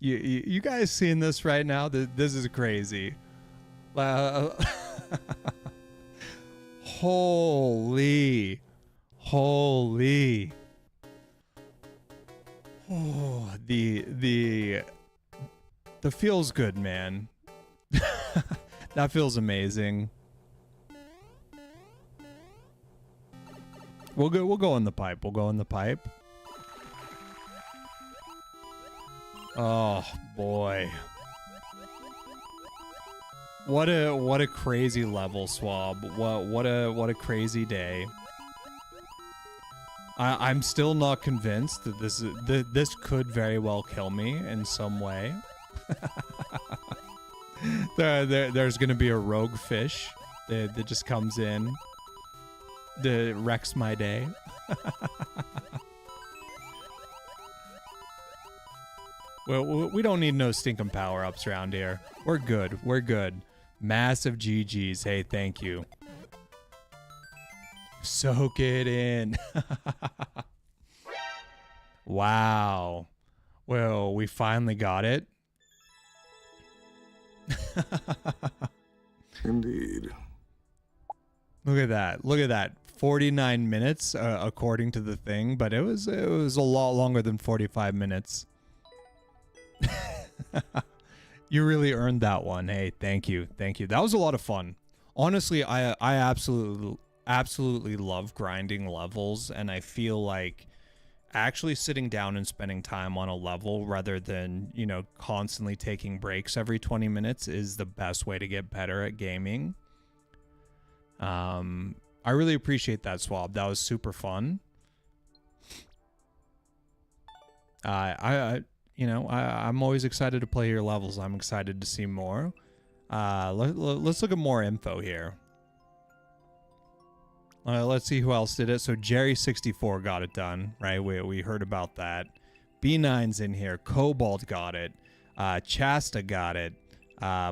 You guys seeing this right now? This is crazy. Holy. Oh, the feels good, man. That feels amazing. We'll go in the pipe. We'll go in the pipe. Oh boy. What a crazy level, Swab. What a crazy day. I'm still not convinced that this could very well kill me in some way. There's gonna be a rogue fish that just comes in, that wrecks my day. Well, we don't need no stinking power-ups around here. We're good. We're good. Massive GGs. Hey, thank you. Soak it in. Wow. Well, we finally got it. Indeed. Look at that. Look at that. 49 minutes according to the thing, but it was a lot longer than 45 minutes. You really earned that one. Hey, thank you. Thank you. That was a lot of fun. Honestly, I absolutely love grinding levels, and I feel like actually sitting down and spending time on a level rather than, you know, constantly taking breaks every 20 minutes is the best way to get better at gaming. I really appreciate that, Swab. That was super fun. I'm always excited to play your levels. I'm excited to see more. Let's look at more info here. Let's see who else did it. So Jerry64 got it done, right? We heard about that. B9's in here. Cobalt got it. Chasta got it.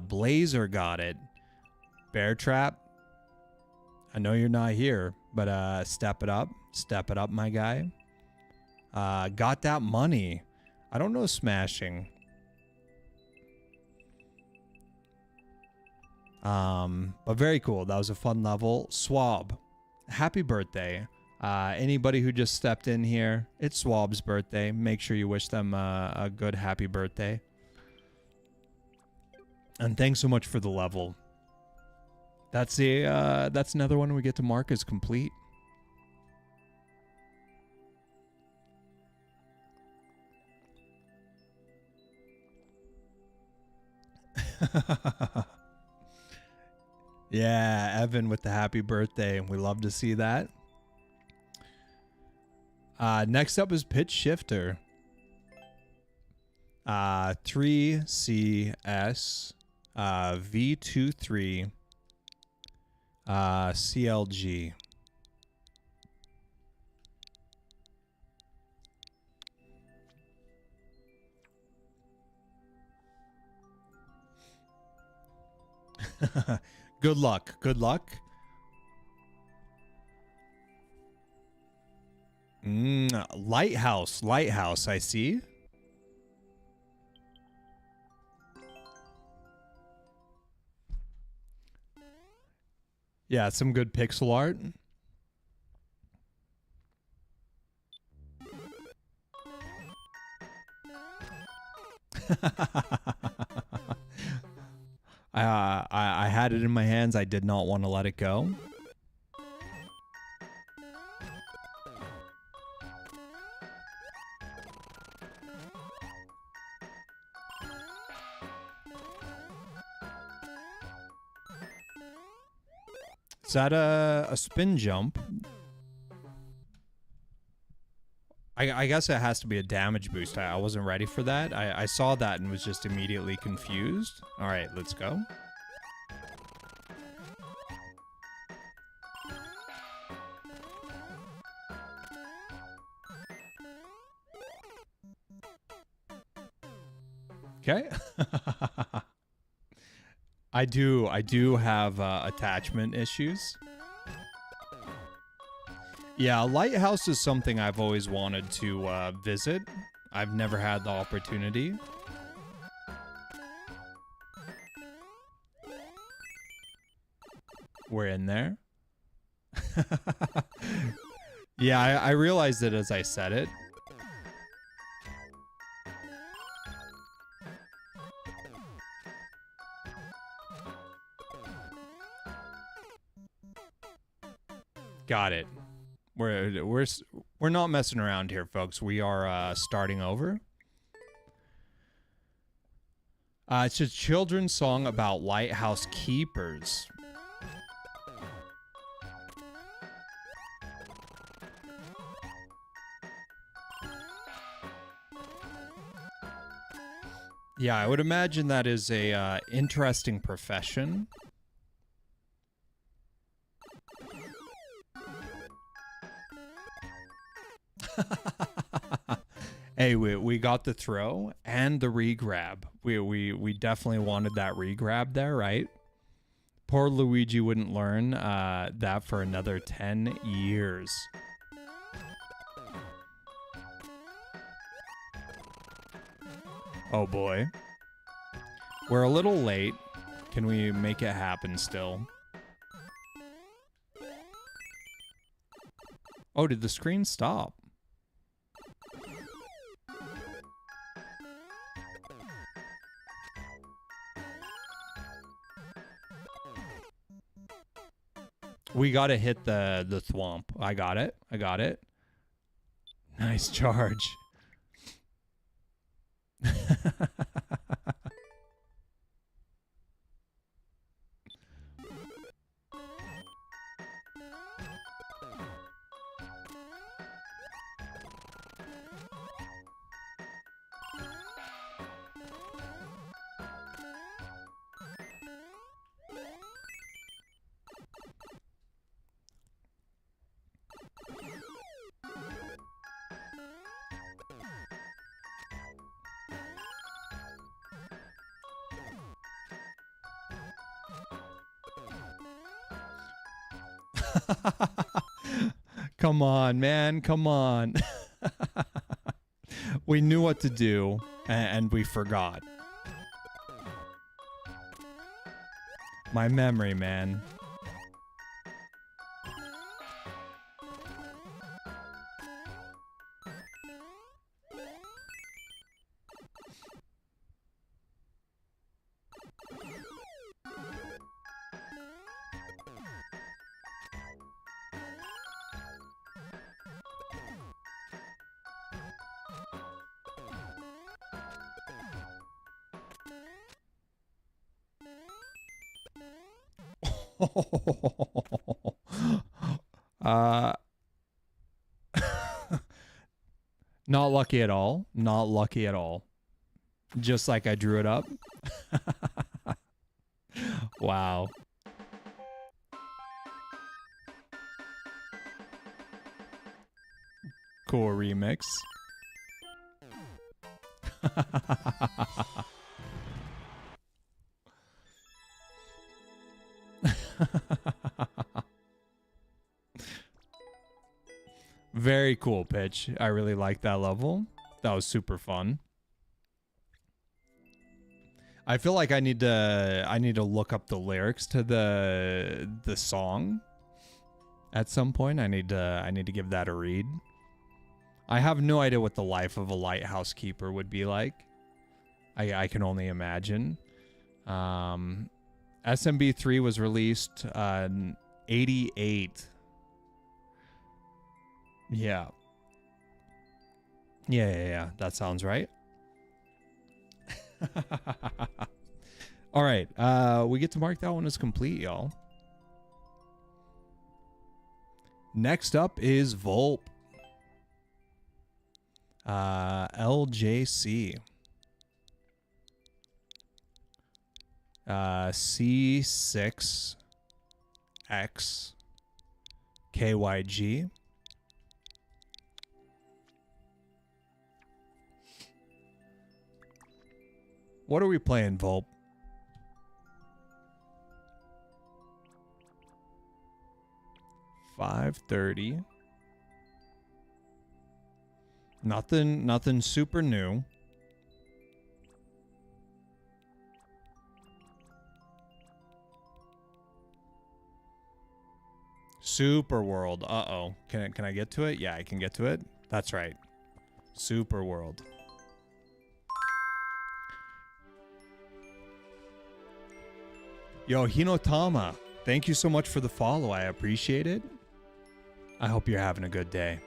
Blazer got it. Bear Trap. I know you're not here, but step it up. Step it up, my guy. Got that money. I don't know smashing. But very cool. That was a fun level. Swab. Happy birthday. Anybody who just stepped in here, it's Swab's birthday. Make sure you wish them a good happy birthday. And thanks so much for the level. That's another one we get to mark as complete. Yeah, Evan with the happy birthday. We love to see that. Next up is Pitch Shifter. 3CS V23 CLG. Good luck. Good luck. Lighthouse. Lighthouse, I see. Yeah, some good pixel art. I had it in my hands. I did not want to let it go. Is that a spin jump? I guess it has to be a damage boost. I wasn't ready for that. I saw that and was just immediately confused. All right, let's go. Okay. I do have attachment issues. Yeah, Lighthouse is something I've always wanted to visit. I've never had the opportunity. We're in there. Yeah, I realized it as I said it. Got it. We're not messing around here, folks. We are starting over. It's a children's song about lighthouse keepers. Yeah, I would imagine that is a interesting profession. Hey, we got the throw and the re-grab. We definitely wanted that re-grab there, right? Poor Luigi wouldn't learn that for another 10 years. Oh boy. We're a little late. Can we make it happen still? Oh, did the screen stop? We gotta hit the thwomp. I got it. I got it. Nice charge. Come on, man. Come on. We knew what to do, and we forgot. My memory, man. Not lucky at all. Not lucky at all. Just like I drew it up. Wow. Cool remix. Very cool pitch. I really like that level. That was super fun. I feel like I need to look up the lyrics to the song at some point. I need to give that a read. I have no idea what the life of a lighthouse keeper would be like. I can only imagine. SMB3 was released in 88. Yeah. Yeah. That sounds right. All right. We get to mark that one as complete, y'all. Next up is Volp. LJC. C6X KYG. What are we playing, Volp? $5.30. Nothing super new. Super World. Uh-oh. Can I get to it? Yeah, I can get to it. That's right. Super World. Yo, Hinotama, thank you so much for the follow. I appreciate it. I hope you're having a good day.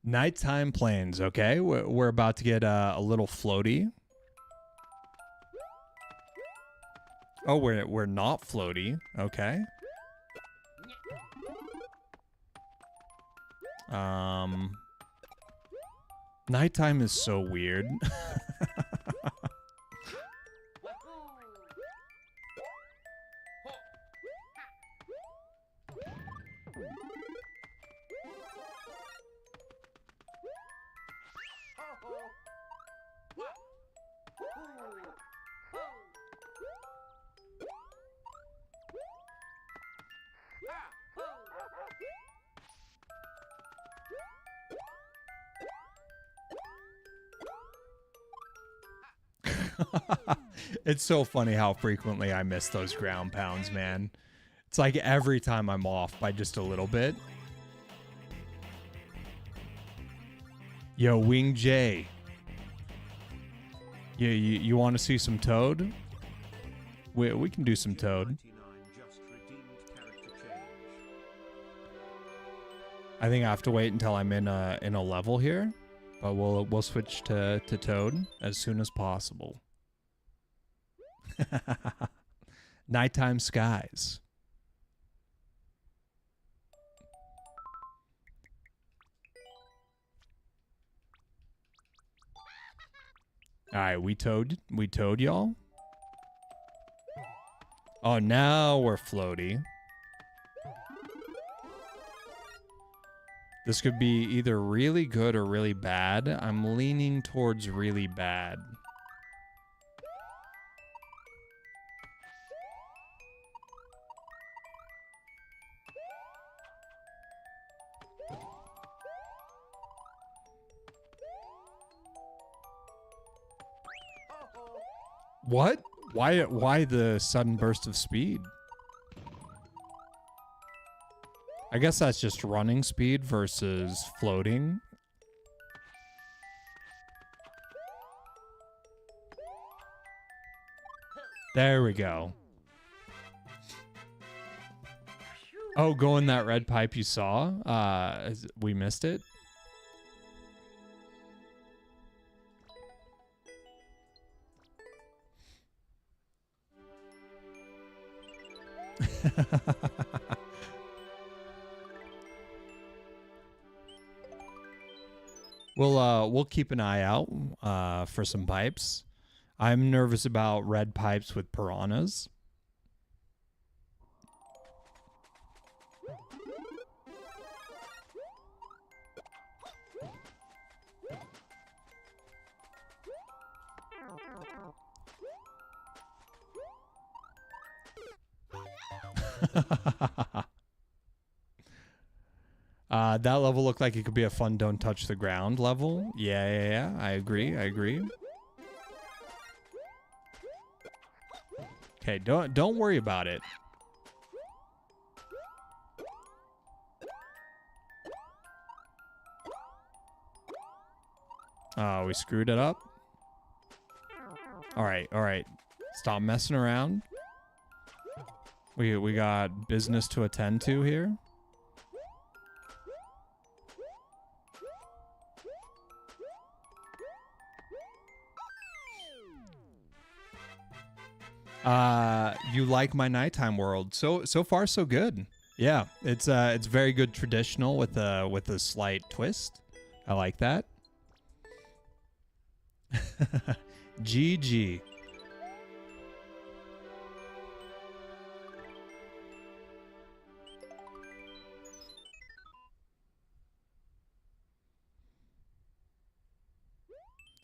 Nighttime planes, okay? We're about to get a little floaty. Oh, we're not floaty. Okay. Nighttime is so weird. It's so funny how frequently I miss those ground pounds, man. It's like every time I'm off by just a little bit. Yo, Wing J. You want to see some Toad? We can do some Toad. 99 just redeemed character change. I think I have to wait until I'm in a level here, but we'll switch to Toad as soon as possible. Nighttime skies. All right, we towed y'all. Oh, now we're floaty. This could be either really good or really bad. I'm leaning towards really bad. What? Why the sudden burst of speed? I guess that's just running speed versus floating. There we go. Oh, go in that red pipe you saw? We missed it. We'll keep an eye out for some pipes. I'm nervous about red pipes with piranhas. That level looked like it could be a fun don't touch the ground level. Yeah. I agree. Okay, don't worry about it. Oh, we screwed it up. All right. Stop messing around. We got business to attend to here. You like my nighttime world? So far so good. Yeah, it's very good traditional with a slight twist. I like that. GG.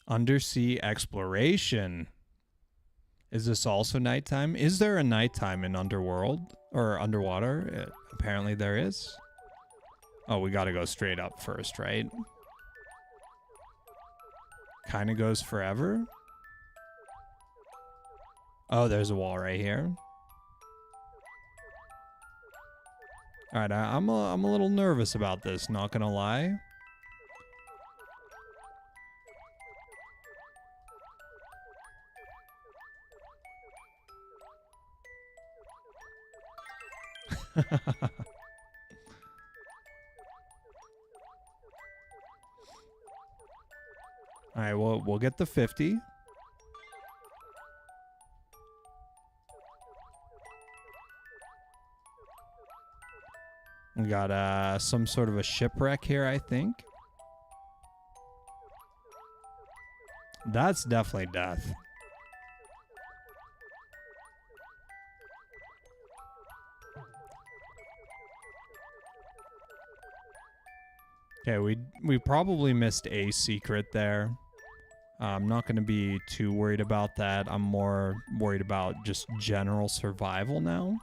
Undersea exploration. Is this also nighttime? Is there a nighttime in Underworld or underwater? Apparently there is. Oh, we gotta go straight up first, right? Kinda goes forever. Oh, there's a wall right here. Alright, I'm a little nervous about this, not gonna lie. Alright, we'll get the 50. We got some sort of a shipwreck here, I think. That's definitely death. Okay, we probably missed a secret there. I'm not going to be too worried about that. I'm more worried about just general survival now.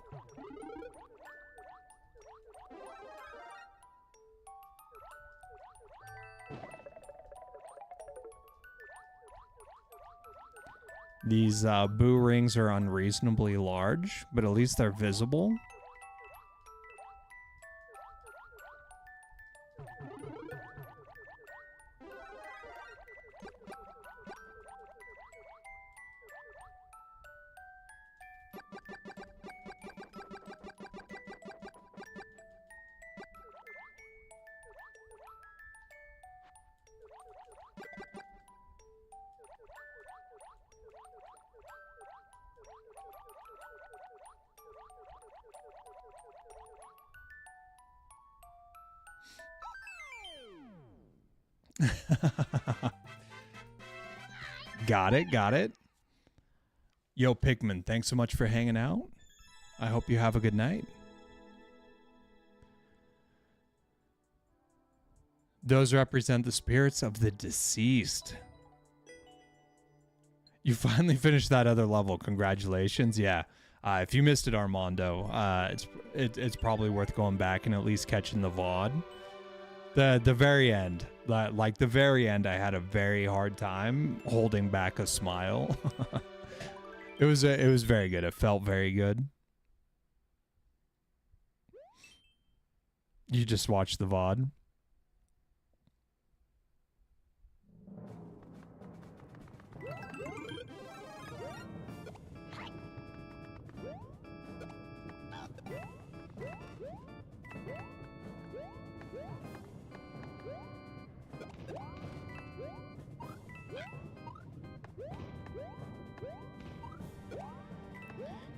These boo rings are unreasonably large, but at least they're visible. Got it. Yo, Pikmin, thanks so much for hanging out. I hope you have a good night. Those represent the spirits of the deceased. You finally finished that other level. Congratulations. Yeah. If you missed it, Armando, it's probably worth going back and at least catching the VOD. The very end, like the very end, I had a very hard time holding back a smile. It was very good. It felt very good. You just watched the VOD.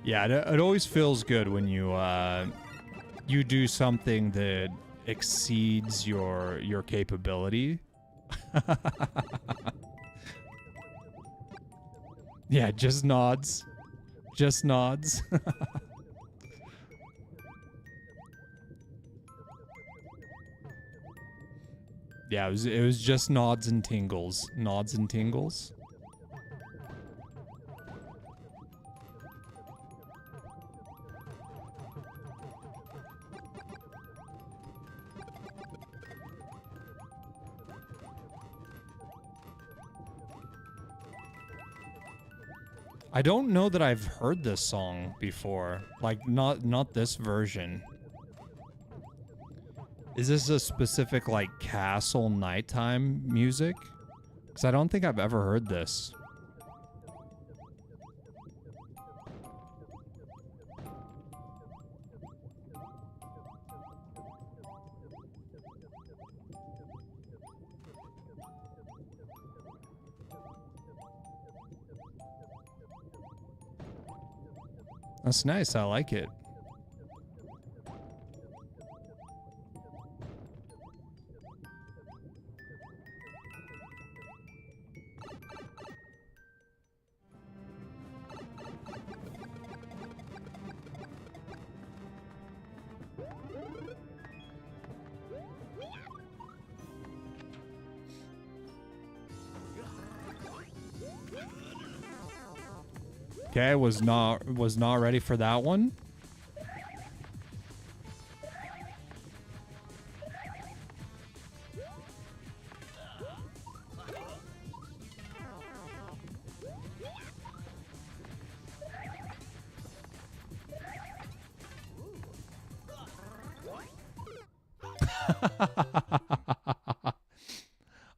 Yeah, it always feels good when you you do something that exceeds your capability. Yeah, just nods. Just nods. Yeah, it was just nods and tingles. Nods and tingles. I don't know that I've heard this song before. Like, not this version. Is this a specific, like, castle nighttime music? Because I don't think I've ever heard this. That's nice. I like it. Okay, was not ready for that one.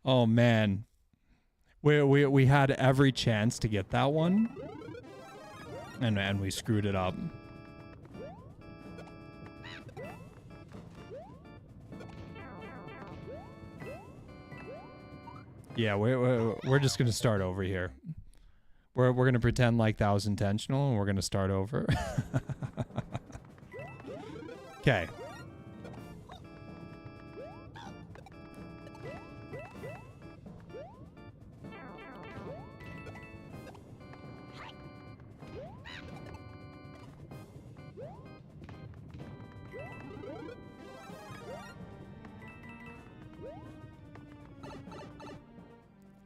Oh man. We had every chance to get that one. And we screwed it up. Yeah, we're just gonna start over here. We're gonna pretend like that was intentional, and we're gonna start over. Okay.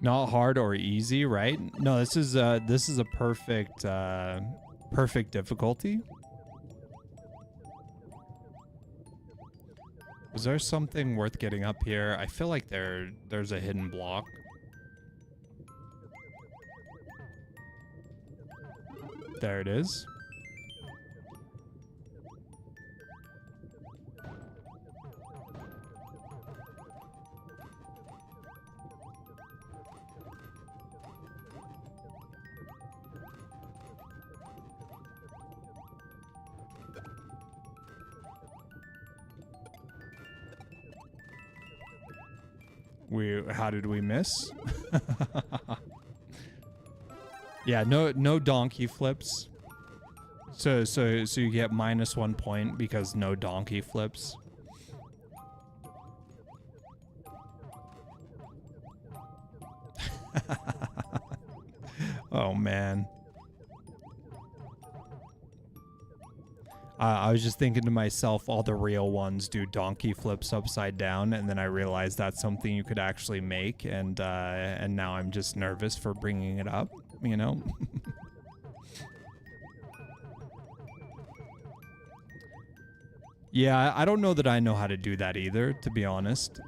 Not hard or easy, right? No, this is a perfect perfect difficulty. Was there something worth getting up here? I feel like there's a hidden block. There it is. How did we miss? Yeah, no donkey flips. So you get -1 point because no donkey flips. Oh man. I was just thinking to myself, all the real ones do donkey flips upside down, and then I realized that's something you could actually make, and now I'm just nervous for bringing it up, you know? Yeah, I don't know that I know how to do that either, to be honest.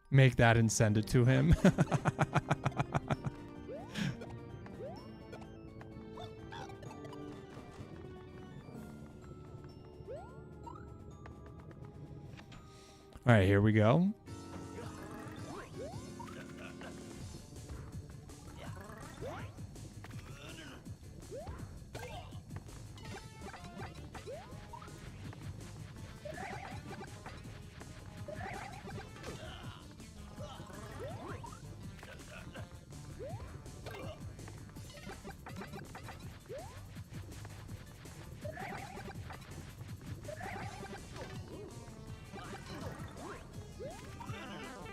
Make that and send it to him. All right, here we go.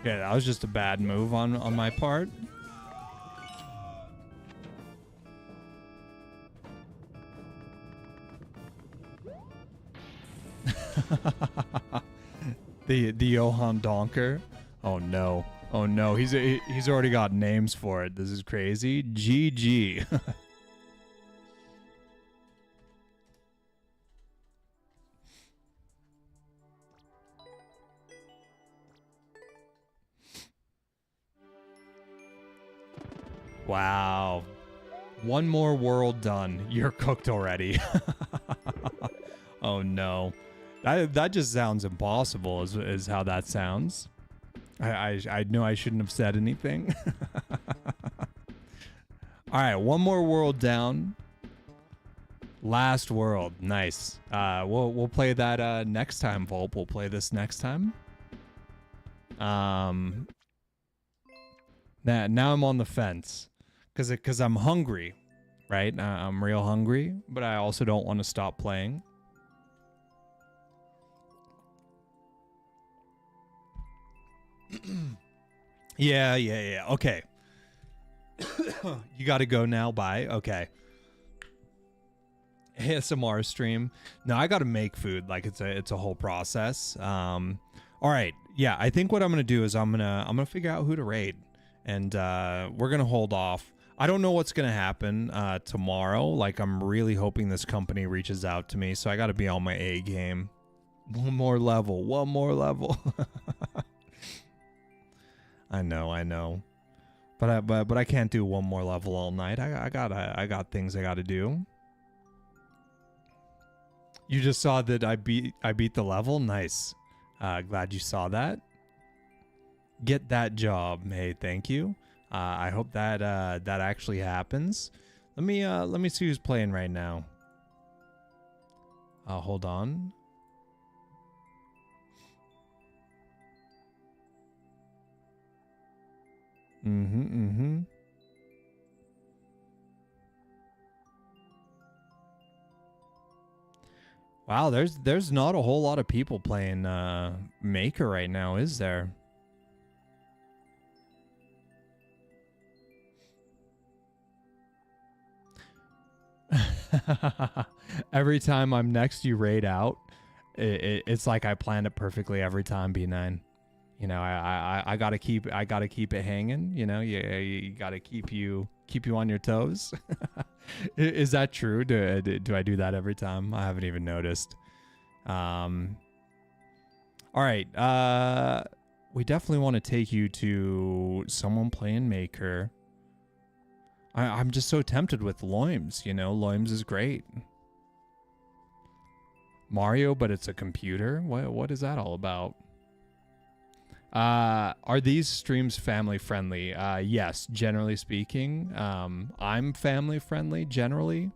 Yeah, that was just a bad move on my part. the Johan Donker. Oh no. Oh no. He's already got names for it. This is crazy. GG. Wow. One more world done. You're cooked already. Oh no. That just sounds impossible is how that sounds. I know I shouldn't have said anything. All right, one more world down. Last world. Nice. We'll play that next time, Volp. We'll play this next time. Now I'm on the fence. Because I'm hungry, right? I'm real hungry, but I also don't want to stop playing. Yeah. Okay. You got to go now. Bye. Okay. ASMR stream. No, I got to make food. Like it's a whole process. All right. Yeah, I think what I'm gonna do is I'm gonna figure out who to raid, and we're gonna hold off. I don't know what's going to happen tomorrow. Like, I'm really hoping this company reaches out to me, so I got to be on my A game. One more level. I know. But I can't do one more level all night. I got things I gotta do. You just saw that I beat the level? Nice. Glad you saw that. Get that job. Hey, thank you. I hope that that actually happens. Let me see who's playing right now. Hold on. Wow, there's not a whole lot of people playing Maker right now, is there? Every time I'm next to you raid out, it's like I planned it perfectly every time, B9. You know, I gotta keep it hanging. You know, you gotta keep you on your toes. Is that true? Do I do that every time? I haven't even noticed. All right. We definitely want to take you to someone playing Maker. I'm just so tempted with Loims. You know, Loims is great. Mario, but it's a computer. What is that all about? Are these streams family friendly? Yes, generally speaking. I'm family friendly generally.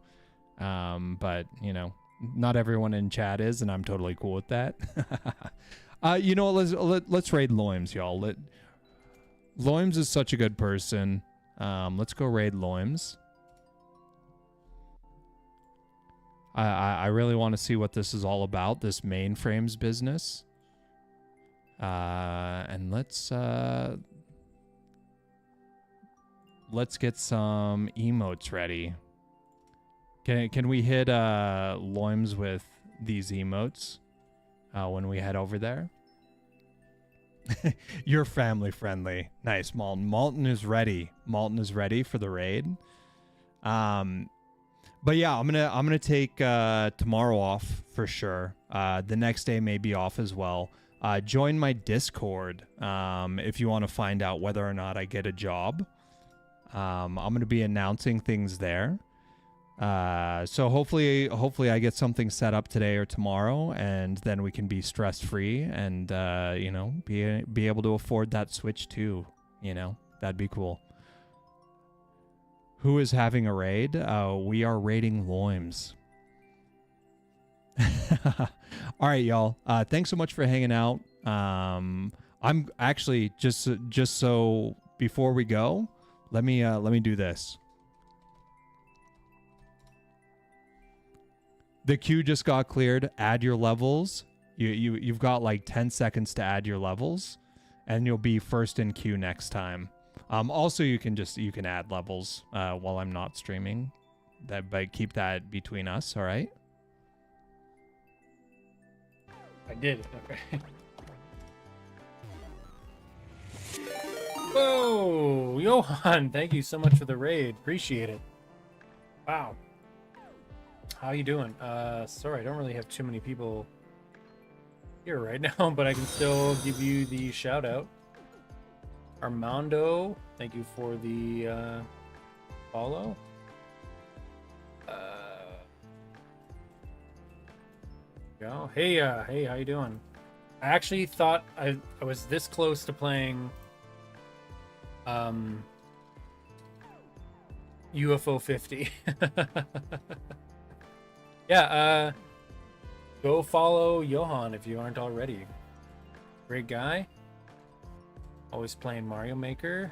But you know, not everyone in chat is, and I'm totally cool with that. You know what, let's raid Loims, y'all. Loims is such a good person. Let's go raid Loims. I really want to see what this is all about, this mainframes business. And let's get some emotes ready. Can we hit Loims with these emotes when we head over there? You're family friendly. Nice, Malton. Malton is ready. Malton is ready for the raid. But yeah, I'm gonna take tomorrow off for sure. The next day may be off as well. Join my Discord if you want to find out whether or not I get a job. I'm going to be announcing things there. So hopefully I get something set up today or tomorrow, and then we can be stress free and you know, be able to afford that Switch too. You know, that'd be cool. Who is having a raid? We are raiding Loims. All right, y'all. Thanks so much for hanging out. I'm actually just so before we go, let me do this. The queue just got cleared. Add your levels. You've got like 10 seconds to add your levels, and you'll be first in queue next time. Also, you can add levels while I'm not streaming. But keep that between us. All right. I did. Okay. Whoa, Johan! Thank you so much for the raid. Appreciate it. Wow. How you doing? Sorry, I don't really have too many people here right now, but I can still give you the shout out. Armando, thank you for the follow. Go. Hey, how you doing? I actually thought I was this close to playing UFO 50. Yeah, go follow Johan if you aren't already. Great guy. Always playing Mario Maker.